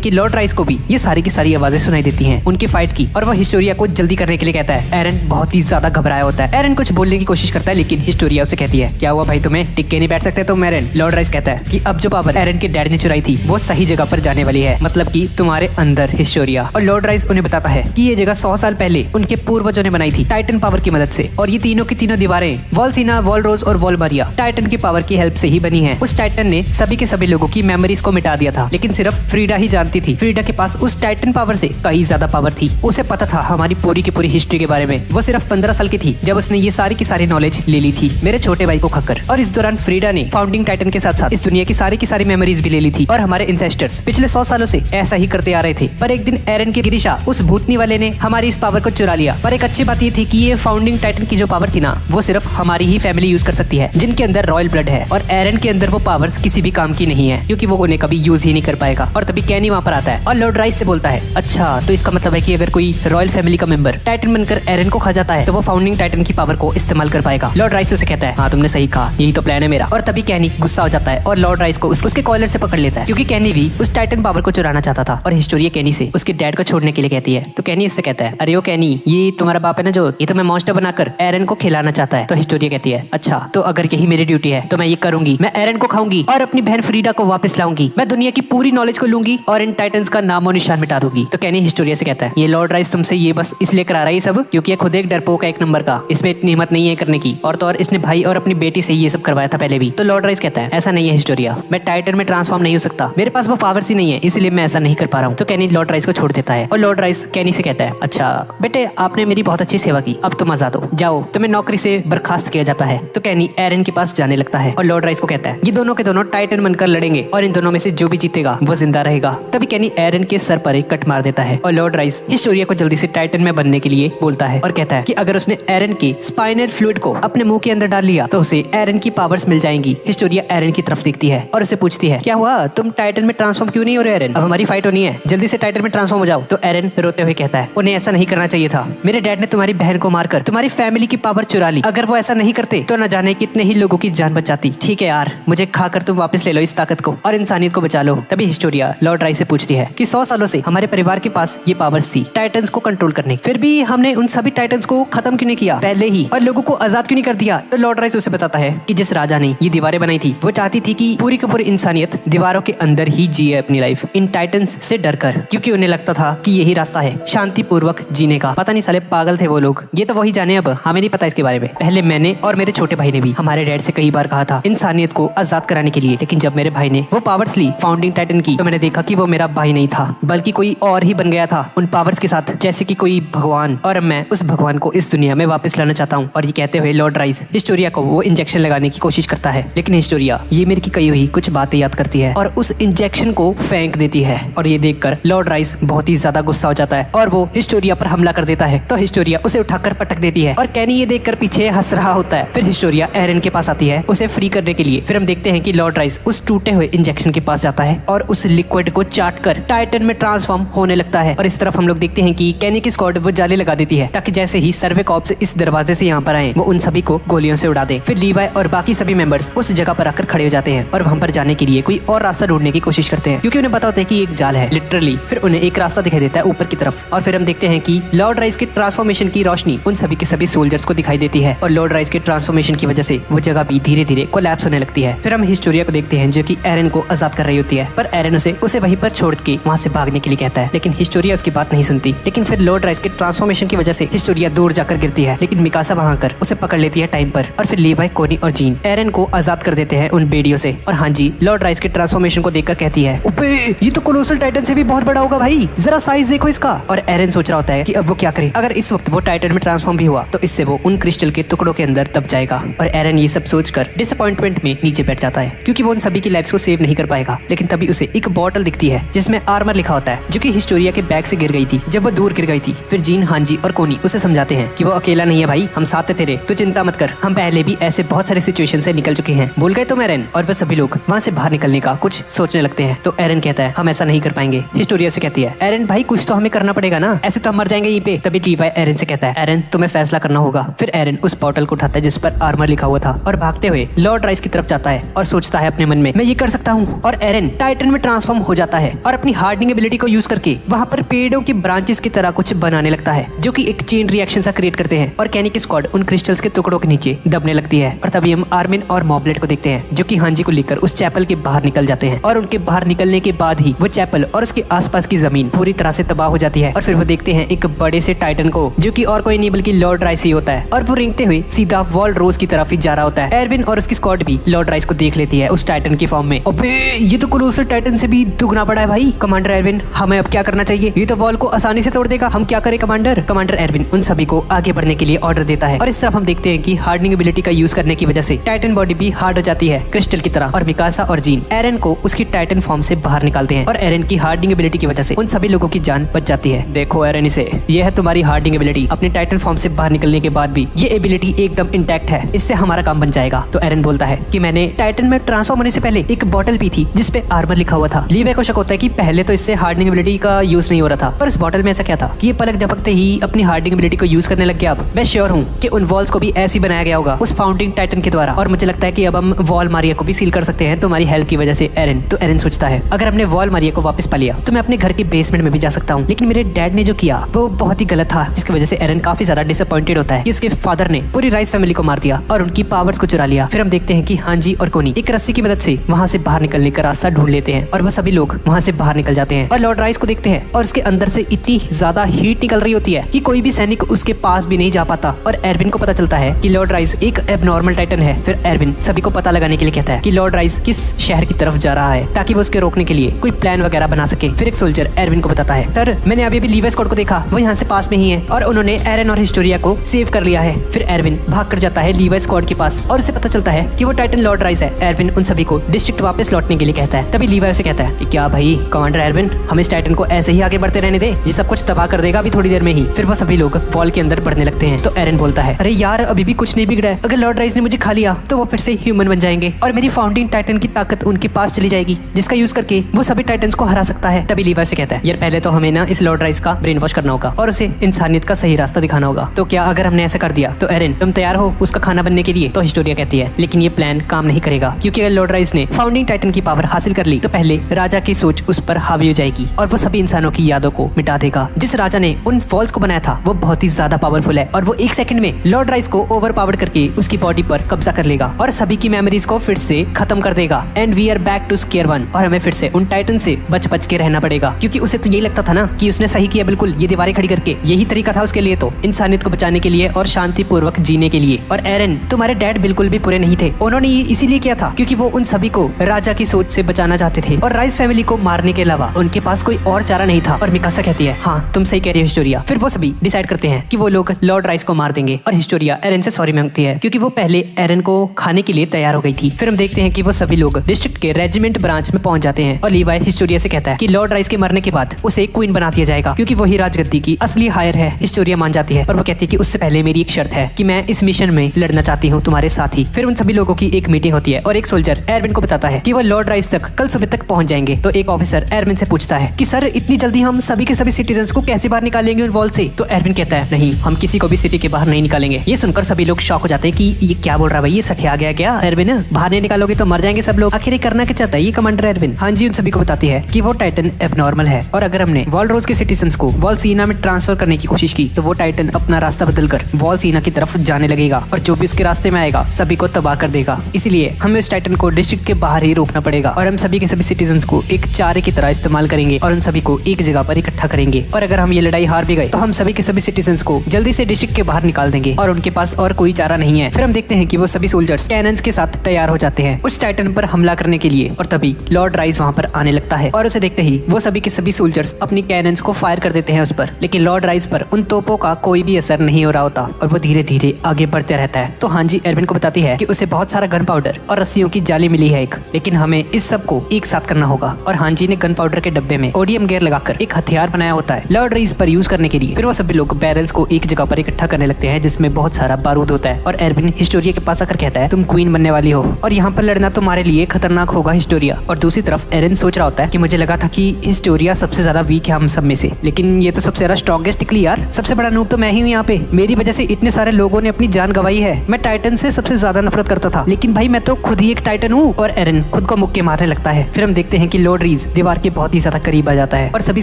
कि लॉर्ड राइस को भी ये सारी की सारी आवाजें सुनाई देती हैं उनकी फाइट की और वह हिस्टोरिया को जल्दी करने के लिए कहता है। एरन बहुत ही ज्यादा घबराया होता है। एरन कुछ बोलने की कोशिश करता है लेकिन हिस्टोरिया उसे कहती है क्या हुआ भाई, तुम्हें टिक के नहीं बैठ सकते तुम एरन? लॉर्ड राइस कहता है कि अब जो पावर एरन के डैड ने चुराई थी वो सही जगह पर जाने वाली है, मतलब कि तुम्हारे अंदर हिस्टोरिया। और लॉर्ड राइस उन्हें बताता है कि ये जगह 100 साल पहले उनके पूर्वजों ने बनाई थी टाइटन पावर की मदद से, और ये तीनों की तीनों दीवारें वॉलसीना, वॉलरोज और वॉलमारिया टाइटन की पावर की हेल्प से ही बनी है। उस टाइटन ने सभी के सभी लोगों की मेमोरीज को मिटा दिया था, लेकिन सिर्फ फ्रीडा ही जानती थी। फ्रीडा के पास उस टाइटन पावर से कहीं ज्यादा पावर थी। उसे पता था हमारी पूरी की पूरी हिस्ट्री के बारे में। वो सिर्फ 15 साल की थी जब उसने ये सारी की सारी नॉलेज ले ली थी, मेरे छोटे भाई को खक्कर। और इस दौरान फ्रीडा ने फाउंडिंग टाइटन के साथ साथ इस दुनिया की सारी मेमोरीज भी ले ली थी। और हमारे इंसेस्टर्स पिछले 100 सालों से ऐसा ही करते आ रहे थे। पर एक दिन एरन के गिरिशा उस भूतनी वाले ने हमारी इस पावर को चुरा लिया। पर एक अच्छी बात ये थी कि ये फाउंडिंग टाइटन की जो पावर थी ना, वो सिर्फ हमारी ही फैमिली यूज कर सकती है, जिनके अंदर रॉयल ब्लड है। और एरन के अंदर वो पावर्स किसी भी काम की नहीं है, क्योंकि वो उन्हें कभी यूज ही नहीं कर पाएगा। और तभी कैनी वहाँ पर आता है और लॉर्ड राइस से बोलता है, अच्छा तो इसका मतलब है कि अगर कोई रॉयल फैमिली का मेंबर टाइटन बनकर एरन को खा जाता है तो वो फाउंडिंग टाइटन की पावर को इस्तेमाल कर पाएगा। लॉर्ड राइस उसे कहता है, हाँ तुमने सही कहा, यही तो प्लान है मेरा। और तभी कैनी गुस्सा हो जाता है और लॉर्ड राइस को उसके कॉलर से पकड़ लेता है, क्योंकि कैनी भी उस टाइटन पावर को चुराना चाहता था। और हिस्टोरिया कैनी से उसके डैड को छोड़ने के लिए कहती है। तो कैनी उससे कहता है, अरे ओ कैनी, ये तुम्हारा बाप है ना जो, ये तुम्हें मॉन्स्टर बनाकर एरन को खिलाना चाहता है। तो हिस्टोरिया कहती है, अच्छा तो अगर यही मेरी ड्यूटी है तो मैं ये करूंगी। मैं एरन को खाऊंगी और अपनी बहन फ्रीडा को वापस लाऊंगी। मैं दुनिया की पूरी नॉलेज को लूंगी और इन टाइटन्स का नामो निशान मिटा दूंगी। तो कैनी हिस्टोरिया से कहता है, ये लॉर्ड राइस तुमसे ये बस इसलिए करा रहा है ये सब क्योंकि ये खुद एक डरपोक है एक नंबर का, इसमें इतनी हिम्मत नहीं है करने की। और तो और इसने भाई और अपनी बेटी से ये सब करवाया था पहले भी। तो लॉर्ड राइस कहता है, ऐसा नहीं है हिस्टोरिया, मैं टाइटन में ट्रांसफॉर्म नहीं हो सकता, मेरे पास वो पावर्स ही नहीं है, इसलिए मैं ऐसा नहीं कर पा रहा हूँ। तो कैनी लॉर्ड राइस को छोड़ देता है और लॉर्ड राइस कैनी से कहता है, अच्छा बेटे आपने मेरी बहुत अच्छी सेवा की, अब तुम आजाद हो, जाओ, तुम्हें नौकरी से बर्खास्त किया जाता है। तो कैनी एरन के पास जाने लगता है और लॉर्ड राइस को कहता है, ये दोनों के दोनों टाइटन बनकर लड़ेंगे और इन दोनों में से जो भी जीतेगा वो जिंदा रहेगा। तभी कैनी एरन के सर पर एक कट मार देता है और लॉर्ड राइस हिस्टोरिया को जल्दी से टाइटन में बनने के लिए बोलता है और कहता है कि अगर उसने एरन के स्पाइनल फ्लूइड को अपने मुंह के अंदर डाल लिया तो उसे एरन की पावर्स मिल जाएंगी। हिस्टोरिया एरन की तरफ देखती है और उसे पूछती है, क्या हुआ, तुम टाइटन में ट्रांसफॉर्म क्यों नहीं हो रहे एरन? अब हमारी फाइट होनी है, जल्दी से टाइटन में ट्रांसफॉर्म हो जाओ। तो एरन रोते हुए कहता है, उन्हें ऐसा नहीं करना चाहिए था, मेरे डैड ने तुम्हारी बहन को मारकर तुम्हारी फैमिली की पावर चुरा ली, अगर वो ऐसा नहीं करते तो न जाने कितने ही लोगों की जान बच जाती। ठीक है यार, मुझे खाकर तुम वापस ले लो इस ताकत को और इंसानियत को बचा लो। तभी हिस्टोरिया लॉर्ड राइस से पूछती है कि 100 सालों से हमारे परिवार के पास ये पावर्स थी टाइटन्स को कंट्रोल करने, फिर भी हमने उन सभी टाइटन्स को खत्म क्यों नहीं किया पहले ही और लोगों को आजाद क्यों नहीं कर दिया? तो लॉर्ड राइस उसे बताता है कि जिस राजा ने ये दीवारें बनाई थी वो चाहती थी कि पूरी की पूरी इंसानियत दीवारों के अंदर ही जिए अपनी लाइफ इन टाइटन्स से डरकर, क्योंकि उन्हें लगता था कि यही रास्ता है शांति पूर्वक जीने का। पता नहीं साले पागल थे वो लोग, ये तो वही जाने, अब हमें नहीं पता इसके बारे में। पहले मैंने और मेरे छोटे भाई ने भी हमारे डैड से कई बार कहा था इंसानियत को आजाद कराने के लिए, लेकिन जब मेरे भाई ने वो पावर्स ली फाउंडिंग टाइटन की तो मैंने देखा कि वो मेरा भाई नहीं था बल्कि कोई और ही बन गया था उन पावर्स के साथ, जैसे कि कोई भगवान, और मैं उस भगवान को इस दुनिया में वापस लाना चाहता हूँ। और ये कहते हुए लॉर्ड राइस हिस्टोरिया को वो इंजेक्शन लगाने की कोशिश करता है, लेकिन हिस्टोरिया ये मेरे की कही हुई कुछ बातें याद करती है और उस इंजेक्शन को फेंक देती है। और ये देखकर लॉर्ड राइस बहुत ही ज्यादा गुस्सा हो जाता है और वो हिस्टोरिया पर हमला कर देता है। तो हिस्टोरिया उसे उठाकर पटक देती है और कैनी ये देखकर पीछे हंस रहा होता है। फिर हिस्टोरिया एरन के पास आती है उसे फ्री करने के लिए। फिर हम देखते हैं कि लॉर्ड राइस उस टूटे हुए इंजेक्शन के पास जाता है और उस लिक्विड को चाट कर टाइटन में ट्रांसफॉर्म होने लगता है। और इस तरफ हम लोग देखते हैं कि कैनी की स्क्वाड वो जाले लगा देती है ताकि जैसे ही सर्वे कॉप्स इस दरवाजे से यहाँ पर आए वो उन सभी को गोलियों से उड़ा दे। फिर लीवाई और बाकी सभी मेंबर्स उस जगह पर आकर खड़े हो जाते हैं और वहां पर जाने के लिए कोई और रास्ता ढूंढने की कोशिश करते हैं, क्योंकि उन्हें पता होता है कि एक जाल है लिटरली। फिर उन्हें एक रास्ता दिखाई देता है ऊपर की तरफ और फिर हम देखते हैं कि लॉर्ड राइस की ट्रांसफॉर्मेशन की रोशनी उन सभी के सभी सोल्जर्स को दिखाई देती है और लॉर्ड राइस के ट्रांसफॉर्मेशन की वजह से वो जगह भी धीरे धीरे कोलैप्स होने लगती है। फिर हम हिस्टोरिया को देखते हैं जो कि एरन को आजाद कर रही होती है, पर एरन उसे वहीं पर छोड़ के वहां से भागने के लिए कहता है, लेकिन हिस्टोरिया उसकी बात नहीं सुनती। लेकिन फिर लॉर्ड राइस के ट्रांसफॉर्मेशन की वजह से हिस्टोरिया दूर जाकर गिरती है, लेकिन मिकासा वहां कर उसे पकड़ लेती है टाइम पर। और फिर लीवाई, कोनी और जीन एरन को आजाद कर देते हैं उन बेड़ियों से। और हाँ जी, लॉर्ड राइस के ट्रांसफॉर्मेशन को देखकर कहती है, ओपे ये तो कोलोसल टाइटन से भी बहुत बड़ा होगा भाई, जरा साइज देखो इसका। और एरन सोच रहा होता है कि अब वो क्या करे, अगर इस वक्त वो टाइटन में ट्रांसफॉर्म भी हुआ तो इससे वो उन क्रिस्टल के टुकड़ों के अंदर दब जाएगा। और एरन ये सब सोचकर डिसअपॉइंटमेंट में नीचे बैठ जाता है, क्योंकि वो उन सभी की लाइफ्स को सेव नहीं कर पाएगा। लेकिन तभी उसे एक बॉटल दिखती है जिसमें आर्मर लिखा होता है, जो कि हिस्टोरिया के बैग से गिर गई थी जब वो दूर गिर गई थी। फिर जीन, हांजी और कोनी उसे समझाते हैं कि वो अकेला नहीं है भाई, हम साथ हैं तेरे, तो चिंता मत कर, हम पहले भी ऐसे बहुत सारे सिचुएशन से निकल चुके हैं। बोल गए तुम एरन? और वह सभी लोग वहाँ से बाहर निकलने का कुछ सोचने लगते हैं। तो एरन कहता है, हम ऐसा नहीं कर पाएंगे। हिस्टोरिया से कहती है, एरन भाई कुछ तो हमें करना पड़ेगा ना, ऐसे तो हम मर जाएंगे यहीं पे। तभी लीवाई एरन से कहता है, एरन तुम्हें फैसला करना होगा। फिर एरन उस बॉटल को उठाता है जिस पर आर्मर लिखा हुआ था और भागते हुए लॉर्ड राइस की तरफ जाता है और सोचता है अपने मन में, मैं ये कर सकता हूँ। और एरन टाइटन में ट्रांसफॉर्म हो जाता है और अपनी हार्डनिंग एबिलिटी को यूज करके वहाँ पर पेड़ों की ब्रांचेस की तरह कुछ बनाने लगता है, जो कि एक चेन रिएक्शन सा क्रिएट करते हैं और कैनी की स्क्वाड उन क्रिस्टल्स के टुकड़ों के नीचे दबने लगती है। और तभी हम आर्मिन और मॉबलेट पायलट को देखते हैं जो कि हांजी को लेकर उस चैपल के बाहर निकल जाते हैं और उनके बाहर निकलने के बाद ही वो चैपल और उसके आसपास की जमीन पूरी तरह से तबाह हो जाती है। और फिर वो देखते हैं एक बड़े से टाइटन को जो कि और कोई नहीं बल्कि लॉर्ड राइस ही होता है और वो रेंगते हुए सीधा वॉल रोज की तरफ ही जा रहा होता है। एरविन और उसकी स्क्वाड भी लॉर्ड राइस को देख लेती है उस टाइटन की फॉर्म में। अबे ये तो कोलोसल टाइटन से भी दुगना बड़ा है भाई। कमांडर एरविन हमें अब क्या करना चाहिए? ये तो वॉल को आसानी से तोड़ देगा, हम क्या करें कमांडर? कमांडर एरविन उन सभी को आगे बढ़ने के लिए ऑर्डर देता है और इस तरफ हम देखते हैं कि हार्डनिंग एबिलिटी का यूज करने की वजह से टाइटन बॉडी भी हार्ड हो जाती है क्रिस्टल की तरह। और मिकासा और जीन एरन को उसकी टाइटन फॉर्म से बाहर निकालते हैं और एरन की हार्डनिंग एबिलिटी की वजह से उन सभी लोगों की जान बच जाती है। देखो एरन, इसे यह है तुम्हारी हार्डनिंग एबिलिटी। अपने टाइटन फॉर्म से बाहर निकलने के बाद भी ये एबिलिटी एकदम इंटैक्ट है, इससे हमारा काम बन जाएगा। तो एरन बोलता है कि मैंने टाइटन में ट्रांसफॉर्म होने से पहले एक बॉटल पी थी जिसपे आर्मर लिखा हुआ था। लीवे को शक होता है कि पहले तो इससे हार्डनिंग एबिलिटी का यूज नहीं हो रहा था, पर उस बॉटल में ऐसा क्या था कि ये पलक झपकते ही अपनी हार्डनिंग एबिलिटी को यूज करने लग गया। अब मैं श्योर हूँ कि उन वॉल्स को भी ऐसे बनाया गया होगा उस फाउंडिंग टाइटन के द्वारा और मुझे लगता है कि अब हम वॉल मारिया को भी सील कर सकते हैं तुम्हारी हेल्प की वजह से एरन। तो एरन सोचता है अगर हमने वॉल मारिया को वापस पा लिया तो मैं अपने घर के बेसमेंट में भी जा सकता हूँ, लेकिन मेरे डैड ने जो किया वो बहुत ही गलत था, जिसकी वजह से एरन काफी ज्यादा डिसअपॉइंटेड होता है कि उसके फादर ने पूरी राइस फैमिली को मार दिया और उनकी पावर्स को चुरा लिया। फिर हम देखते हैं कि हांजी और कोनी एक रस्सी की मदद से वहाँ से बाहर निकलने का रास्ता ढूंढ लेते हैं और वह सभी लोग वहाँ से बाहर निकल जाते हैं और लॉर्ड राइस को देखते हैं और उसके अंदर से इतनी ज्यादा हीट निकल रही होती है कि कोई भी सैनिक उसके पास भी नहीं जा पाता। और एरविन को पता चलता है कि लॉर्ड राइस एक एबनॉर्मल टाइटन है। फिर एरविन सभी को पता लगाने के लिए कहता है कि लॉर्ड राइस किस शहर की तरफ जा रहा है ताकि वो उसके रोकने के लिए कोई प्लान वगैरह बना सके। फिर एक सोल्जर एरविन को बताता है सर मैंने अभी भी लीवी स्क्वाड को देखा, वो यहाँ से पास में ही है और उन्होंने एरन और हिस्टोरिया को सेव कर लिया है। फिर एरविन भाग कर जाता है लीवी स्क्वाड के पास और उसे पता चलता है कि वो टाइटन लॉर्ड राइस है। एरविन उन सभी को डिस्ट्रिक्ट वापस लौटने के लिए कहता है। तभी लीवी उसे कहता है कि क्या भाई कमांडर एरविन, हम इस टाइटन को ऐसे ही आगे बढ़ते रहने दे, ये सब कुछ तबाह कर देगा अभी थोड़ी देर में ही। फिर वो सभी लोग वॉल के अंदर बढ़ने लगते हैं। तो एरन बोलता है अरे यार अभी भी कुछ नहीं बिगड़ा है, अगर लॉर्ड राइस ने मुझे खा लिया तो वो फिर से ह्यूमन बन जाएंगे और मेरी फाउंडिंग टाइटन की ताकत उनके पास चली जाएगी जिसका यूज करके वो सभी टाइटन्स को हरा सकता है। तभी लीवी से कहता है यार पहले तो हमें ना इस लॉर्ड राइस का ब्रेन वॉश करना होगा और उसे इंसानियत का सही रास्ता दिखाना होगा। तो क्या अगर हमने ऐसा कर दिया तो एरन तुम तैयार हो उसका खाना बनने के लिए? तो हिस्टोरिया कहती है लेकिन ये प्लान काम नहीं करेगा क्योंकि अगर लॉर्ड राइस ने फाउंडिंग टाइटन की पावर हासिल कर ली तो पहले राजा की सोच उस पर हावी हो जाएगी और वो सभी इंसानों की यादों को मिटा देगा। जिस राजा ने उन फॉल्स को बनाया था वो बहुत ही ज्यादा पावरफुल है और वो एक सेकंड में लॉर्ड राइस को ओवर पावर्ड करके उसकी बॉडी पर कब्जा कर लेगा और सभी की मेमोरीज को फिर से खत्म कर देगा। And we are back to square one और हमें फिर से उन टाइटन से बच बच के रहना पड़ेगा क्योंकि उसे तो यही लगता था ना कि उसने सही किया बिल्कुल, ये दीवारें खड़ी करके यही तरीका था उसके लिए तो इंसानियत को बचाने के लिए और शांतिपूर्वक जीने के लिए। और एरन तुम्हारे डैड बिल्कुल भी बुरे नहीं थे, उन्होंने ये इसीलिए किया था क्योंकि वो उन सभी को राजा की सोच से बचाना चाहते थे और राइस फैमिली को मारने के अलावा उनके पास कोई और चारा नहीं था। और मिकासा कहती है हाँ तुम सही कह रही हो हिस्टोरिया। फिर वो सभी डिसाइड करते हैं कि वो लोग लॉर्ड राइस को मार देंगे और हिस्टोरिया एरन से सॉरी मांगती है क्योंकि वो पहले एरन को खाने के लिए तैयार हो गई थी। फिर हम देखते हैं कि वो सभी लोग डिस्ट्रिक्ट के रेजिमेंट ब्रांच में पहुंच जाते हैं और लीवी हिस्टोरिया से कहता है कि लॉर्ड राइस के मरने के बाद उसे क्वीन बना दिया जाएगा क्योंकि वही राजगद्दी की असली हायर है। हिस्टोरिया मान जाती है और वो कहती है कि उससे पहले मेरी एक शर्त है कि मैं इस मिशन में लड़ना चाहती हूँ तुम्हारे साथ ही। फिर उन सभी लोगों की एक मीटिंग होती है और एक सोल्जर एरविन को बताता है कि वो लॉर्ड राइस तक कल सुबह तक पहुंच जाएंगे। तो एक ऑफिसर एरविन से पूछता है कि सर इतनी जल्दी हम सभी के सभी सिटीजन्स को कैसे बाहर निकालेंगे उन वॉल से? तो एरविन कहता है नहीं, हम किसी को भी सिटी के बाहर नहीं निकालेंगे। ये सुनकर सभी लोग शॉक हो जाते हैं कि ये क्या बोल रहा है भाई, ये सठिया गया क्या एरविन? बाहर नहीं निकालोगे तो मर जाएंगे सब लोग। आखिर करना क्या चाहता है ये कमांडर एरविन? हाँ जी, उन सभी को बताती है कि वो टाइटन एबनॉर्मल है और अगर हमने वॉल रोज के सिटीजन्स को वॉल सीना में ट्रांसफर करने की कोशिश की तो वो टाइटन अपना रास्ता बदलकर वॉल सीना की तरफ जाने लगेगा और जो भी उसके रास्ते में आएगा सभी को तबाह कर देगा। इसलिए हमें उस टाइटन को डिस्ट्रिक्ट के बाहर ही रोकना पड़ेगा और हम सभी के सभी सिटीजन्स को एक चारे की तरह इस्तेमाल करेंगे और उन सभी को एक जगह पर इकट्ठा करेंगे और अगर हम ये लड़ाई हार भी गए तो हम सभी के सभी सिटीजन्स को जल्दी से डिस्ट्रिक्ट के बाहर निकाल देंगे और उनके पास और कोई चारा नहीं है। फिर हम देखते हैं कि वो सभी सोल्जर्स कैनन्स के साथ तैयार हो जाते हैं उस टाइटन पर हमला करने के लिए और तभी लॉर्ड राइस वहाँ पर आने लगता है और उसे देखते ही वो सभी के सभी सोल्जर्स अपनी कैनन्स को फायर कर देते हैं उस पर। लेकिन लॉर्ड राइस पर उन तोपों का कोई भी असर नहीं हो रहा होता और वो धीरे धीरे आगे बढ़ते रहता है। तो हांजी एरविन को बताती है कि उसे बहुत सारा गन पाउडर और रस्सियों की जाली मिली है एक, लेकिन हमें इस सब को एक साथ करना होगा। और हांजी ने गन पाउडर के डब्बे में ओडियम गेयर लगाकर एक हथियार बनाया होता है लॉर्ड राइस पर यूज करने के लिए। फिर वो सभी लोग बैरल्स को एक जगह पर इकट्ठा करने लगते हैं जिसमें बहुत सारा बारूद होता है और एरविन हिस्टोरिया के पास आकर कहता है तुम क्वीन बनने वाली हो और यहाँ पर लड़ना तुम्हारे लिए खतरनाक होगा हिस्टोरिया। और दूसरी तरफ एरन सोच रहा होता है कि मुझे लगा था कि हिस्टोरिया सबसे ज्यादा वीक है हम सब में से, लेकिन ये तो सबसे ज्यादा स्ट्रॉन्गेस्ट निकली यार। सबसे बड़ा नूब तो मैं ही हूँ यहाँ पे, मेरी वजह से इतने सारे लोगों ने अपनी जान गंवाई है। मैं टाइटन से सबसे ज्यादा नफरत करता था लेकिन भाई मैं तो खुद ही एक टाइटन हूँ। और एरन खुद को मुक्के मारने लगता है। फिर हम देखते हैं कि लॉर्ड रीज दीवार के बहुत ही ज्यादा करीब आ जाता है और सभी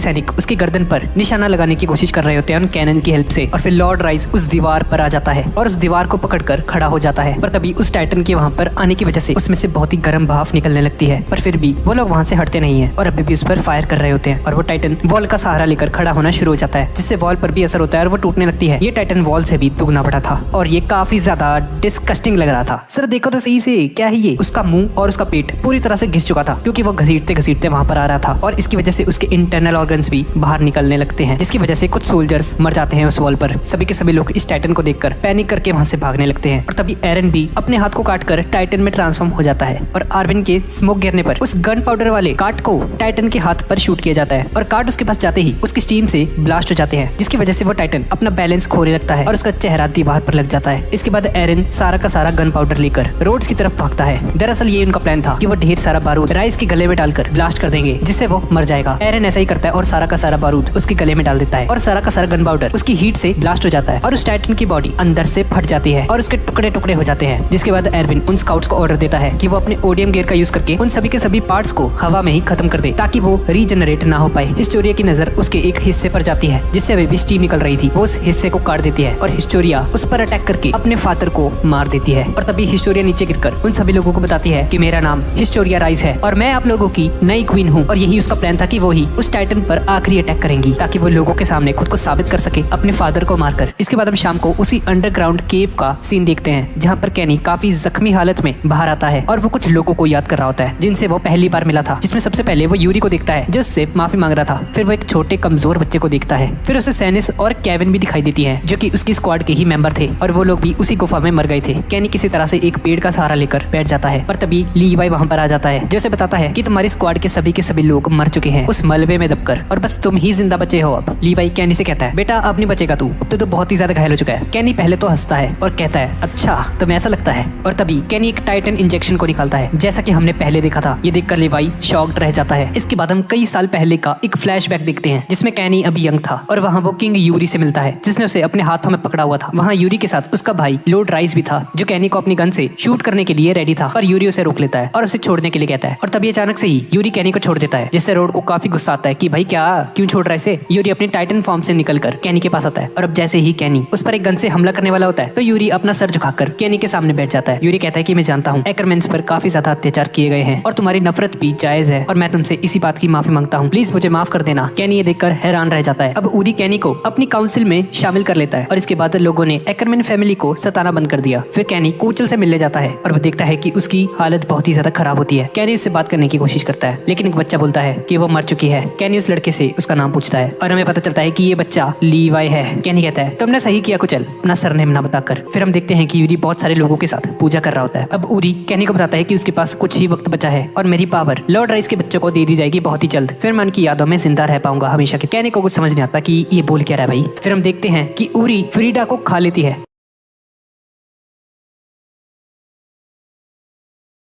सैनिक उसकी गर्दन पर निशाना लगाने की कोशिश कर रहे होते हैं उन कैनन की हेल्प से। और फिर लॉर्ड राइस उस दीवार पर आ जाता है और उस दीवार को पकड़कर खड़ा हो जाता है। पर तभी उस टाइटन के वहाँ पर आने की वजह से उसमें से बहुत ही गर्म भाप निकलने लगती है, पर फिर भी वो लोग वहाँ से हटते नहीं है और अभी भी उस पर फायर कर रहे होते हैं। और वो टाइटन वॉल का सहारा लेकर खड़ा होना शुरू हो जाता है, जिससे वॉल पर भी असर होता है और वो टूटने लगती है। ये टाइटन वॉल से भी दुगना बड़ा था और ये काफी ज्यादा डिस्कस्टिंग लग रहा था। सर देखो तो सही से, क्या है ये? उसका मुंह और उसका पेट पूरी तरह से घिस चुका था क्योंकि वो घसीटते घसीटते वहाँ पर आ रहा था और इसकी वजह से उसके इंटरनल ऑर्गन्स भी बाहर निकलने लगते हैं, जिसकी वजह से कुछ सोल्जर्स मर जाते हैं उस वॉल पर। सभी के सभी लोग इस टाइटन को देखकर पैनिक करके वहाँ से भागने लगते हैं और तभी एरन भी अपने हाथ को काटकर टाइटन में ट्रांसफॉर्म हो जाता है और आर्विन के स्मोक गिरने पर उस गन पाउडर वाले कार्ट को टाइटन के हाथ पर शूट किया जाता है और कार्ट उसके पास जाते ही उसकी स्टीम से ब्लास्ट हो जाते हैं, जिसकी वजह से वो टाइटन अपना बैलेंस खोने लगता है और उसका चेहरा दीवार पर लग जाता है। इसके बाद एरन सारा का सारा गन पाउडर लेकर रोड्स की तरफ भागता है। दरअसल ये उनका प्लान था कि वो ढेर सारा बारूद राइस के गले में डालकर ब्लास्ट कर देंगे, जिससे वो मर जाएगा। एरन ऐसा ही करता है और सारा का सारा बारूद उसके गले में डाल देता है और सारा का सारा गन पाउडर उसकी हीट से ब्लास्ट हो जाता है और उस टाइटन की बॉडी अंदर से फट जाती है और उसके टुकड़े टुकड़े हो जाते हैं। जिसके बाद एरविन उन स्काउट्स को ऑर्डर देता है कि वो अपने ओडियम गियर का यूज करके उन सभी के सभी पार्ट्स को हवा में ही खत्म कर दे ताकि वो रीजनरेट ना हो पाए। हिस्टोरिया की नजर उसके एक हिस्से पर जाती है जिससे अभी भी स्टीम निकल रही थी। वो उस हिस्से को काट देती है और हिस्टोरिया उस पर अटैक करके अपने फादर को मार देती है और तभी हिस्टोरिया नीचे गिरकर उन सभी लोगों को बताती है कि मेरा नाम हिस्टोरिया राइज है और मैं आप लोगों की नई क्वीन हूँ। और यही उसका प्लान था कि वो ही उस टाइटन पर आखिरी अटैक करेंगी ताकि वो लोगों के सामने खुद को साबित कर सके अपने फादर को मारकर। इसके बाद हम शाम को उसी अंडरग्राउंड केव का सीन देखते हैं जहाँ पर कैनी काफी जख्मी हालत में बाहर आता है और वो कुछ लोगों को याद कर रहा होता है जिनसे वो पहली बार मिला था, जिसमें सबसे पहले वो यूरी को देखता है जो उससे माफी मांग रहा था। फिर वो एक छोटे कमजोर बच्चे को देखता है, फिर उसे सैनिस और केविन भी दिखाई देती है जो कि उसकी स्क्वाड के ही मेंबर थे और वो लोग भी उसी गुफा में मर गए थे। कैनी किसी तरह से एक पेड़ का सहारा लेकर बैठ जाता है पर तभी लीवाई वहाँ पर आ जाता है जो उसे बताता है कि तुम्हारी स्क्वाड के सभी लोग मर चुके हैं उस मलबे में दबकर और बस तुम ही जिंदा बचे हो। अब लीवाई कैनी से कहता है बेटा अब नहीं बचेगा तू, अब तो बहुत ही ज्यादा घायल हो चुका है। कैनी पहले तो हंसता है और कहता है अच्छा तुम्हें ऐसा लगता है। और तभी कैनी एक टाइटन इंजेक्शन को निकालता है जैसा कि हमने पहले देखा था। ये देखकर लीवाई शॉक्ड रह जाता है। इसके बाद हम कई साल पहले का एक फ्लैशबैक देखते हैं जिसमें कैनी अभी यंग था और वहाँ वो किंग यूरी से मिलता है जिसने उसे अपने हाथों में पकड़ा हुआ था। वहाँ यूरी के साथ उसका भाई लॉर्ड राइस भी था जो कैनी को अपनी गन से शूट करने के लिए रेडी था और यूरी उसे रोक लेता है और उसे छोड़ने के लिए कहता है और तभी अचानक से ही यूरी कैनी को छोड़ देता है जिससे रोड को काफी गुस्सा आता है कि भाई क्या क्यों छोड़ रहा है इसे। यूरी अपनी टाइटन फॉर्म से निकलकर कैनी के पास आता है और अब जैसे ही कैनी उस पर एक गन से हमला करने वाला होता है तो यूरी अपना सर झुकाकर कैनी के सामने बैठ जाता है। यूरी कहता है कि मैं जानता हूँ एक्करमैन्स पर काफी ज्यादा अत्याचार किए गए हैं और तुम्हारी नफरत भी जायज है और मैं तुमसे इसी बात की माफी मांगता हूँ, प्लीज मुझे माफ कर देना। कैनी ये देखकर हैरान रह जाता है। अब ऊरी कैनी को अपनी काउंसिल में शामिल कर लेता है और इसके बाद लोगों ने एक्करमैन फैमिली को सताना बंद कर दिया। फिर कैनी कोचल से मिलने जाता है और वो देखता है कि उसकी हालत बहुत ही ज्यादा खराब होती है। कैनी उससे बात करने की कोशिश करता है लेकिन एक बच्चा बोलता है कि वो मर चुकी है। कैनी उस लड़के से उसका नाम पूछता है और हमें पता चलता है कि ये बच्चा लीवाई है। कैनी कहता है तुमने सही किया कुचल, अपना सरनेम ना बताकर। फिर हम देखते हैं कि यूरी बहुत सारे लोगों के साथ पूजा कर रहा होता है। अब ऊरी कैनी को बताता है कि उसके पास कुछ ही वक्त बचा है और मेरी पावर लॉर्ड राइस के बच्चों को दे दी जाएगी बहुत ही जल्द, फिर मैं उनकी यादों में जिंदा रह पाऊंगा हमेशा के। कैनी को कुछ समझ नहीं आता कि ये बोल क्या रहा है भाई। फिर हम देखते हैं कि ऊरी फ्रीडा को खा लेती है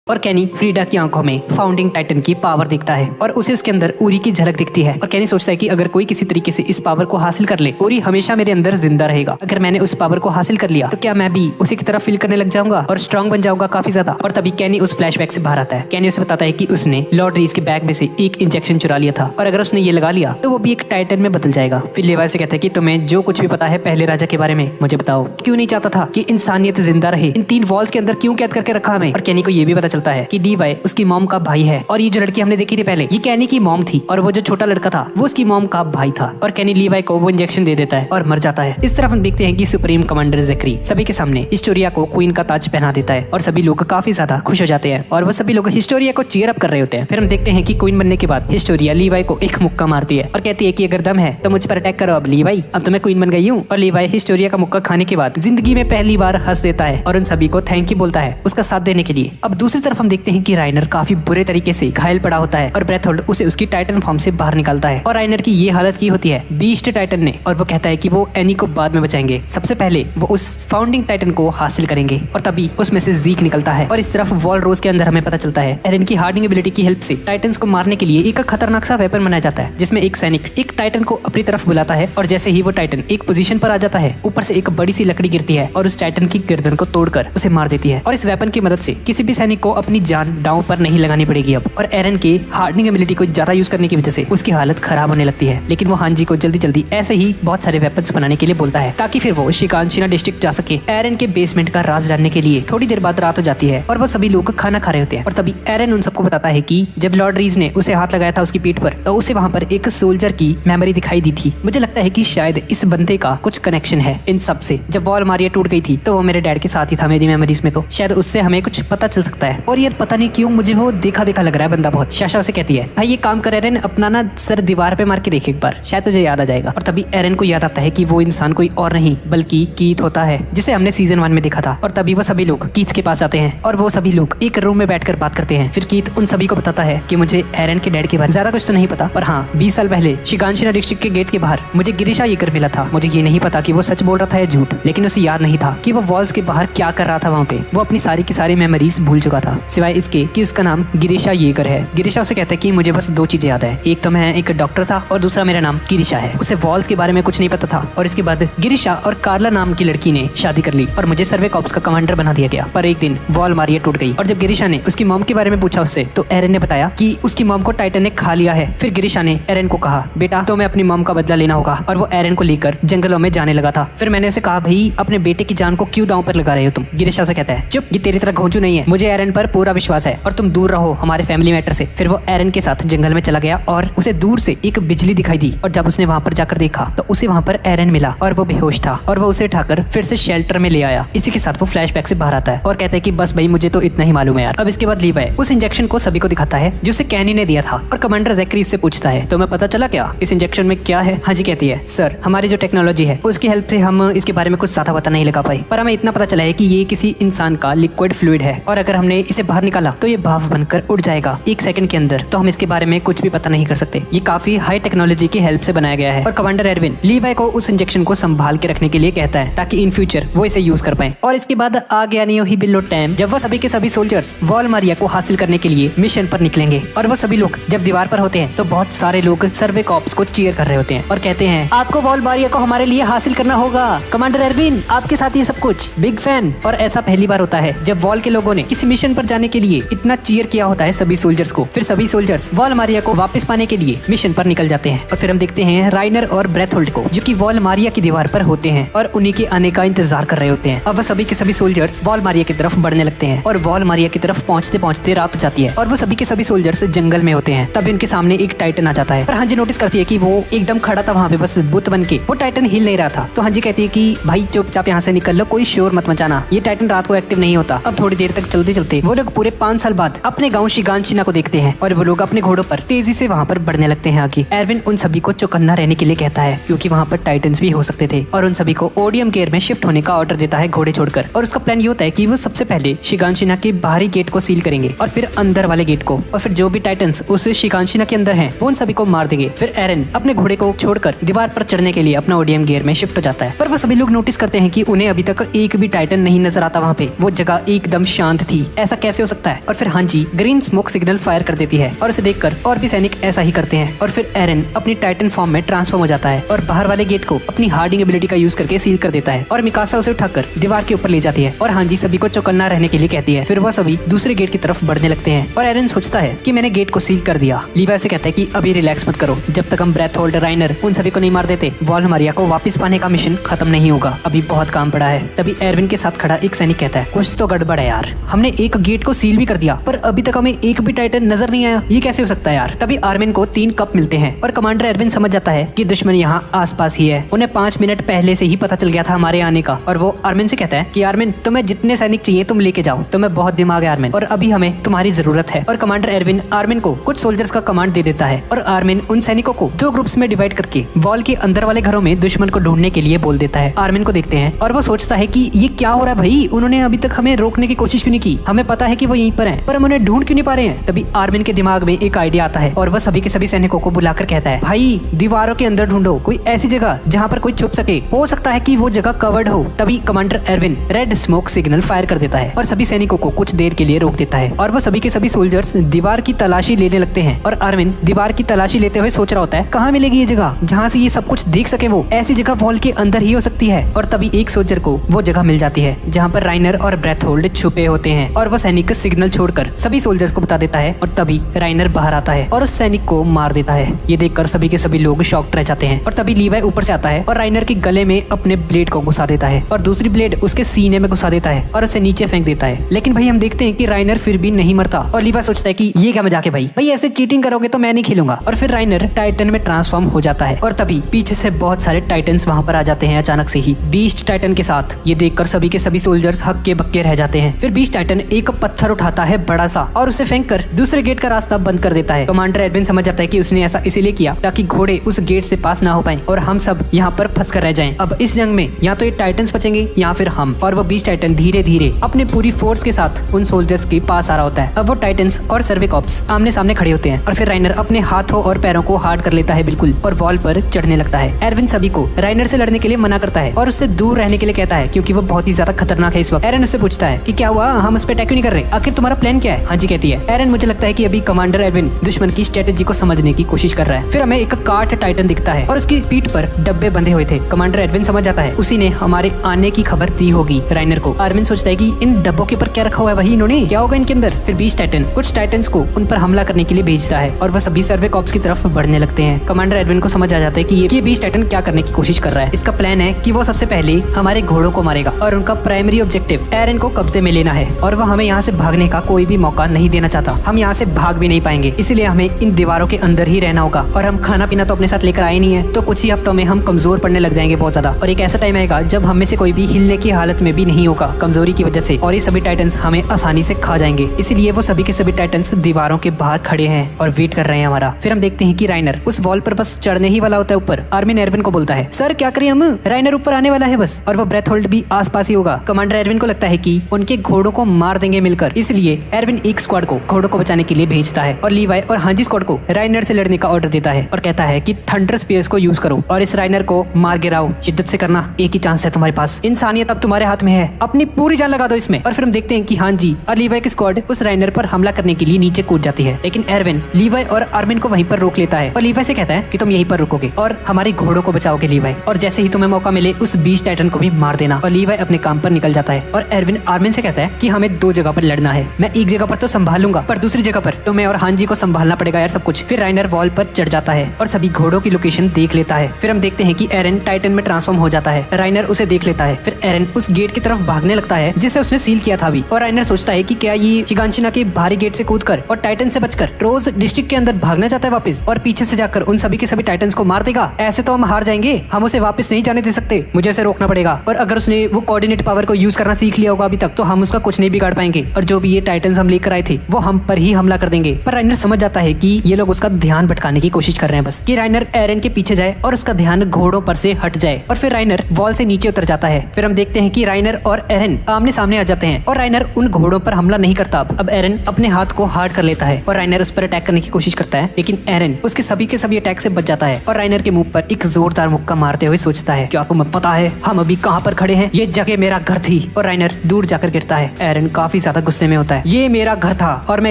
और कैनी फ्रीडा की आंखों में फाउंडिंग टाइटन की पावर दिखता है और उसे उसके अंदर ऊरी की झलक दिखती है और कैनी सोचता है कि अगर कोई किसी तरीके से इस पावर को हासिल कर ले, ऊरी हमेशा मेरे अंदर जिंदा रहेगा। अगर मैंने उस पावर को हासिल कर लिया तो क्या मैं भी उसी की तरह फील करने लग जाऊंगा और स्ट्रांग बन जाऊंगा काफी ज्यादा। और तभी कैनी उस फ्लैशबैक से बाहर आता है। कैनी उसे बताता है कि उसने लॉर्ड रीस के बैग में से एक इंजेक्शन चुरा लिया था और अगर उसने ये लगा लिया तो वो भी एक टाइटन में बदल जाएगा। फिर लेवाई से कहता है कि तुम्हें जो कुछ भी पता है पहले राजा के बारे में मुझे बताओ, क्यों नहीं चाहता था कि इंसानियत जिंदा रहे, इन 3 वॉल्स के अंदर क्यों कैद करके रखा हमें। और कैनी को ये भी पता चलता है कि लीवाई उसकी मॉम का भाई है और ये जो लड़की हमने देखी थी पहले ये कैनी की मॉम थी और वो जो छोटा लड़का था वो उसकी मॉम का भाई था। और कैनी लीवाई को वो इंजेक्शन दे देता है और मर जाता है। इस तरफ हम देखते हैं कि सुप्रीम कमांडर ज़ेक्री सभी के सामने हिस्टोरिया को क्वीन का ताज पहना देता है और सभी लोग काफी ज्यादा खुश हो जाते हैं और वो सभी लोग हिस्टोरिया को चीयर अप कर रहे होते हैं। फिर हम देखते हैं कि क्वीन बनने के बाद हिस्टोरिया लीवाई को एक मुक्का मारती है और कहती है कि अगर दम है तो मुझ पर अटैक करो अब लीवाई, अब तो मैं क्वीन बन गई हूँ। और लीवाई हिस्टोरिया का मुक्का खाने के बाद जिंदगी में पहली बार हंस देता है और उन सभी को थैंक यू बोलता है उसका साथ देने के लिए। अब दूसरी तरफ हम देखते हैं कि राइनर काफी बुरे तरीके से घायल पड़ा होता है और ब्रेथोल्ड उसे उसकी टाइटन फॉर्म से बाहर निकालता है और राइनर की ये हालत की होती है बीस्ट टाइटन ने और वो कहता है कि वो एनी को बाद में बचाएंगे, सबसे पहले वो उस फाउंडिंग टाइटन को हासिल करेंगे। और तभी उसमें से जीक निकलता है और इस तरफ वॉल रोज के अंदर हमें पता चलता है एरन की हार्डिंग एबिलिटी की हेल्प से टाइटन्स को मारने के लिए एक खतरनाक सा वेपन बनाया जाता है जिसमें एक सैनिक एक टाइटन को अपनी तरफ बुलाता है और जैसे ही वो टाइटन एक पोजीशन पर आ जाता है ऊपर से एक बड़ी सी लकड़ी गिरती है और उस टाइटन की गर्दन को तोड़कर उसे मार देती है और इस वेपन की मदद से किसी भी सैनिक को अपनी जान दांव पर नहीं लगानी पड़ेगी अब। और एरन के हार्डनिंग एबिलिटी को ज्यादा यूज करने की वजह से उसकी हालत खराब होने लगती है, लेकिन वो हांजी को जल्दी जल्दी ऐसे ही बहुत सारे वेपन्स बनाने के लिए बोलता है ताकि फिर वो शिगानशिना डिस्ट्रिक्ट जा सके। एरन के बेसमेंट का राज जानने के लिए थोड़ी देर बाद रात हो जाती है और वो सभी लोग खाना खा रहे होते हैं। और तभी एरन उन सबको बताता है कि जब लॉर्ड रीज ने उसे हाथ लगाया था उसकी पीठ पर, तो उसे वहाँ पर एक सोल्जर की मेमोरी दिखाई दी थी। मुझे लगता है कि शायद इस बंदे का कुछ कनेक्शन है इन सब से। जब वॉल मारिया टूट गई थी तो वो मेरे डैड के साथ ही था मेरी मेमोरीज में, तो शायद उससे हमें कुछ पता चल सकता है। और यार पता नहीं क्यों मुझे वो देखा देखा लग रहा है बंदा बहुत। शाशा उसे कहती है भाई ये काम कर एरन, अपना ना सर दीवार पे मार के देख एक बार, शायद तुझे याद आ जाएगा। और तभी एरन को याद आता है कि वो इंसान कोई और नहीं बल्कि कीथ होता है, जिसे हमने सीजन 1 में देखा था। और तभी वो सभी लोग कीथ के पास आते हैं और वो सभी लोग एक रूम में बैठकर बात करते हैं। फिर कीथ उन सभी को बताता है कि मुझे एरन के डैड के बारे में ज्यादा कुछ तो नहीं पता, पर हाँ 20 साल पहले शिगानशिना डिस्ट्रिक्ट के गेट के बाहर मुझे गिरिशा येकर मिला था। मुझे ये नहीं पता कि वो सच बोल रहा था या झूठ, लेकिन उसे याद नहीं था कि वो वॉल्स के बाहर क्या कर रहा था वहाँ पे। वो अपनी सारी की सारी मेमोरीज भूल चुका था, सिवाय इसके कि उसका नाम गिरिशा येकर है। गिरिशा उसे कहता है कि मुझे बस 2 चीजें याद है, एक तो मैं एक डॉक्टर था और दूसरा मेरा नाम गिरिशा है। उसे वॉल्स के बारे में कुछ नहीं पता था। और इसके बाद गिरिशा और कार्ला नाम की लड़की ने शादी कर ली और मुझे सर्वे कॉर्प्स का कमांडर बना दिया गया। पर एक दिन वॉल मारिया टूट गई और जब गिरिशा ने उसकी मॉम के बारे में पूछा उससे, तो एरन ने बताया कि उसकी मॉम को टाइटन ने खा लिया है। फिर गिरिशा ने एरन को कहा बेटा तो मैं अपनी मॉम का बदला लेना होगा, और वो एरन को लेकर जंगलों में जाने लगा था। फिर मैंने उसे कहा भाई अपने बेटे की जान को क्यों दांव पर लगा रहे हो तुम। गिरिशा से कहता है चुप, ये तेरी तरह घोंचू नहीं है, मुझे एरन पर पूरा विश्वास है और तुम दूर रहो हमारे फैमिली मैटर से। फिर वो एरन के साथ जंगल में चला गया और उसे दूर से एक बिजली दिखाई दी, और जब उसने वहाँ पर जाकर देखा तो उसे वहाँ पर एरन मिला और वो बेहोश था। और वो उसे उठाकर फिर से शेल्टर में ले आया। इसी के साथ वो फ्लैशबैक से बाहर आता है और कहता है कि बस भाई मुझे तो इतना ही मालूम है यार। अब इसके बाद लीवाई उस इंजेक्शन को सभी को दिखाता है जो उसे कैनी ने दिया था, और कमांडर जैकरी इससे पूछता है तो मैं पता चला क्या इस इंजेक्शन में क्या है। हाँ जी कहती है सर हमारी जो टेक्नोलॉजी है उसकी हेल्प से हम इसके बारे में कुछ ज्यादा पता नहीं लगा पाए, पर हमें इतना पता चला है कि ये किसी इंसान का लिक्विड फ्लूइड है और अगर हमने इसे बाहर निकाला तो ये भाप बनकर उड़ जाएगा 1 सेकंड के अंदर, तो हम इसके बारे में कुछ भी पता नहीं कर सकते। ये काफी हाई टेक्नोलॉजी की हेल्प से बनाया गया है। और कमांडर एरविन लीवाई को उस इंजेक्शन को संभाल के रखने के लिए कहता है ताकि इन फ्यूचर वो इसे यूज कर पाए। और इसके बाद आ गया नियो ही बिल्लो टाइम, जब वो सभी के सभी सोल्जर्स वॉल मारिया को हासिल करने के लिए मिशन पर निकलेंगे। और वो सभी लोग जब दीवार पर होते हैं तो बहुत सारे लोग सर्वे कॉर्प्स को चीयर कर रहे होते हैं और कहते हैं आपको वॉल मारिया को हमारे लिए हासिल करना होगा, कमांडर एरविन आपके साथ ये सब कुछ, बिग फैन। और ऐसा पहली बार होता है जब वॉल के लोगों ने किसी मिशन पर जाने के लिए इतना चीयर किया होता है सभी सोल्जर्स को। फिर सभी सोल्जर्स वॉल मारिया को वापस पाने के लिए मिशन पर निकल जाते हैं। और फिर हम देखते हैं राइनर और ब्रेथहोल्ड को जो कि वॉल मारिया की दीवार पर होते हैं और उन्हीं के आने का इंतजार कर रहे होते हैं। अब वो सभी के सभी सोल्जर्स वॉल मारिया की तरफ बढ़ने लगते हैं और वॉल मारिया की तरफ पहुंचते पहुंचते रात हो जाती है और वो सभी के सभी सोल्जर्स जंगल में होते हैं। तब उनके सामने एक टाइटन आ जाता है। पर हांजी नोटिस करती है कि वो एकदम खड़ा था वहाँ पे बस बुत बन के, वो टाइटन हिल नहीं रहा था। तो हांजी कहती है कि भाई चुपचाप यहाँ से निकल लो, कोई शोर मत मचाना, ये टाइटन रात को एक्टिव नहीं होता। अब थोड़ी देर तक चलते चलते वो लोग पूरे 5 साल बाद अपने गाँव शिगानशिना को देखते हैं और वो लोग अपने घोड़ों पर तेजी से वहाँ पर बढ़ने लगते हैं आगे। एरविन उन सभी को चौकन्ना रहने के लिए कहता है क्योंकि वहाँ पर टाइटन्स भी हो सकते थे, और उन सभी को ओडियम केयर में शिफ्ट होने का ऑर्डर देता है घोड़े छोड़कर। और उसका प्लान ये होता है कि वो सबसे पहले शिगानशिना के बाहरी गेट को सील करेंगे और फिर अंदर वाले गेट को, और फिर जो भी टाइटन्स उस शिगानशिना के अंदर हैं वो उन सभी को मार देंगे। फिर एरन अपने घोड़े को छोड़कर दीवार पर चढ़ने के लिए अपना ओडियम गियर में शिफ्ट हो जाता है। पर वो सभी लोग नोटिस करते हैं कि उन्हें अभी तक एक भी टाइटन नहीं नजर आता वहाँ पे, वो जगह एकदम शांत थी, ऐसा कैसे हो सकता है। और फिर हांजी ग्रीन स्मोक सिग्नल फायर कर देती है और उसे देखकर और भी सैनिक ऐसा ही करते हैं। और फिर एरन अपनी टाइटन फॉर्म में ट्रांसफॉर्म हो जाता है और बाहर वाले गेट को अपनी हार्डिंग एबिलिटी का यूज करके सील कर देता है और मिकासा उसे उठाकर दीवार के ऊपर ले जाती है और हांजी सभी को चौकन्ना रहने के लिए कहती है। फिर वह सभी दूसरे गेट की तरफ बढ़ने लगते हैं और एरन सोचता है कि मैंने गेट को सील कर दिया। लीवाई से कहता है कि अभी रिलैक्स मत करो, जब तक हम ब्रेथहोल्ड राइनर उन सभी को नहीं मार देते वॉल मारिया को वापस पाने का मिशन खत्म नहीं होगा, अभी बहुत काम पड़ा है। तभी एरविन के साथ खड़ा एक सैनिक कहता है कुछ तो गड़बड़ है यार, हमने एक गेट को सील भी कर दिया पर अभी तक हमें एक भी टाइटन नजर नहीं आया, ये कैसे हो सकता है यार। तभी आर्मिन को 3 कप मिलते हैं और कमांडर एरविन समझ जाता है कि दुश्मन यहाँ आसपास ही है। उन्हें 5 मिनट पहले से ही पता चल गया था हमारे आने का, और वो आर्मिन से कहता है कि आर्मिन तुम्हें जितने सैनिक चाहिए तुम लेके जाओ, तुम्हें बहुत दिमाग है आर्मिन और अभी हमें तुम्हारी जरूरत है। और कमांडर एरविन आर्मिन को कुछ सोल्जर्स का कमांड दे देता है और आर्मिन उन सैनिकों को 2 ग्रुप्स में डिवाइड करके वॉल के अंदर वाले घरों में दुश्मन को ढूंढने के लिए बोल देता है। आर्मिन को देखते हैं और वो सोचता है कि ये क्या हो रहा है भाई, उन्होंने अभी तक हमें रोकने की कोशिश क्यों नहीं की, हमें पता है कि वो यहीं पर हैं पर हम उन्हें ढूंढ क्यों नहीं पा रहे हैं। तभी आर्मिन के दिमाग में एक आइडिया आता है और वह सभी के सभी सैनिकों को बुलाकर कहता है भाई दीवारों के अंदर ढूंढो कोई ऐसी जगह जहाँ पर कोई छुप सके, हो सकता है कि वो जगह कवर्ड हो। तभी commander Erwin red smoke signal fire कर देता है और सभी सैनिकों को कुछ देर के लिए रोक देता है और वो सभी के सभी सोल्जर्स दीवार की तलाशी लेने लगते हैं। और आर्मिन दीवार की तलाशी लेते हुए सोच रहा होता है कहाँ मिलेगी ये जगह जहाँ से ये सब कुछ देख सके, वो ऐसी जगह वॉल के अंदर ही हो सकती है। और तभी एक सोल्जर को वो जगह मिल जाती है जहाँ पर राइनर और ब्रेथहोल्ड छुपे होते हैं और वो सैनिक सिग्नल छोड़कर सभी सोल्जर्स को बता देता है और तभी राइनर बाहर आता है और उस सैनिक को मार देता है। ये देखकर सभी के सभी लोग शॉक्ड रह जाते हैं और तभी लीवाई ऊपर से आता है और राइनर के गले में अपने ब्लेड को घुसा देता है और दूसरी ब्लेड उसके सीने में घुसा देता है और उसे नीचे फेंक देता है। लेकिन भाई हम देखते हैं कि राइनर फिर भी नहीं मरता और लीवाई सोचता है कि ये क्या मजाक है भाई ऐसे चीटिंग करोगे तो मैं नहीं खेलूंगा। और फिर राइनर टाइटन में ट्रांसफॉर्म हो जाता है और तभी पीछे से बहुत सारे टाइटन्स वहाँ पर आ जाते हैं अचानक से ही बीस्ट टाइटन के साथ। ये देखकर सभी के सभी सोल्जर्स हक्के बक्के रह जाते हैं। फिर बीस्ट टाइटन एक पत्थर उठाता है बड़ा सा और उसे फेंक कर दूसरे गेट का रास्ता बंद कर देता है। कमांडर एडविन समझ जाता है कि उसने ऐसा इसीलिए किया ताकि घोड़े उस गेट से पास ना हो पाए और हम सब यहाँ पर फंस कर रह जाएं। अब इस जंग में या तो ये टाइटन्स बचेंगे या फिर हम। और वो बीस्ट टाइटन धीरे धीरे अपने पूरी फोर्स के साथ उन सोल्जर्स के पास आ रहा होता है। अब वो टाइटन्स और सर्विकॉप्स आमने सामने खड़े होते हैं और फिर राइनर अपने हाथों और पैरों को हार्ड कर लेता है बिल्कुल और वॉल पर चढ़ने लगता है। एरविन सभी को राइनर से लड़ने के लिए मना करता है और उससे दूर रहने के लिए कहता है क्योंकि वो बहुत ही ज्यादा खतरनाक है इस वक्त। एरन उससे पूछता है कि क्या हुआ, हम उस पर अटैक क्यों नहीं कर रहे, आखिर तुम्हारा प्लान क्या है। हाँ जी कहती है एरन, मुझे लगता है कि अभी कमांडर एरविन दुश्मन की स्ट्रेटेजी को समझने की कोशिश कर रहा है। फिर हमें एक काट टाइटन दिखता है और उसकी पीठ पर डब्बे बंधे हुए थे। कमांडर एरविन समझ जाता है उसी ने हमारे आने की खबर दी होगी राइनर को। आर्मिन सोचता है कि इन डब्बों के ऊपर क्या रखा हुआ है वही इन्होंने, क्या होगा इनके अंदर। फिर बीस्ट टाइटन कुछ टाइटन्स को उन पर हमला करने के लिए भेजता है और वह सभी सर्वे कॉप्स की तरफ बढ़ने लगते हैं। कमांडर एडविन को समझ आ जाता है कि ये बीस्ट टाइटन क्या करने की कोशिश कर रहा है। इसका प्लान है कि वो सबसे पहले हमारे घोड़ों को मारेगा और उनका प्राइमरी ऑब्जेक्टिव एरन को कब्जे में लेना है और वह हमें यहाँ से भागने का कोई भी मौका नहीं देना चाहता। हम यहाँ से भाग भी नहीं पाएंगे, इसलिए हमें इन दीवारों के अंदर ही रहना होगा और हम खाना पीना तो अपने साथ लेकर आए नहीं है, तो कुछ ही हफ्तों में हम कमजोर पड़ने लग जाएंगे बहुत ज्यादा। और एक ऐसा टाइम आएगा जब हम में से कोई भी हिलने की हालत में भी नहीं होगा कमजोरी की वजह से, और ये सभी टाइटन्स हमें आसानी से खा जाएंगे। इसीलिए वो सभी के सभी टाइटन्स दीवारों के बाहर खड़े हैं और वेट कर रहे हैं हमारा। फिर हम देखते हैं कि राइनर उस वॉल पर बस चढ़ने ही वाला होता है ऊपर। आर्मिन एरविन को बोलता है सर क्या करें हम, राइनर ऊपर आने वाला है बस, और वो ब्रेथ होल्ड भी आसपास ही होगा। कमांडर एरविन को लगता है कि उनके घोड़ों को मार देंगे मिलकर, इसलिए एरविन एक स्क्वाड को घोड़ों को बचाने के लिए भेजता है और लीवाई और हांजी स्क्वाड को राइनर से लड़ने का ऑर्डर देता है और कहता है कि थंडर स्पीयर्स को यूज करो और इस राइनर को मार गिराओ, शिद्दत से करना, एक ही चांस है तुम्हारे पास, इंसानियत अब तुम्हारे हाथ में है, अपनी पूरी जान लगा दो इसमें। और फिर हम देखते हैं कि हांजी और लीवाई की स्क्वाड उस राइनर पर हमला करने के लिए नीचे कूद जाती है, लेकिन एरविन लीवाई और आर्मिन को वहीं पर रोक लेता है और लीवाई से कहता है कि तुम यहीं पर रुकोगे और हमारे घोड़ों को बचाओगे लीवाई, और जैसे ही तुम्हें मौका मिले उस बीस्ट टाइटन को भी मार देना। और लीवाई अपने काम पर निकल जाता है और एरविन आर्मिन से कहता है कि हमें दो जगह पर लड़ना है, मैं एक जगह पर तो संभाल लूंगा पर दूसरी जगह पर तुम्हें और हांजी को संभालना पड़ेगा यार सब कुछ। फिर राइनर वॉल पर चढ़ जाता है और सभी घोड़ों की लोकेशन देख लेता है। फिर हम देखते हैं कि एरन टाइटन में ट्रांसफॉर्म हो जाता है, राइनर उसे देख लेता है। फिर एरन उस गेट की तरफ भागने लगता है जिसे उसने सील किया था अभी, और राइनर सोचता है कि क्या ये शिगांशिना के भारी गेट से कूदकर और टाइटन से बचकर रोज डिस्ट्रिक्ट के अंदर भागना चाहता है वापस और पीछे से जाकर उन सभी के सभी टाइटन्स को मार देगा। ऐसे तो हम हार जाएंगे, हम उसे वापस नहीं जाने दे सकते, मुझे उसे रोकना पड़ेगा। और अगर उसने वो कोऑर्डिनेट पावर को यूज करना सीख लिया होगा अभी तक तो हम उसका कुछ नहीं बिगाड़ पाएंगे और जो भी ये टाइटन्स हम लेकर आए थे वो हम पर ही हमला कर देंगे। पर राइनर समझ जाता है कि ये लोग उसका ध्यान भटकाने की कोशिश कर रहे हैं, बस कि राइनर एरन के पीछे जाए और उसका ध्यान घोड़ों पर से हट जाए। और फिर राइनर वॉल से नीचे उतर जाता है। फिर हम देखते हैं कि राइनर और एरन आमने सामने आ जाते हैं और राइनर उन घोड़ों पर हमला नहीं करता। अब एरन अपने हाथ को हार्ड कर लेता है और राइनर उस पर अटैक करने की कोशिश करता है, लेकिन एरन उसके सभी के सभी अटैक से बच जाता है और राइनर के मुंह पर एक जोरदार मुक्का मारते हुए सोचता है क्या तुम्हें पता है हम अभी कहाँ पर खड़े हैं, ये जगह मेरा घर थी। और राइनर दूर जाकर गिरता है। एरन काफी ज्यादा गुस्से में होता है, ये मेरा घर था और मैं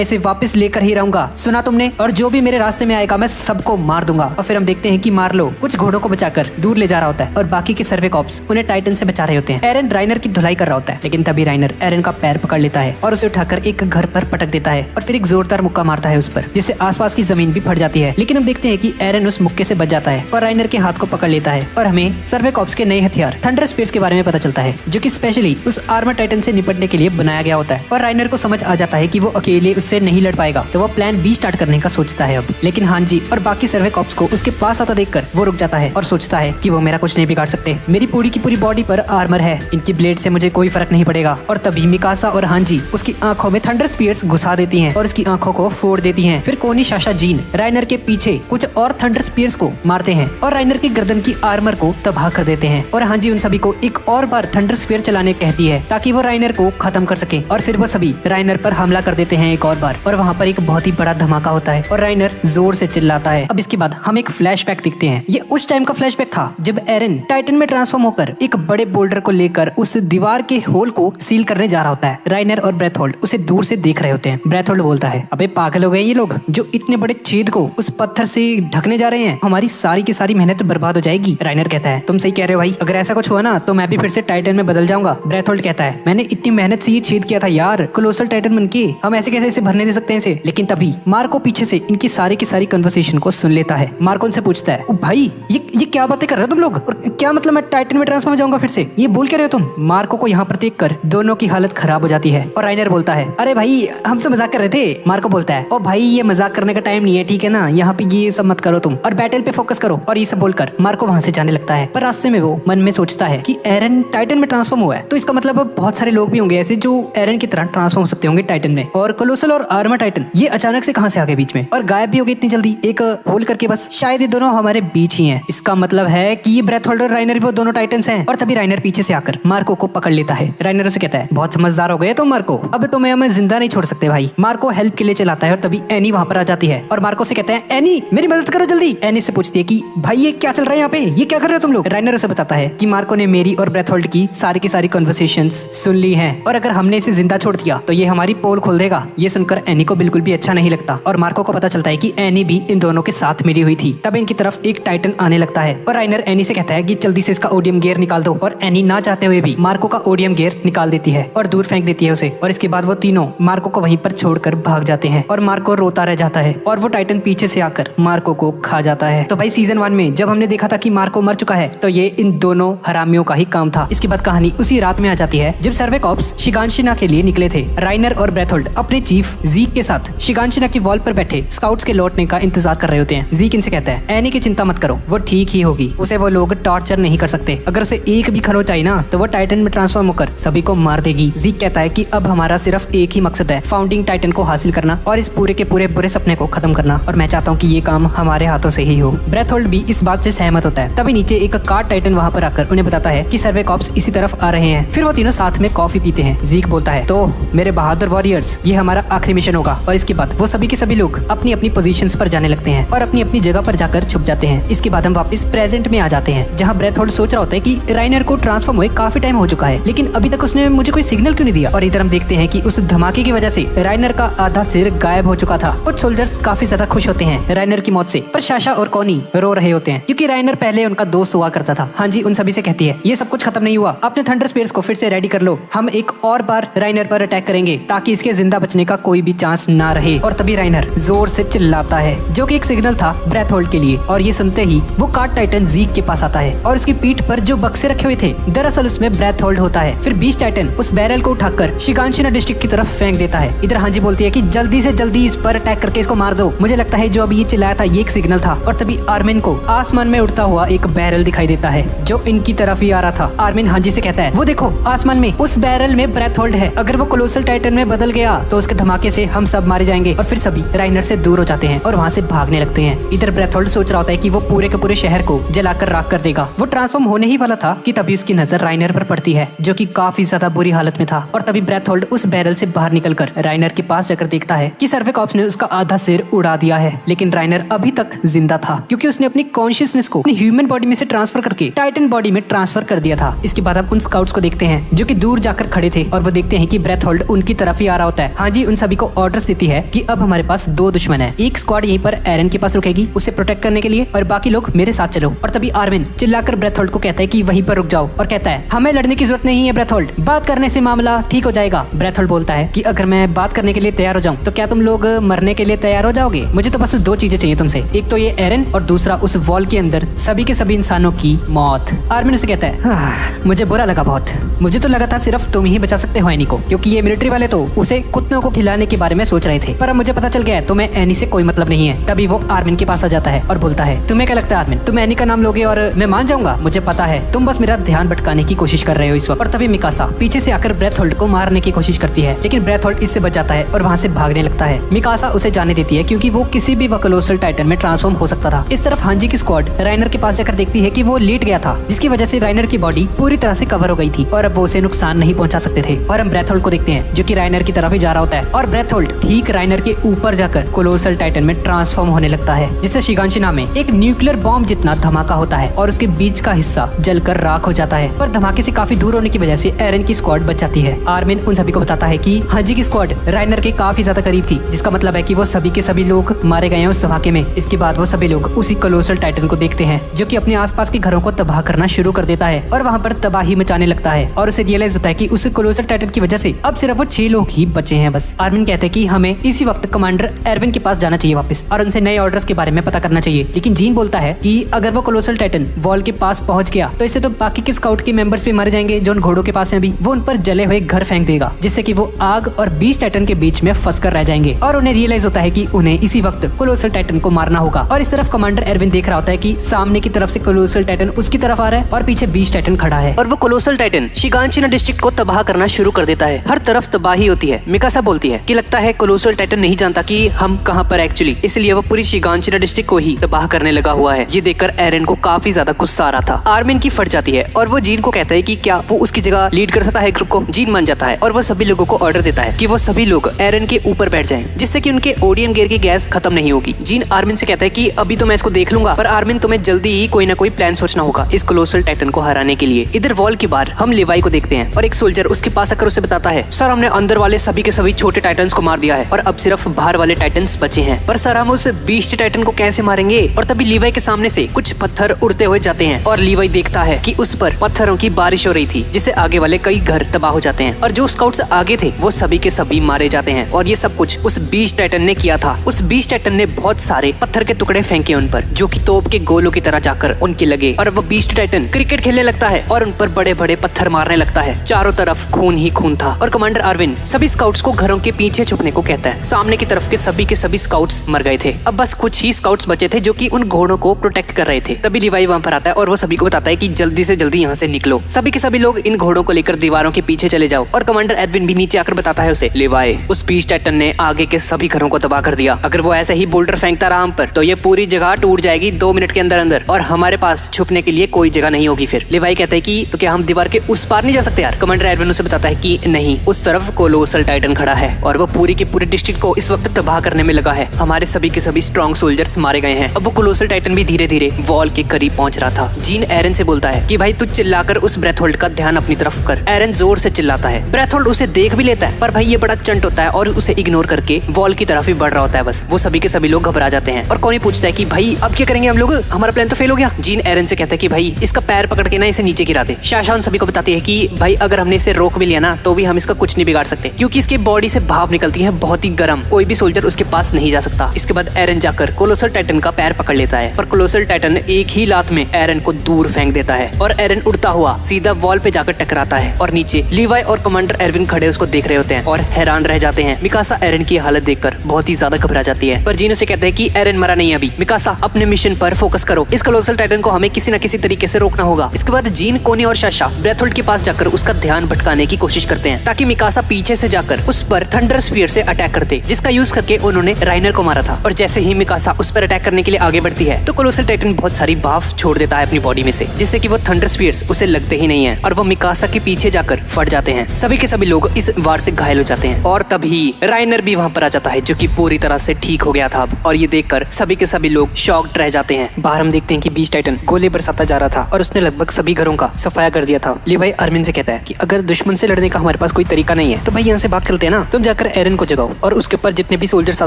इसे वापस लेकर ही रहूंगा, सुना तुमने, और जो भी मेरे रास्ते में आएगा मैं सबको मार दूंगा। और फिर हम देखते हैं कि मार्लो कुछ घोड़ों को बचाकर दूर ले जा रहा होता है और बाकी के सर्वे कॉप्स उन्हें टाइटन से बचा रहे होते हैं। एरन राइनर की धुलाई कर रहा होता है, लेकिन तभी राइनर एरन का पैर पकड़ लेता है और उसे उठाकर एक घर पर पटक देता है और फिर एक जोरदार मुक्का मारता है उस पर, जिससे आसपास की जमीन भी फट जाती है। लेकिन हम देखते हैं कि एरन उस मुक्के से बच जाता है और राइनर के हाथ को पकड़ लेता है और हमें सर्वे कॉप्स के नए हथियार थंडर स्पेस के बारे में पता चलता है, जो कि स्पेशली उस आर्मर टाइटन से निपटने के लिए बनाया गया होता है। और राइनर को समझ आ जाता है कि वो अकेले उससे नहीं लड़ पाएगा, तो वो प्लान बी स्टार्ट करने का सोचता है अब। लेकिन हांजी और बाकी सर्वे कॉप्स को उसके पास आता देखकर वो रुक जाता है और सोचता है कि वो मेरा कुछ नहीं बिगाड़ सकते, मेरी पूरी की पूरी बॉडी पर आर्मर है, इनकी ब्लेड से मुझे कोई फर्क नहीं पड़ेगा। और तभी मिकासा और हांजी उसकी आंखों में थंडर स्पीयर्स घुसा देती हैं और उसकी आंखों को फोड़ देती हैं। फिर कोनी शाशा जीन राइनर के पीछे कुछ और थंडर स्पीयर्स को मारते हैं और राइनर की गर्दन की आर्मर को तबाह कर देते हैं। और हांजी उन सभी को एक और बार थंडर स्पीयर चलाने कहती है ताकि वो राइनर को खत्म कर सके। और फिर वो सभी राइनर पर हमला कर देते हैं एक और बार, और वहाँ पर एक बहुत ही बड़ा धमाका होता है और राइनर जोर से चिल्लाता है। अब इसके बाद हम एक फ्लैशबैक देखते हैं। ये उस टाइम का फ्लैशबैक था जब एरन टाइटन में ट्रांसफॉर्म होकर एक बड़े बोल्डर को लेकर उस दीवार के होल को सील करने जा रहा होता है। राइनर और ब्रेथहोल्ड उसे दूर से देख रहे होते हैं। ब्रेथहोल्ड बोलता है अबे पागल हो गए ये लोग, जो इतने बड़े छेद को उस पत्थर से ढकने जा रहे हैं, हमारी सारी की सारी मेहनत बर्बाद हो जाएगी। राइनर कहता है तुम सही कह रहे हो भाई, अगर ऐसा कुछ हुआ ना तो मैं भी फिर से टाइटन में बदल जाऊंगा। ब्रेथहोल्ड कहता है मैंने इतनी मेहनत से ये छेद किया था यार, यार कोलोसल टाइटन बनके हम ऐसे कैसे इसे भरने दे सकते हैं इसे। लेकिन तभी मार्को पीछे से इनकी सारी की सारी कन्वर्सेशन को सुन लेता है। मार्को उनसे पूछता है, भाई ये क्या बातें कर रहे हो तुम लोग, और क्या मतलब मैं टाइटन में ट्रांसफॉर्म हो जाऊंगा फिर से, ये बोल क्या रहे हो तुम। मार्को को यहाँ पर देख कर दोनों की हालत खराब हो जाती है और राइनर बोलता है, अरे भाई हमसे मजाक कर रहे थे। मार्को बोलता है, ओ भाई ये मजाक करने का टाइम नहीं है, ठीक है ना, यहाँ पे ये सब मत करो तुम और बैटल पे फोकस करो। और ये सब बोलकर मार्को वहाँ से जाने लगता है। पर रास्ते में वो मन में सोचता है कि एरन टाइटन में ट्रांसफॉर्म हुआ है, तो इसका मतलब अब बहुत सारे लोग भी होंगे ऐसे जो एरन की तरह ट्रांसफॉर्म हो सकते होंगे टाइटन में। और कोलोसल और आर्मर टाइटन ये अचानक से कहाँ से आ गए बीच में और गायब भी हो गए इतनी जल्दी एक होल करके। बस शायद ये दोनों हमारे बीच ही हैं। इसका मतलब है कि ये ब्रेथ होल्डर राइनर वो दोनों टाइटन्स हैं। और तभी राइनर पीछे से आकर मार्को को पकड़ लेता है। राइनर उसे कहता है, बहुत समझदार हो गए तुम मार्को, अब तुम्हें हमें जिंदा नहीं छोड़ सकते भाई। मार्को हेल्प के लिए चलाता है और तभी एनी वहाँ पर आ जाती है और मार्को से कहता है, एनी मेरी मदद करो जल्दी। एनी से पूछती है कि भाई ये क्या चल रहा है यहाँ पे, ये क्या कर रहे हो तुम लोग। राइनर उसे बताता है कि मार्को ने मेरी और ब्रेथ होल्ड की सारी कन्वर्सेशंस सुन ली हैं और अगर हमने इसे जिंदा छोड़ दिया तो ये हमारी पोल खोल देगा। ये सुनकर एनी को बिल्कुल भी अच्छा नहीं लगता और मार्को को पता चलता है कि एनी भी इन दोनों के साथ मिली हुई थी। तब इनकी तरफ एक टाइटन आने लगता है और राइनर एनी से कहता है कि जल्दी से इसका ओडियम गियर निकाल दो। और एनी ना चाहते हुए भी मार्को का ओडियम गियर निकाल देती है और दूर फेंक देती है उसे। और इसके बाद वो तीनों मार्को को वहीं पर छोड़कर भाग जाते हैं और मार्को रोता रह जाता है और वो टाइटन पीछे से आकर मार्को को खा जाता है। तो भाई सीजन 1 में जब हमने देखा था कि मार्को मर चुका है तो ये इन दोनों हरामियों का ही काम था। इसके बाद कहानी उसी रात में आ जाती है जब सर्वे कॉप्स शिगानशिना के लिए निकले थे। राइनर और ब्रेथोल्ड अपने चीफ जीक के साथ शिगानशिना की वॉल पर बैठे स्काउट्स के लौटने का इंतजार कर रहे होते हैं। जीक इनसे कहता है, एनी की चिंता मत करो, वो ठीक ही होगी, उसे वो लोग टॉर्चर नहीं कर सकते। अगर उसे एक भी खरोच आई ना तो वो टाइटन में ट्रांसफॉर्म होकर सभी को मार देगी। जीक कहता है कि अब हमारा सिर्फ एक ही मकसद है, फाउंडिंग टाइटन को हासिल करना और इस पूरे के पूरे बुरे सपने को खत्म करना, और मैं चाहता हूँ कि ये काम हमारे हाथों से ही हो। ब्रेथोल्ड भी इस बात से सहमत होता है। तभी नीचे एक कार्ड टाइटन वहाँ पर आकर उन्हें बताता है कि सर्वे कॉप्स इसी तरफ आ रहे हैं। फिर वो तीनों साथ में कॉफी पीते हैं। जीक बोलता है, तो मेरे बहादुर वॉरियर्स, ये हमारा आखिरी मिशन होगा। और इसके बाद वो सभी के सभी लोग अपनी अपनी पोजीशंस पर जाने लगते हैं और अपनी अपनी जगह पर जाकर छुप जाते हैं। इसके बाद हम वापस प्रेजेंट में आ जाते हैं जहाँ ब्रेथोल्ड सोच रहा होता है कि राइनर को ट्रांसफॉर्म हुए काफी टाइम हो चुका है, लेकिन अभी तक उसने मुझे कोई सिग्नल क्यों नहीं दिया। और इधर हम देखते हैं कि उस धमाके की वजह से राइनर का आधा सिर गायब हो चुका था। कुछ सोल्जर्स काफी ज्यादा खुश होते हैं राइनर की मौत से, पर शाशा और कॉनी रो रहे होते हैं क्योंकि राइनर पहले उनका दोस्त हुआ करता था। हाँ जी, उन सभी से कहती है, ये सब कुछ खत्म नहीं हुआ, अपने थंडर स्पीयर्स को फिर से रेडी कर लो, हम एक और बार राइनर पर अटैक करेंगे ताकि इसके जिंदा बचने का कोई भी चांस ना रहे। और तभी राइनर जोर से चिल्लाता है जो कि एक सिग्नल था ब्रेथोल्ड के लिए। और ये सुनते ही वो कार्ड टाइटन जीक के पास आता है और उसकी पीठ पर जो बक्से रखे हुए थे दरअसल उसमें ब्रेथोल्ड होता है। फिर बीस्ट टाइटन उस बैरल को उठाकर शिगानशिना डिस्ट्रिक्ट की तरफ फेंक देता है। इधर हांजी बोलती है कि जल्दी से जल्दी इस पर अटैक करके इसको मार दो। मुझे लगता है जो अभी ये चिल्लाया था ये एक सिग्नल था। और तभी आर्मिन को आसमान में उड़ता हुआ एक बैरल दिखाई देता है जो इनकी तरफ ही आ रहा था। आर्मिन हांजी से कहता है, वो देखो आसमान में उस बैरल में ब्रेथोल्ड है, अगर वो कोलोसल टाइटन में बदल गया तो उसके धमाके से हम सब मारे जाएंगे। और फिर सभी राइनर से दूर हो जाते हैं और वहाँ से भागने लगते हैं। इधर ब्रेथोल्ड सोच रहा होता है कि वो पूरे के पूरे शहर को जलाकर राख कर देगा। वो ट्रांसफॉर्म होने ही वाला था कि तभी उसकी नजर राइनर पर पड़ती है जो कि काफी ज्यादा बुरी हालत में था। और तभी ब्रेथोल्ड उस बैरल से बाहर निकलकर राइनर के पास जाकर देखता है कि सर्वे कॉप्स ने उसका आधा सिर उड़ा दिया है, लेकिन राइनर अभी तक जिंदा था क्योंकि उसने अपनी कॉन्शियसनेस को अपनी ह्यूमन बॉडी में से ट्रांसफर करके टाइटन बॉडी में ट्रांसफर कर दिया था। इसके बाद हम उन स्काउट्स को देखते हैं जो कि दूर जाकर खड़े थे और वो देखते हैं कि ब्रेथोल्ड उनकी तरफ ही आ रहा होता है। हाँ जी, उन सभी को ऑर्डर्स देती है कि अब हमारे पास 2 दुश्मन है, एक स्क्वाड यहीं पर एरन के पास रुकेगी उसे प्रोटेक्ट करने के लिए और बाकी लोग मेरे साथ चलो। और तभी आर्मिन चिल्लाकर ब्रेथोल्ड को कहता है कि वहीं पर रुक जाओ और कहता है, हमें लड़ने की जरूरत नहीं है ब्रेथोल्ड, बात करने से मामला ठीक हो जाएगा। ब्रेथोल्ड बोलता है कि अगर मैं बात करने के लिए तैयार हो जाऊं तो क्या तुम लोग मरने के लिए तैयार हो जाओगे? मुझे तो बस 2 चीजें चाहिए तुमसे, एक तो ये एरन और दूसरा उस वॉल के अंदर सभी के सभी इंसानों की मौत। आर्मिन उसे कहता है, मुझे बुरा लगा बहुत, मुझे तो लगा था सिर्फ तुम ही बचा सकते हो एनी को, क्योंकि ये मिलिट्री वाले तो उसे कुत्तों को खिलाने के बारे में सोच रहे थे, पर अब मुझे पता चल गया है तुम्हें एनी से कोई मतलब नहीं है। तभी वो आर्मिन के पास आ जाता है और बोलता है, तुम्हें क्या लगता है आर्मिन, तुम एनी का नाम लोगे और मैं मान जाऊंगा? मुझे पता है तुम बस मेरा ध्यान भटकाने की कोशिश कर रहे हो इस वक्त। और तभी मिकासा पीछे से आकर ब्रेथोल्ड को मारने की कोशिश करती है, लेकिन ब्रेथोल्ड इससे बच जाता है और वहाँ से भागने लगता है। मिकासा उसे जाने देती है क्योंकि वो किसी भी कोलोसल टाइटन में ट्रांसफॉर्म हो सकता था। इस तरफ हांजी की स्क्वाड राइनर के पास जाकर देखती है कि वो लेट गया था, जिसकी वजह से राइनर की बॉडी पूरी तरह से कवर हो गई थी और अब वो उसे नुकसान नहीं पहुंचा सकते थे। और हम ब्रेथोल्ड को देखते हैं जो कि राइनर की तरफ ही जा रहा होता है और ब्रेथोल्ड ठीक राइनर के ऊपर जाकर कोलोसल टाइटन में ट्रांसफॉर्म होने लगता है, जिससे शिगानशिना में एक न्यूक्लियर बॉम्ब जितना धमाका होता है और उसके बीच का हिस्सा जलकर राख हो जाता है। पर धमाके से काफी दूर होने की वजह से एरन की स्क्वाड बच जाती है। आर्मिन उन सभी को बताता है कि हांजी की स्क्वाड राइनर के काफी ज्यादा करीब थी, जिसका मतलब है कि वो सभी के सभी लोग मारे गए हैं उस धमाके में। इसके बाद वो सभी लोग उसी कोलोसल टाइटन को देखते हैं जो कि अपने आसपास के घरों को तबाह करना शुरू कर देता है और वहाँ पर तबाही मचाने लगता है। और उसे रियलाइज होता है कि उस कोलोसल टाइटन की वजह से से अब सिर्फ वो 6 लोग ही बचे हैं बस। आर्मिन कहते हैं कि हमें इसी वक्त कमांडर एरविन के पास जाना चाहिए वापस और उनसे नए ऑर्डर्स के बारे में पता करना चाहिए। लेकिन जीन बोलता है कि अगर वो कोलोसल टाइटन वॉल के पास पहुंच गया तो इससे तो बाकी के स्काउट के मेंबर्स भी मारे जाएंगे जो उन घोड़ों के पास हैं अभी। वो उन पर जले हुए घर फेंक देगा जिससे कि वो आग और बीस्ट टाइटन के बीच में फंस कर रह जाएंगे और उन्हें रियलाइज होता है कि उन्हें इसी वक्त कोलोसल टाइटन को मारना होगा। और इस तरफ कमांडर एरविन देख रहा होता है कि सामने की तरफ से कोलोसल टाइटन उसकी तरफ आ रहा है और पीछे बीस्ट टाइटन खड़ा है और वो कोलोसल टाइटन शिगांशिना डिस्ट्रिक्ट को तबाह करना शुरू कर देता है। हर तरफ तबाही होती है। मिकासा बोलती है कि लगता है कोलोसल टाइटन नहीं जानता कि हम कहां पर एक्चुअली, इसलिए वो पूरी शिगांशिना डिस्ट्रिक्ट को ही तबाह करने लगा हुआ है। ये देखकर एरन को काफी ज्यादा गुस्सा आ रहा था। आर्मिन की फट जाती है और वो जीन को कहता है कि क्या वो उसकी जगह लीड कर सकता है ग्रुप को। जीन मान जाता है और वो सभी लोगों को ऑर्डर देता है कि वो सभी लोग एरन के ऊपर बैठ जाएं जिससे कि उनके ओडियम गियर की गैस खत्म नहीं होगी। जीन आर्मिन से कहता है कि अभी तो मैं इसको देख लूंगा, पर आर्मिन तुम्हें जल्दी ही कोई ना कोई प्लान सोचना होगा इस कोलोसल टाइटन को हराने के लिए। इधर वॉल के बाहर हम लेवाई को देखते हैं और एक सोल्जर उसके पास आकर उसे बताता है, सर हमने अंदर वाले सभी के सभी छोटे टाइटन्स को मार दिया है और अब सिर्फ बाहर वाले टाइटन्स बचे हैं, पर सर हम उस बीस्ट टाइटन को कैसे मारेंगे। और तभी लीवाई के सामने से कुछ पत्थर उड़ते हुए जाते हैं और लीवाई देखता है कि उस पर पत्थरों की बारिश हो रही थी जिससे आगे वाले कई घर तबाह हो जाते हैं और जो स्काउट्स आगे थे वो सभी के सभी मारे जाते हैं। और ये सब कुछ उस बीस्ट टाइटन ने किया था। उस बीस्ट टाइटन ने बहुत सारे पत्थर के टुकड़े फेंके उन पर जो कि तोप के गोलों की तरह जाकर उनके लगे और वो बीस्ट टाइटन क्रिकेट खेलने लगता है और उन पर बड़े बड़े पत्थर मारने लगता है। चारों तरफ खून ही खून था और कमांडर आर्विन सभी स्काउट्स को घरों के पीछे छुपने को कहता है। सामने की तरफ के सभी स्काउट्स मर गए थे। अब बस कुछ ही स्काउट्स बचे थे जो कि उन घोड़ों को प्रोटेक्ट कर रहे थे। तभी लीवाई वहां पर आता है और वो सभी को बताता है कि जल्दी से जल्दी यहाँ से निकलो। सभी के सभी लोग इन घोड़ों को लेकर दीवारों के पीछे चले जाओ। और कमांडर एडविन भी नीचे आकर बताता है उसे, लीवाई उस बीस्ट टाइटन ने आगे के सभी घरों को तबाह कर दिया। अगर वो ऐसे ही बोल्डर फेंकता रहा हम पर तो ये पूरी जगह टूट जाएगी 2 मिनट के अंदर अंदर और हमारे पास छुपने के लिए कोई जगह नहीं होगी। फिर लीवाई कहता है कि तो क्या हम दीवार के उस पार नहीं जा सकते यार। कमांडर एडविन उसे बताता है कि नहीं, उस तरफ कोलोसल टाइटन खड़ा है और वो पूरी की पूरी डिस्ट्रिक्ट को इस वक्त तबाह करने में लगा है। हमारे सभी के सभी स्ट्रॉन्ग सोल्जर्स मारे गए हैं। अब वो कोलोसल टाइटन भी धीरे धीरे वॉल के करीब पहुंच रहा था। जीन एरन से बोलता है कि भाई तू चिल्लाकर उस ब्रेथ होल्ड का ध्यान अपनी तरफ कर। एरन जोर से चिल्लाता है। ब्रेथ होल्ड उसे देख भी लेता है पर भाई ये बड़ा चंट होता है और उसे इग्नोर करके वॉल की तरफ ही बढ़ रहा होता है। बस वो सभी के सभी लोग घबरा जाते हैं और कोनी पूछता है कि भाई अब क्या करेंगे हम लोग, हमारा प्लान तो फेल हो गया। जीन एरन से कहता है कि भाई इसका पैर पकड़ के ना इसे नीचे गिरा दे। शाशा उन सभी को बताती है कि भाई अगर हमने इसे रोक भी लिया ना तो भी हम इसका कुछ नहीं बिगाड़ सकते क्योंकि इसके बॉडी से भाप निकलती है बहुत ही गर्म, कोई भी सोल्जर उसके पास नहीं जा सकता। इसके बाद एरन जाकर कोलोसल टाइटन का पैर पकड़ लेता है पर कोलोसल टाइटन एक ही लात में एरन को दूर फेंक देता है और एरन उड़ता हुआ सीधा वॉल पे जाकर टकराता है और नीचे लीवाई और कमांडर एरविन खड़े उसको देख रहे होते हैं और हैरान रह जाते हैं। मिकासा एरन की हालत देखकर बहुत ही ज्यादा घबरा जाती है पर जीन उसे कहते हैं कि एरन मरा नहीं अभी। मिकासा अपने मिशन पर फोकस करो, इस कोलोसल टाइटन को हमें किसी न किसी तरीके से रोकना होगा। इसके बाद जीन, कोनी और शाशा ब्रेथ होल्ड के पास जाकर उसका ध्यान भटकाने की कोशिश करते हैं ताकि मिकासा पीछे से जाकर उस पर थंडर स्फीयर से अटैक करते जिसका यूज करके उन्होंने राइनर को मारा था। और जैसे ही मिकासा उस पर अटैक करने के लिए आगे बढ़ती है तो कोलोसल टाइटन बहुत सारी भाप छोड़ देता है अपनी बॉडी में से जिससे कि वो थंडर स्फीयर्स उसे लगते ही नहीं है और वो मिकासा के पीछे जाकर फट जाते हैं। सभी के सभी लोग इस वार से घायल हो जाते हैं और तभी राइनर भी वहां पर आ जाता है जो कि पूरी तरह से ठीक हो गया था अब। और ये देखकर सभी के सभी लोग शॉक्ड रह जाते हैं। बाहर हम देखते हैं कि बीस्ट टाइटन गोले बरसाता जा रहा था और उसने लगभग सभी घरों का सफाया कर दिया था। लीवाई आर्मिन से कहता है कि अगर दुश्मन से लड़ने का हमारे पास कोई तरीका नहीं है तो भाई यहाँ से भाग चलते हैं ना। तुम जाकर एरन को जगाओ और उसके ऊपर जितने भी सोल्जर्स आ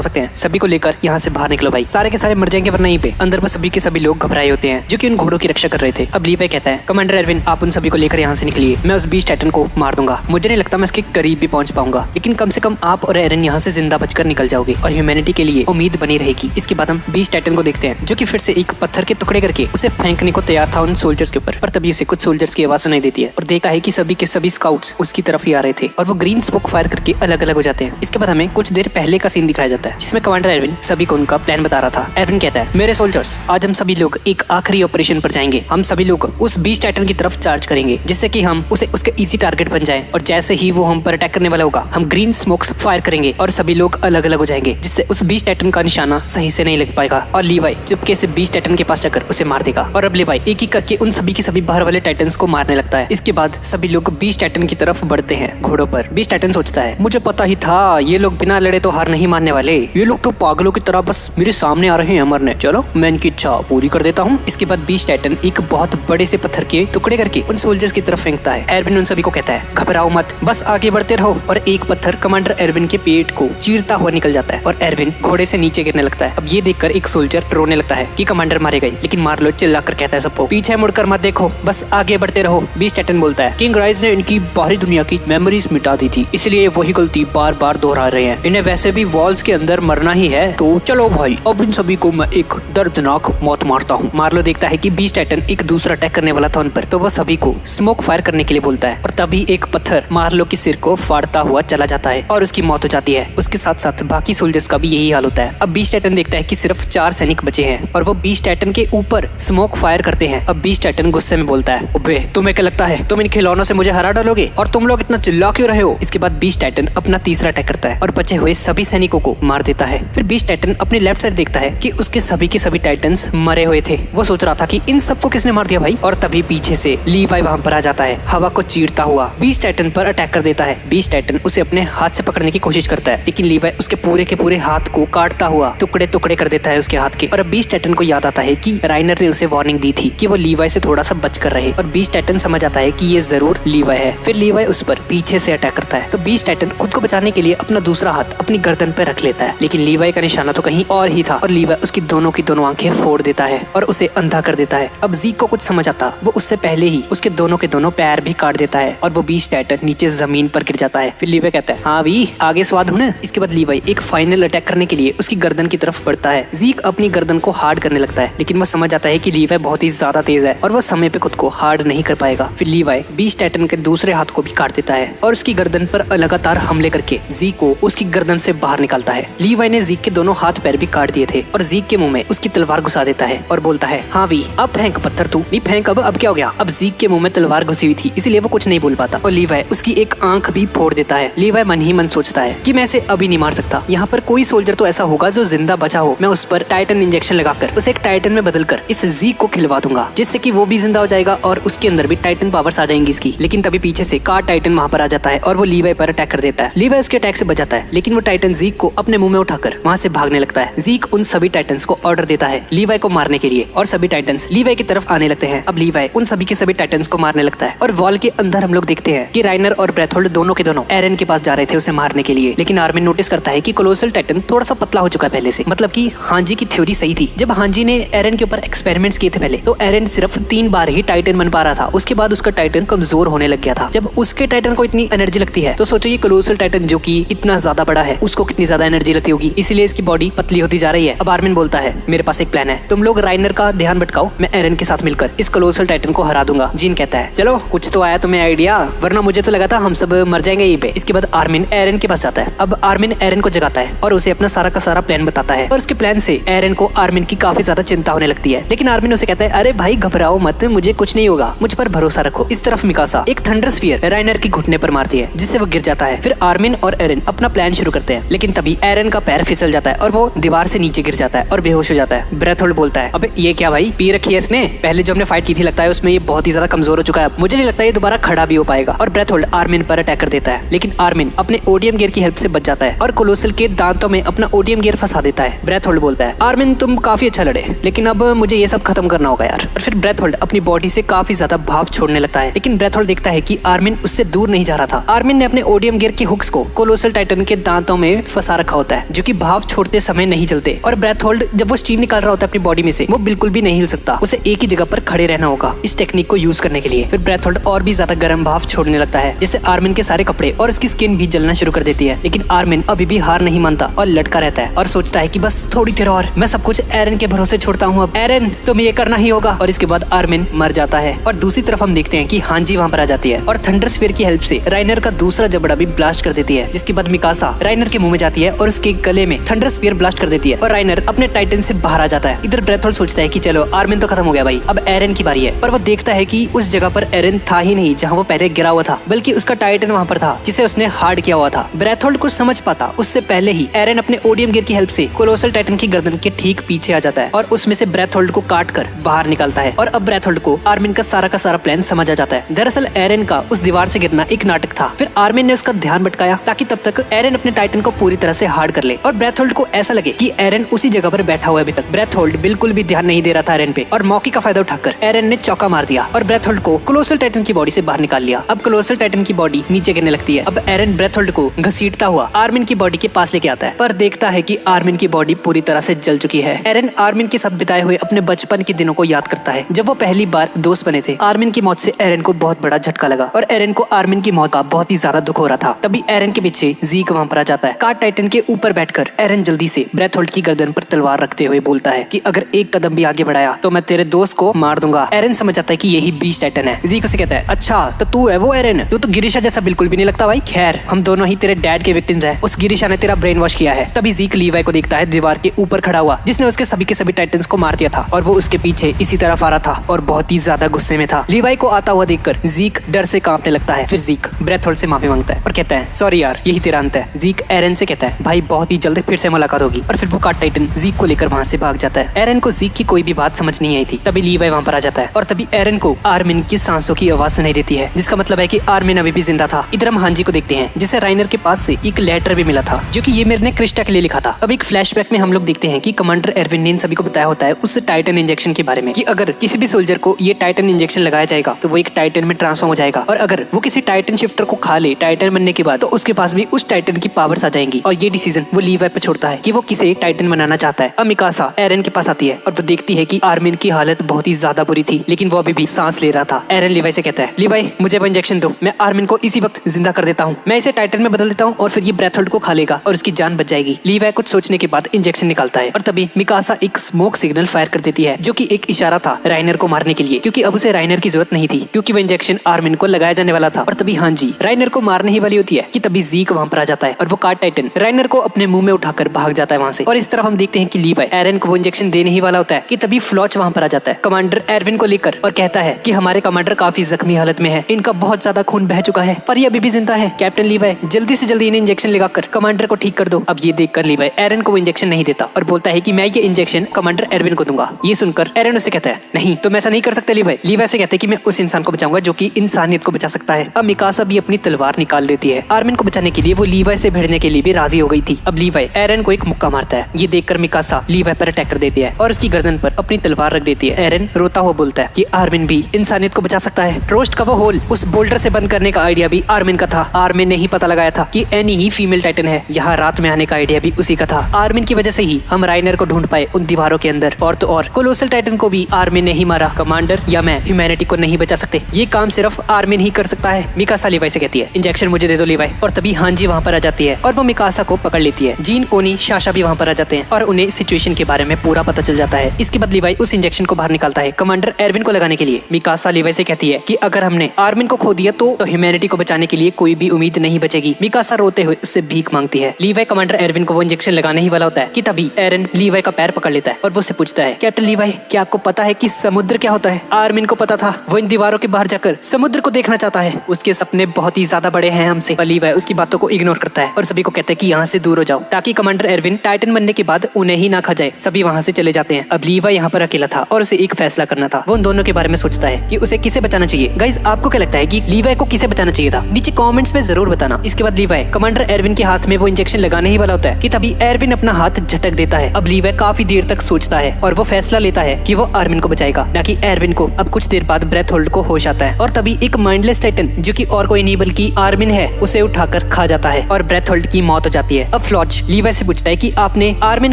सकते हैं सभी को लेकर यहाँ से बाहर निकलो। भाई सारे के सारे मर जाएंगे वरना यहीं पे अंदर वो सभी के सभी लोग घबराए होते हैं जो कि उन घोड़ों की रक्षा कर रहे थे। अब लीवाई कहता है, कमांडर एरविन आप उन सभी को लेकर यहाँ से निकलिए, मैं उस बीस्ट टाइटन को मार दूंगा। मुझे नहीं लगता मैं उसके करीब भी पहुंच पाऊंगा लेकिन कम से कम आप और एरन यहाँ से जिंदा बचकर निकल जाओगे और ह्यूमैनिटी के लिए उम्मीद बनी रहेगी। इसके बाद हम बीस्ट टाइटन को देखते हैं जो कि फिर से एक पत्थर के टुकड़े करके उसे फेंकने को तैयार था उन सोल्जर्स के ऊपर। पर तभी उसे कुछ सोल्जर्स की आवाज सुनाई देती है और देखा है कि सभी के सभी स्काउट्स उसकी तरफ ही आ रहे थे और वो ग्रीन स्मोक फायर करके अलग अलग हो जाते हैं। इसके बाद हमें कुछ देर पहले का सीन दिखाया जाता है जिसमें कमांडर एरविन सभी को उनका प्लान बता रहा था। एरविन कहता है, मेरे सोल्जर्स आज हम सभी लोग एक आखिरी ऑपरेशन पर जाएंगे। हम सभी लोग उस बीस्ट टाइटन की तरफ चार्ज करेंगे जिससे कि हम उसे उसके इजी टारगेट बन जाएं और जैसे ही वो हम पर अटैक करने वाला होगा हम ग्रीन स्मोक्स फायर करेंगे और सभी लोग अलग अलग हो जाएंगे जिससे उस बीस्ट टाइटन का निशाना सही से नहीं लग पाएगा और लीवाई चुपके से बीस्ट टाइटन के पास जाकर उसे मार देगा। और अब लीवाई एक एक करके उन सभी के सभी बाहर वाले टाइटन्स को मारने लगता है। इसके बाद सभी लोग बीस्ट टाइटन की तरफ बढ़ते हैं घोड़ों पर। बीस्ट टाइटन सोचता है, मुझे पता ही था ये लोग बिना लड़े तो हार नहीं मानने वाले, ये लोग तो पागलों की तरह बस मेरे सामने आ रहे हैं मरने, चलो मैं इनकी इच्छा पूरी कर देता हूँ। इसके बाद बीस्ट टाइटन एक बहुत बड़े से पत्थर के टुकड़े करके उन सोल्जर्स की तरफ फेंकता है। एरविन उन सभी को कहता है, घबराओ मत, बस आगे बढ़ते रहो और एक पत्थर कमांडर एरविन के पेट को चीरता हुआ निकल जाता है और एरविन घोड़े से नीचे गिरने लगता है। अब ये देखकर एक सोल्जर रोने लगता है कि कमांडर मारे गए, लेकिन मार्लो चिल्लाकर कहता है सबको पीछे मुड़कर मत देखो, बस आगे बढ़ते रहो। बीस्ट टाइटन बोलता है किंग राइज ने इनकी बाहरी दुनिया की मेमोरीज मिटा दी थी, इसलिए वही गलती बार बार दोहरा रहे हैं। इन्हें वैसे भी वॉल्स के अंदर मरना ही है, तो चलो भाई अब इन सभी को मैं एक दर्दनाक मौत मारता हूँ। मार्लो देखता है कि बीस्ट टाइटन एक दूसरा अटैक करने वाला था उन पर, तो वो सभी को स्मोक फायर करने के लिए बोलता है और तभी एक पत्थर मार्लो के सिर को फाड़ता हुआ चला जाता है और उसकी मौत हो जाती है। उसके साथ साथ बाकी सोल्जर्स का भी यही हाल होता है। अब बीस्ट टाइटन देखता है कि सिर्फ 4 सैनिक बचे हैं और वो बीस्ट टाइटन के ऊपर स्मोक फायर करते हैं। अब बीस्ट टाइटन गुस्से में बोलता है अबे तुम्हें क्या लगता है तुम इन खिलौनों से मुझे हरा डालोगे, और तुम लोग इतना चिल्ला क्यों रहे हो। इसके बाद बीस्ट टाइटन अपना तीसरा अटैक करता है और बचे हुए सभी सैनिकों को मार देता है। फिर बीस्ट टाइटन अपने लेफ्ट साइड देखता है कि उसके सभी के सभी टाइटन्स मरे हुए थे। वो सोच रहा था कि इन सबको किसने मार दिया भाई, और तभी पीछे से लीवाई वहां पर आ जाता है, हवा को चीरता हुआ बीस्ट टाइटन पर अटैक कर देता है। बीस्ट टाइटन उसे अपने हाथ से पकड़ने की कोशिश करता है, लेकिन लीवाई उसके पूरे के पूरे हाथ को काटता हुआ टुकड़े टुकड़े कर देता है उसके हाथ के। और अब बीस्ट टाइटन को याद आता है कि राइनर ने उसे वार्निंग दी थी कि वो लीवाई से थोड़ा सा बच कर रहे, और बीस्ट टाइटन समझ आता है कि ये जरूर लीवाई है। फिर लीवाई उस पर पीछे से अटैक करता है, तो बीस्ट टाइटन खुद को बचाने के लिए अपना दूसरा हाथ अपनी गर्दन पर रख लेता है, लेकिन लीवाई का निशाना तो कहीं और ही था और लीवाई उसकी दोनों की दोनों आंखें फोड़ देता है और उसे अंधा कर देता है। अब ज़ीक को कुछ समझ आता, वो उससे पहले ही उसके दोनों के दोनों पैर भी काट देता है और वो बीस्ट टाइटन नीचे जमीन पर गिर जाता है। फिर लीवाई कहता है हाँ भी आगे स्वाद हूं ना। इसके बाद लीवाई एक फाइनल अटैक करने के लिए उसकी गर्दन की तरफ बढ़ता है। ज़ीक अपनी गर्दन को हार्ड करने लगता है, लेकिन वो समझ आता है कि लीवाई बहुत ही ज्यादा तेज है और वो समय पे खुद को हार्ड नहीं कर पाएगा। फिर लीवाई बीस्ट टाइटन के दूसरे हाथ को भी काट देता है और उसकी गर्दन पर लगातार हमले करके ज़ीक को उसकी गर्दन से बाहर निकालता है। लीवाई ने ज़ीक के दोनों हाथ पैर भी काट दिए थे और ज़ीक के मुंह में उसकी तलवार घुसा देता है और बोलता है हाँ भी अब फेंक पत्थर तू। नहीं फेंक अब क्या हो गया। अब ज़ीक के मुंह में तलवार घुसी हुई थी, इसलिए वो कुछ नहीं बोल पाता और लीवाई उसकी एक आंख भी फोड़ देता है। लीवाई मन ही मन सोचता है कि मैं इसे अभी नहीं मार सकता, यहाँ पर कोई सोल्जर तो ऐसा होगा जो जिंदा बचा हो, मैं उस पर टाइटन इंजेक्शन लगाकर उसे एक टाइटन में बदलकर इस ज़ीक को खिलवा दूंगा, जिससे कि वो भी जिंदा हो जाएगा और उसके अंदर भी टाइटन पावर्स आ जाएंगी इसकी। लेकिन तभी पीछे से कार टाइटन वहाँ पर आ जाता है और वो लीवाई पर अटैक कर देता है। लीवाई उसके अटैक से बच जाता है, लेकिन वो टाइटन ज़ीक को अपने मुंह में उठाकर वहाँ से भागने लगता है। ज़ीक उन सभी टाइटन्स को ऑर्डर देता है लीवाई को मारने के लिए और सभी टाइटन्स लीवाई की तरफ आने लगते हैं। अब लीवाई उन सभी के सभी टाइटन्स को मारने लगता है और वॉल के अंदर हम लोग देखते हैं कि राइनर और ब्रेथोल्ड दोनों के दोनों एरन के पास जा रहे थे उसे मारने के लिए, लेकिन आर्मिन नोटिस करता है कि कोलोसल टाइटन थोड़ा सा पतला हो चुका है पहले से। मतलब कि हांजी की थ्योरी सही थी। जब हांजी ने एरन के ऊपर एक्सपेरिमेंट्स किए थे पहले, तो एरन सिर्फ 3 बार ही टाइटन बन पा रहा था, उसके बाद उसका टाइटन कमजोर होने लग गया था। जब उसके टाइटन को इतनी एनर्जी लगती है तो सोचो ये कोलोसल टाइटन जो कि इतना ज्यादा बड़ा है उसको कितनी ज्यादा एनर्जी लगती होगी, इसलिए इसकी बॉडी पतली होती जा रही है। अब आर्मिन बोलता है मेरे पास एक प्लान है, तुम लोग राइनर का ध्यान भटकाओ, मैं एरन के साथ मिलकर इस कोलोसल टाइटन को हरा दूंगा। जीन कहता है चलो कुछ तो आया तुम्हें आइडिया, वरना मुझे तो लगा था हम सब मर जाएंगे यहीं पे। इसके बाद आर्मिन एरन के पास जाता है। अब आर्मिन एरन को जगाता है और उसे अपना सारा का सारा प्लान बताता है और उसके प्लान से एरन को आर्मिन की काफी ज्यादा चिंता होने लगती है, लेकिन आर्मिन उसे कहता है अरे भाई घबराओ मत, मुझे कुछ नहीं होगा, मुझ पर भरोसा रखो। इस तरफ मिकासा एक थंडर स्फीयर राइनर की घुटने पर मारती है जिससे वो गिर जाता है। फिर आर्मिन और एरन अपना प्लान शुरू करते हैं, लेकिन तभी एरन का पैर फिसल जाता है और वो दीवार से नीचे गिर जाता है और बेहोश हो जाता है। ब्रेथोल्ड बोलता है अबे ये क्या भाई, पी रखी है इसने, पहले जो हमने फाइट की थी लगता है उसमें ये बहुत ही ज्यादा कमजोर हो चुका है, मुझे नहीं लगता ये दोबारा खड़ा भी हो पाएगा। और ब्रेथोल्ड आर्मिन पर अटैक कर देता है, लेकिन आर्मिन अपने ओडियम गियर की हेल्प से बच जाता है और कोलोसल के दांतों में अपना ओडियम गियर फंसा देता है। ब्रेथोल्ड बोलता है आर्मिन तुम काफी अच्छा लड़े, लेकिन अब मुझे ये सब खत्म करना होगा यार। और फिर ब्रेथोल्ड अपनी बॉडी से काफी ज्यादा भाप छोड़ने लगता है, लेकिन ब्रेथोल्ड देखता है कि आर्मिन उससे दूर नहीं जा रहा था। आर्मिन ने अपने ओडियम गियर के हुक्स को कोलोसल टाइटन के दांतों में फंसा रखा होता है, जो कि भाप छोड़ते समय नहीं जलते। और ब्रेथोल्ड जब वो स्टीम निकाल रहा होता है अपनी बॉडी में से, वो बिल्कुल भी नहीं हिल सकता, उसे एक ही जगह पर खड़े रहना होगा इस टेक्निक को यूज करने के लिए। फिर ब्रेथोल्ड और भी ज्यादा गर्म भाप छोड़ने लगता है, जिससे आर्मिन के सारे कपड़े और उसकी स्किन भी जलना शुरू कर देती है। लेकिन आर्मिन अभी भी हार नहीं मानता और लटका रहता है और सोचता है कि बस थोड़ी देर और, मैं सब कुछ एरन के भरोसे छोड़ता हूँ, अब एरन तुम्हें ये करना ही होगा। और इसके बाद आर्मिन मर जाता है। और दूसरी तरफ हम देखते हैं कि हांजी वहाँ पर आ जाती है और थंडर स्फीयर की हेल्प से राइनर का दूसरा जबड़ा भी ब्लास्ट कर देती है, जिसके बाद मिकासा राइनर के मुंह में जाती है और उसके गले में थंडर स्फीयर ब्लास्ट कर देती है और राइनर अपने टाइटन से बाहर आ जाता है। इधर ब्रेथोल्ड सोचता है कि चलो आर्मिन तो खत्म हो गया भाई, अब एरन की बारी है। पर वो देखता है कि उस जगह पर एरन था ही नहीं जहाँ वो पहले गिरा हुआ था, बल्कि उसका टाइटन वहाँ पर था जिसे उसने हार्ड किया हुआ था। ब्रेथोल्ड कुछ समझ पाता उससे पहले ही एरन अपने ओडियम गियर की हेल्प से कोलोसल टाइटन की गर्दन के ठीक पीछे आ जाता है और उसमें से ब्रेथोल्ड को काट कर बाहर निकालता है। और अब ब्रेथोल्ड को आर्मिन का सारा प्लान समझ आ जाता है। दरअसल एरन का उस दीवार से गिरना एक नाटक था। फिर आर्मिन ने उसका ध्यान भटकाया ताकि तब तक एरन अपने टाइटन को पूरी तरह से हार्ड कर ले और ब्रेथोल्ड को ऐसा लगे कि एरन उसी जगह पर बैठा हुआ है अभी तक। ब्रेथोल्ड बिल्कुल भी ध्यान नहीं दे रहा था एरन पे और मौके का फायदा उठाकर एरन ने चौका मार दिया और ब्रेथोल्ड को कोलोसल टाइटन की बॉडी से बाहर निकाल लिया। अब कोलोसल टाइटन की बॉडी नीचे गिरने लगती है। अब एरन ब्रेथोल्ड को घसीटता हुआ आर्मिन की बॉडी के पास पास लेके आता है, पर देखता है कि आर्मिन की बॉडी पूरी तरह से जल चुकी है। एरन आर्मिन के साथ बिताए हुए अपने बचपन के दिनों को याद करता है, जब वो पहली बार दोस्त बने थे। आर्मिन की मौत से एरन को बहुत बड़ा झटका लगा और एरन को आर्मिन की मौत का बहुत ही ज्यादा दुख हो रहा था। तभी एरन के पीछे ज़ीक वहाँ पर आ जाता है। कार्ड टाइटन के ऊपर बैठकर एरन जल्दी से ब्रेथहोल्ड की गर्दन पर तलवार रखते हुए बोलता है कि अगर एक कदम भी आगे बढ़ाया तो मैं तेरे दोस्त को मार दूंगा। एरन समझ जाता है कि यही बीच टाइटन है। ज़ीक उसे कहता है, अच्छा तो तू है वो एरन? तू तो गिरिशा जैसा बिल्कुल भी नहीं लगता भाई। खैर हम दोनों ही तेरे डैड के विक्टिम्स हैं। उस गिरिशा ने तेरा ब्रेन वॉश किया है। तभी ज़ीक लीवाई को देखता है दीवार के ऊपर खड़ा हुआ, जिसने उसके सभी के सभी टाइटन्स को मार दिया था, और वो उसके पीछे इसी तरफ आ रहा था और बहुत ही ज्यादा गुस्से में था। लीवाई को आता हुआ देखकर ज़ीक डर से कांपने लगता है। फिर ज़ीक ब्रेथहोल्ड से माफी मांगता है और कहता है, सॉरी यार, यही तेरा अंत है। ज़ीक एरन से कहता है, भाई बहुत ही जल्द फिर से मुलाकात होगी। और फिर वो कार्ड टाइटन ज़ीक को लेकर वहाँ से भाग जाता है। एरन को ज़ीक की कोई भी बात समझ नहीं आई थी। तभी लीवाई वहाँ पर आ जाता है और तभी एरन को आर्मिन की सांसों की आवाज सुनाई देती है, जिसका मतलब है कि आर्मिन अभी भी जिंदा था। इधर हम हांजी को देखते हैं, जिसे राइनर के पास से एक लेटर भी मिला था, जो कि ये मेरे ने क्रिस्टा के लिए लिखा था। अब एक फ्लैशबैक में हम लोग देखते हैं कि कमांडर एरविन ने इन सभी को बताया होता है उस टाइटन इंजेक्शन के बारे में, कि अगर किसी भी सोल्जर को ये टाइटन इंजेक्शन लगाया जाएगा तो वो एक टाइटन में ट्रांसफॉर्म हो जाएगा, और अगर वो किसी टाइटन शिफ्टर को खा ले टाइटन बनने के बाद, तो उसके पास भी उस टाइटन की पावर्स आ जाएंगी। और ये डिसीजन वो लीवाई पे छोड़ता है कि वो किसे टाइटन बनाना चाहता है। अब मिकासा एरन के पास आती है और वो देखती है कि आर्मिन की हालत बहुत ही ज्यादा बुरी थी, लेकिन वो अभी भी सांस ले रहा था। एरन लीवाई से कहता है, लीवाई मुझे वो इंजेक्शन दो, मैं आर्मिन को इसी वक्त जिंदा कर देता हूँ। मैं इसे टाइटन में बदल देता हूँ और फिर ये ब्रेथहोल्ड को खा लेगा और उसकी जान बच जाएगी। लीवाई कुछ सोचने के बाद इंजेक्शन निकालता है और तभी मिकासा एक स्मोक सिग्नल फायर कर देती है, जो कि एक इशारा था राइनर को मारने के लिए, क्योंकि अब उसे राइनर की जरूरत नहीं थी, क्योंकि वो इंजेक्शन आर्मिन को लगाया जाने वाला था। और तभी हांजी राइनर को मारने ही वाली होती है कि तभी ज़ीक वहाँ पर आ जाता है और वो कार्ड टाइटन राइनर को अपने मुंह में उठाकर भाग जाता है वहाँ से। और इस तरफ हम देखते हैं कि लीवाई एरन को वो इंजेक्शन देने ही वाला होता है कि तभी फ्लॉच वहाँ पर आ जाता है कमांडर एरविन को लेकर और कहता है कि हमारे कमांडर काफी जख्मी हालत में है, इनका बहुत ज्यादा खून बह चुका है, पर ये अभी भी जिंदा है। कैप्टन लीवाई जल्दी से जल्दी इन्हें इंजेक्शन लगाकर कमांडर को ठीक कर दो। अब ये देखकर लीवाई एरन को वो इंजेक्शन नहीं देता और बोलता है कि मैं ये इंजेक्शन कमांडर एरविन को दूंगा। ये सुनकर एरन उसे कहता है, नहीं तुम ऐसा नहीं कर सकते लीवाई। लीवाई से कहते हैं कि मैं उस इंसान को बचाऊंगा जो कि इंसानियत को बचा सकता है। अब मिकासा भी अपनी तलवार निकाल देती है। आर्मिन को बचाने के लिए वो लीवाई से भिड़ने के लिए भी राजी हो गई थी। अब लीवाई एरन को एक मुक्का मारता है। ये देखकर मिकासा लीवाई पर अटैक कर देती है और उसकी गर्दन पर अपनी तलवार रख देती है। एरन रोता हुआ बोलता है कि आर्मिन भी इंसानियत को बचा सकता है। ट्रोस्ट का वो होल उस बोल्डर से बंद करने का आइडिया भी आर्मिन का था। आर्मिन ने ही पता लगाया था कि एनी ही फीमेल टाइटन है। यहाँ रात में आने का आइडिया भी उसी का था। आर्मिन की वजह से ही हम राइनर को ढूंढ पाए उन दीवारों के अंदर। और तो और कोलोसल टाइटन को भी आर्मिन ने ही मारा। कमांडर या मैं ह्यूमैनिटी को नहीं बचा सकते, ये काम सिर्फ आर्मिन ही कर सकता है। मिकासा लीवाई से कहती है, इंजेक्शन मुझे दे दो लीवाई। और तभी हांजी वहाँ पर आ जाती है और वो मिकासा को पकड़ लेती है। जीन, ओनी, शाशा भी वहाँ पर आ जाते हैं और उन्हें सिचुएशन के बारे में पूरा पता चल जाता है। इसके बाद लीवाई उस इंजेक्शन को बाहर निकालता है कमांडर एरविन को लगाने के लिए। मिकासा लीवाई से कहती है कि अगर हमने आर्मिन को खो दिया तो ह्यूमैनिटी को बचाने के लिए कोई भी उम्मीद नहीं बचेगी। मिकासा रोते हुए उससे भीख मांगती है। लीवाई कमांडर एरविन को वो इंजेक्शन लगाने ही वाला होता है कि तभी एरन लीवाई का पैर पकड़ लेता है और वो उससे पूछता है, कैप्टन लीवाई क्या आपको पता है कि समुद्र क्या होता है? आर्मिन को पता था, वो इन दीवारों के बाहर जाकर समुद्र को देखना चाहता है। उसके सपने बहुत ही ज्यादा बड़े हैं हमसे। पर लीवाई उसकी बातों को इग्नोर करता है और सभी को कहता है कि यहाँ से दूर हो जाओ, ताकि कमांडर एरविन टाइटन बनने के बाद उन्हें ही ना खा जाए। सभी वहाँ से चले जाते हैं। अब लीवाई यहाँ पर अकेला था और उसे एक फैसला करना था। वो उन दोनों के बारे में सोचता है कि उसे किसे बचाना चाहिए। गाइस आपको क्या लगता है कि लीवाई को किसे बचाना चाहिए था? नीचे कमेंट्स में जरूर बताना। इसके बाद लीवाई कमांडर एरविन के हाथ में वो इंजेक्शन लगाने ही वाला होता है कि तभी एरविन अपना हाथ झटक देता है। अब लीवाई काफी देर तक सोचता है और वो फैसला लेता है कि वो आर्मिन को बचाएगा, ना कि एरविन को। अब कुछ देर बाद ब्रेथहोल्ड को होश आता है और तभी एक माइंडलेस टाइटन, जो कि और कोई नहीं बल्कि आर्मिन है, उसे उठाकर खा जाता है और ब्रेथहोल्ड की मौत हो जाती है। अब फ्लॉच लीवाई से पूछता है कि आपने आर्मिन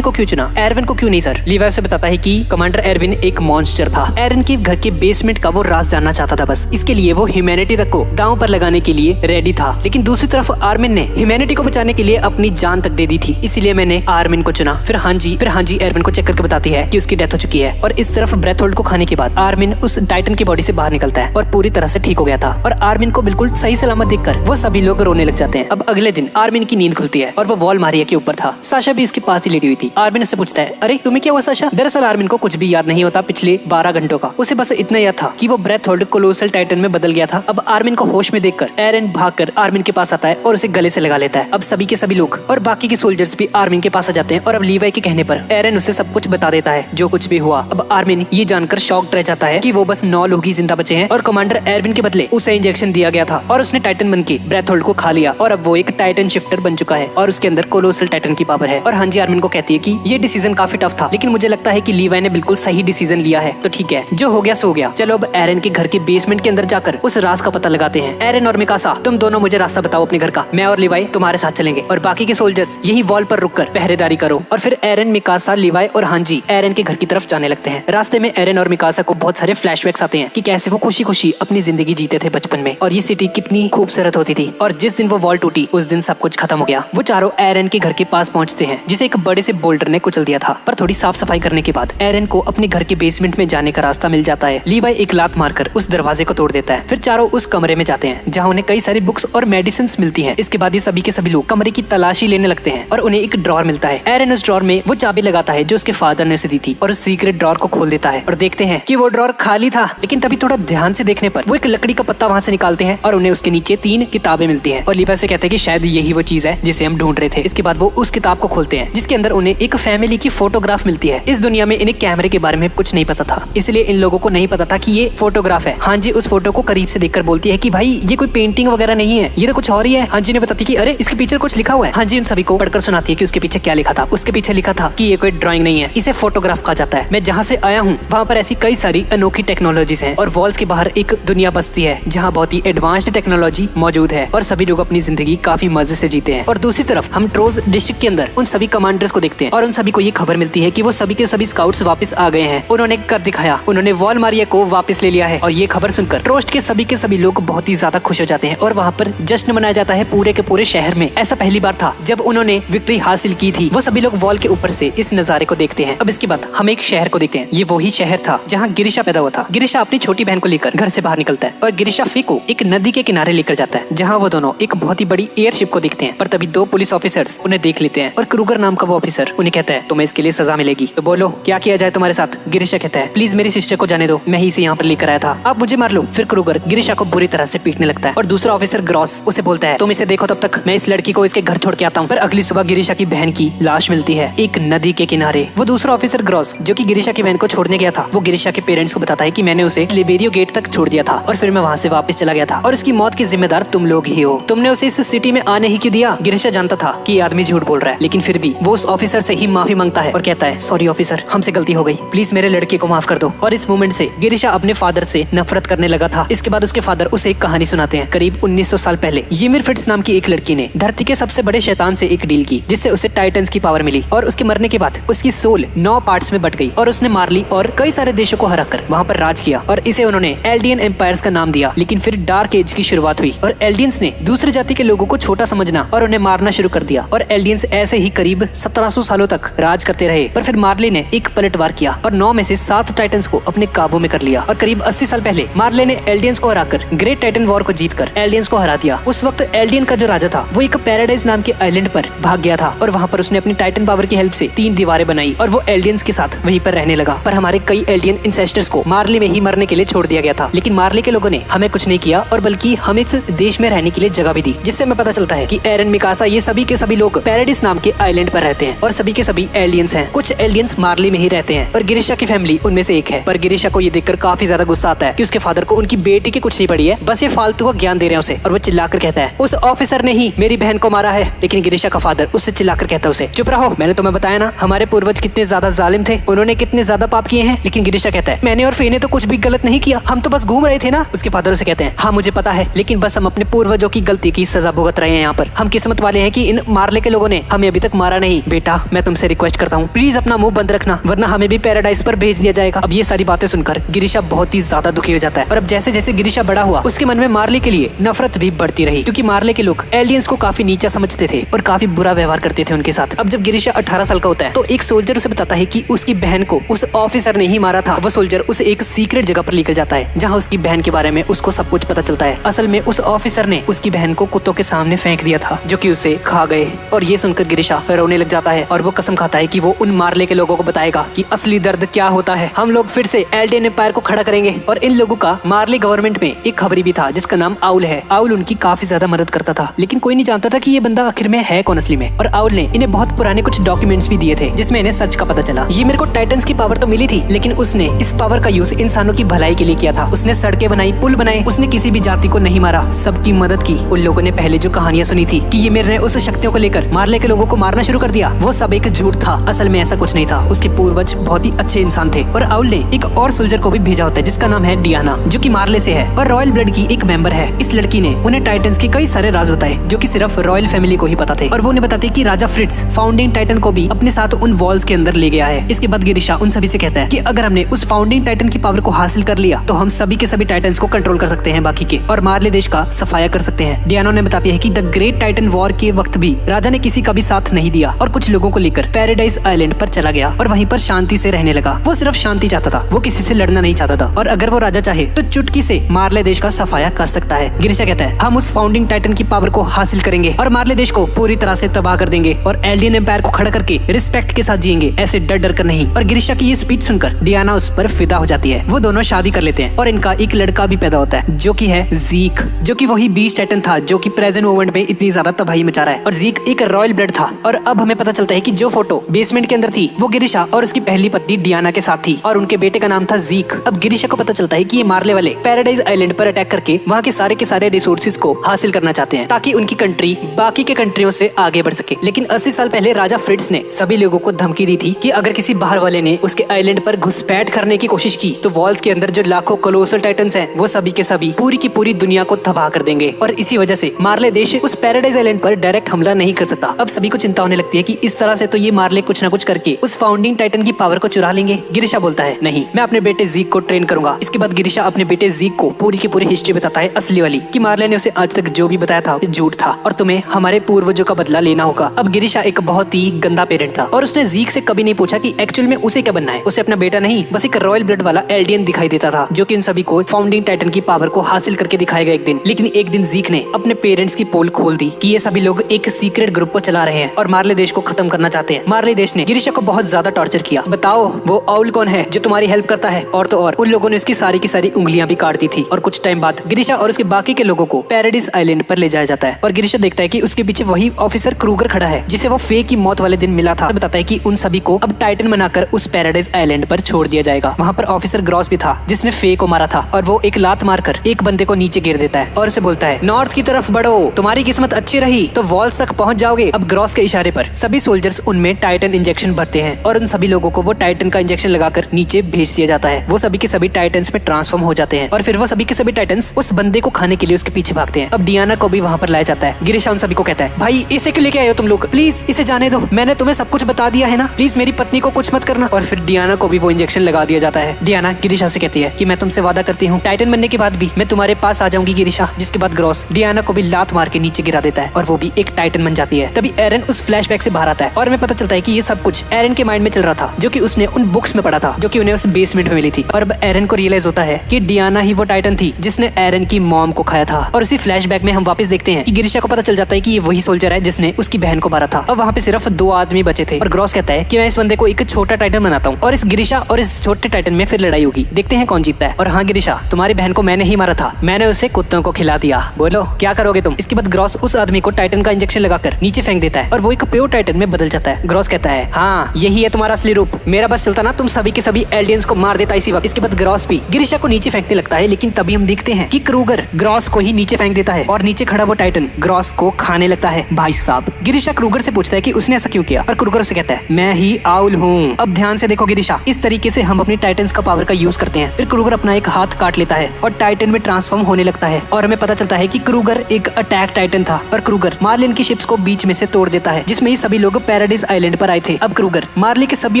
को क्यों चुना, एरविन को क्यों नहीं सर? लीवाई उसे बताता है कि कमांडर एरविन एक मॉन्स्टर था। एरविन के घर के बेसमेंट का वो राज जानना चाहता था बस। इसके लिए वो ह्यूमैनिटी तक को दांव पर लगाने के लिए रेडी था। लेकिन दूसरी तरफ आर्मिन ने ह्यूमैनिटी को बचाने के लिए अपनी जान तक दे दी थी। इसलिए मैंने आर्मिन को चुना। फिर हांजी एरविन को चेक करके बताती है कि उसकी डेथ हो चुकी है। और इस तरफ ब्रेथहोल्ड को खाने के बाद आर्मिन उस टाइटन की बॉडी से बाहर निकलता है और पूरी तरह से ठीक हो गया था। और आर्मिन को बिल्कुल सही सलामत देखकर वो सभी लोग रोने लग जाते हैं। अब अगले दिन आर्मिन की नींद खुलती है और वो वॉल मारिया के ऊपर था। साशा भी उसके पास ही लेटी हुई थी। आर्मिन उससे पूछता है, अरे तुम्हें क्या हुआ साशा? दरअसल आर्मिन को कुछ भी याद नहीं होता पिछले 12 घंटों का। उसे बस इतना याद था कि वो ब्रेथहोल्ड कोलोसल टाइटन में बदल गया था। अब आर्मिन को होश में देखकर एरन भागकर आर्मिन के पास आता है और उसे गले से लगा लेता है। अब सभी के सभी लोग और बाकी के सोल्जर्स भी आर्मिन के पास आ जाते हैं और अब लीवाई के कहने पर एरन उसे सब कुछ बता देता है जो कुछ भी हुआ। अब आर्मिन ये जानकर शॉक्ड रह जाता है कि वो बस 9 लोग ही जिंदा बचे हैं और कमांडर एरविन के बदले उसे इंजेक्शन दिया गया था और उसने टाइटन बन के ब्रेथहोल्ड को खा लिया और अब वो एक टाइटन शिफ्टर बन चुका है और उसके अंदर कोलोसल टाइटन की पावर है। और हांजी आर्मिन को कहती है कि ये डिसीजन काफी टफ था, लेकिन मुझे लगता है कि लीवाई ने बिल्कुल सही डिसीजन लिया है। तो ठीक है, जो हो गया सो हो गया। चलो अब एरन के घर के बेसमेंट के अंदर जाकर उस राज का पता लगाते हैं। एरन और मिकासा तुम दोनों मुझे रास्ता बताओ अपने घर का, मैं और लीवाई तुम्हारे साथ चलेंगे और बाकी बाकी के सोल्जर्स यही वॉल पर रुककर पहरेदारी करो। और फिर एरन, मिकासा, लिवाई और हांजी एरन के घर की तरफ जाने लगते हैं। रास्ते में एरन और मिकासा को बहुत सारे फ्लैशबैक्स आते हैं कि कैसे वो खुशी खुशी अपनी जिंदगी जीते थे बचपन में और ये सिटी कितनी खूबसूरत होती थी। और जिस दिन वो वॉल टूटी उस दिन सब कुछ खत्म हो गया। वो चारों एरन के घर के पास पहुंचते हैं जिसे एक बड़े से बोल्डर ने कुचल दिया था। पर थोड़ी साफ सफाई करने के बाद एरन को अपने घर के बेसमेंट में जाने का रास्ता मिल जाता है। लीवाई एक लात मारकर उस दरवाजे को तोड़ देता है। फिर चारों उस कमरे में जाते हैं जहाँ उन्हें कई सारी बुक्स और मेडिसिन मिलती है। इसके बाद ये सभी के सभी लोग कमरे की तलाशी लेने लगते हैं और उन्हें एक ड्रॉर मिलता है। एरन उस ड्रॉर में वो चाबी लगाता है जो उसके फादर ने उसे दी थी और उस सीक्रेट ड्रॉर को खोल देता है और देखते हैं कि वो ड्रॉर खाली था। लेकिन तभी थोड़ा ध्यान से देखने पर वो एक लकड़ी का पत्ता वहाँ से निकालते हैं और उन्हें उसके नीचे 3 किताबें मिलती हैं। और लीवाई से कहते हैं कि शायद यही वो चीज है जिसे हम ढूंढ रहे थे। इसके बाद वो उस किताब को खोलते हैं जिसके अंदर उन्हें एक फैमिली की फोटोग्राफ मिलती है। इस दुनिया में इन्हें कैमरे के बारे में कुछ नहीं पता था, इसलिए इन लोगों को नहीं पता था कि ये फोटोग्राफ है। हांजी उस फोटो को करीब से देखकर बोलती है कि भाई ये कोई पेंटिंग वगैरह नहीं है, ये तो कुछ और ही है। हांजी ने बताती कि अरे इसके पीछे कुछ लिखा हुआ है। हांजी उन सभी को पढ़कर सुनाती है कि उसके पीछे क्या लिखा था। उसके पीछे लिखा था कि ये कोई ड्राइंग नहीं है, इसे फोटोग्राफ कहा जाता है। मैं जहाँ से आया हूँ वहाँ पर ऐसी कई सारी अनोखी टेक्नोलॉजीज हैं और वॉल्स के बाहर एक दुनिया बसती है जहाँ बहुत ही एडवांस्ड टेक्नोलॉजी मौजूद है और सभी लोग अपनी जिंदगी काफी मजे से जीते हैं। और दूसरी तरफ हम ट्रोज डिस्ट्रिक्ट के अंदर उन सभी कमांडर्स को देखते हैं और उन सभी को ये खबर मिलती है कि वो सभी के सभी स्काउट्स वापस आ गए हैं। उन्होंने कर दिखाया, उन्होंने वॉल मारिया को वापस ले लिया है। और ये खबर सुनकर ट्रोस्ट के सभी लोग बहुत ही ज्यादा खुश हो जाते हैं और वहाँ पर जश्न मनाया जाता है पूरे के पूरे शहर में। ऐसा पहली बार था जब उन्होंने विक्ट्री हासिल की थी। वो सभी लोग वॉल के ऊपर से इस नजारे को देखते हैं। अब इसके बाद हम एक शहर को देखते हैं। ये वही शहर था जहाँ गिरिशा पैदा हुआ था। गिरिशा अपनी छोटी बहन को लेकर घर से बाहर निकलता है और गिरिशा फी को एक नदी के किनारे लेकर जाता है जहाँ वो दोनों एक बहुत ही बड़ी एयरशिप को देखते हैं। पर तभी 2 पुलिस ऑफिसर्स उन्हें देख लेते हैं और क्रूगर नाम का वो ऑफिसर उन्हें कहता है तुम्हें इसके लिए सजा मिलेगी, तो बोलो क्या किया जाए तुम्हारे साथ। गिरिशा कहता है प्लीज मेरी सिस्टर को जाने दो, मैं ही इसे यहाँ पर लेकर आया था, आप मुझे मार लो। फिर क्रूगर गिरिशा को बुरी तरह से पीटने लगता है और दूसरा ऑफिसर ग्रॉस उसे बोलता है तुम इसे देखो, तब तक मैं इस लड़की को इसके घर छोड़ के आता हूँ। पर अगली सुबह गिरिशा की बहन की लाश मिलती है एक नदी के किनारे। वो दूसरा ऑफिसर ग्रॉस जो कि गिरिशा की बहन को छोड़ने गया था, वो गिरिशा के पेरेंट्स को बताता है कि मैंने उसे लिबेरियो गेट तक छोड़ दिया था और फिर मैं वहाँ से वापस चला गया था और उसकी मौत के जिम्मेदार तुम लोग ही हो। तुमने उसे इस सिटी में आने ही क्यों दिया। गिरिशा जानता था कि ये आदमी झूठ बोल रहा है, लेकिन फिर भी वो उस ऑफिसर से ही माफी मांगता है और कहता है सॉरी ऑफिसर, हमसे गलती हो गई, प्लीज मेरे लड़के को माफ कर दो। और इस मोमेंट से गिरिशा अपने फादर से नफरत करने लगा था। इसके बाद उसके फादर उसे एक कहानी सुनाते हैं। करीब 1900 साल पहले यूमिर फिट्स नाम की एक लड़की ने धरती के सबसे बड़े शैतान से एक डील की जिससे उसे टाइटन्स की पावर मिली और उसके मरने के बाद उसकी सोल 9 पार्ट्स में बट गई और उसने मार्ली और कई सारे देशों को हराकर वहाँ पर राज किया और इसे उन्होंने एल्डियन एम्पायर्स का नाम दिया। लेकिन फिर डार्क एज की शुरुआत हुई और एल्डियंस ने दूसरे जाति के लोगों को छोटा समझना और उन्हें मारना शुरू कर दिया और एल्डियंस ऐसे ही करीब 1700 सालों तक राज करते रहे। पर फिर मार्ले ने एक पलटवार किया और 9 में से 7 टाइटन्स को अपने काबू में कर लिया और करीब 80 साल पहले मार्ले ने एल्डियंस को हराकर ग्रेट टाइटन वॉर को जीतकर एल्डियंस को हरा दिया। उस वक्त एल्डियन का जो राजा था वो एक पैराडाइज नाम के आइलैंड पर भाग गया था और वहाँ पर उसने अपनी टाइटन पावर की हेल्प से 3 दीवारें बनाई और वो एल्डियंस के साथ वहीं पर रहने लगा। पर हमारे कई एल्डियन इंसेस्टर्स को मार्ले में ही मरने के लिए छोड़ दिया गया था, लेकिन मार्ले के लोगों ने हमें कुछ नहीं किया और बल्कि हमें इस देश में रहने के लिए जगह भी दी, जिससे हमें पता चलता है कि एरन, मिकासा ये सभी के सभी लोग पैराडाइज नाम के आइलैंड पर रहते हैं और सभी के सभी एलियंस हैं। कुछ एलियंस मार्ले में ही रहते हैं और गिरिशा की फैमिली उनमें से एक है। पर गिरिशा को ये देखकर काफी ज्यादा गुस्सा आता है कि उसके फादर को उनकी बेटी की कुछ नहीं पड़ी है, बस ये फालतू का ज्ञान दे रहे हैं उसे। और वो चिल्लाकर कहता है उस ऑफिसर ने ही मेरी बहन को मारा है। लेकिन गिरिशा का फादर उससे चिल्लाकर कहता है उसे चुप रहो, मैंने तुम्हें बताया ना हमारे पूर्वज कितने ज्यादा जालिम थे, उन्होंने कितने ज्यादा पाप किए हैं। लेकिन गिरिशा कहता है मैंने और फे ने तो कुछ भी गलत नहीं किया, हम तो बस घूम रहे थे ना। उसके फादर उसे कहते हैं हाँ मुझे पता है, लेकिन बस हम अपने पूर्वजों की गलती की सजा भुगत रहे हैं यहाँ पर। हम किस्मत वाले हैं कि इन मार्ले के लोगों ने हमें अभी तक मारा नहीं। बेटा मैं तुमसे रिक्वेस्ट करता हूँ प्लीज अपना मुंह बंद रखना, वरना हमें भी पैराडाइज पर भेज दिया जाएगा। अब ये सारी बातें सुनकर गिरिशा बहुत ही ज्यादा दुखी हो जाता है और अब जैसे जैसे गिरिशा बड़ा हुआ उसके मन में मार्ले के लिए नफरत भी बढ़ती रही, क्योंकि मार्ले के लोग एलियंस को काफी नीचा समझते थे और काफी बुरा व्यवहार करते थे उनके साथ। अब जब गिरिशा 18 साल का होता है तो एक सोल्जर उसे बताता है कि उसकी बहन को उस ऑफिसर ने ही मारा था। वो सोल्जर उसे एक सीक्रेट जगह पर लेकर जाता है जहाँ उसकी बहन के बारे में उसको सब कुछ पता चलता है। असल में उस ऑफिसर ने उसकी बहन को कुत्तों के सामने फेंक दिया था जो कि उसे खा गए। और ये सुनकर गिरिशा रोने लग जाता है और वो कसम खाता है कि वो उन मार्ले के लोगों को बताएगा कि असली दर्द क्या होता है। हम लोग फिर से एल्डियन एम्पायर को खड़ा करेंगे। और इन लोगों का मार्ले गवर्नमेंट में एक खबरी भी था जिसका नाम आउल है। आउल उनकी काफी ज्यादा मदद करता था, लेकिन कोई नहीं जानता था कि ये बंदा आखिर में है कौन असली में। और आउल ने इन्हें बहुत पुराने कुछ डॉक्यूमेंट्स भी दिए थे जिसमें इन्हें सच का पता चला। ये मेरे को टाइटन्स की पावर तो मिली थी, लेकिन उसने इस पावर का यूज इंसानों की भलाई के लिए किया था। उसने सड़कें बनाई, पुल बनाए, उसने किसी भी जाति को नहीं मारा, सबकी मदद की। उन लोगों ने पहले जो कहानियां सुनी थी कि ये मेरे ने उस शक्तियों को लेकर मार्ले के लोगों को मारना शुरू कर दिया, वो सब एक झूठ था। असल में ऐसा कुछ नहीं था, उसके पूर्वज बहुत ही अच्छे इंसान थे। और आउल ने एक और सोल्जर को भी भेजा होता है जिसका नाम है डियाना, जो कि मार्ले से है और रॉयल ब्लड की एक मेंबर है। इस लड़की ने उन्हें टाइटन्स के कई सारे राज बताए जो कि सिर्फ रॉयल फैमिली को ही पता थे और वो उन्हें बताते कि राजा फ्रिट्ज फाउंडिंग टाइटन को भी अपने साथ उन वॉल्स के अंदर ले गया है। इसके बाद गिरिशा उन सभी से कहता है कि अगर हमने उस फाउंडिंग टाइटन की पावर को हासिल कर लिया तो हम सभी के सभी टाइटन्स को कंट्रोल कर सकते हैं बाकी के, और मार्ले देश का सफाया कर सकते हैं। डियाना ने बताती है कि द ग्रेट टाइटन वॉर के वक्त भी राजा ने किसी का भी साथ नहीं दिया और कुछ लोगों को लेकर पैराडाइज आइलैंड पर चला गया और वहीं पर शांति से रहने लगा। वो सिर्फ शांति चाहता था, वो किसी से लड़ना नहीं चाहता था, और अगर वो राजा चाहे तो चुटकी से मार्ले देश का सफाया कर सकता है। गिरिशा कहता है हम उस फाउंडिंग टाइटन की पावर को हासिल करेंगे और मार्ले देश को पूरी तरह से तबाह कर देंगे और एल्डियन एम्पायर को खड़ा करके रिस्पेक्ट के साथ जिएंगे, ऐसे डर डर कर नहीं। और गिरिशा की ये स्पीच सुनकर डियाना उस पर फिदा हो जाती है। वो दोनों शादी कर लेते हैं और इनका एक लड़का भी पैदा होता है जो कि है ज़ीक, जो कि वही बीस्ट टाइटन था जो कि प्रेजेंट मोमेंट में इतनी ज्यादा तबाही मचा रहा है। और ज़ीक एक रॉयल ब्लड था। और अब हमें पता चलता है कि जो फोटो बेसमेंट के अंदर थी वो गिरिशा और उसकी पहली पत्नी डियाना के साथ थी और उनके बेटे का नाम था ज़ीक। अब गिरिशा को पता चलता है कि ये मार्ले वाले पैराडाइज आइलैंड पर अटैक करके वहाँ के सारे रिसोर्सेज को हासिल करना चाहते हैं ताकि उनकी कंट्री बाकी के कंट्रियों से आगे बढ़ सके। लेकिन 80 साल पहले राजा फ्रिट्ज ने सभी लोगों को धमकी दी थी कि अगर किसी बाहर वाले ने उसके आइलैंड पर घुसपैठ करने की कोशिश की तो वॉल्स के अंदर जो लाखों कोलोसल टाइटन्स हैं वो सभी के सभी पूरी की पूरी दुनिया को तबाह कर देंगे। और इसी वजह से मार्ले देश उस पैराडाइज आइलैंड पर डायरेक्ट हमला नहीं कर सकता। अब सभी को चिंता होने लगती है कि इस तरह से तो ये मार्ले कुछ न कुछ करके उस फाउंडिंग टाइटन की पावर को चुरा लेंगे। गिरिशा बोलता है नहीं, मैं अपने बेटे ज़ीक को ट्रेन करूंगा। इसके बाद गिरिशा अपने बेटे ज़ीक को पूरी की पूरी हिस्ट्री बताता है, असली वाली, कि मार्ले ने उसे आज तक जो भी बताया था झूठ था और तुम्हें हमारे पूर्वजों का बदला लेना होगा। अब गिरिशा एक बहुत ही गंदा पेरेंट था और उसने ज़ीक से कभी नहीं पूछा कि एक्चुअल में उसे क्या बनना है। उसे अपना बेटा नहीं बस एक रॉयल ब्लड वाला एल्डियन दिखाई देता था जो कि उन सभी को फाउंडिंग टाइटन की पावर को हासिल करके दिखाएगा एक दिन। लेकिन एक दिन ज़ीक ने अपने पेरेंट्स की पोल खोल दी कि ये सभी लोग एक सीक्रेट ग्रुप को चला रहे हैं और मार्ले देश को खत्म करना चाहते हैं। मार्ले देश ने गिरिशा को बहुत ज्यादा टॉर्चर किया। बताओ वो आउल कौन है जो तुम्हारी हेल्प करता है? और तो और उन लोगों ने उसकी सारी की सारी उंगलियां भी काट दी थी। और कुछ टाइम बाद गिरिशा और उसके बाकी के लोगों को पैराडाइज आइलैंड पर ले जाया जाता है और गिरिशा देखता है कि उसके पीछे वही ऑफिसर क्रूगर खड़ा है जिसे वो फे की मौत वाले दिन मिला था। बताता है कि उन सभी को अब टाइटन बनाकर उस पैराडाइज आइलैंड पर छोड़ दिया जाएगा। वहाँ पर ऑफिसर ग्रॉस भी था जिसने फे को मारा था और वो एक लात मारकर एक बंदे को नीचे गिर देता है और उसे बोलता है नॉर्थ की तरफ बढ़ो, तुम्हारी किस्मत अच्छी रही तो वॉल्स तक पहुंच जाओगे। अब ग्रॉस के इशारे पर सभी सोल्जर्स उनमें टाइटन इंजेक्शन भरते हैं और उन सभी लोगों को वो टाइटन का इंजेक्शन लगाकर नीचे भेज दिया जाता है। वो सभी के सभी टाइटन्स में ट्रांसफॉर्म हो जाते हैं और फिर वो सभी के सभी टाइटन्स उस बंदे को खाने के लिए उसके पीछे भागते हैं। अब डियाना को भी वहाँ पर लाया जाता है। गिरिशा उन सभी को कहता है भाई इसे क्यों लेके आए हो तुम लोग, प्लीज इसे जाने दो, मैंने तुम्हें सब कुछ बता दिया है ना, प्लीज मेरी पत्नी को कुछ मत करना। और फिर डियाना को भी वो इंजेक्शन लगा दिया जाता है। डियाना गिरिशा से कहती है कि मैं तुमसे वादा करती हूँ टाइटन बनने के बाद भी मैं तुम्हारे पास आ जाऊंगी गिरिशा। जिसके बाद ग्रॉस डियाना को भी लात मार के नीचे गिरा देता है और वो भी एक टाइटन बन जाती है। तभी एरन उस फ्लैशबैक से बाहर आता है और हमें पता चलता है कि ये सब कुछ एरन के माइंड में चल रहा था जो कि उसने उन बुक्स में पढ़ा था जो कि उन्हें उस बेसमेंट में मिली थी। और अब एरन को रियलाइज होता है कि डियाना ही वो टाइटन थी जिसने एरन की मॉम को खाया था। और उसी फ्लैशबैक में हम वापस देखते हैं कि गिरिशा को पता चल जाता है कि ये वही सोल्जर है जिसने उसकी बहन को मारा था। अब वहाँ पे सिर्फ 2 आदमी बचे थे और ग्रॉस कहता है कि मैं इस बंदे को एक छोटा टाइटन बनाता हूँ और इस गिरिशा और इस छोटे टाइटन में फिर लड़ाई होगी, देखते हैं कौन जीतता है। और हाँ गिरिशा, तुम्हारी बहन को मैंने ही मारा था, मैंने उसे कुत्तों को खिला दिया, बोलो क्या करोगे तुम? इसके बाद ग्रॉस उस आदमी को टाइटन का इंजेक्शन लगाकर नीचे फेंक देता है और वो एक प्योर टाइटन में बदल जाता है। ग्रॉस कहता है हाँ यही है तुम्हारा असली रूप, मेरा बस चलता ना तुम सभी के सभी एल्डियंस को मार देता इसी वक्त। इसके बाद ग्रॉस भी गिरिशा को नीचे फेंकने लगता है लेकिन तभी हम देखते हैं कि क्रूगर ग्रॉस को ही नीचे फेंक देता है और नीचे खड़ा वो टाइटन ग्रॉस को खाने लगता है। भाई साहब, गिरिशा क्रूगर से पूछता है कि उसने ऐसा क्यों किया और क्रूगर उसे कहता है मैं ही आउल हूँ। अब ध्यान से देखो गिरिशा, इस तरीके से हम अपनी टाइटन्स का पावर का यूज करते हैं। फिर क्रूगर अपना एक हाथ काट लेता है और टाइटन में ट्रांसफॉर्म होने लगता है और हमें पता चलता है कि क्रूगर एक अटैक टाइटन था और क्रूगर मार्लिन की शिप्स को बीच में से तोड़ देता है जिसमें ये सभी लोग पैराडाइज आइलैंड पर आए थे। अब क्रूगर मार्ली के सभी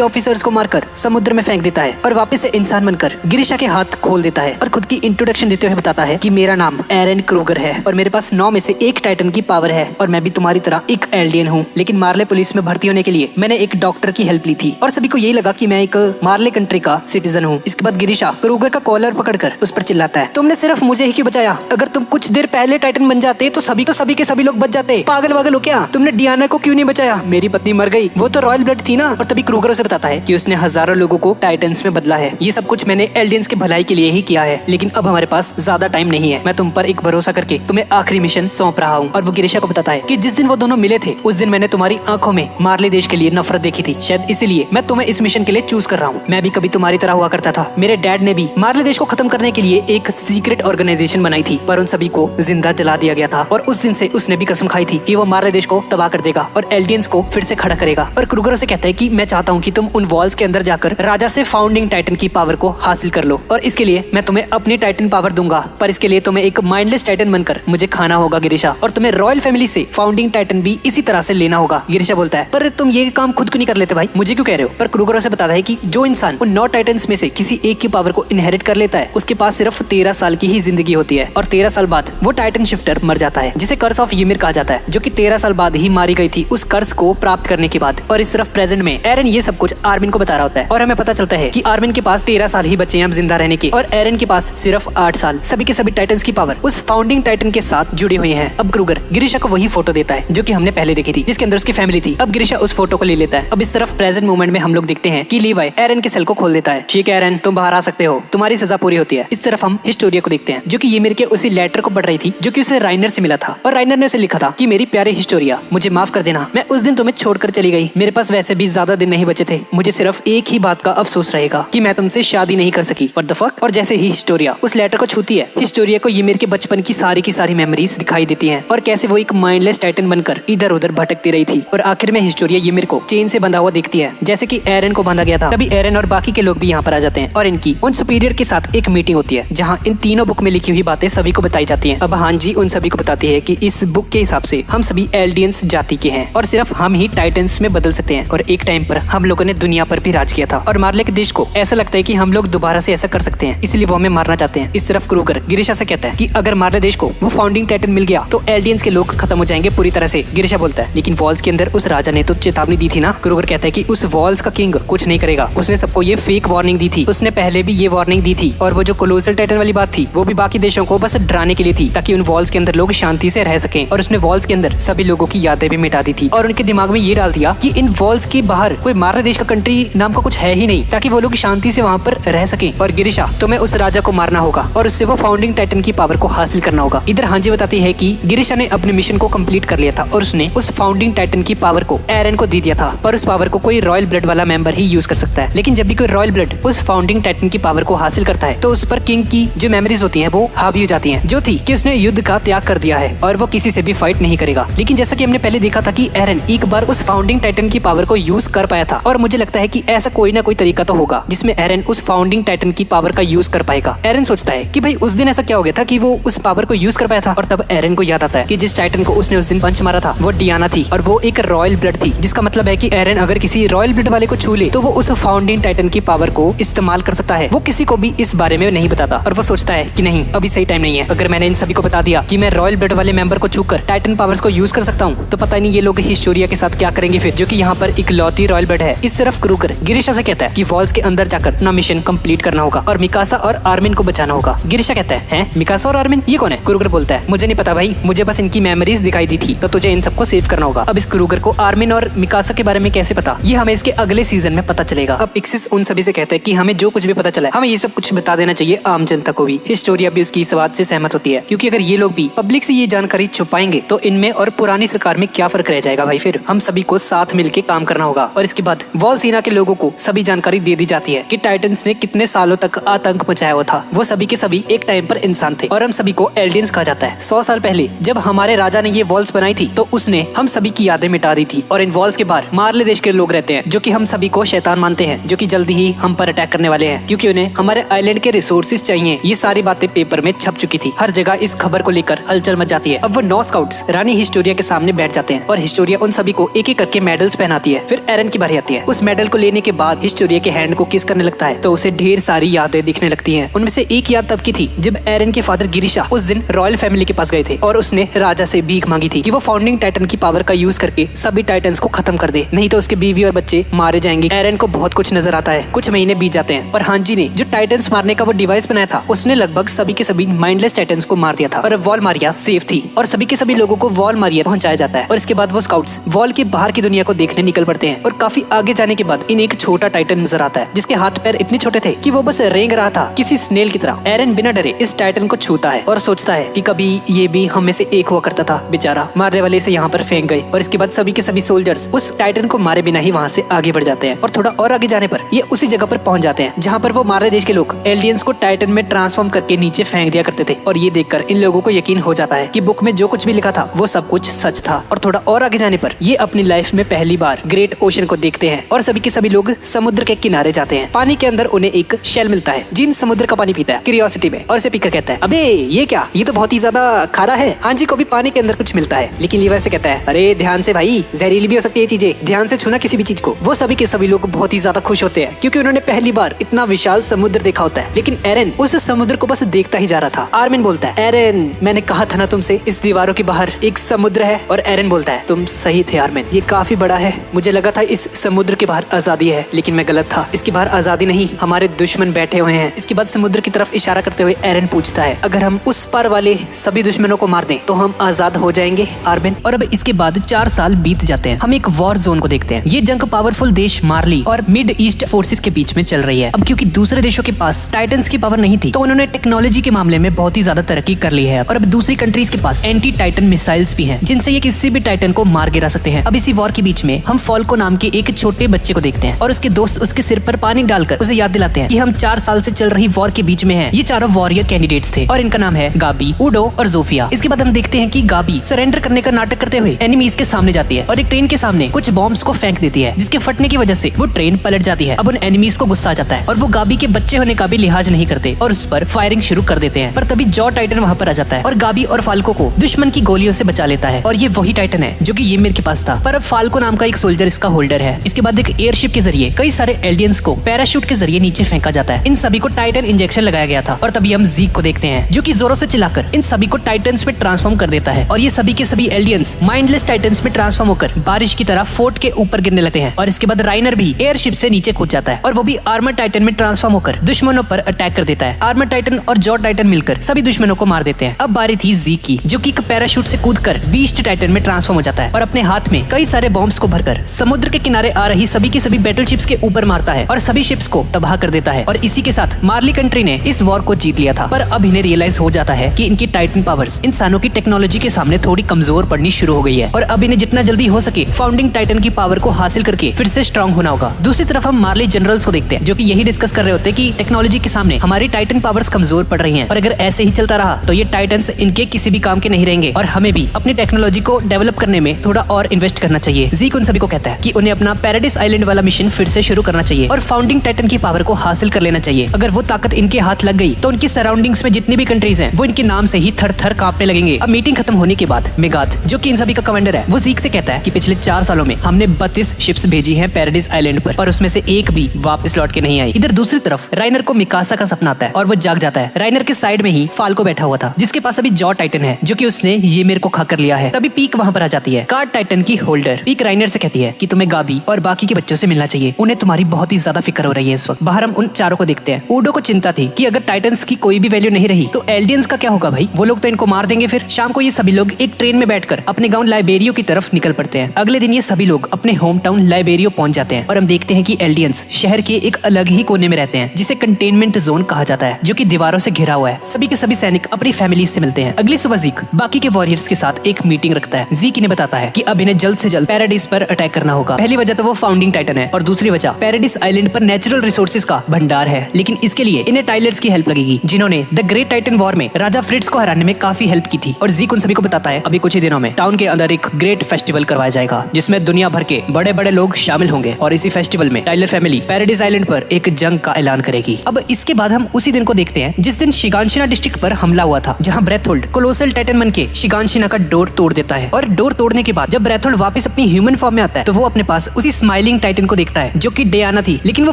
ऑफिसर्स को मारकर समुद्र में फेंक देता है और वापस से इंसान बनकर गिरिशा के हाथ खोल देता है और खुद की इंट्रोडक्शन देते हुए बताता है कि मेरा नाम एरन क्रूगर है और मेरे पास 9 में से 1 टाइटन की पावर है और मैं भी तुम्हारी तरह एक एल्डियन हूँ। लेकिन मार्ले पुलिस में भर्ती होने के लिए मैंने एक डॉक्टर की हेल्प ली थी और सभी को यही लगा कि मैं एक मार्ले कंट्री का सिटीजन हूँ। इसके बाद गिरिशा क्रूगर का कॉलर पकड़कर उस पर चिल्लाता है तुमने सिर्फ मुझे ही क्यों बचाया? अगर तुम कुछ देर पहले टाइटन बन जाते तो सभी के सभी लोग बच जाते। पागल वागल हो क्या? तुमने डियाना को क्यों नहीं बचाया? मेरी पत्नी मर गई, वो तो रॉयल ब्लड थी ना। और तभी क्रूगर उसे बताता है कि उसने हजारों लोगों को टाइटन्स में बदला है, ये सब कुछ मैंने एल्डियंस की भलाई के लिए ही किया है। लेकिन अब हमारे पास ज्यादा टाइम नहीं है, मैं तुम पर एक भरोसा करके तुम्हें आखिरी मिशन सौंप रहा हूँ। और वो गिरिशा को बताता है कि जिस दिन वो दोनों मिले थे उस दिन मैंने तुम्हारी आंखों में मार्ले देश के लिए नफरत देखी थी, शायद इसीलिए मैं तुम्हें इस मिशन के लिए चूज कर रहा हूँ। मैं भी कभी तुम्हारी तरह हुआ करता था, मेरे डैड ने भी मार्ले देश को खत्म करने के लिए एक सीक्रेट ऑर्गेनाइजेशन बनाई थी पर उन सभी को जिंदा जला दिया गया था और उस दिन से उसने भी कसम खाई थी कि वो मार्ले देश को तबाह कर देगा और एल्डियंस को फिर से खड़ा करेगा। और क्रूगर उसे कहता है कि मैं चाहता हूँ कि तुम उन वॉल्स के अंदर जाकर राजा से फाउंडिंग टाइटन की पावर को हासिल कर लो और इसके लिए मैं तुम्हें अपनी टाइटन पावर दूंगा, पर इसके लिए तुम्हें एक माइंडलेस टाइटन बनकर मुझे खाना होगा गिरिशा और तुम्हें रॉयल फैमिली से फाउंडिंग टाइटन भी इसी तरह से लेना होगा। गिरिशा बोलता है पर तुम ये काम खुद क्यों नहीं कर लेते भाई, मुझे क्यों कह रहे हो। पर क्रूगर उसे बताता है कि जो इंसान उन 9 टाइटन्स में से किसी एक की पावर को इनहेरिट कर लेता है उसके पास सिर्फ 13 साल की ही जिंदगी होती है और 13 साल बाद वो टाइटन शिफ्टर मर जाता है, जिसे कर्स ऑफ यूमिर कहा जाता है, जो कि 13 साल बाद ही मारी गई थी उस कर्स को प्राप्त करने के बाद। और इस तरफ प्रेजेंट में एरन ये सब कुछ आर्मिन को बता रहा होता है और हमें पता चलता है कि आर्मिन के पास 13 साल ही बचे हैं अब जिंदा रहने के और एरन के पास सिर्फ 8 साल। सभी के सभी टाइटन्स की पावर उस फाउंडिंग टाइटन के साथ जुड़ी हुई है। अब क्रूगर गिरिशा को वही फोटो देता है जो कि हमने पहले देखी थी, जिसके अंदर उसकी फैमिली थी। अब गिरिशा उस फोटो को ले लेता है। अब इस तरफ प्रेजेंट मोमेंट में हम लोग देखते हैं कि लीवाई एरन के सेल को खोल देता है। ठीक है एरन, तुम बाहर आ सकते हो, तुम्हारी सजा पूरी होती है। इस तरफ हम हिस्टोरिया को देखते हैं जो कि यूमिर के उसी लेटर को पढ़ रही थी जो कि उसे राइनर से मिला था और राइनर ने उसे लिखा था कि मेरी प्यारे हिस्टोरिया, मुझे माफ कर देना, मैं उस दिन तुम्हें छोड़कर चली गई। मेरे पास वैसे भी ज्यादा दिन नहीं बचे थे, मुझे सिर्फ एक ही बात का अफसोस रहेगा कि मैं तुमसे शादी नहीं कर सकी। What the fuck. और जैसे ही हिस्टोरिया उस लेटर को छूती है, हिस्टोरिया को यूमिर के बचपन की सारी मेमोरीज दिखाई देती हैं और कैसे वो एक माइंडलेस टाइटन बनकर इधर उधर भटकती रही थी। और आखिर में हिस्टोरिया यूमिर को चेन से बंधा हुआ देखती है जैसे कि एरन को बांधा गया था। तभी एरन और बाकी के लोग भी यहाँ पर आ जाते हैं और इनकी उन सुपीरियर के साथ एक मीटिंग होती है जहाँ इन तीनों बुक में लिखी हुई बातें सभी को बताई जाती हैं। अब हांजी उन सभी को बताती है कि इस बुक के हिसाब से हम सभी एल्डियंस जाति के हैं और सिर्फ हम ही टाइटन्स में बदल सकते हैं और एक टाइम पर हम लोगों ने दुनिया पर भी राज किया था और मार्ले के देश को ऐसा लगता है कि हम लोग दोबारा से ऐसा कर सकते हैं, इसलिए वो हमें मारना चाहते हैं। इस तरफ क्रूगर गिरिशा से कहता है कि अगर मार्ले देश को वो फाउंडिंग टाइटन मिल गया तो एल्डियंस के लोग खत्म हो जाएंगे पूरी तरह से। गिरिशा बोलता है लेकिन वॉल्स के अंदर उस राजा ने तो चेतावनी दी थी ना। क्रूगर कहता है कि उस वॉल्स का किंग कुछ नहीं करेगा, उसने सबको ये फेक वार्निंग दी थी, उसने पहले भी ये वार्निंग दी थी और वो जो कोलोसल टाइटन वाली बात थी वो भी बाकी देशों को बस डराने के लिए थी ताकि उन वॉल्स के अंदर लोग शांति से रह सकें। और उसने वॉल्स के अंदर सभी लोगों की यादें भी मिटा दी थी और उनके दिमाग में ये डाल दिया कि इन वॉल्स के बाहर कोई मार्ले देश का कंट्री नाम का कुछ है ही नहीं ताकि वो लोग शांति से वहाँ पर रह सकें। और गिरिशा तुम्हें उस राजा को मारना होगा और उससे वो फाउंडिंग टाइटन की पावर को हासिल करना होगा। इधर हांजी बताती है कि गिरिशा ने अपने मिशन को कंप्लीट कर लिया था और उसने उस फाउंडिंग टाइटन की पावर को एरन को दे दिया था, पर उस पावर को कोई रॉयल ब्लड वाला मेंबर ही यूज कर सकता है। लेकिन जब भी कोई रॉयल ब्लड उस फाउंडिंग टाइटन की पावर को हासिल करता है तो उस पर किंग की जो मेमोरीज होती हैं वो हावी हो जाती हैं, जो थी कि उसने युद्ध का त्याग कर दिया है और वो किसी से भी फाइट नहीं करेगा। लेकिन जैसा कि हमने पहले देखा था कि एरन एक बार उस फाउंडिंग टाइटन की पावर को यूज कर पाया था और मुझे लगता है कि ऐसा कोई ना कोई तरीका तो होगा जिसमें एरन उस फाउंडिंग टाइटन की पावर का यूज कर पाएगा। एरन सोचता है कि भाई उस दिन ऐसा क्या हो गया था कि वो उस पावर को यूज कर पाया था और तब एरन को याद आता है कि जिस टाइटन को उसने उस दिन पंच मारा था वो डियाना थी और वो एक रॉयल ब्लड थी, जिसका मतलब है कि एरन अगर किसी रॉयल ब्लड वाले को छू ले तो वो उस फाउंडिंग टाइटन की पावर को इस्तेमाल कर सकता है। वो किसी को भी इस बारे में नहीं बताता और वो सोचता है कि नहीं अभी सही टाइम नहीं है, अगर मैंने इन सभी को बता दिया कि मैं रॉयल ब्लड वाले मेंबर को छूकर टाइटन पावर्स को यूज कर सकता हूँ तो पता नहीं ये लोग हिस्टोरिया के साथ क्या करेंगे फिर, जो कि यहाँ पर इकलौती रॉयल ब्लड है। इस तरफ क्रूगर गिरिशा से कहता है कि वॉल्स के अंदर जाकर अपना मिशन कंप्लीट करना होगा और मिकासा और आर्मिन को बचाना होगा। गिरिशा कहता है मिकासा और आर्मिन ये कौन है? क्रूगर बोलता है मुझे नहीं पता भाई, मुझे बस इनकी मेमोरीज दिखाई दी थी तो तुझे इन सबको सेव करना होगा। अब इस क्रूगर को आर्मिन और मिकासा के बारे में कैसे पता, ये हमें इसके अगले सीजन में पता चलेगा। अब पिक्सिस उन सभी से कहते हैं कि हमें जो कुछ भी पता चला हमें ये सब कुछ बता देना चाहिए आम जनता को भी। हिस्टोरिया भी उसकी इस बात से सहमत होती है क्योंकि अगर ये लोग भी पब्लिक से ये जानकारी छुपाएंगे तो इनमें और पुरानी सरकार में क्या फर्क रह जाएगा भाई। फिर हम सभी को साथ मिलकर काम करना होगा। और इसके बाद वॉल सीना के लोगों को सभी जानकारी दे दी जाती है कि टाइटन्स ने कितने सालों तक आतंक मचाया हुआ था। वो सभी के सभी एक टाइम पर इंसान थे और हम सभी को एल्डियंस कहा जाता है। 100 साल पहले जब हमारे राजा ने ये वॉल्स बनाई थी तो उसने हम सभी की यादें मिटा दी थी और इन वॉल्स के बाहर मार्ले देश के लोग रहते हैं जो कि हम सभी को शैतान मानते हैं, जो कि जल्दी ही हम पर अटैक करने वाले हैं क्योंकि उन्हें हमारे आइलैंड के रिसोर्सेज चाहिए। ये सारी बातें पेपर में छप चुकी थी, हर जगह इस खबर को लेकर हलचल मच जाती है। अब वो 9 स्काउट्स रानी हिस्टोरिया के सामने बैठ जाते हैं और हिस्टोरिया उन सभी को एक एक करके मेडल्स पहनाती है। फिर एरन की बारी आती है। उस मेडल को लेने के बाद हिस्टोरिया के हैंड को किस करने लगता है तो उसे ढेर सारी यादें दिखने लगती हैं। उनमें से एक याद तब की थी जब एरन के फादर गिरिशा उस दिन रॉयल फैमिली के पास गए थे और उसने राजा से भीख मांगी थी कि वो फाउंडिंग टाइटन की पावर का यूज करके सभी टाइटन्स को खत्म कर दे, नहीं तो उसके बीवी और बच्चे मारे जाएंगे। एरन को बहुत कुछ नजर आता है। कुछ महीने बीत जाते हैं और हांजी ने जो टाइटन्स मारने का वो डिवाइस बनाया था उसने लगभग सभी के सभी माइंडलेस टाइटन्स को मार दिया था और अब वॉल मारिया सेफ थी और सभी के सभी लोगों को वॉल मारिया पहुंचाया जाता है। और इसके बाद वो स्काउट्स वॉल के बाहर की दुनिया को देखने निकल पड़ते हैं और काफी आगे जाने के बाद इन्हें एक छोटा टाइटन नजर आता है जिसके हाथ पैर इतने छोटे थे कि वो बस रेंग रहा था किसी स्नेल की तरह। एरन बिना डरे इस टाइटन को छूता है और सोचता है कि कभी ये भी हम में से एक हुआ करता था, बेचारा मारने वाले से यहाँ पर फेंक गए। और इसके बाद सभी के सभी सोल्जर्स उस टाइटन को मारे बिना ही वहाँ से आगे बढ़ जाते हैं और थोड़ा और आगे जाने पर ये उसी जगह पर पहुंच जाते हैं जहाँ पर वो मारने देश के लोग एलियंस को टाइटन में ट्रांसफॉर्म करके नीचे फेंक दिया करते थे। और ये देखकर इन लोगों को यकीन हो जाता है कि बुक में जो कुछ भी लिखा था वो सब कुछ सच था। और थोड़ा और आगे जाने पर ये अपनी लाइफ में पहली बार ग्रेट ओशन को देखते हैं और सभी के सभी लोग समुद्र के किनारे जाते हैं। पानी के अंदर उन्हें एक शेल मिलता है जिन समुद्र का पानी पीता है क्यूरियोसिटी में और इसे पीकर कहता है अबे ये क्या, ये तो बहुत ही ज्यादा खारा है। हांजी को भी पानी के अंदर कुछ मिलता है। लेकिन लीवर से कहता है, अरे ध्यान से भाई, जहरीली भी हो सकती है चीजें, ध्यान से छूना किसी भी चीज को। वो सभी के सभी लोग बहुत ही ज्यादा खुश होते हैं क्योंकि उन्होंने पहली बार इतना विशाल समुद्र देखा होता है। लेकिन एरन उस समुद्र को बस देखता ही जा रहा था। आर्मिन बोलता है, एरन मैंने कहा था ना तुमसे, इस दीवारों के बाहर एक समुद्र है। और एरन बोलता है, तुम सही थे आर्मिन, ये काफी बड़ा है। मुझे लगा था इस समुद्र के बाहर आजादी है, लेकिन मैं गलत था। इसके बाहर आजादी नहीं, हमारे दुश्मन बैठे हुए हैं। इसके बाद समुद्र की तरफ इशारा करते हुए एरन पूछता है, अगर हम उस पार वाले सभी दुश्मनों को मार दें तो हम आजाद हो जाएंगे आर्मिन। और अब इसके बाद 4 साल बीत जाते हैं। हम एक वॉर जोन को देखते हैं। ये जंग पावरफुल देश मार्ली और मिड ईस्ट फोर्सेस के बीच में चल रही है। अब क्योंकि दूसरे देशों के पास टाइटन्स की पावर नहीं थी, तो उन्होंने टेक्नोलॉजी के मामले में बहुत ही ज्यादा तरक्की कर ली है। और अब दूसरी कंट्रीज के पास एंटी टाइटन मिसाइल्स भी हैं, जिनसे ये किसी भी टाइटन को मार गिरा सकते हैं। अब इसी वॉर के बीच में हम फॉल्को नाम के एक छोटे बच्चे को देखते हैं और उसके दोस्त उसके सिर पर पानी डालकर उसे याद दिलाते हैं कि हम 4 साल से चल रही वॉर के बीच में हैं। ये चारों वॉरियर कैंडिडेट्स थे और इनका नाम है गाबी, उडो और जोफिया। इसके बाद हम देखते हैं कि गाबी सरेंडर करने का नाटक करते हुए एनिमीज के सामने जाती है और एक ट्रेन के सामने कुछ बॉम्ब्स को फेंक देती है, जिसके फटने की वजह से वो ट्रेन पलट जाती है। अब उन एनिमीज को गुस्सा आ जाता है और वो गाबी के बच्चे होने का भी लिहाज नहीं करते और उस पर फायरिंग शुरू कर देते हैं। पर तभी जॉ टाइटन वहाँ पर आ जाता है और गाबी और फाल्को को दुश्मन की गोलियों से बचा लेता है। और ये वही टाइटन है जो कि ईमिर के पास था, पर अब फाल्को नाम का एक सोल्जर इसका होल्डर है। इसके बाद एक एयरशिप के जरिए कई सारे एलियंस को पैराशूट के जरिए नीचे फेंका जाता है। इन सभी को टाइटन इंजेक्शन लगाया गया था। और तभी हम जीक को देखते हैं जो कि जोरों से चिल्लाकर इन सभी को टाइटन्स में ट्रांसफॉर्म कर देता है। और ये सभी के सभी एलियंस माइंडलेस टाइटन्स में ट्रांसफॉर्म होकर बारिश की तरह फोर्ट के ऊपर गिरने लगते हैं। और इसके बाद राइनर भी एयरशिप से नीचे कूद जाता है और वो भी आर्मर टाइटन में ट्रांसफॉर्म होकर दुश्मनों पर अटैक कर देता है। आर्मर टाइटन और जॉ टाइटन मिलकर सभी दुश्मनों को मार देते हैं। अब बारी थी जीक की, जो कि एक पैराशूट से कूदकर बीस्ट टाइटन में ट्रांसफॉर्म हो जाता है और अपने हाथ में कई सारे बॉम्ब्स को भरकर समुद्र के किनारे आ रही सभी की सभी बैटल शिप्स के ऊपर मारता है और सभी शिप्स को तबाह कर देता है। और इसी के साथ मार्ली कंट्री ने इस वॉर को जीत लिया था। पर अब इन्हें रियलाइज हो जाता है कि इनकी टाइटन पावर्स इंसानों की टेक्नोलॉजी के सामने थोड़ी कमजोर पड़नी शुरू हो गई है और अब इन्हें जितना जल्दी हो सके फाउंडिंग टाइटन की पावर को हासिल करके फिर से स्ट्रांग होना होगा। दूसरी तरफ हम मार्ली जनरल्स को देखते हैं जो कि यही डिस्कस कर रहे होते हैं कि टेक्नोलॉजी के सामने हमारी टाइटन पावर्स कमजोर पड़ रही हैं और अगर ऐसे ही चलता रहा तो ये टाइटन्स इनके किसी भी काम के नहीं रहेंगे और हमें भी अपनी टेक्नोलॉजी को डेवलप करने में थोड़ा और इन्वेस्ट करना चाहिए। जीक उन सभी को कहता है कि उन्हें अपना पैराडाइस आइलैंड वाला मिशन फिर से शुरू करना चाहिए और फाउंडिंग टाइटन की पावर को हासिल कर लेना चाहिए। अगर वो ताकत इनके हाथ लग गई तो उनकी सराउंडिंग्स में जितनी भी कंट्रीज हैं वो इनके नाम से ही थर थर कांपने लगेंगे। अब मीटिंग खत्म होने के बाद मेगाथ, जो कि इन सभी का कमांडर है, वो जीक से कहता है कि पिछले 4 सालों में हमने 32 शिप्स भेजी हैं पैराडाइस आइलैंड पर उसमें से एक भी वापस लौट के नहीं आई। इधर दूसरी तरफ राइनर को मिकासा का सपना आता है और वो जाग जाता है। राइनर के साइड में ही फाल्को बैठा हुआ था जिसके पास अभी जॉ टाइटन है जो कि उसने ये मेरे को खाकर लिया है। तभी पीक वहाँ पर आ जाती है, कार्ड टाइटन की होल्डर। पीक राइनर से कहती है कि तुम्हें गाबी और बाकी के बच्चों से मिलना चाहिए, उन्हें तुम्हारी बहुत ही ज्यादा फिक्र हो रही है इस वक्त। बाहर हम उन चारों को देखते हैं। ऊडो को चिंता थी कि अगर टाइटन्स की कोई भी वैल्यू नहीं रही तो एल्डियंस का क्या होगा भाई, वो लोग तो इनको मार देंगे। फिर शाम को ये सभी लोग एक ट्रेन में बैठकर अपने गाँव लाइबेरियो की तरफ निकल पड़ते हैं। अगले दिन ये सभी लोग अपने होम टाउन लाइबेरियो पहुंच जाते हैं और हम देखते हैं कि एल्डियंस शहर के एक अलग ही कोने में रहते हैं जिसे कंटेनमेंट जोन कहा जाता है, जो कि दीवारों से घिरा हुआ है। सभी के सभी सैनिक अपनी फैमिली से मिलते हैं। अगली सुबह जीक बाकी के वॉरियर्स के साथ एक मीटिंग रखता है। जीक इन्हें बताता है कि अब इन्हें जल्द से जल्द पैराडाइस पर अटैक करना होगा। पहली वजह तो वो फाउंडिंग टाइटन है और दूसरी वजह पैराडाइस आइलैंड पर नेचुरल रिसोर्सेज का भंडार है। लेकिन इसके लिए इन्हें टाइलर्स की हेल्प लगेगी, जिन्होंने द ग्रेट टाइटन वॉर में राजा फ्रिट्ज को हराने में काफी हेल्प की थी। और जीक उन सभी को बताता है अभी कुछ ही दिनों में टाउन के अंदर एक ग्रेट फेस्टिवल करवाया जाएगा जिसमें दुनिया भर के बड़े बड़े लोग शामिल होंगे और इसी फेस्टिवल में टाइलर फैमिली पैराडाइस आइलैंड पर एक जंग का ऐलान करेगी। अब इसके बाद हम उसी दिन को देखते हैं जिस दिन शिगानशिना डिस्ट्रिक्ट पर हमला हुआ था, जहां ब्रेथोल्ड कोलोसल टाइटन बन के शिगानशिना का डोर तोड़ देता है। और डोर तोड़ने के बाद जब ब्रेथोल्ड वापस अपनी ह्यूमन फॉर्म में आता है तो वो अपने पास उसी स्माइलिंग टाइटन को देखता है जो कि डेयाना थी, लेकिन वो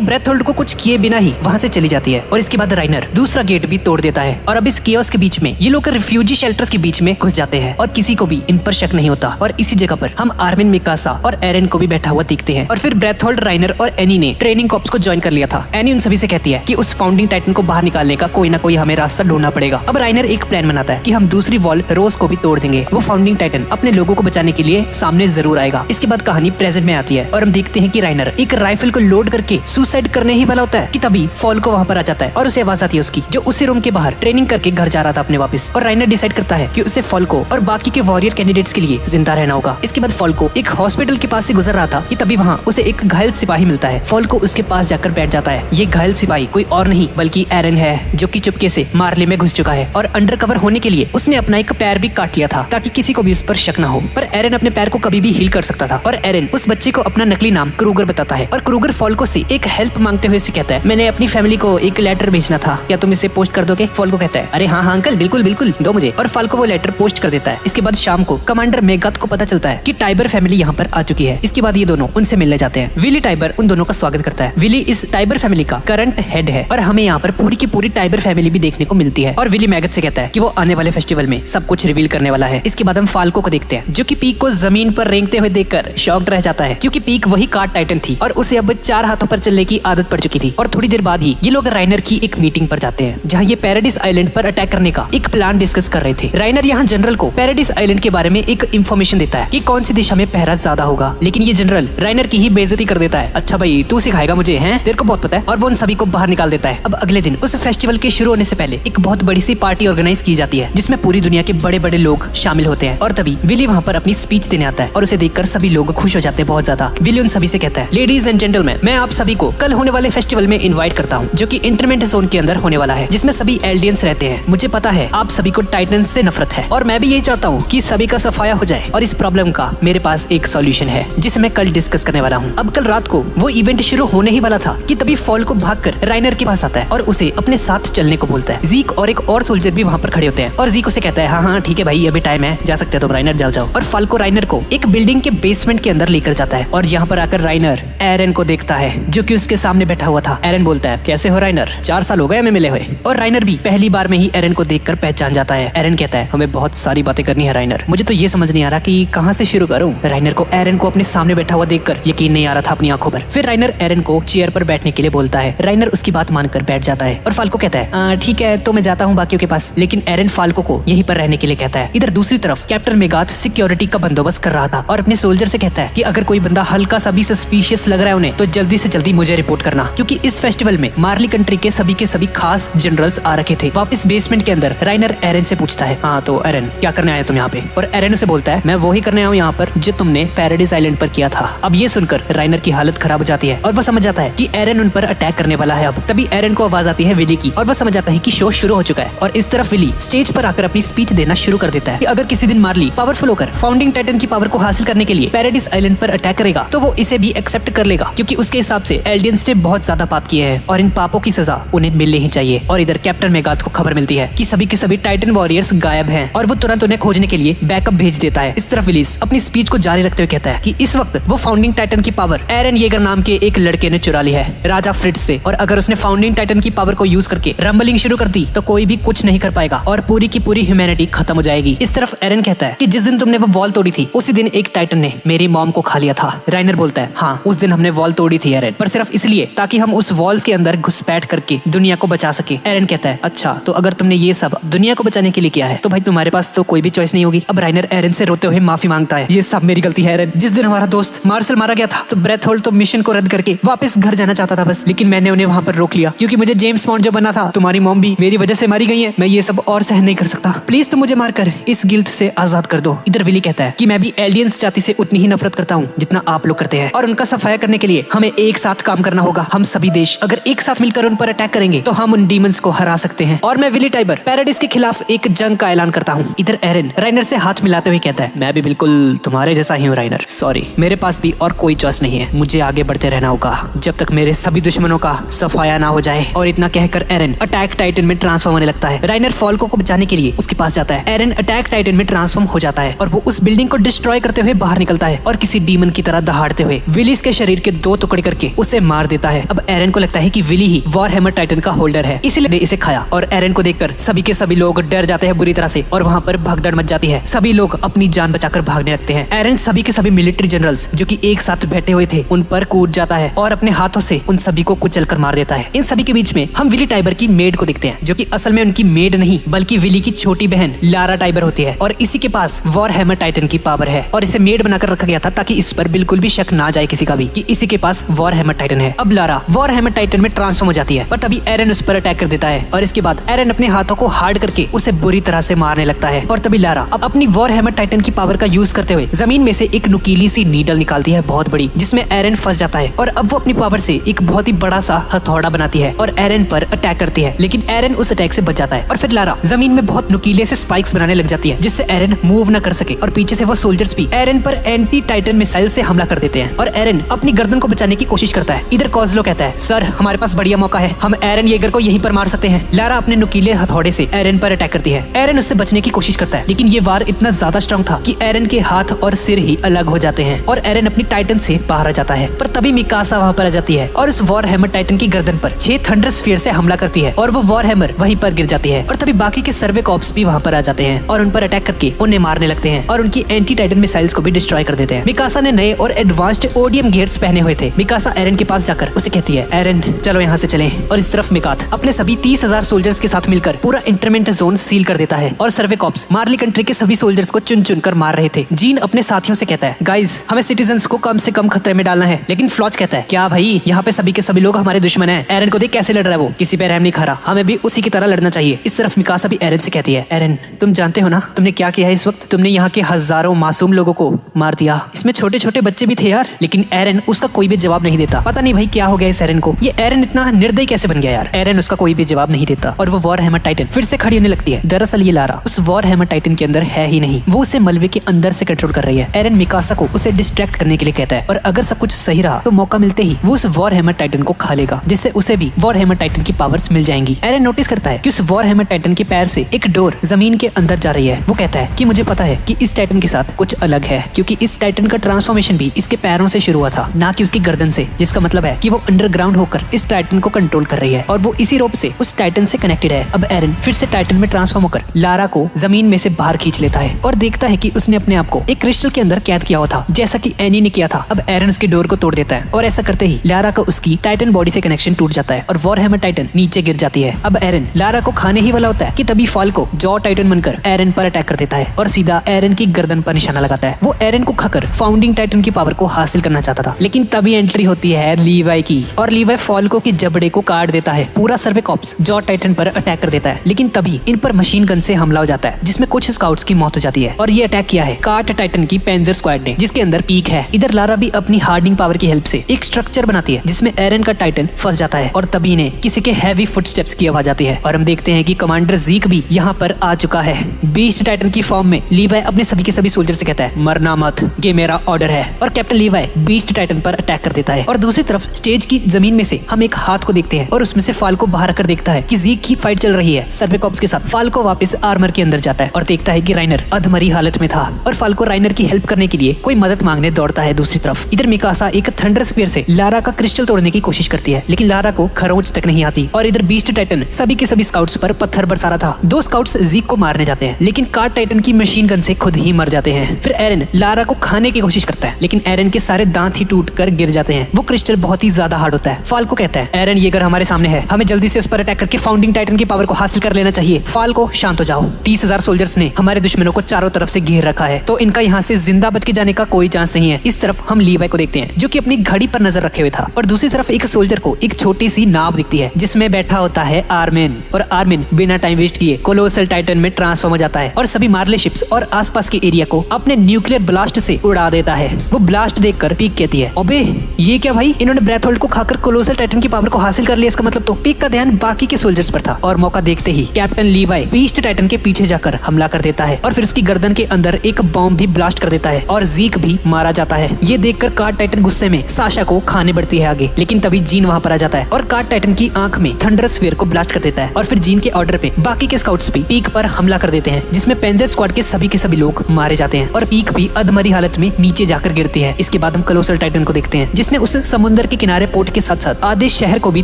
ब्रेथोल्ड को कुछ किए बिना ही वहां से चली जाती है। और इसके बाद राइनर दूसरा गेट भी तोड़ देता है और अब इस केओस के बीच में ये लोग रिफ्यूजी शेल्टर्स के बीच में घुस जाते हैं और किसी को भी इन पर शक नहीं होता। और इसी जगह पर हम आर्मिन, मिकासा और एरन को भी बैठा हुआ देखते हैं। और फिर ब्रेथोल्ड, राइनर और एनी ने ट्रेनिंग कॉर्प्स को ज्वाइन कर लिया था। एनी उन सभी से कहती है कि उस फाउंडिंग टाइटन को बाहर निकालने का कोई ना कोई हमें रास्ता ढूंढना पड़ेगा। अब राइनर एक प्लान बनाता है कि हम दूसरी वॉल रोज को भी तोड़ देंगे, वो फाउंडिंग टाइटन अपने लोगों को बचाने के लिए सामने जरूर आएगा। इसके बाद कहानी प्रेजेंट में आती है और हम देखते हैं कि राइनर एक राइफल को लोड करके सुसाइड करने ही वाला होता है कि तभी फाल्को वहाँ पर आ जाता है और उसे आवाज आती है उसकी, जो उसी रूम के बाहर ट्रेनिंग करके घर जा रहा था अपने वापस। और राइनर डिसाइड करता है कि उसे फाल्को और बाकी के वॉरियर कैंडिडेट्स के लिए जिंदा रहना होगा। इसके बाद फाल्को एक हॉस्पिटल के पास से गुजर रहा था कि तभी वहाँ उसे एक घायल सिपाही मिलता है। फाल्को उसके पास जाकर बैठ जाता है। ये घायल सिपाही कोई और नहीं बल्कि एरन है, जो कि चुपके से मार्ले में घुस चुका है और अंडर कवर होने के लिए उसने अपना एक पैर भी काट लिया था ताकि किसी को भी उस पर शक ना हो। पर एरन अपने पैर को कभी भी हील कर सकता था और एरन उस बच्चे को अपना नकली नाम क्रूगर बताता है। और क्रूगर फाल्को से एक हेल्प मांगते हुए उसे कहता है, मैंने अपनी फैमिली को एक लेटर भेजना था, क्या तुम इसे पोस्ट कर दोगे? फाल्को कहता है, अरे हाँ हाँ अंकल, बिल्कुल बिल्कुल दो मुझे। और फाल्को वो लेटर पोस्ट कर देता है। इसके इसके बाद शाम को कमांडर मेगाथ को पता चलता है कि टाइबर फैमिली यहाँ पर आ चुकी है। इसके बाद ये दोनों उनसे मिलने जाते हैं। विली टाइबर उन दोनों का स्वागत करता है। विली इस टाइबर फैमिली का करंट हेड है और हमें यहाँ पर पूरी की पूरी टाइबर फैमिली भी देखने को मिलती है। और विली मेगाथ से कहता है कि वो आने वाले फेस्टिवल में सब कुछ रिवील करने वाला है। इसके बाद हम फाल्को को देखते हैं जो कि पीक को जमीन पर रेंगते हुए देखकर शॉक्ड रह जाता है, क्योंकि पीक वही कार्ड टाइटन थी और उसे अब 4 हाथों पर चलने की आदत पड़ चुकी थी। और थोड़ी देर बाद ही ये लोग राइनर की एक मीटिंग पर जाते हैं जहाँ ये पैराडाइज आइलैंड पर अटैक करने का एक प्लान डिस्कस कर रहे थे। राइनर यहाँ जनरल को पैराडाइज आइलैंड के बारे में एक इंफॉर्मेशन देता है कि कौन सी दिशा में पहरा ज्यादा होगा, लेकिन ये जनरल राइनर की ही बेइज्जती कर देता है। अच्छा भाई तू सिखाएगा मुझे, हैं तेरे को बहुत पता है। और वो उन सभी को बाहर निकाल देता है। अब अगले दिन उस फेस्टिवल के शुरू होने से पहले एक बहुत बड़ी सी पार्टी ऑर्गेनाइज की जाती है जिसमें पूरी दुनिया के बड़े बड़े लोग शामिल होते हैं। और तभी विली वहाँ पर अपनी स्पीच देने आता है और उसे देखकर सभी लोग खुश हो जाते हैं बहुत ज्यादा। विली उन सभी से कहता है, लेडीज एंड जेंटलमैन, मैं आप सभी को कल होने वाले फेस्टिवल में इनवाइट करता हूँ जो कि इंटरमेंट जोन के अंदर होने वाला है, जिसमें सभी एल्डियंस रहते हैं। मुझे पता है आप सभी को टाइटन से नफरत है और मैं भी यही चाहता हूँ कि सभी का सफाया हो जाए, और इस प्रॉब्लम का मेरे पास एक सॉल्यूशन है जिसे मैं कल डिस्कस करने वाला हूँ। अब कल रात को वो इवेंट शुरू होने ही वाला था कि तभी फॉल को भागकर राइनर के पास आता है और उसे अपने साथ चलने को बोलता है। जीक और एक और सोल्जर भी वहाँ पर खड़े होते हैं और जीक उसे कहता है, हाँ हाँ ठीक है भाई, अभी टाइम है, जा सकते हो तुम राइनर, जाओ जाओ। और फॉल को राइनर को एक बिल्डिंग के बेसमेंट के अंदर लेकर जाता है और यहाँ पर आकर राइनर एरन को देखता है जो कि उसके सामने बैठा हुआ था। एरन बोलता है, कैसे हो राइनर, 4 साल हो गए हमें मिले हुए। और राइनर भी पहली बार में ही एरन को देखकर पहचान जाता है। एरन कहता है, हमें बहुत सारी बातें करनी है राइनर, मुझे तो ये समझ नहीं आ रहा कि कहाँ से शुरू करूँ। राइनर को एरन को अपने सामने बैठा हुआ देखकर यकीन नहीं आ रहा था अपनी आंखों पर। फिर राइनर एरन को चेयर पर बैठने के लिए बोलता है। राइनर उसकी बात मानकर बैठ जाता है और फाल्को कहता है, ठीक है तो मैं जाता हूँ बाकियों के पास। लेकिन एरन फाल्को को यहीं पर रहने के लिए कहता है। इधर दूसरी तरफ कैप्टन मेगाथ सिक्योरिटी का बंदोबस्त कर रहा था और अपने सोल्जर से कहता है कि अगर कोई बंदा हल्का सा भी सस्पिशियस लग रहा है उन्हें तो जल्दी से जल्दी मुझे रिपोर्ट करना, क्योंकि इस फेस्टिवल में मार्ली कंट्री के सभी खास जनरल्स आ रखे थे। वापस बेसमेंट के अंदर राइनर एरन से पूछता है, हाँ तो एरन क्या करने आए तुम यहाँ पे? और एरन उसे बोलता है, मैं वही करने आया यहाँ पर जो तुमने पैराडाइज आइलैंड पर किया था। अब ये सुनकर राइनर की हालत खराब हो जाती है और वह समझ जाता है कि एरन उन पर अटैक करने वाला है। अब तभी एरन को आवाज आती है विली की और वह समझ जाता है कि शो शुरू हो चुका है। और इस तरफ विली स्टेज पर आकर अपनी स्पीच देना शुरू कर देता है कि अगर किसी दिन मार्ली पावरफुल होकर फाउंडिंग टाइटन की पावर को हासिल करने के लिए पैराडाइज आइलैंड पर अटैक करेगा तो वो इसे भी एक्सेप्ट कर लेगा, क्योंकि उसके हिसाब से एल्डियंस ने बहुत ज्यादा पाप किए हैं और इन पापों की सजा उन्हें मिलनी ही चाहिए। और इधर कैप्टन मेगाथ को खबर मिलती है कि सभी के सभी टाइटन वॉरियर्स गायब हैं और वो तुरंत उन्हें खोजने के लिए बैकअप भेज देता है। इस तरफ विलिस अपनी स्पीच को जारी रखते हुए कहता है कि इस वक्त वो फाउंडिंग टाइटन की पावर एरन येगर नाम के एक लड़के ने चुरा ली है राजा फ्रिट्ज से, और अगर उसने फाउंडिंग टाइटन की पावर को यूज करके रंबलिंग शुरू कर दी तो कोई भी कुछ नहीं कर पाएगा और पूरी की पूरी ह्यूमैनिटी खत्म हो जाएगी। इस तरफ एरन कहता है कि जिस दिन तुमने वो वॉल तोड़ी थी उसी दिन एक टाइटन ने मेरी मॉम को खा लिया था। राइनर बोलता है, हाँ उस दिन हमने वॉल तोड़ी थी एरन, पर सिर्फ इसलिए ताकि हम उस वॉल्स के अंदर घुसपैठ करके दुनिया को बचा सके। एरन कहता है, अच्छा तो अगर तुमने ये सब दुनिया को बचाने के लिए किया है तो भाई तुम्हारे पास तो कोई भी चॉइस नहीं होगी। अब राइनर एरन से रोते हुए माफी मांगता है, ये सब मेरी गलती है एरन, जिस दिन हमारा दोस्त मार्शल मारा गया था तो ब्रेथ होल्ड तो मिशन को रद्द करके वापस घर जाना चाहता था बस, लेकिन मैंने उन्हें वहाँ पर रोक लिया क्योंकि मुझे जेम्स बॉन्ड जो बनना था, तुम्हारी मॉम भी मेरी वजह से मारी गई है, मैं ये सब और सहन नहीं कर सकता, प्लीज तुम मुझे मारकर इस गिल्ट से आजाद कर दो। इधर विली कहता है कि मैं भी एलियंस जाति से उतनी ही नफरत करता हूँ जितना आप लोग करते हैं और उनका सफाया करने के लिए हमें एक साथ काम करना होगा। हम सभी देश अगर एक साथ मिलकर उन पर अटैक करेंगे तो हम उन डीमंस को हरा सकते हैं और मैं विली टाइबर पैराडाइज के खिलाफ एक जंग का ऐलान करता हूँ। इधर एरन राइनर से हाथ मिलाते हुए कहता है, मैं भी बिल्कुल तुम्हारे जैसा ही हूँ राइनर, सॉरी मेरे पास भी और कोई चॉइस नहीं है, मुझे आगे बढ़ते रहना होगा जब तक मेरे सभी दुश्मनों का सफाया ना हो जाए। और इतना कहकर एरन अटैक टाइटन में ट्रांसफॉर्म होने लगता है। राइनर फॉल्को को बचाने के लिए उसके पास जाता है। एरन अटैक टाइटन में ट्रांसफॉर्म हो जाता है और वो उस बिल्डिंग को डिस्ट्रॉय करते हुए बाहर निकलता है और किसी डीमन की तरह दहाड़ते हुए विलीस के शरीर के 2 टुकड़े करके उसे मार देता है। अब एरन को लगता है कि विली ही वॉर हैमर टाइटन का होल्डर है, इसलिए इसे खाया। और एरन को देखकर सभी के सभी लोग डर जाते हैं बुरी तरह से और वहाँ पर भगदड़ मच जाती है। सभी लोग अपनी जान बचाकर भागने लगते हैं। एरन सभी के सभी मिलिट्री जनरल्स जो कि एक साथ बैठे हुए थे उन पर कूद जाता है और अपने हाथों से उन सभी को कुचलकर मार देता है। इन सभी के बीच में हम विली टाइबर की मेड को देखते हैं जो कि असल में उनकी मेड नहीं बल्कि विली की छोटी बहन लारा टाइबर होती है और इसी के पास वॉर हैमर टाइटन की पावर है और इसे मेड बनाकर रखा गया था ताकि इस पर बिल्कुल भी शक ना जाए किसी का भी कि इसी के पास वॉर हैमर टाइटन है। अब लारा वॉर हैमर टाइटन में ट्रांसफॉर्म हो जाती है पर तभी एरन उस पर अटैक कर देता है और इसके बाद एरन अपने हाथों को हार्ड करके उसे बुरी तरह से मारने लगता है। और तभी लारा अब अपनी वॉर हैमर टाइटन की पावर का यूज करते हुए जमीन में से एक नुकीली सी नीडल निकालती है बहुत बड़ी, जिसमें एरन फंस जाता है और अब वो अपनी पावर से एक बहुत ही बड़ा सा हथौड़ा बनाती है और एरन पर अटैक करती है, लेकिन एरन उस अटैक से बच जाता है। और फिर लारा जमीन में बहुत नुकीले से स्पाइक्स बनाने लग जाती है जिससे एरन मूव न कर सके और पीछे से वो सोल्जर्स भी एरन पर एंटी टाइटन मिसाइल से हमला कर देते हैं और एरन अपनी गर्दन को बचाने की कोशिश करता है। इधर कॉजलो कहता है, सर हमारे पास बढ़िया मौका है, हम एरन येगर को यहीं पर मार सकते हैं। लारा अपने नुकीले हथौड़े से एरन पर अटैक करती है। एरन उससे बचने की कोशिश करता है लेकिन लेकिन ये वार इतना ज्यादा स्ट्रॉन्ग था कि एरन के हाथ और सिर ही अलग हो जाते हैं और एरन अपनी टाइटन से बाहर आ जाता है। पर तभी मिकासा वहाँ पर आ जाती है और उस वॉर हैमर टाइटन की गर्दन पर 6 थंडर स्फीयर से हमला करती है और वो वॉर हैमर वहीं पर गिर जाती है। और तभी बाकी के सर्वे कॉप्स भी वहाँ पर आ जाते हैं और उन पर अटैक करके उन्हें मारने लगते हैं और उनकी एंटी टाइटन मिसाइल्स को भी डिस्ट्रॉय कर देते हैं। मिकासा ने नए और एडवांस्ड ओडियम गेट्स पहने हुए थे। मिकासा एरन के पास जाकर उसे कहती है, एरन चलो यहाँ से चलें। और इस तरफ मिकात अपने सभी 30,000 सोल्जर्स के साथ मिलकर पूरा इंटरमेंट जोन सील कर देता है और सर्वे कॉप्स मार्ली कंट्री के सभी सोल्जर्स को चुन चुन कर मार रहे थे। जीन अपने साथियों से कहता है, गाइस हमें सिटीजन्स को कम से कम खतरे में डालना है। लेकिन फ्लॉच कहता है, क्या भाई यहाँ पे सभी के सभी लोग हमारे दुश्मन हैं। एरन को देख कैसे लड़ रहा है, वो किसी पे रहम नहीं खा रहा, हमें भी उसी की तरह लड़ना चाहिए। इस तरफ मिकासा भी एरन से कहती है, एरन तुम जानते हो ना तुमने क्या किया है इस वक्त, तुमने यहाँ के हजारों मासूम लोगों को मार दिया, इसमें छोटे छोटे बच्चे भी थे यार। लेकिन एरन उसका कोई भी जवाब नहीं देता। पता नहीं भाई क्या हो गया इस एरन को, ये एरन इतना निर्दयी कैसे बन गया यार। एरन उसका कोई भी जवाब नहीं देता और वो वॉर हैमर टाइटन फिर से खड़ी होने लगती है। दरअसल ये लारा उस वॉर हैमर टाइटन के अंदर है ही नहीं, वो उसे मलबे के अंदर से कंट्रोल कर रही है। एरन मिकासा को उसे डिस्ट्रैक्ट करने के लिए कहता है और अगर सब कुछ सही रहा तो मौका मिलते ही वो उस वॉर हैमर टाइटन को खा लेगा, जिससे उसे भी वॉर हैमर टाइटन की पावर्स मिल जाएंगी। एरन नोटिस करता है कि उस वॉर हैमर टाइटन के पैर से एक डोर जमीन के अंदर जा रही है। वो कहता है कि मुझे पता है कि इस टाइटन के साथ कुछ अलग है, क्योंकि इस टाइटन का ट्रांसफॉर्मेशन भी इसके पैरों से शुरू हुआ था, ना कि उसकी गर्दन से, जिसका मतलब है कि वो अंडरग्राउंड होकर इस टाइटन को कंट्रोल कर रही है और वो इसी रोप से उस टाइटन से कनेक्टेड है। अब एरन फिर से टाइटन में ट्रांसफॉर्म होकर लारा को जमीन में से बाहर खींच लेता है और देखता है कि उसने अपने आप को एक क्रिस्टल के अंदर कैद किया हुआ था, जैसा कि एनी ने किया था। अब एरन उसकी डोर को तोड़ देता है और ऐसा करते ही लारा का उसकी टाइटन बॉडी से कनेक्शन टूट जाता है और वॉर हैमर टाइटन नीचे गिर जाती है। अब एरन लारा को खाने ही वाला होता है कि तभी फाल्को जॉ टाइटन बनकर एरन पर अटैक कर देता है और सीधा एरन की गर्दन पर निशाना लगाता है। वो एरन को खाकर फाउंडिंग टाइटन की पावर को हासिल करना चाहता था, लेकिन तभी एंट्री होती है लीवाई की और लीवाई फाल्को की जबड़े को काट देता है। पूरा सर्वे कॉप्स जॉ टाइटन पर अटैक कर देता है, लेकिन तभी इन पर मशीन गन से हमला हो जाता है, जिसमें कुछ स्काउट्स की मौत हो जाती है। और ये अटैक किया है काट टाइटन की पेंजर स्क्वाड ने, जिसके अंदर पीक है। इधर लारा भी अपनी हार्डनिंग पावर की हेल्प से एक स्ट्रक्चर बनाती है जिसमें एरन का टाइटन फंस जाता है और तभी इन्हें किसी के हैवी फुटस्टेप्स की आवाज आती है और हम देखते हैं कि कमांडर जीक भी यहाँ पर आ चुका है बीस्ट टाइटन की फॉर्म में। लीवाई अपने सभी के सभी सोल्जर से कहता है, मरना मत, ये मेरा ऑर्डर है। और कैप्टन लीवाई बीस्ट टाइटन पर अटैक कर देता है। और दूसरी तरफ स्टेज की जमीन में से हम एक हाथ को देखते हैं और उसमें से फाल्को बाहर आकर देखता है कि जीक की फाइट चल रही है सर्वे कॉप्स के साथ। फाल्को वापस आर्मर के अंदर जाता है और देखता है कि राइनर अधमरी हालत में था और फाल्को राइनर की हेल्प करने के लिए कोई मदद मांगने दौड़ता है। दूसरी तरफ इधर मिकासा एक थंडर स्पीयर से लारा का क्रिस्टल तोड़ने की कोशिश करती है, लेकिन लारा को खरोंच तक नहीं आती। और इधर बीस्ट टाइटन सभी के सभी स्काउट्स पर पत्थर बरसा रहा था। 2 स्काउट्स जीक को मारने जाते हैं, लेकिन कार्ट टाइटन की मशीन गन से खुद ही मर जाते हैं। फिर एरन लारा को खाने की कोशिश करता है, लेकिन एरन के सारे दांत ही टूट कर गिर जाते हैं। वो क्रिस्टल बहुत ही ज्यादा हार्ड होता है। फाल्को कहता है, एरन ये अगर हमारे सामने है, हमें जल्दी से उस पर अटैक करके फाउंडिंग टाइटन की पावर को हासिल कर लेना चाहिए। फाल्को शांत हो जाओ, 30,000 सोल्जर्स ने हमारे दुश्मनों को चारों तरफ से घेर रखा है, तो इनका यहाँ से जिंदा बच के जाने का कोई चांस नहीं है। इस तरफ हम लीवाई को देखते हैं जो कि अपनी घड़ी पर नजर रखे हुए था और दूसरी तरफ एक सोल्जर को एक छोटी सी नाव दिखती है जिसमें बैठा होता है आर्मिन। और आर्मिन बिना टाइम वेस्ट किए कोलोसल टाइटन में ट्रांसफॉर्म हो जाता है और सभी मार्ले शिप्स और आसपास के एरिया को अपने न्यूक्लियर ब्लास्ट से उड़ा देता है। वो ब्लास्ट देखकर पीक कहती है, अबे ये क्या भाई, इन्होंने ब्रेथ होल्ड को खाकर कोलोसल टाइटन की पावर को हासिल कर लिया। इसका मतलब तो पीक का ध्यान बाकी के सोल्जर्स पर था और मौका देखते ही कैप्टन लीवाई बीस्ट टाइटन के पीछे जाकर हमला कर देता है और फिर उसकी गर्दन के अंदर एक बॉम्ब भी ब्लास्ट कर देता है और जीक भी मारा जाता है। ये देखकर कार्ट टाइटन गुस्से में साशा को खाने बढ़ती है आगे, लेकिन तभी जीन वहाँ पर आ जाता है और कार्ट टाइटन की आंख में थंडर स्फीयर को ब्लास्ट कर देता है और फिर जीन के ऑर्डर पे बाकी के स्काउट्स भी पीक पर हमला कर देते हैं, जिसमें पेंजर स्क्वाड के सभी लोग मारे जाते हैं और पीक भी अधमरी हालत में नीचे जाकर गिरती है। इसके बाद हम कोलोसल टाइटन को देखते हैं जिसने उस समुद्र के किनारे पोर्ट के साथ साथ आधे शहर को भी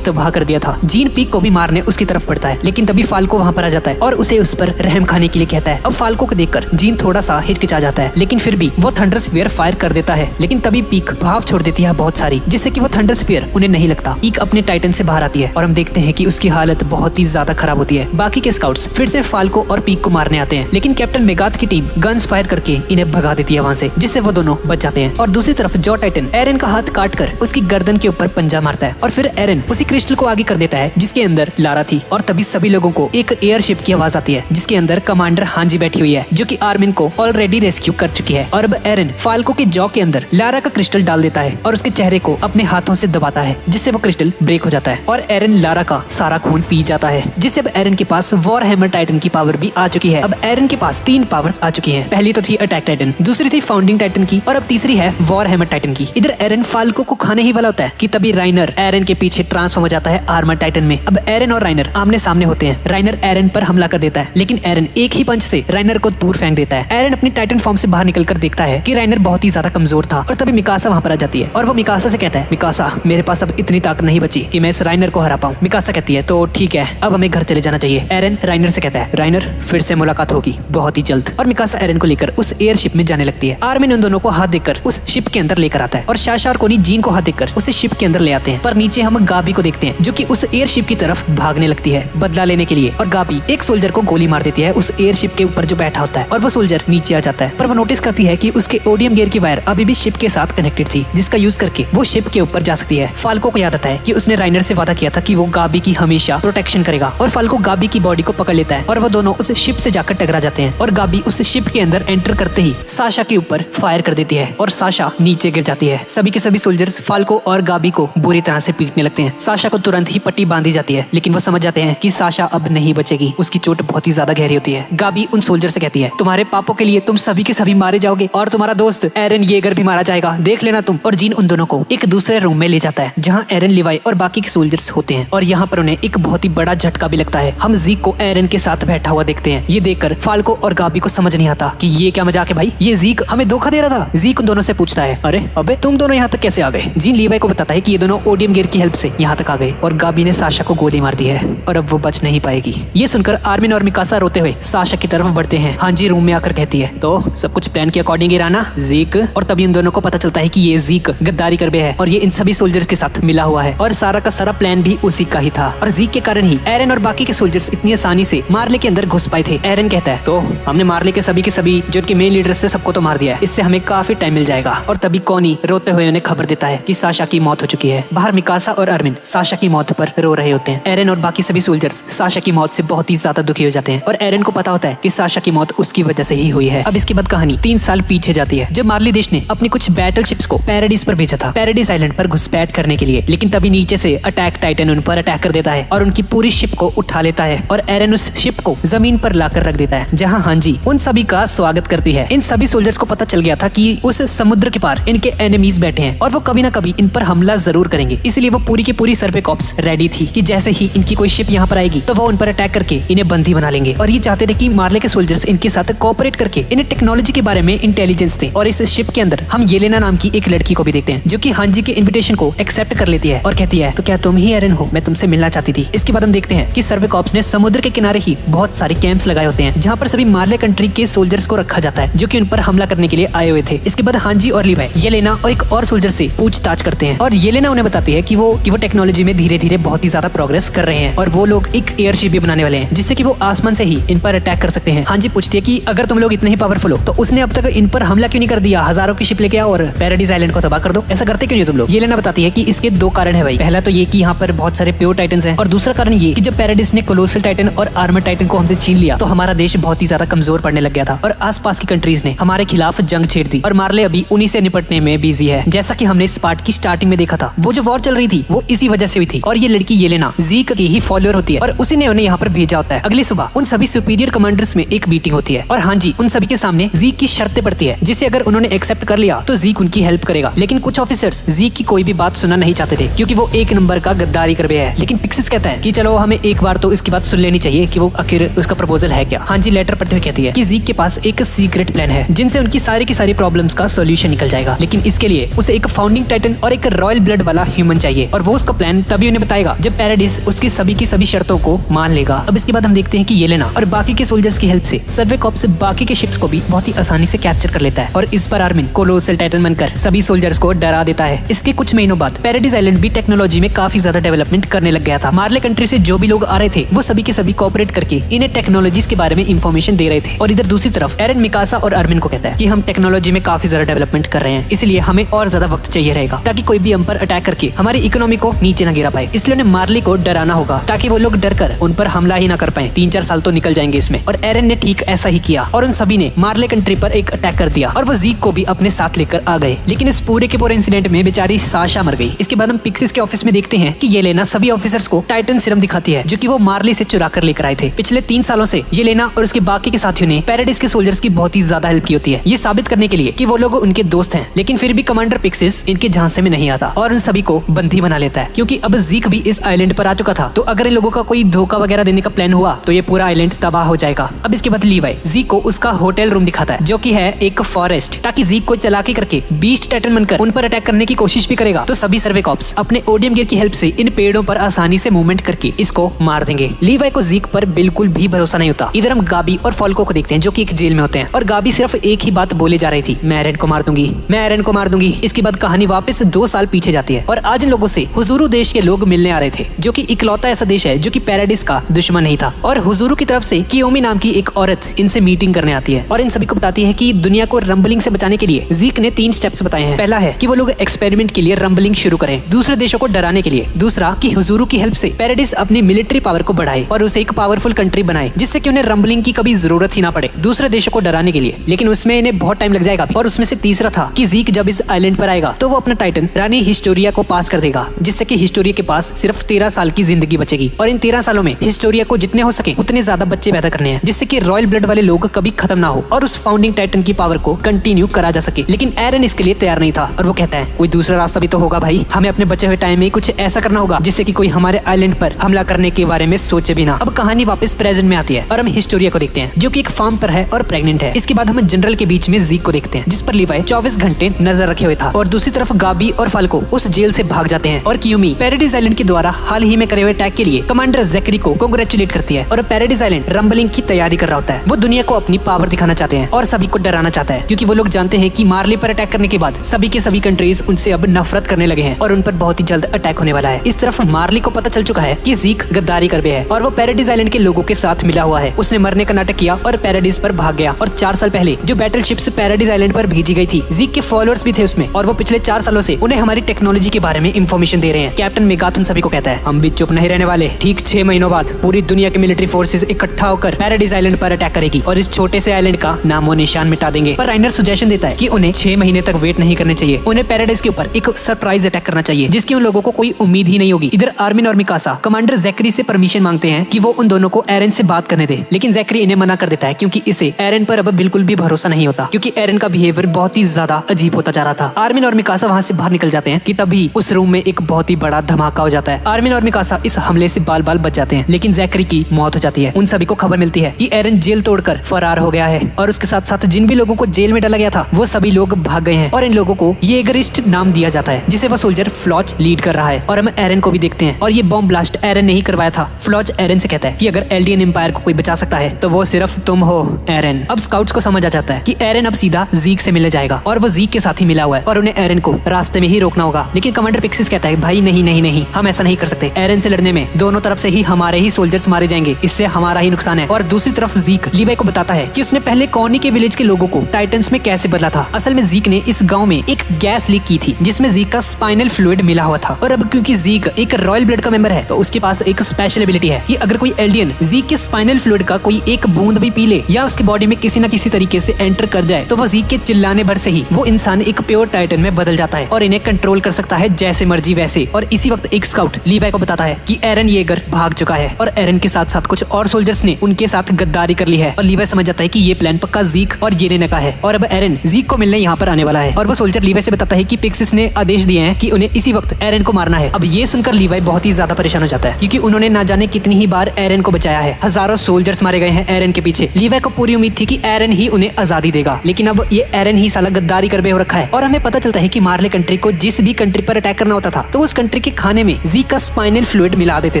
तबाह कर दिया था। जीन पीक को भी मारने उसकी तरफ बढ़ता है, लेकिन तभी फाल्को वहाँ पर आ जाता है और उसे उस पर रहम खाने के लिए कहता है। अब फाल्को को देखकर जीन थोड़ा सा हिचकिचा जाता है, लेकिन फिर भी वो थंडर स्फीयर फायर कर देता है, लेकिन तभी पीक भाव छोड़ देती है बहुत सारी, जिससे कि वो थंडर स्फीयर उन्हें नहीं लगता। पीक अपने टाइटन से बाहर आती है और हम देखते हैं कि उसकी हालत बहुत ही ज्यादा खराब होती है। बाकी के स्काउट्स फिर से फाल्को और पीक को मारने आते हैं, लेकिन कैप्टन मेगाथ की टीम गन्स फायर करके इन्हें भगा देती है वहाँ से, जिससे वो दोनों बच जाते हैं। और दूसरी तरफ जॉ टाइटन एरन का हाथ काट कर उसकी गर्दन के ऊपर पंजा मारता है और फिर एरन उसी क्रिस्टल को आगे कर देता है जिसके अंदर लारा थी। और तभी सभी लोगों को एक एयरशिप की आवाज आती है जिसके अंदर कमांडर हांजी बैठी हुई है, जो कि आर्मिन को ऑलरेडी रेस्क्यू कर चुकी है। और अब एरन फाल्को के जॉ के अंदर लारा का क्रिस्टल डाल देता है और उसके चेहरे को अपने हाथों से दबाता है, जिससे वो क्रिस्टल ब्रेक हो जाता है और एरन लारा का सारा खून पी जाता है, जिससे अब एरन के पास वॉर हैमर टाइटन की पावर भी आ चुकी है। अब एरन के पास 3 पावर्स आ चुकी हैं। पहली तो थी अटैक टाइटन, दूसरी थी फाउंडिंग टाइटन की और अब तीसरी है वॉर हैमर टाइटन की। इधर एरन फाल्को को खाने ही वाला होता है कि तभी राइनर एरन के पीछे ट्रांसफॉर्म हो जाता है आर्मर टाइटन में। अब एरन और राइनर आमने सामने होते हैं। राइनर एरन पर हमला कर देता है, लेकिन एरन एक ही पंच से राइनर को दूर फेंक देता है। एरन अपनी टाइटन फॉर्म से बाहर निकलकर देखता है कि राइनर बहुत ही ज्यादा कमजोर था और तभी मिकासा वहाँ पर आ जाती है और वो मिकासा से कहता है, मिकासा मेरे पास अब इतनी ताकत नहीं बची कि मैं इस राइनर को हरा पाऊं। मिकासा कहती है तो ठीक है, अब हमें घर चले जाना चाहिए। एरन राइनर से कहता है, राइनर फिर से मुलाकात होगी बहुत ही जल्द। और मिकासा एरन को लेकर उस एयरशिप में जाने लगती है। आर्मिन उन दोनों को हाथ देकर उस शिप के अंदर लेकर आता है और शाशा और कोनी जीन को हाथ देकर उसे शिप के अंदर ले आते हैं। पर नीचे हम गाबी को देखते हैं जो कि उस एयरशिप की तरफ भागने लगती है बदला लेने के लिए और गाबी एक सोल्जर को गोली मार देती है उस एयरशिप के ऊपर जो बैठा होता है और वो सोल्जर नीचे आ जाता है। पर वो नोटिस करती है कि उसके ओडियम गियर की वायर अभी भी शिप के साथ कनेक्टेड थी जिसका यूज करके वो शिप के ऊपर जा सकती है। फाल्को को याद आता है कि उसने राइनर से वादा किया था कि वो गाबी की हमेशा प्रोटेक्शन करेगा और फाल्को गाबी की बॉडी को पकड़ लेता है और वो दोनों उस शिप से जाकर टकरा जाते हैं और गाबी उस शिप के अंदर एंटर करते ही साशा के ऊपर फायर कर देती है और साशा नीचे गिर जाती है। सभी के सभी सोल्जर्स फाल्को और गाबी को बुरी तरह से पीटने लगते हैं। साशा को तुरंत ही पट्टी बांधी जाती है लेकिन वो समझ जाते हैं कि साशा अब नहीं बचेगी, उसकी चोट बहुत ही ज्यादा गहरी होती है। गाबी उन सोल्जर से कहती है, तुम्हारे पापों के लिए तुम सभी के सभी मारे जाओगे और तुम्हारा दोस्त एरन येगर भी मारा जाएगा, देख लेना तुम। और जीन उन दोनों को एक दूसरे रूम में ले जाता है जहाँ एरन, लिवाई और बाकी के सोल्जर्स होते हैं और यहाँ पर उन्हें एक बहुत ही बड़ा झटका भी लगता है। हम जीक को एरन के साथ बैठा हुआ देखते हैं। ये देखकर फाल्को और गाबी को समझ नहीं आता कि ये क्या मजाक है भाई, ये जीक हमें धोखा दे रहा था। जीक उन दोनों से पूछता है, अरे अबे तुम दोनों यहाँ तक कैसे आ गए? जीन लीवाई को बताता है कि ये दोनों ओडियम गियर की हेल्प से यहाँ तक आ गए और गाबी ने साशा को गोली मार दी है और अब वो बच नहीं पाएगी। ये सुनकर आर्मिन और मिकासा रोते हुए साशा की तरफ बढ़ते हैं। हांजी रूम में आकर कहती है, तो सब कुछ प्लान के अकॉर्डिंग ही रहा ना जीक? और तभी उन दोनों को पता चलता है कि ये जीक गद्दारी कर है और ये इन सभी सोल्जर्स के साथ मिला हुआ है और सारा का सारा प्लान भी उसी का ही था और जीक के कारण ही एरन और बाकी के सोल्जर्स इतनी आसानी से मार्ले के अंदर घुस पाए थे। एरन कहता है, तो हमने मार्ले के सभी जो उनके मेन लीडर से सबको तो मार दिया है, इससे हमें काफी टाइम मिल जाएगा। और तभी कोनी रोते हुए उन्हें खबर देता है कि साशा की मौत हो चुकी है। बाहर मिकासा और अरमिन साशा की मौत पर रो रहे होते हैं। एरन और बाकी सभी सोल्जर्स साशा की मौत से बहुत ही ज्यादा दुखी हो जाते हैं और एरन को पता होता है कि साशा की मौत उसकी वजह से ही हुई है। अब इसके बाद कहानी 3 साल पीछे जाती है जब मार्ली देश ने अपनी कुछ बैटल शिप्स को पैराडाइज पर भेजा था, पैराडाइज आइलैंड पर घुसपैठ करने के लिए। लेकिन तभी नीचे से अटैक टाइटन उन पर अटैक कर देता है और उनकी पूरी शिप को उठा लेता है और एरन उस शिप को जमीन पर लाकर रख देता है जहां हांजी उन सभी का स्वागत करती है। इन सभी सोल्जर्स को पता चल गया था कि उस समुद्र के पार इनके एनिमीज बैठे हैं और वो कभी ना कभी इन पर हमला जरूर करेंगे, इसलिए वो पूरी की पूरी सर्वे कॉप्स रेडी थी कि जैसे ही इनकी कोई शिप यहाँ पर आएगी तो वो उन पर अटैक करके इन्हें बंदी बना लेंगे। और ये चाहते थे कि मार्ले के सोल्जर्स इनके साथ कोऑपरेट करके इन्हें टेक्नोलॉजी के बारे में इंटेलिजेंस थे। और इस शिप के अंदर हम येलेना नाम की एक लड़की को भी देखते हैं जो कि हांजी के इन्विटेशन को एक्सेप्ट कर लेती है और कहती है, तो क्या तुम ही एरन हो? मैं तुमसे मिलना चाहती थी। इसके बाद हम देखते हैं कि सर्वे कॉप्स ने समुद्र के किनारे ही बहुत सारे कैंप्स लगाए होते हैं जहाँ पर सभी मार्ले कंट्री के सोल्जर्स को रखा जाता है जो कि उन पर हमला करने के लिए आए हुए थे। इसके बाद हांजी और लिवाई येलेना और एक और सोल्जर से पूछताछ करते हैं और येलेना उन्हें बताती है कि वो टेक्नोलॉजी में धीरे धीरे बहुत ही ज्यादा प्रोग्रेस कर रहे हैं और वो लोग एक एयरशिप भी बनाने वाले हैं जिससे कि वो आसमान से ही इन पर अटैक कर सकते हैं। हांजी पूछती है कि अगर तुम लोग इतने ही पावरफुल हो तो उसने अब तक इन पर हमला क्यों नहीं कर दिया? हजारों की शिप लेके आओ और पैराडाइज आइलैंड को तबाह कर दो, ऐसा करते क्यों नहीं तुम लोग? येलेना बताती है कि इसके 2 कारण है भाई। पहला तो ये कि यहाँ पर बहुत सारे प्योर टाइटन्स हैं और दूसरा कारण ये कि जब पैराडाइज ने कोलोसल टाइटन और आर्मर टाइटन को हमसे छीन लिया तो हमारा देश बहुत ही ज्यादा कमजोर पड़ने लग गया था और आसपास की कंट्रीज ने हमारे खिलाफ जंग छेड़ दी और मार्ले अभी उन्हीं से निपटने में बिजी है। जैसा कि हमने इस पार्ट की स्टार्टिंग में देखा था, वो जो वॉर चल रही थी वो इसी वजह से हुई थी और ये लड़की येलेना जीक की ही फॉलोअर होती है और उसी ने उन्हें यहाँ पर भेजा होता है। अगली सुबह उन सभी सुपीरियर कमांडर्स में एक मीटिंग होती है और हांजी उन सभी के सामने जीक की शर्तें पड़ती है जिसे अगर उन्होंने एक्सेप्ट कर लिया तो जीक उनकी हेल्प करेगा। लेकिन कुछ ऑफिसर्स जीक की कोई भी बात सुनना नहीं चाहते थे क्योंकि वो 1 नंबर का गद्दारी कर है। लेकिन पिक्सिस कहता है कि चलो हमें एक बार तो इसकी बात सुन लेनी चाहिए कि वो आखिर उसका प्रपोजल है क्या। हांजी लेटर पढ़ते हुए कहती है कि जीक के पास एक सीक्रेट प्लान है जिनसे उनकी सारी की सारी प्रॉब्लम्स का सॉल्यूशन निकल जाएगा, लेकिन इसके लिए उसे एक फाउंडिंग टाइटन और एक रॉयल ब्लड वाला ह्यूमन चाहिए और वो उसका प्लान तभी उन्हें बताएगा जब पैराडाइज उसकी सभी की सभी शर्तों को मान लेगा। अब इसके बाद हम देखते हैं कि येलेना और बाकी के सोल्जर्स की हेल्प से सर्वे कॉर्प्स से बाकी के शिप्स को भी बहुत ही आसानी से कैप्चर कर लेता है और इस पर आर्मिन कोलोसल टाइटन बनकर सभी सोल्जर्स को डरा देता है। इसके कुछ महीनों बाद पैराडाइज आइलैंड भी टेक्नोलॉजी में काफी ज्यादा डेवलपमेंट करने लग गया था। मार्ले कंट्री से जो भी लोग आ रहे थे वो सभी के सभी कोऑपरेट करके इन्हें टेक्नोलॉजीज के बारे में इंफॉर्मेशन दे रहे थे और इधर दूसरी तरफ एरन मिकासा और आर्मिन को कहता है कि हम टेक्नोलॉजी में काफी ज्यादा डेवलपमेंट कर रहे हैं, इसलिए हमें और ज्यादा वक्त चाहिए रहेगा ताकि कोई भी हम पर अटैक करके हमारी इकोनॉमी को नीचे न गिरा पाए। इसलिए उन्हें मार्ले को डराना होगा ताकि वो लोग डर कर उन पर हमला ही ना कर पाए। 3-4 साल तो निकल जाएंगे इसमें और एरन ने ठीक ऐसा ही किया और उन सभी ने मार्ले कंट्री पर एक अटैक कर दिया और वो जीक को भी अपने साथ लेकर आ गए। लेकिन इस पूरे के पूरे इंसिडेंट में बेचारी साशा मर गई। इसके बाद हम पिक्सिस के ऑफिस में देखते हैं कि येलेना सभी ऑफिसर्स को टाइटन सीरम दिखाती है जो कि वो मार्ले से चुरा कर लेकर आए थे। पिछले 3 सालों से येलेना और उसके बाकी के साथियों ने पैराडाइज के सोल्जर्स की बहुत ही ज्यादा हेल्प की होती है, ये साबित करने के लिए कि वो लोग उनके दोस्त हैं। लेकिन फिर भी कमांडर पिक्सिस इनके झांसे में नहीं आता और उन सभी को बंदी बना लेता है क्योंकि अब जीक भी इस आइलैंड पर आ चुका था। तो अगर इन लोगों का कोई धोखा वगैरह देने का प्लान हुआ तो ये पूरा आइलैंड तबाह हो जाएगा। अब इसके बाद लीवाई जीक को उसका होटल रूम दिखाता है जो कि है एक फॉरेस्ट, ताकि जीक को चालाकी करके बीस्ट टाइटन बनकर उन पर अटैक करने की कोशिश भी करेगा तो सभी सर्वे कॉप्स अपने ओडियम गियर की हेल्प से इन पेड़ों पर आसानी से मूवमेंट करके इसको मार देंगे। लीवाई को जीक पर बिल्कुल भी भरोसा नहीं होता। इधर हम गाबी और फॉल्को को देखते हैं जो कि एक जेल में होते हैं और गाबी सिर्फ एक ही बात बोले जा रही थी, मैं एरन को मार दूंगी, मैं एरन को मार दूंगी। इसके बाद कहानी वापस 2 साल पीछे जाती है और आज इन लोगों से हुजूरू देश के लोग मिलने आ रहे थे जो कि इकलौता ऐसा देश है जो कि पैराडिस का दुश्मन नहीं था। और हुजूरू की तरफ से कियोमी नाम की एक औरत इनसे मीटिंग करने आती है और इन सभी को बताती है कि दुनिया को रंबलिंग से बचाने के लिए जीक ने 3 स्टेप्स बताए हैं। पहला है कि वो लोग एक्सपेरिमेंट के लिए रंबलिंग शुरू करें, दूसरे देशों को डराने के लिए, दूसरा कि हुजूरू की हेल्प से पैराडिस अपनी मिलिट्री पावर को बढ़ाए और उसे एक पावरफुल कंट्री बनाए जिससे कि उन्हें रंबलिंग की कभी जरूरत ही ना पड़े दूसरे देशों को डराने के लिए। लेकिन उसमें इन्हें बहुत टाइम लग जाएगा। और उसमें से तीसरा था कि जीक जब इस आइलैंड पर आएगा तो वो अपना टाइटन रानी हिस्टोरिया को पास कर देगा जिससे कि हिस्टोरिया के पास सिर्फ 13 साल की जिंदगी बचेगी और इन 13 सालों में हिस्टोरिया को जितने हो सके उतने ज्यादा बच्चे पैदा करने हैं जिससे कि रॉयल ब्लड वाले लोग कभी खत्म ना हो और उस फाउंडिंग टाइटन की पावर को कंटिन्यू करा जा सके। लेकिन एरन इसके लिए तैयार नहीं था और वो कहता है कोई दूसरा रास्ता भी तो होगा भाई, हमें अपने बचे हुए टाइम में कुछ ऐसा करना होगा जिससे कि कोई हमारे आइलैंड पर हमला करने के बारे में सोचे भी ना। अब कहानी वापस प्रेजेंट में आती है और हम हिस्टोरिया को देखते हैं जो कि एक फार्म पर है और प्रेग्नेंट है। इसके बाद हम जनरल के बीच में जीक को देखते हैं जिस पर लीवाई 24 घंटे नजर रखे हुए था और दूसरी तरफ गाबी और फाल्को उस जेल से भाग जाते हैं और कियोमी पैराडाइज आइलैंड के द्वारा हाल ही में करे हुए अटैक के लिए कमांडर जैकरी को कांग्रेचुलेट करती है और पैराडाइज आइलैंड रंबलिंग की तैयारी कर रहा होता है। वो दुनिया को अपनी पावर दिखाना चाहते हैं और सभी को डराना चाहता है क्योंकि वो लोग जानते हैं कि मार्ले पर अटैक करने के बाद सभी के सभी कंट्रीज उनसे अब नफरत करने लगे हैं और उन पर बहुत ही जल्द अटैक होने वाला है। इस तरफ मार्ली को पता चल चुका है कि जीक गद्दारी कर है और वो पैराडाइज आइलैंड के लोगों के साथ मिला हुआ है। उसने मरने का नाटक किया और पैराडाइज पर भाग गया और 4 साल पहले जो बैटल शिप्स पैराडाइज आइलैंड पर भेजी गई थी जीक के फॉलोअर्स भी थे उसमें और वो पिछले 4 सालों से उन्हें हमारी टेक्नोलॉजी के बारे में इंफॉर्मेशन दे रहे हैं। कैप्टन मेगाथन सभी को कहता है हम भी चुप नहीं रहने वाले। ठीक 6 महीनों बाद पूरी दुनिया के मिलिट्री फोर्सेस इकट्ठा होकर पैराडाइज आइलैंड पर अटैक करेगी और इस छोटे से आइलैंड का नामो निशान मिटा देंगे। पर राइनर सजेशन देता है कि उन्हें 6 महीने तक वेट नहीं करने चाहिए, उन्हें पैराडाइज के ऊपर एक सरप्राइज अटैक करना चाहिए जिसकी उन लोगों को कोई उम्मीद ही नहीं होगी। इधर आर्मिन और मिकासा कमांडर जैकरी से परमिशन मांगते हैं कि वो उन दोनों को एरन से बात करने दे, लेकिन जैकरी इन्हें मना कर देता है क्योंकि इसे एरन पर अब बिल्कुल भी भरोसा नहीं होता क्योंकि एरन का बिहेवियर बहुत ही ज्यादा अजीब होता जा रहा था। आर्मिन और मिकासा वहाँ से बाहर निकल जाते हैं कि तभी उस रूम में एक बहुत ही बड़ा धमाका हो जाता है। आर्मिन और मिकासा इस हमले से बाल बाल बच जाते हैं लेकिन जैकरी की मौत हो जाती है। उन सभी को खबर मिलती है कि एरन जेल तोड़कर फरार हो गया है और उसके साथ साथ जिन भी लोगों को जेल में डाला गया था वो सभी लोग भाग गए हैं और इन लोगों को येगरिस्ट नाम दिया जाता है जिसे वो सोल्जर फ्लॉच लीड कर रहा है। और हम एरन को भी देखते हैं और ये बॉम्ब ब्लास्ट एरन ने ही करवाया था। फ्लॉच एरन से कहता है कि अगर एल्डियन एम्पायर को कोई बचा सकता है तो वो सिर्फ तुम हो एरन। अब स्काउट्स को समझ आ जाता है कि एरन अब सीधा जीक से मिलने जाएगा और वो जीक के साथ ही मिला हुआ है और उन्हें एरन को रास्ते में ही रोकना होगा। लेकिन कमांडर पिक्सिस कहता है भाई नहीं नहीं नहीं, हम ऐसा नहीं कर सकते। एरन से लड़ने में दोनों तरफ से ही हमारे ही सोल्जर्स मारे जाएंगे, इससे हमारा ही नुकसान है। और दूसरी तरफ जीक लीवाई को बताता है कि उसने पहले कॉर्नी के विलेज के लोगों को टाइटन्स में कैसे बदला था। असल में जीक ने इस गांव में एक गैस लीक की थी जिसमें जीक का स्पाइनल फ्लूइड मिला हुआ था और अब क्योंकि जीक एक रॉयल ब्लड का मेंबर है तो उसके पास एक स्पेशल एबिलिटी है कि अगर कोई एल्डियन जीक के स्पाइनल फ्लूइड का कोई एक बूंद भी पी ले या उसके बॉडी में किसी न किसी तरीके से एंटर कर जाए तो वो जीक के चिल्लाने भर से ही वो इंसान एक प्योर टाइटन में बदल जाता है और इन्हें कंट्रोल कर सकता है जैसे मर्जी वैसे। और इसी वक्त एक स्काउट लीवाई को बताता है कि एरन येगर भाग चुका है और एरन के साथ साथ कुछ और सोल्जर्स ने उनके साथ गद्दारी कर ली है और लीवाई समझ जाता है कि ये प्लान पक्का जीक और येलेना का है और अब एरन जीक को मिलने यहाँ पर आने वाला है। और वो सोल्जर लीवाई से बताता है कि पिक्सिस ने आदेश दिए हैं कि उन्हें इसी वक्त एरन को मारना है। अब ये सुनकर लीवाई बहुत ही ज्यादा परेशान हो जाता है क्योंकि उन्होंने ना जाने कितनी ही बार एरन को बचाया है। हजारों सोल्जर्स मारे गए हैं एरन के पीछे। लीवाई को पूरी उम्मीद थी कि एरन ही उन्हें आजादी देगा, लेकिन अब ये एरन ही साला गद्दारी कर हो रखा है। और हमें पता चलता है कि मार्ले कंट्री को जिस भी कंट्री पर अटैक करना होता था तो उस कंट्री के खाने में जीक का स्पाइनल फ्लूइड मिला देते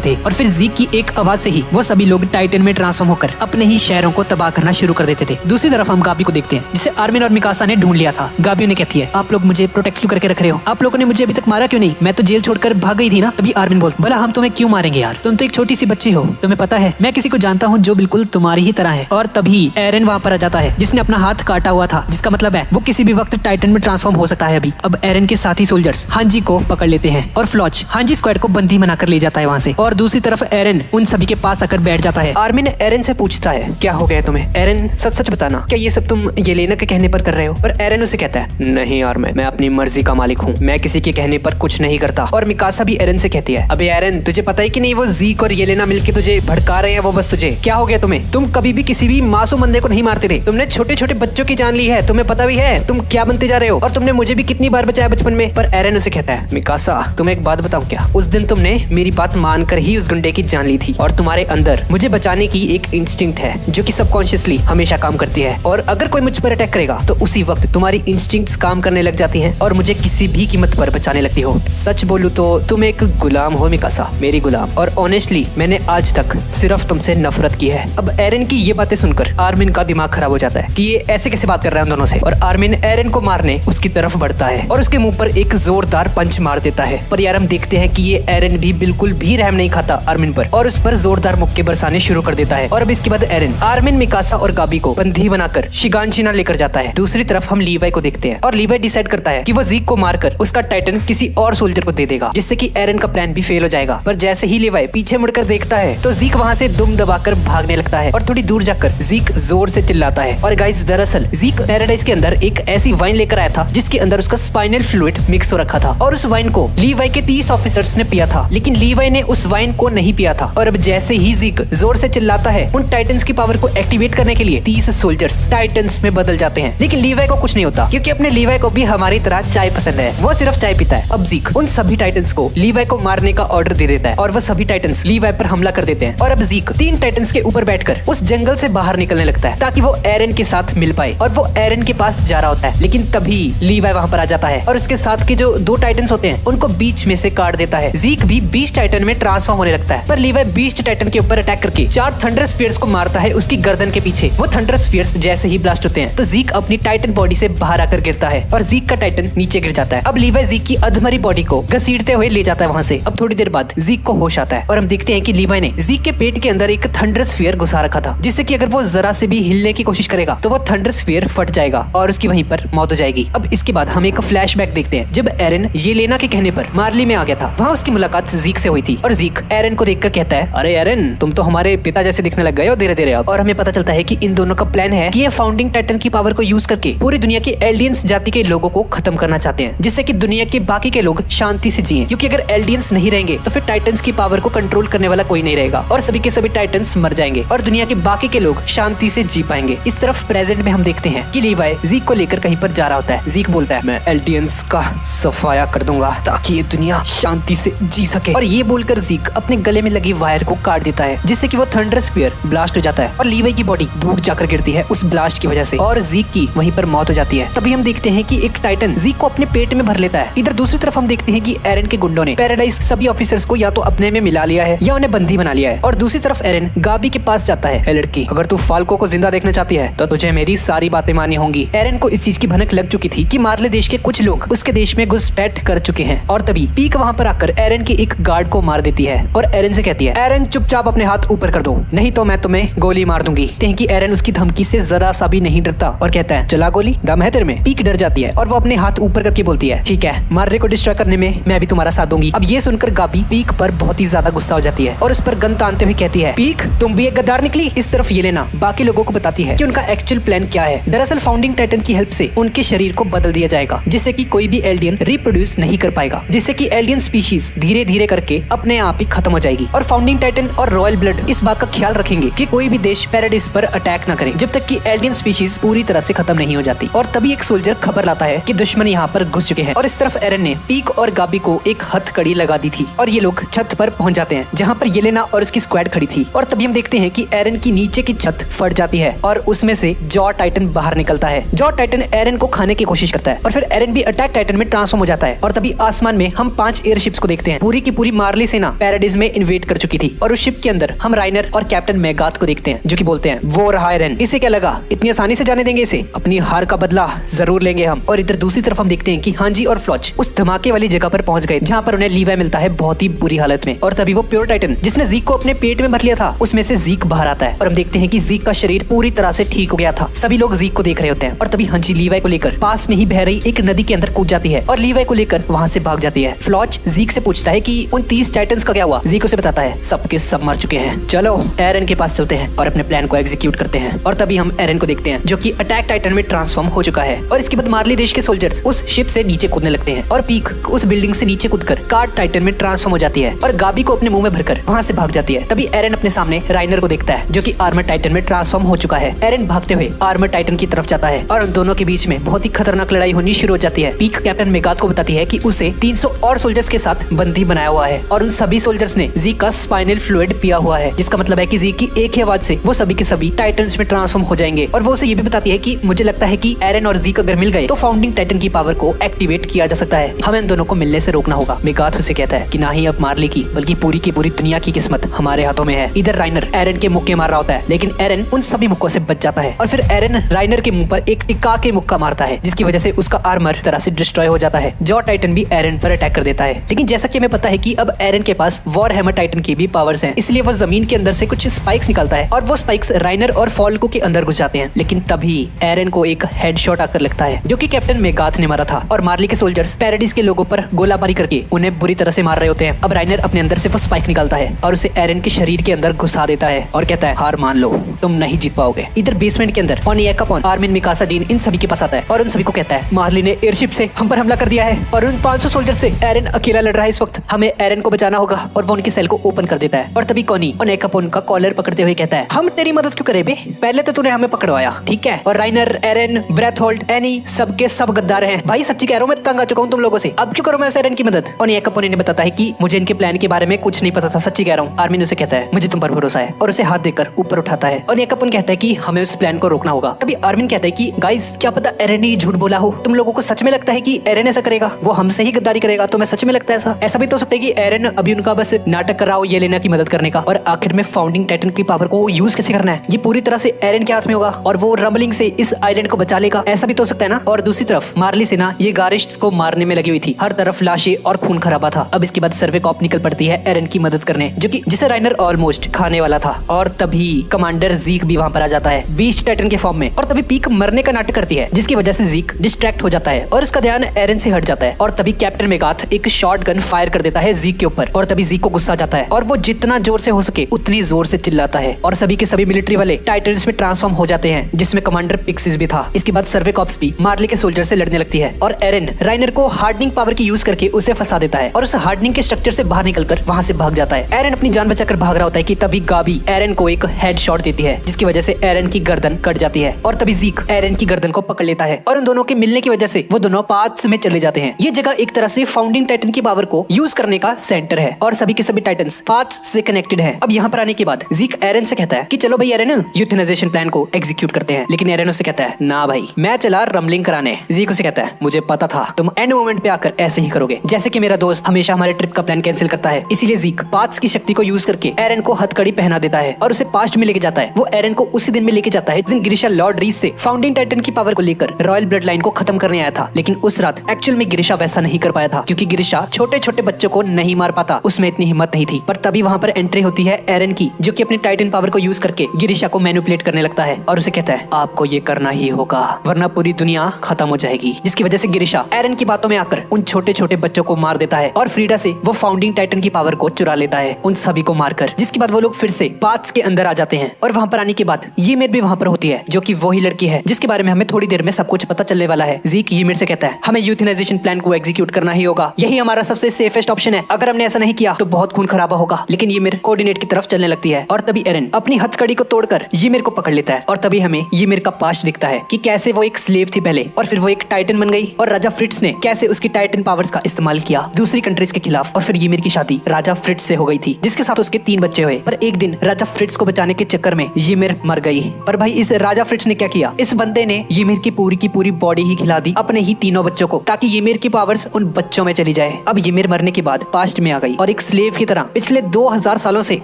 थे और फिर जीक की एक आवाज से ही वो सभी लोग टाइटन में ट्रांसफॉर्म होकर अपने ही शहरों को तबाह करना शुरू कर देते थे। दूसरी तरफ हम गाबी को देखते हैं जिसे आर्मिन और मिकासा ने ढूंढ लिया था। गाबी उन्हें कहती है आप लोग मुझे प्रोटेक्ट क्यों करके रख रहे हो, आप लोगों ने मुझे अभी तक मारा क्यों नहीं, मैं तो जेल छोड़कर भाग गई थी ना। तभी आर्मिन बोलता भला हम तुम्हें क्यों मारेंगे यार, तुम तो एक छोटी सी बच्ची हो, तुम्हें पता है मैं किसी को जानता हूँ जो बिल्कुल तुम्हारी ही तरह है। और तभी एरन वहाँ पर आ जाता है जिसने अपना हाथ काटा हुआ था जिसका मतलब है वो किसी भी वक्त टाइटन में ट्रांसफॉर्म हो सकता है। अभी अब एरन के साथी सोल्जर्स हांजी को पकड़ लेते हैं और फ्लॉच हांजी स्क्वाड को बंदी बनाकर ले जाता है वहाँ से। और दूसरी तरफ एरन उन सभी के पास आकर बैठ जाता है। आर्मिन एरन से पूछता है क्या हो गया तुम्हें। एरन सच सच बताना, क्या ये सब तुम येलेना के कहने पर कर रहे हो। और एरन उसे कहता है नहीं आर्मिन, मैं अपनी मर्जी का मालिक हूँ, मैं किसी के कहने पर कुछ नहीं करता। और मिकासा भी एरन से कहती है अबे एरन तुझे पता है कि नहीं वो जीक और येलेना मिलके तुझे भड़का रहे हैं, वो बस तुझे क्या हो गया तुम्हें, तुम कभी भी किसी भी मासूम बंदे को नहीं मारते थे, तुमने छोटे छोटे बच्चों की जान ली है, तुम्हें पता भी है तुम क्या बनते जा रहे हो और तुमने मुझे भी कितनी बार बचाया बचपन में। पर एरन उसे कहता है मिकासा तुम्हें एक बात बताऊं क्या, उस दिन तुमने मेरी बात मानकर ही उस गुंडे की जान ली थी और तुम्हारे अंदर मुझे बचाने की एक इंस्टिंक्ट है है जो कि सबकॉन्शियसली हमेशा काम करती है, और अगर कोई मुझ पर अटैक करेगा तो उसी वक्त तुम्हारी इंस्टिंक्ट्स काम करने लग जाती हैं और मुझे किसी भी कीमत पर बचाने लगती हो। सच बोलूं तो तुम एक गुलाम हो मिकासा, मेरी गुलाम, और ऑनेस्टली मैंने आज तक सिर्फ तुमसे नफरत की है। अब एरन की ये बातें सुनकर आर्मिन का दिमाग खराब हो जाता है कि ये ऐसे कैसे बात कर रहा है उन दोनों से, और आर्मिन एरन को मारने उसकी तरफ बढ़ता है और उसके मुंह पर एक जोरदार पंच मार देता है। पर यार हम देखते हैं कि ये एरन भी बिल्कुल भी रहम नहीं खाता आर्मिन पर और उस पर जोरदार मुक्के बरसाने शुरू कर देता है। और अब इसके बाद एरन आर्मिन, मिकासा और गाबी को बंदी बनाकर शिगांशिना लेकर जाता है। दूसरी तरफ हम लीवाई को देखते हैं और लीवाई डिसाइड करता है कि वो ज़ीक को मारकर उसका टाइटन किसी और सोल्जर को दे देगा, जिससे कि एरन का प्लान भी फेल हो जाएगा। पर जैसे ही लीवाई पीछे मुड़कर देखता है तो ज़ीक वहाँ से दुम दबाकर भागने लगता है और थोड़ी दूर जाकर ज़ीक जोर से चिल्लाता है। और गाइस, दरअसल ज़ीक पैराडाइज के अंदर एक ऐसी वाइन लेकर आया था जिसके अंदर उसका स्पाइनल फ्लूइड मिक्स हो रखा था, और उस वाइन को लीवाई के 30 ऑफिसर्स ने पिया था, लेकिन लीवाई ने उस वाइन को नहीं पिया था। और अब जैसे ही ज़ीक जोर से चिल्लाता है, उन टाइटन्स की पावर को एक्टिवेट करने के लिए 30 सोल्जर्स टाइटन्स में बदल जाते हैं, लेकिन लीवाई को कुछ नहीं होता क्योंकि अपने लीवाई को भी हमारी तरह चाय पसंद है, वो सिर्फ चाय पीता है। अब ज़ीक उन सभी टाइटन्स को लीवाई को मारने का ऑर्डर दे देता है और वो सभी टाइटन्स लीवाई पर हमला कर देते हैं। और अब ज़ीक 3 टाइटन्स के ऊपर बैठकर उस जंगल से बाहर निकलने लगता है ताकि वो एरन के साथ मिल पाए, और वो एरन के पास जा रहा होता है, लेकिन तभी लीवाई वहां पर आ जाता है और उसके साथ के जो 2 टाइटन्स होते हैं उनको बीच में से काट देता है। ज़ीक भी बीस्ट टाइटन में ट्रांसफॉर्म होने लगता है, पर लीवाई बीस्ट टाइटन के ऊपर अटैक करके 4 थंडर स्फीयर्स को मारता है उसकी गर्दन के पीछे। वो थंडर स्फीयर्स जैसे ही ब्लास्ट होते हैं तो ज़ीक अपनी टाइटन बॉडी से बाहर आकर गिरता है और ज़ीक का टाइटन नीचे गिर जाता है। अब लीवाई ज़ीक की अधमरी बॉडी को घसीटते हुए ले जाता है वहां से। अब थोड़ी देर बाद ज़ीक को होश आता है और हम देखते हैं कि लीवाई ने ज़ीक के पेट के अंदर एक थंडर स्फीयर घुसा रखा था, जिससे कि अगर वो जरा से भी हिलने की कोशिश करेगा तो वो थंडर स्फीयर फट जाएगा और उसकी वहीं पर मौत हो जाएगी। अब इसके बाद हम एक फ्लैशबैक देखते हैं जब एरन येलेना के कहने पर मार्ली में आ गया था। वहाँ उसकी मुलाकात ज़ीक से हुई थी और ज़ीक एरन को देखकर कहता है, अरे एरन, तुम तो हमारे पिता जैसे दिखने लग गए हो धीरे धीरे अब। और हमें पता चलता है कि इन दोनों का प्लान है कि ये फाउंडिंग टाइटन की पावर को यूज करके पूरी दुनिया के एल्डियंस जाति के लोगों को खत्म करना चाहते हैं, जिससे कि दुनिया के बाकी के लोग शांति से जिए, क्योंकि अगर एल्डियंस नहीं रहेंगे तो फिर टाइटन्स की पावर को कंट्रोल करने वाला कोई नहीं रहेगा और सभी के सभी टाइटन्स मर जाएंगे और दुनिया के बाकी के लोग शांति से जी पाएंगे। इस तरफ प्रेजेंट में हम देखते हैं कि लीवाई ज़ीक को लेकर कहीं पर जा रहा होता है। ज़ीक बोलता है, मैं एल्डियंस का सफाया कर दूंगा ताकि ये दुनिया शांति से जी सके, और ये बोलकर ज़ीक अपने गले में लगी वायर को काट देता है, जिससे कि वो थंडर स्फीयर ब्लास्ट हो जाता है और लीवाई की बॉडी दूर जाकर गिरती है उस ब्लास्ट की वजह से, और ज़ीक की वहीं पर मौत हो जाती है। तभी हम देखते हैं कि एक टाइटन ज़ीक को अपने पेट में भर लेता है। इधर दूसरी तरफ हम देखते हैं कि एरन के गुंडों ने पैराडाइज सभी ऑफिसर्स को या तो अपने में मिला लिया है या उन्हें बंदी बना लिया है, और दूसरी तरफ एरन गाबी के पास जाता है। लड़की, अगर तू फाल्को को जिंदा देखना चाहती है तो तुझे मेरी सारी बातें माननी होंगी। एरन को इस चीज की भनक लग चुकी थी कि मार्ले देश के कुछ लोग उसके देश में घुसपैठ कर चुके हैं, और तभी पीक वहाँ पर आकर एरन के एक गार्ड को मार देती है और एरन से कहती है, एरन चुपचाप अपने हाथ ऊपर कर दो, नहीं तो मैं तुम्हें गोली मार दूंगी। कहते हैं कि एरन उसकी धमकी से जरा सा भी नहीं डरता और कहता है, चला गोली, दम है तेरे में। पीक डर जाती है और वो अपने हाथ ऊपर करके बोलती है, ठीक है, मार्ले को डिस्ट्रॉय करने में मैं भी तुम्हारा साथ दूंगी। अब ये सुनकर गाबी पीक पर बहुत ही ज्यादा गुस्सा हो जाती है और उस पर गन तानते हुए कहती है, पीक, तुम भी एक गद्दार निकली। इस तरफ येलेना बाकी लोगों को बताती है कि उनका एक्चुअल प्लान क्या है। दरअसल फाउंडिंग टाइटन की हेल्प से उनके शरीर को बदल दिया जाएगा, जिससे कि कोई भी एल्डियन रिप्रोड्यूस नहीं कर पाएगा, जिससे कि एल्डियन स्पीशीज धीरे धीरे करके अपने आप ही खत्म हो जाएगी। और फाउंडिंग टाइटन और रॉयल ब्लड इस बात का ख्याल रखेंगे कि कोई भी देश पैराडाइज पर अटैक न करे जब तक कि एल्डियन स्पीशीज पूरी तरह से खत्म नहीं हो जाती। और तभी एक सोल्जर खबर लाता है कि दुश्मन यहाँ पर घुस चुके हैं, और इस तरफ एरन ने पीक और गाबी को एक हथकड़ी लगा दी थी और ये लोग छत पर पहुंच जाते हैं जहाँ पर येलेना और उसकी स्क्वाड खड़ी थी। और तभी हम देखते हैं कि एरन की नीचे की छत फट जाती है और उसमें से जॉ टाइटन बाहर निकलता है। जॉ टाइटन एरन को खाने की कोशिश करता है और फिर एरन भी अटैक टाइटन में ट्रांसफॉर्म हो जाता है। और तभी आसमान में हम 5 एयरशिप्स को देखते हैं। पूरी की पूरी मार्ली सेना पैराडाइज में इन्वेड कर चुकी थी और उस शिप के अंदर हम राइनर और कैप्टन मेगाथ को देखते हैं, जो कि बोलते हैं, वो रहा एरन, इसे क्या लगा, इतनी आसानी से जाने देंगे इसे, अपनी हार का बदला जरूर लेंगे हम। और इधर दूसरी तरफ हम देखते हैं कि हांजी और फ्लॉच उस धमाके वाली जगह पर पहुंच गए जहाँ पर उन्हें लीवाई मिलता है बहुत ही बुरी हालत में। और तभी वो प्योर टाइटन जिसने ज़ीक को अपने पेट में भर लिया था उसमें से ज़ीक बाहर आता है और हम देखते हैं कि ज़ीक का शरीर पूरी तरह से ठीक हो गया था। सभी लोग ज़ीक को देख रहे होते हैं और तभी हांजी लीवाई को लेकर पास में ही बह रही एक नदी के अंदर कूद जाती है और लीवाई को लेकर वहाँ से भाग जाती है। फ्लॉच ज़ीक से पूछता है कि उन 30 टाइटन्स का क्या हुआ। ज़ीक उसे बताता है, सबके सब मर चुके हैं, चलो एरन के पास चलते हैं और अपने प्लान को एग्जीक्यूट करते हैं। और तभी हम एरन को देखते हैं जो कि अटैक टाइटन में ट्रांसफॉर्म हो चुका है। और इसके बाद मार्ली देश के सोल्जर्स उस शिप से नीचे कूदने लगते हैं और पीक उस बिल्डिंग से नीचे कूदकर कार्ड टाइटन में ट्रांसफॉर्म हो जाती है और गाबी को अपने मुंह में भरकर वहाँ से भाग जाती है। तभी एरन अपने सामने राइनर को देखता है जो कि आर्मर टाइटन में ट्रांसफॉर्म हो चुका है। एरन भागते हुए आर्मर टाइटन की तरफ जाता है और उन दोनों के बीच में बहुत ही खतरनाक लड़ाई होनी शुरू हो जाती है। पीक कैप्टन मेगाथ को बताती है कि उसे 300 और सोल्जर्स के साथ बंदी बनाया हुआ है और उन सभी सोल्जर्स ने ज़ीक का स्पाइनल फ्लूइड पिया हुआ है, जिसका मतलब है कि ज़ीक की एक ही आवाज बाद से वो सभी के सभी टाइटन्स में ट्रांसफॉर्म हो जाएंगे। और वो उसे ये भी बताती है कि मुझे लगता है कि एरन और ज़ीक अगर मिल गए तो फाउंडिंग टाइटन की पावर को एक्टिवेट किया जा सकता है, हमें उन दोनों को मिलने से रोकना होगा। मेगाथ उसे कहता है कि ना ही अब मार्ली की बल्कि पूरी की पूरी दुनिया की किस्मत हमारे हाथों में है। इधर राइनर एरन के मुक्के मार रहा होता है, लेकिन एरन उन सभी मुक्कों से बच जाता है और फिर एरन राइनर के मुंह पर एक टिक्का के मुक्का मारता है, जिसकी वजह से उसका आर्मर तरह से डिस्ट्रॉय हो जाता है। जॉ टाइटन भी एरन पर अटैक कर देता है, लेकिन जैसा कि हमें पता है कि अब एरन के पास वॉर हैमर टाइटन की भी पावर्स हैं, इसलिए वह जमीन के अंदर से कुछ स्पाइक्स निकालता है और वो स्पाइक्स राइनर और फॉल्को के अंदर घुस जाते हैं। लेकिन तभी एरन को एक हेडशॉट आकर लगता है, जो कि कैप्टन मेगाथ ने मारा था। और मार्ली के सोल्जर्स पैराडाइज के लोगों पर गोलाबारी करके उन्हें बुरी तरह से मार रहे होते हैं। अब राइनर अपने अंदर से वो स्पाइक निकालता है और उसे एरन के शरीर के अंदर घुसा देता है और कहता है हार मान लो, तुम नहीं जीत पाओगे। इधर बेसमेंट के अंदर ओनियाकापोन, आर्मिन, मिकासा, जीन इन सभी के पास आता है और उन सभी को कहता है मार्ली ने एयरशिप से हम पर हमला कर दिया है और उन 500 सोल्जर से एरन अकेला लड़ रहा है इस वक्त, हमें एरन को बचाना होगा। और वो उनकी सेल को ओपन कर देता है और तभी कॉनी ओनियाकापोन का कॉलर पकड़ते हुए कहता है हम तेरी मदद क्यों करें बे, पहले तो तूने हमें पकड़वाया, ठीक है। और राइनर, एरन, ब्रेथहोल्ड, एनी सबके सब गद्दार हैं भाई, सच्ची कह रहा हूँ मैं तंग आ चुका हूँ तुम लोगों से, अब क्यों करूँ मैं एरन की मदद। ओनियाकापोन ने बताता है कि मुझे इनके प्लान के बारे में कुछ नहीं पता था, सच्ची कह रहा हूँ। आर्मिन उसे कहता है मुझे तुम पर भरोसा है और उसे हाथ देकर ऊपर उठाता है। ओनियाकापोन कहता है कि हमें उस प्लान को रोकना होगा। तभी आर्मिन कहता है कि गाइस क्या पता एरन ही झूठ बोला हो, तुम लोगों को सच में लगता है कि एरन ऐसा करेगा, वो हमसे ही गद्दारी करेगा, तो मैं सच में लगता है ऐसा भी तो हो सकता है कि एरन अभी उनका बस नाटक कर रहा हो ये लेना की मदद करने का, और आखिर में फाउंडिंग टाइटन की पावर को यूज कैसे करना है ये पूरी तरह से एरन के हाथ में होगा और वो रंबलिंग से इस आइलैंड को बचा लेगा, ऐसा भी तो हो सकता है ना। और दूसरी तरफ मार्ली सेना ये गारिश को मारने में लगी हुई थी, हर तरफ लाशें और खून खराबा था। अब इसके बाद सर्वे कॉप निकल पड़ती है एरन की मदद करने, जो कि जिसे राइनर ऑलमोस्ट खाने वाला था। और तभी कमांडर ज़ीक भी वहां पर आ जाता है बीस्ट टाइटन के फॉर्म में, और तभी पीक मरने का नाटक करती है, जिसकी वजह से ज़ीक डिस्ट्रैक्ट हो जाता है और उसका ध्यान एरन से हट जाता है। और तभी कैप्टन मेगाथ एक शॉट गन फायर कर देता है ज़ीक के ऊपर और तभी ज़ीक को गुस्सा जाता है और वो जितना जोर से हो सके उतनी जोर से चिल्लाता है और सभी के सभी मिलिट्री वाले टाइटन्स में ट्रांसफॉर्म हो जाते हैं, जिसमें कमांडर पिक्सिस भी था। इसके बाद सर्वे कॉप्स भी मार्ली के सोल्जर से लड़ने लगती है और एरन राइनर को हार्डनिंग पावर की यूज करके उसे फंसा देता है और उस हार्डनिंग के स्ट्रक्चर से बाहर निकलकर वहां से भाग जाता है। एरन अपनी जान बचाकर भाग रहा होता है कि तभी गाबी एरन को एक हेड शॉट देती है, जिसकी वजह से एरन की गर्दन कट जाती है और तभी ज़ीक एरन की गर्दन को पकड़ लेता है और उन दोनों के मिलने की वजह से वो दोनों पाथ्स में चले जाते हैं। ये जगह एक तरह से फाउंडिंग टाइटन की पावर को यूज करने का सेंटर है और सभी के सभी टाइटन्स पाथ्स से कनेक्टेड है। अब यहाँ पर आने के बाद ज़ीक एरन से कहता है कि चलो भाई एरन यूथनाइजेशन प्लान को एग्जीक्यूट करते हैं, लेकिन एरन उसे कहता है ना भाई मैं चला रंबलिंग कराने। ज़ीक उसे कहता है मुझे पता था तुम एंड मोमेंट पे आकर ऐसे ही करोगे, जैसे कि मेरा दोस्त हमेशा हमारे ट्रिप का प्लान कैंसिल करता है। इसीलिए ज़ीक पाथ्स की शक्ति को यूज करके एरन को हथकड़ी पहना देता है और उसे पास्ट में लेके जाता है। वो एरन को उसी दिन में लेके जाता है जिस दिन गिरिशा लॉर्ड रीस से फाउंडिंग टाइटन की पावर को लेकर रॉयल ब्लड लाइन को खत्म करने आया था, लेकिन उस रात एक्चुअल में गिरिशा वैसा नहीं कर पाया था क्योंकि गिरिशा छोटे छोटे बच्चों को नहीं मार पाता, उसमें इतनी हिम्मत नहीं थी। पर तभी वहां पर एंट्री होती है एरन की, जो कि अपनी टाइटन पावर को यूज करके गिरिशा को मैनिपुलेट करने लगता है और उसे कहता है आपको ये करना ही होगा वरना पूरी दुनिया खत्म हो जाएगी, जिसकी वजह से गिरिशा एरन की बातों में आकर उन छोटे छोटे बच्चों को मार देता है और फ्रीडा से वो फाउंडिंग टाइटन की पावर को चुरा लेता है उन सभी को मारकर, जिसके बाद वो लोग फिर से पाथ्स के अंदर आ जाते हैं। और वहां पर आने के बाद ईमिर भी वहां पर होती है, जो कि वही लड़की है जिसके बारे में हमें थोड़ी देर में सब कुछ पता चलने वाला है। ज़ीक ईमिर से कहता है हमें यूथनाइजेशन प्लान को एग्जीक्यूट करना ही होगा, यही हमारा सबसे सेफेस्ट ऑप्शन है, अगर हमने ऐसा नहीं किया तो बहुत खून खराबा होगा। लेकिन ईमिर कोऑर्डिनेट की तरफ चलने लगती है और तभी एरन अपनी हथकड़ी को तोड़कर ईमिर को पकड़ लेता है और तभी हमें ईमिर का पास्ट दिखता है कि कैसे वो एक स्लेव थी पहले और फिर वो एक टाइटन बन गई और राजा फ्रिट्ज ने कैसे उसकी टाइटन पावर्स का इस्तेमाल किया दूसरी कंट्रीज के खिलाफ, और फिर ईमिर की शादी राजा फ्रिट्ज से हो गई थी जिसके साथ उसके 3 बच्चे हुए। पर एक दिन राजा फ्रिट्ज को बचाने के चक्कर में ईमिर मर गई। पर भाई इस राजा फ्रिट्ज ने क्या किया, इस बंदे ने ईमिर की पूरी बॉडी ही खिला दी अपने ही 3 बच्चों को, ताकि ईमिर की पावर्स उन बच्चों में चली जाए। अब ईमिर मरने के बाद पास्ट में आ गई और एक स्लेव की तरह पिछले 2000 सालों से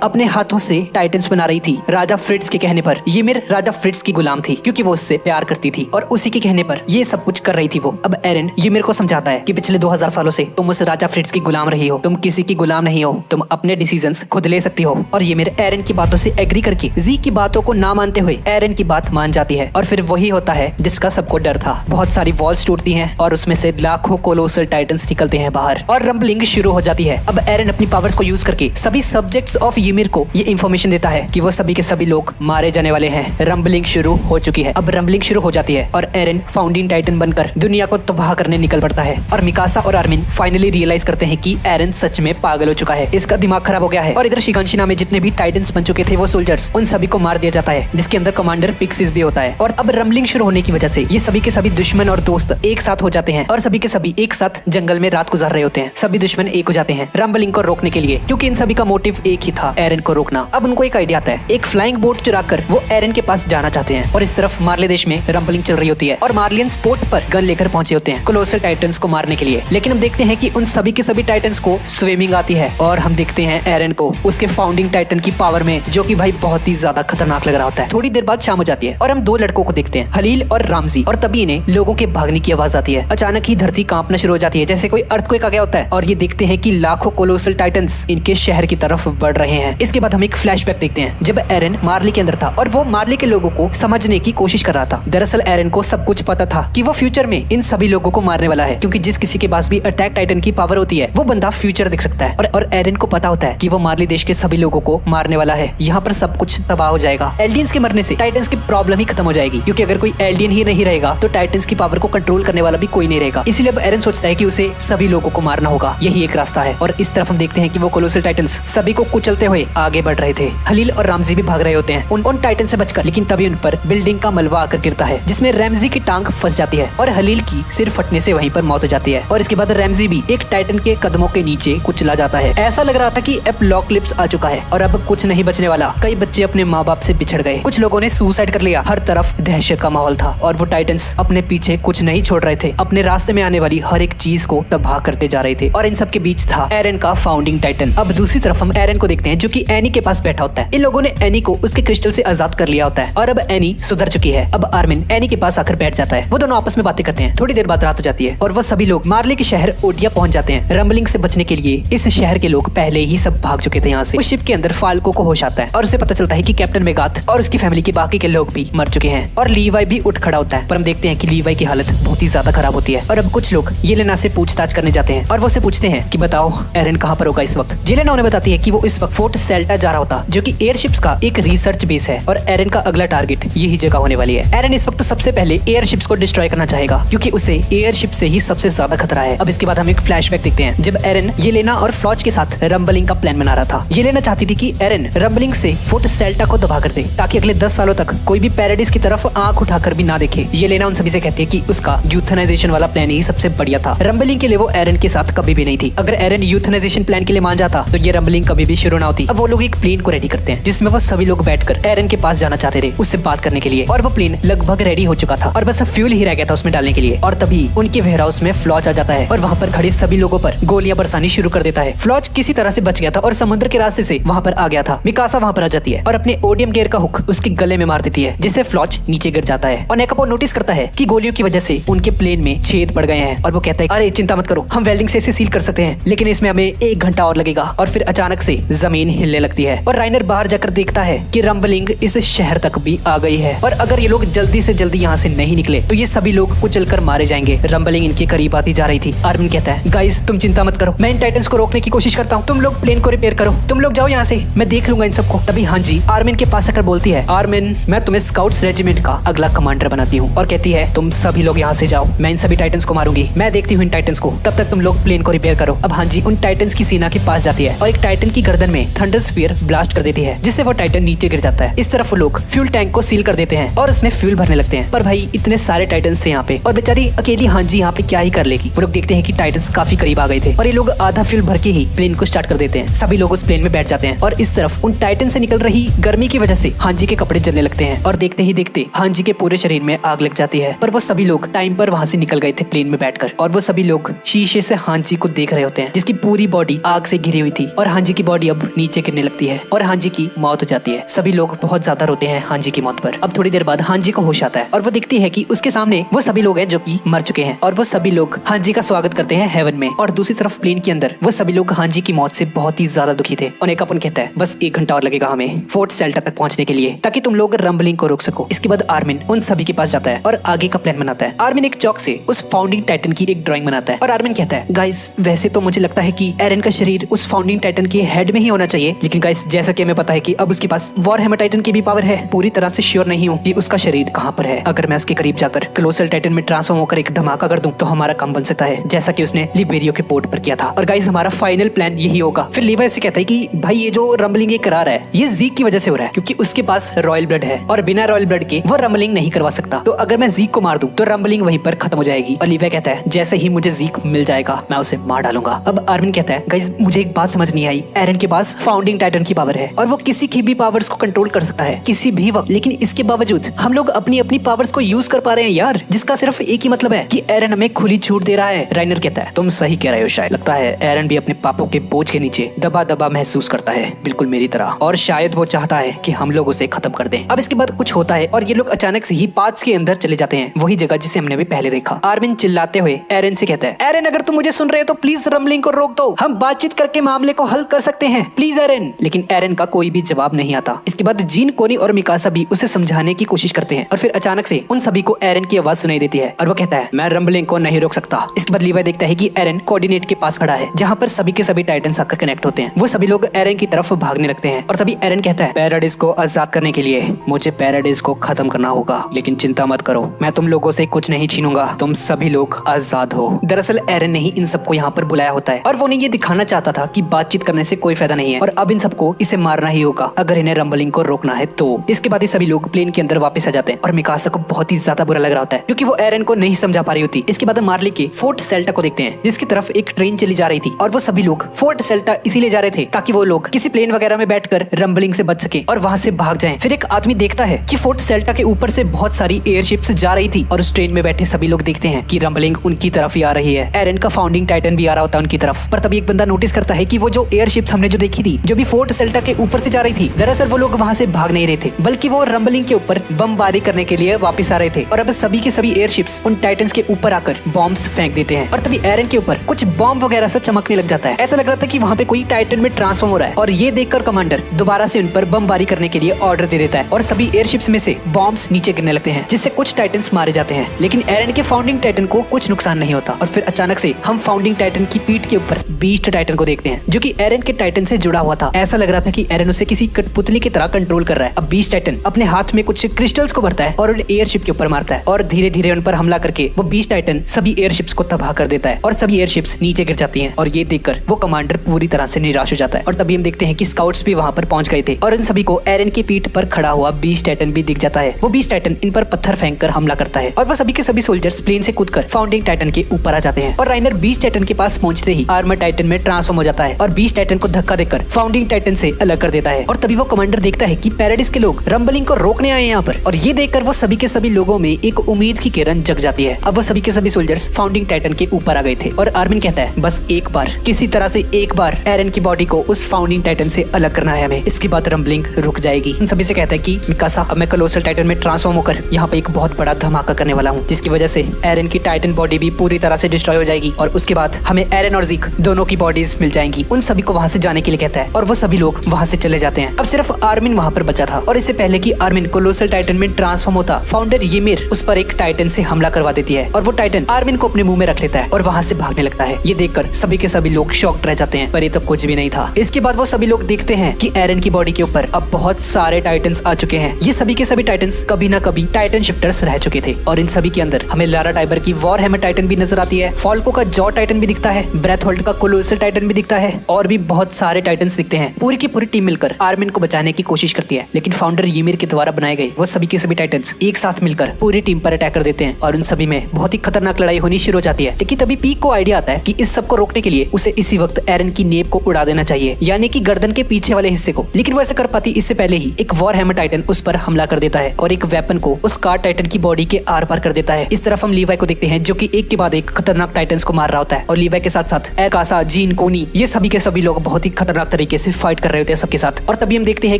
अपने हाथों से टाइटन्स बना रही थी। राजा फ्रिट्ज के कहने पर ईमिर राजा फ्रिट्ज की गुलाम थी क्योंकि वो उससे प्यार करती थी और उसी के कहने पर ये सब कुछ कर रही थी वो। अब एरन ईमिर को समझाता है कि पिछले 2000 सालों से तुम उस राजा फ्रिट्ज की गुलाम रही हो, तुम किसी की गुलाम नहीं हो, तुम अपने डिसीजंस खुद ले सकती हो। और ईमिर एरन की बातों से एग्री करके ज़ीक की बातों को ना मानते हुए एरन की बात मान जाती है और फिर वही होता है जिसका सबको डर था। बहुत सारी वॉल्स टूटती हैं और उसमें से लाखों कोलोसल टाइटन्स निकलते हैं बाहर और रंबलिंग शुरू हो जाती है। अब एरन अपनी पावर्स को यूज करके सभी सब्जेक्ट्स ऑफ ईमिर को ये इंफॉर्मेशन देता है कि वो सभी के सभी लोग मारे जाने वाले हैं। रंबलिंग शुरू हो चुकी है। अब रंबलिंग शुरू हो जाती है और एरन फाउंडिंग टाइटन बनकर दुनिया को तबाह करने निकल पड़ता है और मिकासा और आर्मिन फाइनली रियलाइज करते हैं कि एरन सच में पागल हो चुका है, इसका दिमाग खराब हो गया है। और इधर शिगांशिना में जितने भी टाइटन्स बन चुके थे वो सोल्जर्स, उन सभी को मार दिया जाता है, जिसके अंदर कमांडर पिक्सिस भी होता है। और अब रंबलिंग शुरू होने की वजह से ये सभी के सभी दुश्मन और दोस्त एक साथ हो जाते हैं और सभी के सभी एक साथ जंगल में रात गुजार रहे होते हैं। सभी दुश्मन एक हो जाते हैं रंबलिंग को रोकने के लिए, क्योंकि इन सभी का मोटिव एक ही था, एरन को रोकना। अब उनको एक आइडिया आता होता है। एक फ्लाइंग बोट चुराकर वो एरन के पास जाना चाहते हैं और इस तरफ मार्ले देश में रंबलिंग चल रही होती है और मार्लियंस पोर्ट पर गन लेकर पहुंचे होते हैं कोलोसल टाइटन्स को मारने के लिए। लेकिन हम देखते हैं कि उन सभी के सभी टाइटन्स को स्विमिंग आती है और हम देखते हैं एरन को उसके फाउंडिंग टाइटन की पावर में, जो कि भाई बहुत ही ज्यादा खतरनाक लग रहा होता है। थोड़ी देर बाद शाम हो जाती है और हम दो लड़कों को देखते हैं, हलील और रामजी, और तभी इन्हें लोगों के भागने की आवाज आती है। अचानक ही धरती कांपना शुरू हो जाती है जैसे कोई अर्थक्वेक आ गया होता है और ये देखते हैं कि लाखों कोलोसल टाइटन्स इनके शहर की तरफ बढ़ रहे हैं। इसके बाद हम एक फ्लैशबैक देखते हैं जब एरन मार्ली के अंदर था और वो मार्ली के लोगों को समझने की कोशिश कर रहा था। दरअसल एरन को सब कुछ पता था कि वो फ्यूचर में इन सभी लोगों को मारने वाला है, क्योंकि जिस किसी के पास भी अटैक टाइटन की पावर होती है वो बंदा फ्यूचर देख सकता है। और एरन को पता होता है कि वो मार्ली देश के सभी लोगों को मारने वाला है। यहाँ पर सब कुछ तबाह हो जाएगा। एल्डियंस के मरने से टाइटन्स की प्रॉब्लम ही खत्म हो जाएगी, क्योंकि अगर कोई एल्डियन ही नहीं रहेगा तो टाइटन्स की पावर को कंट्रोल करने वाला भी कोई नहीं रहेगा। इसलिए अब एरन सोचता है कि उसे सभी लोगों को मारना होगा, यही एक रास्ता है। और इस तरफ हम देखते हैं कि वो कोलोसल टाइटन्स सभी को कुचलते हुए आगे बढ़ रहे थे। हलील और रामजी भी भाग रहे होते हैं उन टाइटन से बचकर, लेकिन तभी उन पर बिल्डिंग का मलबा आकर गिरता है जिसमें रैमजी की टांग फंस जाती है और हलील की सिर फटने से वहीं पर मौत हो जाती है। और इसके बाद रैमजी भी एक टाइटन के कदमों के नीचे कुचला जाता है। ऐसा लग रहा था कि एपोकलिप्स आ चुका है और अब कुछ नहीं बचने वाला। कई बच्चे अपने माँ बाप से बिछड़ गए, कुछ लोगों ने सुसाइड कर लिया। हर तरफ दहशत का माहौल था और वो टाइटन्स अपने पीछे कुछ नहीं छोड़ रहे थे, अपने रास्ते में आने वाली हर एक चीज को तबाह करते जा रहे थे। और इन सब के बीच था एरन का फाउंडिंग टाइटन। अब दूसरी तरफ हम एरन को देखते हैं जो कि एनी के पास बैठा होता है। इन लोगों ने एनी को उसके क्रिस्टल से आजाद कर लिया होता है और अब एनी सुधर चुकी है। अब आर्मिन एनी के पास आकर बैठ जाता है। वो दोनों आपस में बातें करते हैं। थोड़ी देर बाद रात हो जाती है और वो सभी लोग मार्ले के शहर ओडिया पहुंच जाते हैं। रंबलिंग से बचने के लिए इस शहर के लोग पहले ही सब भाग चुके थे यहाँ से। उस शिप के अंदर फाल्को को होश आता है और उसे पता चलता है कि कैप्टन मेगाथ और उसकी फैमिली के बाकी के लोग भी मर चुके हैं। और लीवाई भी उठ खड़ा होता है, पर हम देखते हैं कि लीवाई की हालत बहुत ही ज्यादा खराब होती है। और अब कुछ लोग येलेना से पूछताछ करने जाते हैं और वो से पूछते हैं कि बताओ एरन कहाँ पर होगा इस वक्त। येलेना उन्हें बताती है कि वो इस वक्त फोर्ट सेल्टा जा रहा होता, जो कि एयरशिप्स का एक रिसर्च बेस है और एरन का अगला टारगेट यही जगह होने वाली है। एरन इस वक्त सबसे पहले एयरशिप्स को डिस्ट्रॉय करना चाहेगा, क्योंकि उसे एयरशिप से ही सबसे ज्यादा खतरा है। अब इसके बाद हम एक फ्लैशबैक देखते हैं जब एरन येलेना और फ्लॉच के साथ रंबलिंग का प्लान बना रहा था। येलेना चाहती थी कि एरन रंबलिंग से फोर्ट सेल्टा को दबा कर दे, ताकि अगले 10 सालों तक कोई भी पैराडाइज की तरफ आंख उठाकर भी ना देखे। येलेना उन सभी से कहती है कि उसका यूथनाइजेशन वाला प्लान ही सबसे बढ़िया था। रंबलिंग के लिए वो एरन के साथ कभी भी नहीं थी। अगर एरन यूथनाइजेशन प्लान के लिए मान जाता तो ये रंबलिंग कभी भी शुरू ना होती। अब वो लोग एक प्लेन को रेडी करते हैं जिसमें वो सभी लोग बैठकर एरन के पास जाना चाहते थे उससे बात करने के लिए। और वो प्लेन लगभग रेडी हो चुका था और बस फ्यूल ही रह गया था उसमें डालने के लिए। और तभी उनके वेयरहाउस में फ्लॉच आ जाता है और वहाँ पर खड़े सभी लोगों पर गोलियां बरसानी शुरू कर देता है। फ्लॉच किसी तरह से बच गया था और समुद्र के रास्ते से वहाँ पर आ गया था। मिकासा वहाँ पर आ जाती है और अपने ओडियम गेयर का हुक उसके गले में मार देती है, जिससे फ्लॉच नीचे गिर जाता है। और नेकापो नोटिस करता है कि गोलियों की वजह से उनके प्लेन में छेद पड़ गए हैं और वो कहता है अरे चिंता मत करो, हम वेल्डिंग से इसे सील कर सकते हैं, लेकिन इसमें हमें 1 घंटा और लगेगा। और फिर अचानक से जमीन हिलने लगती है और राइनर बाहर जाकर देखता है कि रंबलिंग इस शहर तक भी आ गई है और अगर ये लोग जल्दी से जल्दी यहाँ से नहीं निकले तो ये सभी लोग कुचलकर मारे जाएंगे। रंबलिंग इनके करीब आती जा रही थी। आर्मिन कहता है गाइस तुम चिंता मत करो, मैं इन टाइटन्स को रोकने की कोशिश करता हूँ, तुम लोग प्लेन को रिपेयर करो, तुम लोग जाओ यहाँ से, मैं देख लूंगा इन सबको। तभी हाँ जी आर्मिन के पास आकर बोलती है आर्मिन मैं तुम्हें स्काउट्स रेजिमेंट का अगला कमांडर बनाती हूँ और कहती है तुम सभी लोग यहाँ से जाओ, मैं इन सभी टाइटन्स को मारूंगी, मैं देखती हूँ इन टाइटन्स को, तब तक तुम लोग प्लेन को रिपेयर करो। अब हाँ जी उन टाइटन्स की सीना के पास जाती है और एक टाइटन की गर्दन में थंडर स्फीयर ब्लास्ट कर देती है, जिससे वो टाइटन नीचे गिर जाता है। इस तरफ वो लोग फ्यूल टैंक को सील कर देते हैं और उसमें फ्यूल भरने लगते हैं। पर भाई इतने सारे टाइटन्स थे यहाँ पे और बेचारी अकेली हाँ जी यहाँ पे क्या ही कर लेगी। वो लोग देखते हैं कि टाइटन्स काफी करीब आ गए थे और ये लोग आधा फ्यूल भर के ही प्लेन को स्टार्ट कर देते हैं। सभी लोग उस प्लेन में बैठ जाते हैं और इस तरफ उन टाइटन से निकल रही गर्मी की वजह से हांजी के कपड़े जलने लगते हैं और देखते ही देखते हांजी के पूरे शरीर में आग लग जाती है। पर वो सभी लोग टाइम पर वहाँ से निकल गए थे प्लेन में बैठकर और वो सभी लोग शीशे से हांजी को देख रहे होते हैं जिसकी पूरी बॉडी आग से घिरी हुई थी और हांजी की बॉडी अब नीचे गिरने लगती है और हांजी की मौत हो जाती है। सभी लोग बहुत ज्यादा रोते हैं हांजी की मौत पर। अब थोड़ी देर बाद हांजी को होश आता है और वो दिखती है कि उसके सामने वो सभी लोग हैं जो कि मर चुके हैं और वो सभी लोग हांजी का स्वागत करते हैं हेवन में। और दूसरी तरफ प्लेन के अंदर वो सभी लोग हांजी की मौत से बहुत ही ज्यादा दुखी थे और नेकापन कहता है बस 1 घंटा और लगेगा हमें फोर्ट सेल्टा तक पहुंचने के लिए ताकि तुम लोग रंबलिंग को रोक सको। इसके बाद आर्मिन उन सभी के पास जाता है और आगे का प्लान बनाता है। आर्मिन एक चौक से उस फाउंडिंग टाइटन की एक ड्राइंग बनाता है और आर्मिन कहता है गाइस वैसे तो मुझे लगता है कि एरन का शरीर उस फाउंडिंग टाइटन के हेड में ही होना चाहिए, लेकिन गाइस जैसा कि हमें पता है कि अब उसके पास वॉर हैमर टाइटन की भी पावर है, पूरी तरह से श्योर नहीं हूँ कि उसका शरीर कहाँ पर है। अगर मैं उसके करीब जाकर कोलोसल टाइटन में ट्रांसफॉर्म होकर एक धमाका कर दूं तो हमारा काम बन सकता है, जैसा कि उसने लिबेरियो के पोर्ट पर किया था। और गाइस हमारा फाइनल प्लान यही होगा। फिर लीवाई से कहता है कि भाई ये जो रंबलिंग करा रहा है ये जीक की वजह से हो रहा है, क्योंकि उसके पास रॉयल ब्लड है और बिना रॉयल ब्लड के वो रंबलिंग नहीं करवा सकता। तो अगर मैं जीक को मार दूं तो रंबलिंग वहीं पर खत्म हो जाएगी। और लीवाई कहता है जैसे ही मुझे जीक मिल जाएगा मैं उसे मार डालूंगा। अब आर्मिन कहता है गाइस मुझे एक बात समझ नहीं आई, एरन के पास फाउंडिंग टाइटन की पावर है और वो किसी किसी की भी पावर्स को कंट्रोल कर सकता है किसी भी वक्त, लेकिन इसके बावजूद हम लोग अपनी अपनी पावर्स को यूज कर पा रहे हैं यार, जिसका सिर्फ एक ही मतलब है कि एरन हमें खुली छूट दे रहा है। राइनर कहता है तुम सही कह रहे हो, शायद लगता है एरन भी अपने पापों के बोझ के नीचे दबा दबा महसूस करता है, बिल्कुल मेरी तरह, और शायद वो चाहता है कि हम लोग उसे खत्म कर दें। अब इसके बाद कुछ होता है और ये लोग अचानक से ही पाथ्स के अंदर चले जाते हैं, वही जगह जिसे हमने भी पहले देखा। आर्मिन चिल्लाते हुए एरन से कहता है एरन अगर तुम मुझे सुन रहे हो तो प्लीज रंबलिंग को रोक दो, हम बातचीत करके मामले को हल कर सकते हैं, प्लीज एरन। लेकिन एरन का कोई भी जवाब नहीं आता। इसके बाद जीन, कोनी और मिकासा भी उसे समझाने की कोशिश करते हैं और फिर अचानक से उन सभी को एरन की आवाज सुनाई देती है और वो कहता है मैं रंबलिंग को नहीं रोक सकता। इसके बाद लीवाई देखता है कि एरन कोऑर्डिनेट के पास खड़ा है जहाँ पर सभी के सभी टाइटन्स आकर कनेक्ट होते हैं। वो सभी लोग एरन की तरफ भागने लगते हैं और तभी एरन कहता है पैराडाइज को आजाद करने के लिए मुझे पैराडाइज को खत्म करना होगा, लेकिन चिंता मत करो, मैं तुम लोगों से कुछ नहीं छीनूंगा, तुम सभी लोग आजाद हो। दरअसल एरन ने ही इन सबको यहाँ पर बुलाया होता है और वो उन्हें ये दिखाना चाहता था कि बातचीत करने से कोई फायदा नहीं है और अब इन सबको इसे मारना ही होगा अगर इन्हें रंबलिंग को रोकना है तो। इसके बाद ये सभी लोग प्लेन के अंदर वापस आ जाते हैं और मिकासा को बहुत ही ज्यादा बुरा लग रहा होता है क्योंकि वो एरन को नहीं समझा पा रही होती। इसके बाद मार्ली के फोर्ट सेल्टा को देखते हैं जिसकी तरफ एक ट्रेन चली जा रही थी और वो सभी लोग फोर्ट सेल्टा इसीलिए जा रहे थे ताकि वो लोग किसी प्लेन वगैरह में बैठकर रंबलिंग से बच सके और वहां से भाग जाएं। फिर एक आदमी देखता है कि फोर्ट सेल्टा के ऊपर से बहुत सारी एयरशिप्स जा रही थी और उस ट्रेन में बैठे सभी लोग देखते हैं कि रंबलिंग उनकी तरफ ही आ रही है। एरन का फाउंडिंग टाइटन भी आ रहा होता है उनकी तरफ, पर तभी एक बंदा नोटिस करता है कि वो जो एयरशिप्स हमने जो देखी थी जो भी फोर्ट सेल्टा के ऊपर से जा रही थी, दरअसल वो लोग वहां से भाग नहीं रहे थे बल्कि वो रंबलिंग के ऊपर बमबारी करने के लिए वापस आ रहे थे और अब सभी के सभी एयरशिप्स उन टाइटन्स के ऊपर आकर बॉम्ब्स फेंक देते हैं और तभी एरन के ऊपर कुछ बॉम्ब वगैरह से चमकने लग जाता है। ऐसा लग रहा था कि वहाँ पे कोई टाइटन में ट्रांसफॉर्म हो रहा है और ये देखकर कमांडर दोबारा से उन पर बमबारी करने के लिए ऑर्डर दे देता है और सभी एयरशिप्स में से बॉम्ब्स नीचे गिरने लगते हैं जिससे कुछ टाइटन्स मारे जाते हैं, लेकिन एरन के फाउंडिंग टाइटन को कुछ नुकसान नहीं होता। और फिर अचानक से हम फाउंडिंग टाइटन की पीठ के ऊपर बीस्ट टाइटन को देखते हैं जो कि एरन के टाइटन से जुड़ा हुआ था। ऐसा लग रहा था कि एरन उसे किसी कठपुतली की तरह कंट्रोल कर रहा है। अब बीस्ट टाइटन अपने हाथ में कुछ क्रिस्टल्स को भरता है और उन एयरशिप के ऊपर मारता है और धीरे धीरे उन पर हमला करके वो बीस्ट टाइटन सभी एयरशिप्स को तबाह कर देता है और सभी एयरशिप्स नीचे गिर जाती हैं और ये देखकर वो कमांडर पूरी तरह से निराश हो जाता है। और तभी हम देखते हैं कि स्काउट्स भी वहां पर पहुंच गए थे और इन सभी को एरन की पीठ पर खड़ा हुआ बीस्ट टाइटन भी दिख जाता है। वो बीस्ट टाइटन इन पर पत्थर फेंककर हमला करता है और वो सभी के सभी सोल्जर्स प्लेन से कूदकर फाउंडिंग टाइटन के ऊपर आ जाते हैं और राइनर बीस्ट टाइटन के पास पहुंचते ही आर्मर टाइटन में ट्रांसफॉर्म हो जाता है और बीस्ट टाइटन को धक्का देकर फाउंडिंग टाइटन से अलग कर देता है। और तभी वो कमांडर देखता है कि पैराडाइज के लोग रंबलिंग को रोकने आए यहाँ पर और ये देखकर वो सभी के सभी लोगों में एक उम्मीद की किरण जग जाती है। अब वो सभी के सभी सोल्जर्स फाउंडिंग टाइटन के ऊपर आ गए थे और आर्मिन कहता है बस एक बार, किसी तरह से एक बार एरन की बॉडी को उस फाउंडिंग टाइटन से अलग करना है हमें, इसके बाद रंबलिंग रुक जाएगी। उन सभी से कहता है कि मिकासा अब मैं कोलोसल टाइटन में ट्रांसफॉर्म होकर यहाँ पे एक बहुत बड़ा धमाका करने वाला हूँ जिसकी वजह से एरन की टाइटन बॉडी भी पूरी तरह से डिस्ट्रॉय हो जाएगी और उसके बाद हमें एरन और ज़ीक दोनों की बॉडीज मिल जाएंगी। उन सभी को वहाँ से जाने के लिए कहता है और वो सभी लोग वहाँ से चले जाते हैं। अब सिर्फ आर्मिन वहाँ पर बचा था और इससे पहले कि आर्मिन कोलोसल टाइटन में ट्रांसफॉर्म होता, फाउंडर ymir उस पर एक टाइटन से हमला करवा देती है और वो टाइटन आर्मिन को अपने मुंह में रख लेता है और वहाँ से भागने लगता है। ये देखकर सभी के सभी लोग शॉक्ड रह जाते हैं, पर ये तो कुछ भी नहीं था। इसके बाद वो सभी लोग देखते हैं कि एरन की बॉडी के ऊपर अब बहुत सारे टाइटन्स आ चुके हैं। ये सभी के सभी टाइटन्स कभी ना कभी टाइटन शिफ्टर्स रह चुके थे और इन सभी के अंदर हमें लारा टाइबर की वॉर हैमर टाइटन भी नजर आती है, फॉल्को का जॉ टाइटन भी दिखता है, ब्रेथहोल्ड का कोलोसल टाइटन भी दिखता है और भी बहुत सारे टाइटन्स दिखते हैं। पूरी की पूरी टीम मिलकर आर्मिन को बचाने की कोशिश करती है, लेकिन फाउंडर ymir के द्वारा बनाए गए वो सभी के सभी टाइटन्स एक साथ मिलकर पूरी टीम पर अटैक कर देते हैं और उन सभी में बहुत ही खतरनाक लड़ाई होनी शुरू हो जाती है। लेकिन तभी पीक को आइडिया आता है कि इस सब को रोकने के लिए उसे इसी वक्त एरन की नेब को उड़ा देना चाहिए, यानी कि गर्दन के पीछे वाले हिस्से को। लेकिन वो ऐसा कर पाती इससे पहले ही एक वॉर हैमर टाइटन उस पर हमला कर देता है और एक वेपन को उस कार टाइटन की बॉडी के आर पार कर देता है। इस तरफ हम लीवाई को देखते हैं जो कि एक के बाद एक खतरनाक टाइटन्स को मार रहा होता है और लीवाई के साथ साथ एकासा, जीन, कोनी ये सभी के सभी लोग बहुत ही खतरनाक तरीके से फाइट कर रहे होते हैं सबके साथ। और तभी हम देखते हैं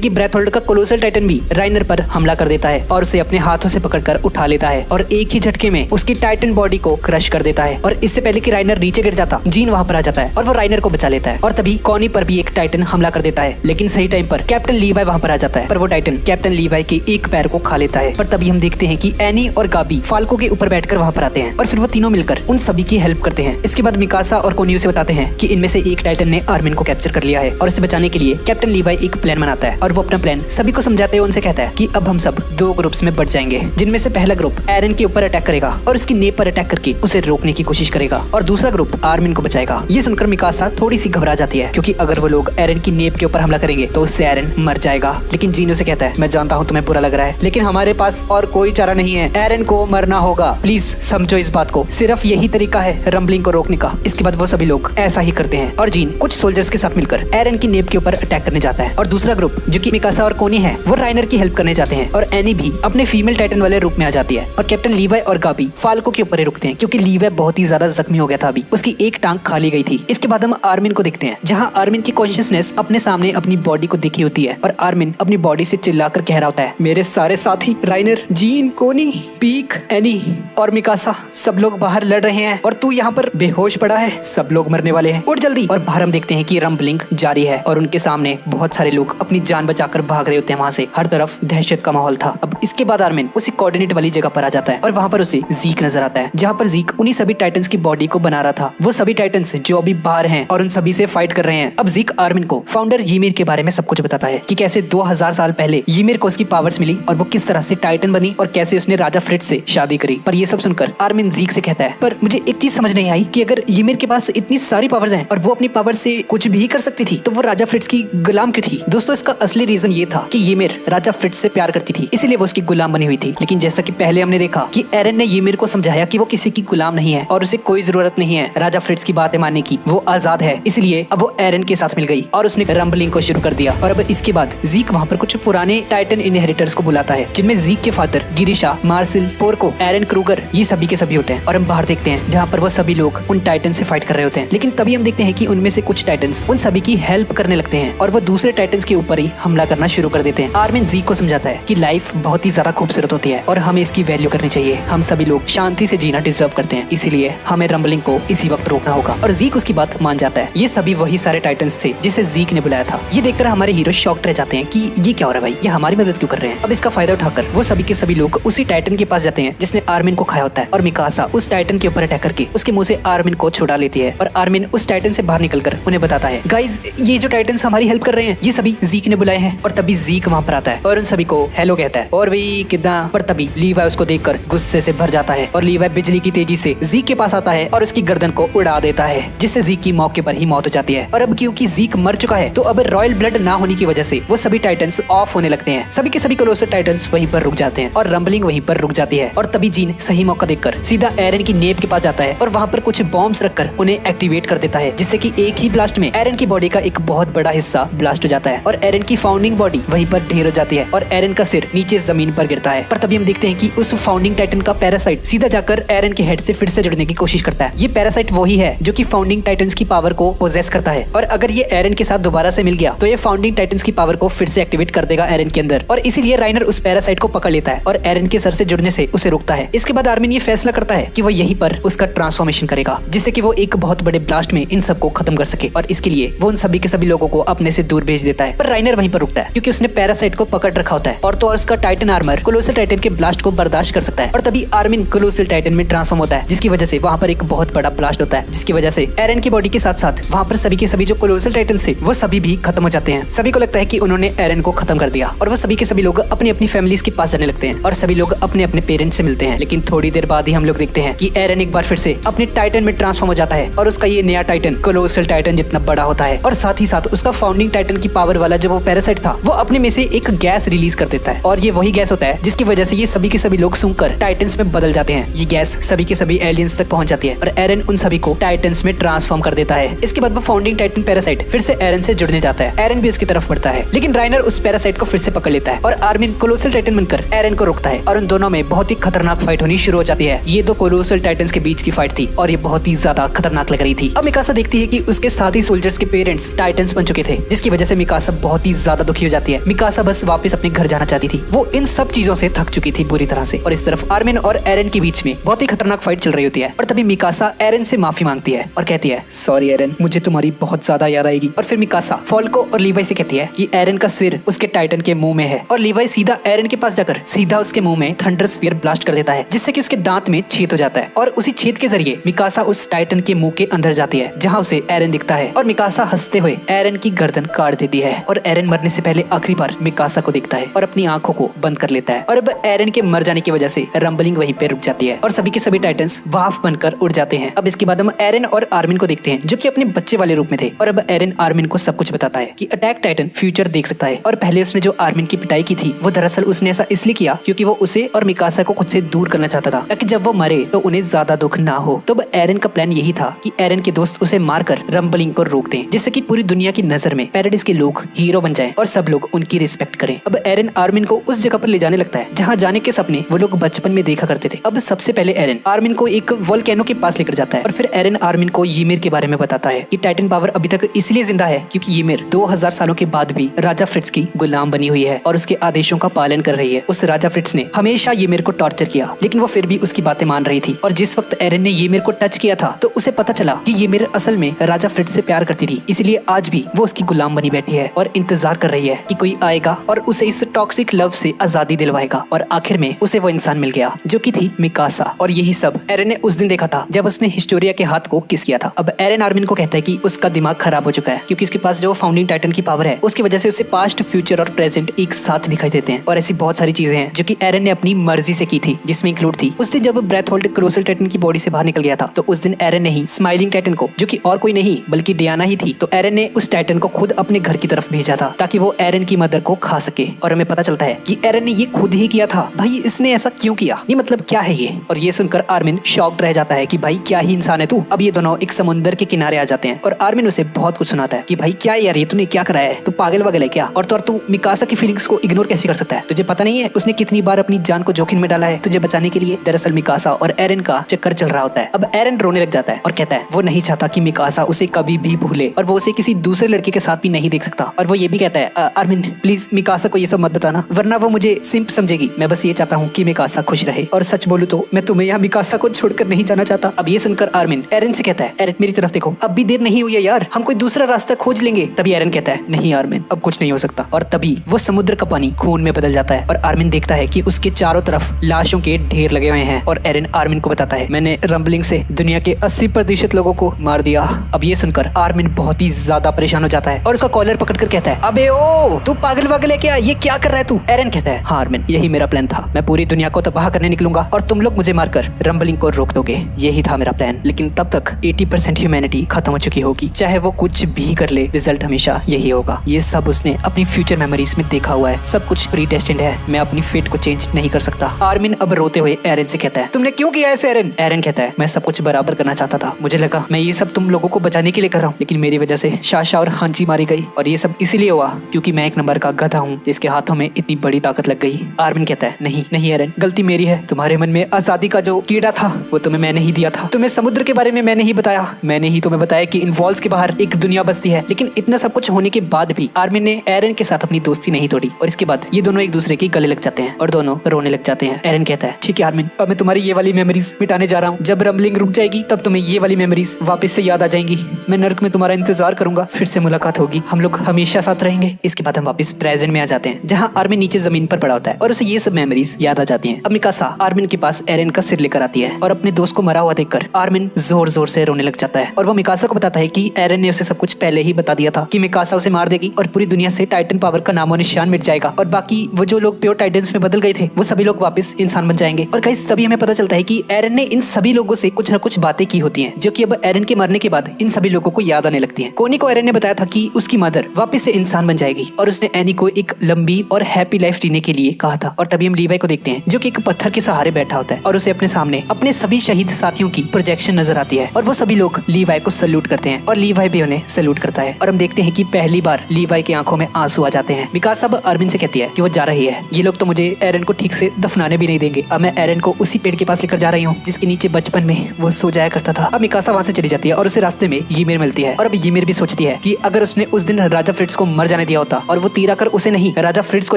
कि ब्रेथहोल्ड का कोलोसल टाइटन भी राइनर पर हमला कर देता है और उसे अपने हाथों से पकड़कर उठा लेता है और एक ही झटके में उसकी टाइटन बॉडी को क्रश कर देता है। और इससे पहले कि राइनर नीचे गिर जाता, जीन वहां पर आ जाता है और वो राइनर को बचा लेता है। और तभी कॉनी पर भी एक टाइटन हमला कर देता है, लेकिन सही टाइम पर कैप्टन लीवाई वहां पर आ जाता है, पर वो टाइटन कैप्टन लीवाई के एक पैर को खा लेता है। पर तभी हम देखते हैं कि एनी और गाबी फाल्को के ऊपर बैठकर वहां पर आते हैं और फिर वो तीनों मिलकर उन सभी की हेल्प करते हैं। इसके बाद मिकासा और कोनी उसे बताते हैं कि इनमें से एक टाइटन ने आर्मिन को कैप्चर कर लिया है और इसे बचाने के लिए कैप्टन लीवाई एक प्लान बनाता है और वो अपना प्लान सभी को समझाते हुए उनसे कहता है कि अब हम सब दो ग्रुप्स में बढ़ जाएंगे, जिनमें से पहला ग्रुप एरन के ऊपर अटैक करेगा और उसकी नेब पर अटैक करके उसे रोकने की कोशिश करेगा और दूसरा ग्रुप आर्मिन को बचाएगा। ये सुनकर मिकासा थोड़ी सी घबरा जाती है क्योंकि अगर वो लोग एरन की नेब के ऊपर हमला करेंगे तो उससे एरन मर जाएगा। लेकिन जीन उसे कहता है मैं जानता हूँ तुम्हें बुरा लग रहा है, लेकिन हमारे पास और कोई चारा नहीं है, एरन को मरना होगा, प्लीज समझो इस बात को, सिर्फ यही तरीका है रंबलिंग को रोकने का। इसके बाद वो सभी लोग ऐसा ही करते हैं और जीन कुछ सोल्जर्स के साथ मिलकर एरन की नेब के ऊपर अटैक करने जाता है और दूसरा ग्रुप जो कि मिकासा और कोनी है वो राइनर की हेल्प करने जाते हैं और एनी भी अपने फीमेल टाइटन वाले रूप में आ जाती है और कैप्टन लीवाई और गाबी फाल्को के ऊपर ही रुकते हैं क्योंकि लीवाई बहुत ही ज्यादा जख्मी हो गया था अभी, उसकी एक टांग खाली गई थी। इसके बाद हम आर्मिन को देखते हैं जहाँ आर्मिन की कॉन्शियसनेस अपने सामने अपनी बॉडी को देखी होती है और आर्मिन अपनी बॉडी से चिल्लाकर कह रहा होता है, मेरे सारे साथी राइनर, जीन, कोनी, पीक, एनी और मिकासा सब लोग बाहर लड़ रहे हैं और तू यहाँ पर बेहोश पड़ा है, सब लोग मरने वाले हैं, उठ जल्दी। और बाहर हम देखते हैं कि रंबलिंग जारी है और उनके सामने बहुत सारे लोग अपनी जान बचाकर भाग रहे होते हैं। वहाँ से हर तरफ दहशत का माहौल था। अब इसके बाद आर्मिन उसी कोऑर्डिनेट वाली जगह पर आ जाता है और वहाँ पर उसे जीक नजर आता है जहाँ पर जीक उन्हीं सभी टाइटन्स की बॉडी को बना रहा था। वो सभी टाइटन्स जो अभी बाहर हैं और उन सभी से फाइट कर रहे हैं। अब जीक आर्मिन को फाउंडर ईमिर के बारे में सब कुछ बताता है कि कैसे 2000 साल पहले ईमिर को उसकी पावर्स मिली और वो किस तरह से टाइटन बनी और कैसे उसने राजा फ्रिट्ज से शादी करी। पर ये सब सुनकर आर्मिन जीक से कहता है, पर मुझे एक चीज समझ नहीं आई कि अगर ईमिर के पास इतनी सारी पावर्स हैं और वो अपनी पावर से कुछ भी कर सकती थी तो वो राजा फ्रिट्ज की गुलाम क्यों थी। दोस्तों इसका असली रीजन ये था कि ईमिर राजा फ्रिट्ज से प्यार करती थी, इसीलिए वो उसकी गुलाम बनी हुई थी। लेकिन जैसा कि पहले हमने देखा कि एरन ने ईमिर को समझाया कि वो किसी की गुलाम नहीं है और उसे कोई जरूरत नहीं है राजा फ्रिट्ज की बातें मानने की, वो आजाद है। इसलिए अब वो एरन के साथ मिल गई और उसने रंबलिंग को शुरू कर दिया। और अब इसके बाद जीक वहाँ पर कुछ पुराने टाइटन इनहेरिटर्स को बुलाता है जिनमें जीक के फादर गिरिशा, मार्सिल, पोर्को, एरन क्रूगर ये सभी के सभी होते हैं। और हम बाहर देखते हैं जहाँ पर वो सभी लोग उन टाइटन से फाइट कर रहे होते हैं। लेकिन तभी हम देखते हैं कि उनमें से कुछ टाइटन्स उन सभी की हेल्प करने लगते हैं और वो दूसरे टाइटन्स के ऊपर ही हमला करना शुरू कर देते हैं। आर्मिन जीक को समझाता है कि लाइफ बहुत ही ज्यादा खूबसूरत होती है और हमें इसकी वैल्यू करनी चाहिए। हम सभी लोग शांति से जीना डिजर्व करते हैं, इसीलिए हमें रंबलिंग को इसी वक्त रोकना होगा। और जीक उसकी बात मान जाता है। ये सभी वही सारे टाइटन्स थे जिसे जीक ने बुलाया था। ये देखकर हमारे हीरो शॉक्ड रह जाते हैं कि ये क्या हो रहा है भाई, ये हमारी मदद क्यों कर रहे हैं। अब इसका फायदा उठाकर वो सभी के सभी लोग उसी टाइटन के पास जाते हैं जिसने आर्मिन को खाया होता है और मिकासा उस टाइटन के ऊपर अटैक करके उसके मुंह से आर्मिन को छुड़ा लेती है। और आर्मिन उस टाइटन से बाहर निकलकर उन्हें बताता है, गाइस ये जो टाइटन्स हमारी हेल्प कर रहे हैं ये सभी जीक ने बुलाए हैं। और तभी जीक वहाँ पर आता है और उन सभी को हेलो कहता है और वही कितना। पर तभी लीवाई उसको देखकर गुस्से से भर जाता है और लीवाई बिजली की तेजी से जीक के पास आता है और उसकी गर्दन को उड़ा देता है जिससे जीक की मौके पर ही मौत हो जाती है। और अब क्योंकि जीक मर चुका है तो अब रॉयल ब्लड ना होने की वजह से वो सभी टाइटन्स ऑफ होने लगते हैं। सभी के सभी कोलोसल टाइटन्स वहीं पर रुक जाते हैं और रंबलिंग वहीं पर रुक जाती है। और तभी जीन सही मौका देखकर सीधा एरन की नेप के पास जाता है और वहाँ पर कुछ बॉम्ब्स रखकर उन्हें एक्टिवेट कर देता है जिससे कि एक ही ब्लास्ट में एरन की बॉडी का एक बहुत बड़ा हिस्सा ब्लास्ट हो जाता है और एरन की फाउंडिंग बॉडी वहीं पर ढेर हो जाती है और एरन का सिर नीचे जमीन पर गिरता है। पर तभी हम देखते हैं कि उस फाउंडिंग टाइटन का पैरासाइट सीधा जाकर एरन के हेड से फिर से जुड़ने की कोशिश करता है। ये पैरासाइट वही है जो कि फाउंडिंग टाइटन्स की पावर को पोजेस करता है और अगर ये एरन के साथ दोबारा से मिल गया तो ये फाउंडिंग टाइटन्स की पावर को फिर से एक्टिवेट कर देगा एरन के अंदर और इसीलिए राइनर उस पैरासाइट को पकड़ लेता है और एरन के सर से जुड़ने से उसे रोकता है। इसके बाद आर्मिन ये फैसला करता है कि वो यहीं पर उसका ट्रांसफॉर्मेशन करेगा जिससे कि वो एक बहुत बड़े ब्लास्ट में इन सबको खत्म कर सके और इसके लिए वो उन सभी के सभी लोगों को अपने से दूर भेज देता है। पर राइनर वहीं पर रुकता है क्योंकि उसने पैरासाइट को पकड़ रखा होता है और तो और उसका टाइटन आर्मर कोलोसल टाइटन के ब्लास्ट को बर्दाश्त कर सकता है। और तभी आर्मिन कोलोसल टाइटन में ट्रांसफॉर्म होता है जिसकी वजह से वहाँ पर एक बहुत बड़ा ब्लास्ट होता है जिसकी वजह से एरन की बॉडी के साथ साथ वहाँ पर सभी के सभी जो कोलोसल टाइटन थे वो सभी भी खत्म हो जाते हैं। सभी को लगता है कि उन्होंने एरन को खत्म कर दिया और वो सभी के सभी लोग अपनी अपनी फैमिलीज के पास जाने लगते हैं और सभी लोग अपने अपने पेरेंट्स से मिलते हैं। लेकिन थोड़ी देर बाद ही हम लोग देखते हैं कि एरन एक बार फिर से अपने टाइटन में ट्रांसफॉर्म हो जाता है और उसका ये नया टाइटन कोलोसल टाइटन जितना बड़ा होता है और साथ ही साथ उसका फाउंडिंग टाइटन की पावर वाला जो वो पैरासाइट था वो अपने में से एक गैस रिलीज कर देता है और ये वही गैस होता है जिसकी वजह से ये सभी के सभी लोग सूंघकर टाइटन्स में बदल जाते हैं। ये गैस सभी के सभी एलियंस तक पहुंच जाती है और एरन उन सभी को टाइटन्स में ट्रांसफॉर्म कर देता है। इसके बाद वो फाउंडिंग टाइटन पैरासाइट फिर से एरन से जुड़ने जाता है। एरन भी उसकी तरफ बढ़ता है लेकिन राइनर उस पैरासाइट को फिर से पकड़ लेता है और आर्मिन कोलोसल टाइटन बनकर एरन को रोकता है और उन दोनों में बहुत ही खतरनाक फाइट होनी शुरू हो जाती है। ये दो कोलोसल टाइटन्स के बीच की फाइट थी और ये बहुत ही ज्यादा खतरनाक लग रही थी। अब मिकासा देखती है कि उसके साथी सोल्जर्स के पेरेंट्स टाइटन्स बन चुके थे जिसकी वजह से मिकासा बहुत ही ज्यादा दुखी हो जाती है। मिकासा बस वापस अपने घर जाना चाहती थी। वो इन सब चीजों से थक चुकी थी बुरी तरह से। और इस तरफ आर्मिन और एरन के बीच में बहुत ही खतरनाक फाइट चल रही होती है और तभी मिकासा एरन से माफी मांगती है और कहती है, सॉरी एरन, मुझे तुम्हारी बहुत ज्यादा याद आएगी। और फिर मिकासा फाल्को और लीवाई से कहती है कि एरन का सिर उसके टाइटन के मुंह में है और लीवाई सीधा एरन के पास जाकर सीधा उसके मुंह में थंडर स्फीयर ब्लास्ट कर देता है जिससे कि उसके दांत में छेद हो जाता है और उसी छेद के जरिए मिकासा उस टाइटन के मुंह के अंदर जाती है जहाँ उसे एरन दिखता है और मिकासा हंसते हुए एरन की गर्दन काट देती है और एरन मरने से पहले आखिरी बार मिकासा को देखता है और अपनी आंखों को बंद कर लेता है। और अब एरन के मर जाने की वजह से रंबलिंग वहीं पे रुक जाती है और सभी के सभी टाइटन्स वाफ बनकर उड़ जाते हैं। अब इसके बाद हम एरन और आर्मिन को देखते हैं जो कि अपने बच्चे वाले रूप में थे और अब एरन आर्मिन को सब कुछ बताता है कि अटैक टाइटन फ्यूचर देख सकता है और पहले उसने जो आर्मिन की पिटाई की थी वो दरअसल उसने ऐसा इसलिए किया क्योंकि वो उसे और मिकासा को खुद से दूर करना चाहता था ताकि जब वो मरे तो उन्हें ज्यादा दुख ना हो। तो अब एरन का प्लान यही था कि एरन के दोस्त उसे मारकर रंबलिंग को रोक दें जिससे कि पूरी दुनिया की नजर में पैराडाइस के लोग लोग हीरो बन जाएं और सब लोग उनकी रिस्पेक्ट करें। अब एरन आर्मिन को उस जगह पर ले जाने लगता है जहाँ जाने के सपने वो लोग बचपन में देखा करते थे। अब सबसे पहले एरन आर्मिन को एक वोल्केनो के पास लेकर जाता है और फिर एरन आर्मिन को ymir के बारे में बताता है कि टाइटन पावर अभी तक इसलिए जिंदा है क्योंकि ymir 2000 सालों के बाद भी राजा फ्रिट्ज की गुलाम बनी हुई है और उसके आदेशों का पालन कर रही है। उस राजा फ्रिट्ज ने हमेशा ymir को टॉर्चर किया, लेकिन वो फिर भी उसकी बातें मान रही थी। और जिस वक्त एरन ने ymir को टच किया था तो उसे पता चला कि ymir असल में राजा फ्रिट्ज से प्यार करती थी, इसलिए आज भी वो उसकी गुलाम बनी बैठी है और इंतजार कर रही है कि कोई आएगा और उसे इस टॉक्सिक लव से आजादी दिलवाएगा। और आखिर में उसे वो इंसान मिल गया जो कि थी मिकासा। और यही सब एरन ने उस दिन देखा था जब उसने हिस्टोरिया के हाथ को किस किया था। अब एरन आर्मिन को कहता है कि उसका दिमाग खराब हो चुका है क्योंकि उसके पास जो फाउंडिंग टाइटन की पावर है उसकी वजह से उसे पास्ट, फ्यूचर और प्रेजेंट एक साथ दिखाई देते हैं। और ऐसी बहुत सारी चीजें हैं जो कि एरन ने अपनी मर्जी से की थी, जिसमें इंक्लूड थी उस दिन जब ब्रेथहोल्ड क्रोसल टाइटन की बॉडी से बाहर निकल गया था तो उस दिन एरन ने ही स्माइलिंग टाइटन को, जो कि और कोई नहीं बल्कि डियाना ही थी, तो एरन ने उस टाइटन को खुद अपने घर की तरफ भेजा था ताकि वो एरन की मदर को खा सके। और हमें पता चलता है कि एरन ने ये खुद ही किया था। भाई इसने ऐसा क्यों किया, ये मतलब क्या है ये? और ये सुनकर आर्मिन शॉक्ड रह जाता है कि भाई क्या ही इंसान है तू। अब ये दोनों एक समुंदर के किनारे आ जाते हैं और आर्मिन उसे बहुत कुछ सुनाता है कि भाई क्या यार ये तूने क्या कराया है, तू पागल वगल है क्या? और तू मिकासा की फीलिंग्स को इग्नोर कैसे कर सकता है? तुझे पता नहीं है उसने कितनी बार अपनी जान को जोखिम में डाला है तुझे बचाने के लिए? दरअसल मिकासा और एरन का चक्कर चल रहा होता है। अब एरन रोने लग जाता है और कहता है वो नहीं चाहता कि मिकासा उसे कभी भी भूले और वो उसे किसी दूसरे लड़के के साथ भी नहीं देख सकता। और वो ये भी कहता है आर्मिन प्लीज मिकासा को ये सब मत बताना वरना वो मुझे सिंप समझेगी। मैं बस ये चाहता हूँ कि मिकासा खुश रहे और सच बोलूं तो मैं तुम्हें यहाँ मिकासा को छोड़कर नहीं जाना चाहता। अब ये सुनकर आर्मिन एरन से कहता है एरन मेरी तरफ देखो, अब भी देर नहीं हुई है यार, हम कोई दूसरा रास्ता खोज लेंगे। तभी एरन कहता है नहीं आर्मिन अब कुछ नहीं हो सकता। और तभी वो समुद्र का पानी खून में बदल जाता है और आर्मिन देखता है कि उसके चारों तरफ लाशों के ढेर लगे हुए हैं। और एरन आर्मिन को बताता है मैंने रंबलिंग से दुनिया के 80% लोगों को मार दिया। अब ये सुनकर आर्मिन बहुत ही ज्यादा परेशान हो जाता है और उसका कॉलर पकड़कर कहता है अबे ओ तू पागल वागल है क्या, ये क्या कर रहा है तू? एरन कहता है हाँ आर्मिन यही मेरा प्लान था, मैं पूरी दुनिया को तबाह करने निकलूंगा और तुम लोग मुझे मारकर रंबलिंग को रोक दोगे, यही था मेरा प्लान। लेकिन तब तक 80% ह्यूमैनिटी खत्म हो चुकी होगी, चाहे वो कुछ भी कर ले रिजल्ट हमेशा यही होगा। ये सब उसने अपनी फ्यूचर मेमोरीज में देखा हुआ है, सब कुछ प्रीडेस्टिन्ड है, मैं अपनी फेट को चेंज नहीं कर सकता। आर्मिन अब रोते हुए एरन से कहता है तुमने क्यों किया ऐसे एरन? एरन कहता है मैं सब कुछ बराबर करना चाहता था, मुझे लगा मैं ये सब तुम लोगों को बचाने के लिए कर रहा हूँ, लेकिन मेरी वजह से शाशा और हांची मारी गई और ये सब इसीलिए हुआ क्योंकि मैं एक नंबर का गधा हूँ जिसके हाथों में इतनी बड़ी ताकत लग गई। आर्मिन कहता है नहीं नहीं एरन गलती मेरी है, तुम्हारे मन में आजादी का जो कीड़ा था वो तुम्हें मैंने ही दिया था, तुम्हें समुद्र के बारे में मैंने ही बताया, मैंने ही तुम्हें बताया कि इन वॉल्स के बाहर एक दुनिया बसती है। लेकिन इतना सब कुछ होने के बाद भी आर्मिन ने एरन के साथ अपनी दोस्ती नहीं तोड़ी और इसके बाद ये दोनों एक दूसरे के गले लग जाते हैं और दोनों रोने लग जाते हैं। एरन कहता है ठीक है आर्मिन अब मैं तुम्हारी ये वाली मेमोरीज मिटाने जा रहा हूँ, जब रंबलिंग रुक जाएगी तब तुम्हें ये वाली मेमोरीज वापस से याद आ जाएंगी, मैं नर्क में तुम्हारा इंतजार करूंगा, फिर से मुलाकात होगी, हम लोग हमेशा साथ रहेंगे। इसके बाद हम वापस प्रेजेंट में आ जाते हैं जहाँ आर्मिन नीचे जमीन पर पड़ा होता है और उसे ये सब मेमोरीज याद आ जाती हैं। अब मिकासा आर्मिन के पास एरन का सिर लेकर आती है और अपने दोस्त को मरा हुआ देखकर आर्मिन जोर जोर से रोने लग जाता है और वो मिकासा को बताता है कि एरन ने उसे सब कुछ पहले ही बता दिया था कि मिकासा उसे मार देगी और पूरी दुनिया से टाइटन पावर का नामो निशान मिट जाएगा और बाकी वो जो लोग प्योर टाइटन्स में बदल गए थे वो सभी लोग वापस इंसान बन जाएंगे। और गाइस तभी हमें पता चलता है कि एरन ने इन सभी लोगों से कुछ न कुछ बातें की होती हैं जो कि अब एरन के मरने के बाद इन सभी लोगों को याद आने लगती हैं। कोनी को एरन ने बताया था कि उसकी मदर वापस से इंसान बन जाएगी और उसने एनी को एक लंबी और हैप्पी लाइफ जीने के लिए कहा था। और तभी हम लीवाई को देखते हैं जो कि एक पत्थर के सहारे बैठा होता है और उसे अपने सामने अपने सभी शहीद साथियों की प्रोजेक्शन नजर आती है और वो सभी लोग लीवाई को सल्यूट करते हैं और लीवाई भी उन्हें सल्यूट करता है। और हम देखते हैं कि पहली बार लीवाई की आंखों में आंसू आ जाते हैं। मिकासा अब आर्मिन से कहती है कि वो जा रही है, ये लोग तो मुझे एरन को ठीक से दफनाने भी नहीं देंगे, अब मैं एरन को उसी पेड़ के पास लेकर जा रही हूँ जिसके नीचे बचपन में वो सो जाया करता था। अब मिकासा वहाँ से चली जाती है और उसे रास्ते में ymir मिलती है और अब ymir भी सोचती है कि अगर उसने उस दिन राजा फ्रिट्ज को मर जाने दिया होता और वो तीर आकर उसे नहीं राजा फ्रिट्ज को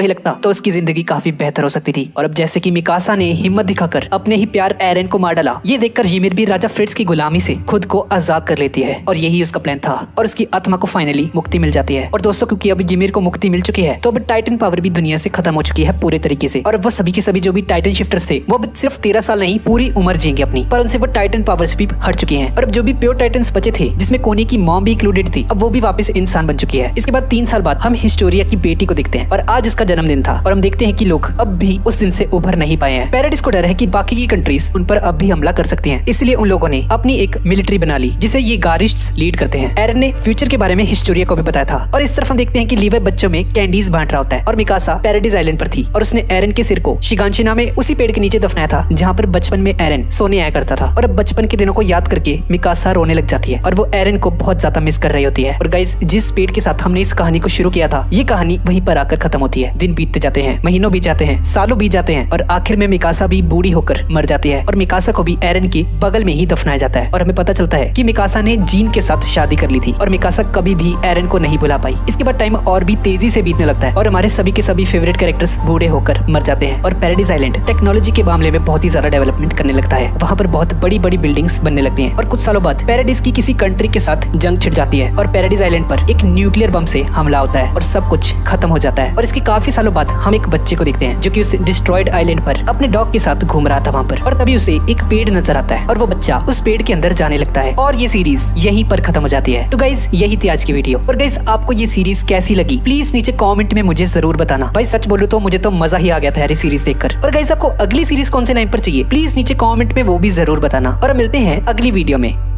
ही लगता तो उसकी जिंदगी काफी बेहतर हो सकती थी। और अब जैसे कि मिकासा ने हिम्मत दिखाकर अपने ही प्यार एरन को मार डाला, ये देखकर ymir भी राजा फ्रिट्ज की गुलामी से खुद को आजाद कर लेती है और यही उसका प्लान था और उसकी आत्मा को फाइनली मुक्ति मिल जाती है। और दोस्तों क्योंकि अब ymir को मुक्ति मिल चुकी है तो अब टाइटन पावर भी दुनिया से खत्म हो चुकी है पूरे तरीके से। और अब वो सभी के सभी जो भी टाइटन शिफ्टर्स थे वो अब सिर्फ 13 साल नहीं पूरी उम्र जिएंगे अपनी, पर उनसे वो टाइटन पावर्स भी हट चुकी हैं। और अब जो भी प्योर टाइटन्स बचे थे जिसमें कोनी की मॉम भी इंक्लूडेड थी अब वो भी वापस इंसान बन चुकी है। इसके बाद 3 साल बाद हम हिस्टोरिया की बेटी को देखते हैं और आज उसका जन्मदिन था और हम देखते हैं कि लोग अब भी उस दिन से उभर नहीं पाए हैं। पैराडाइस को डर है कि बाकी की कंट्रीज उन पर अब भी हमला कर सकती हैं, इसलिए उन लोगों ने अपनी एक मिलिट्री बना ली जिसे ये गारिस्ट्स लीड करते हैं। एरन ने फ्यूचर के बारे में हिस्टोरिया को भी बताया था और इस तरफ हम देखते हैं कि लीवाई बच्चों में कैंडीज बांट रहा होता है और मिकासा पैराडाइस आइलैंड पर थी और उसने एरन के सिर को शिगांशिना में उसी पेड़ के नीचे दफनाया था जहाँ पर बचपन में एरन सोने आया करता था। और अब बचपन के दिनों को याद करके मिकासा रोने लग जाती है और वो एरन को बहुत ज्यादा मिस कर रही होती है। और गाइस जिस पेड़ के साथ हमने हमने इस कहानी को शुरू किया था, ये कहानी वहीं पर आकर खत्म होती है। दिन बीतते जाते हैं, महीनों बीत जाते हैं, सालों बीत जाते हैं और आखिर में मिकासा भी बूढ़ी होकर मर जाती है और मिकासा को भी एरन के बगल में ही दफनाया जाता है। और हमें पता चलता है कि मिकासा ने जीन के साथ शादी कर ली थी और मिकासा कभी भी एरन को नहीं भुला पाई। इसके बाद टाइम और भी तेजी से बीतने लगता है और हमारे सभी के सभी फेवरेट कैरेक्टर्स बूढ़े होकर मर जाते हैं और पैराडाइज आइलैंड टेक्नोलॉजी के मामले में बहुत ही ज्यादा डेवलपमेंट करने लगता है। वहाँ पर बहुत बड़ी बड़ी बिल्डिंग्स बनने लगती हैं और कुछ सालों बाद पैराडाइज की किसी कंट्री के साथ जंग छिड़ जाती है और पैराडाइज आइलैंड पर एक न्यूक्लियर बम से हमला होता है और सब कुछ खत्म हो जाता है। और इसके काफी सालों बाद हम एक बच्चे को देखते हैं जो कि उस डिस्ट्रॉयड आइलैंड पर अपने डॉग के साथ घूम रहा था वहाँ पर, और तभी उसे एक पेड़ नजर आता है और वो बच्चा उस पेड़ के अंदर जाने लगता है और ये सीरीज यहीं पर खत्म हो जाती है। तो गाइज यही थी आज की वीडियो। और गाइज आपको ये सीरीज कैसी लगी प्लीज नीचे कमेंट में मुझे जरूर बताना। भाई सच बोलूं तो मुझे तो मजा ही आ गया था यार सीरीज देखकर। और गाइज आपको अगली सीरीज कौन से नाम पर चाहिए प्लीज नीचे कमेंट में वो भी जरूर बताना और मिलते हैं अगली वीडियो में।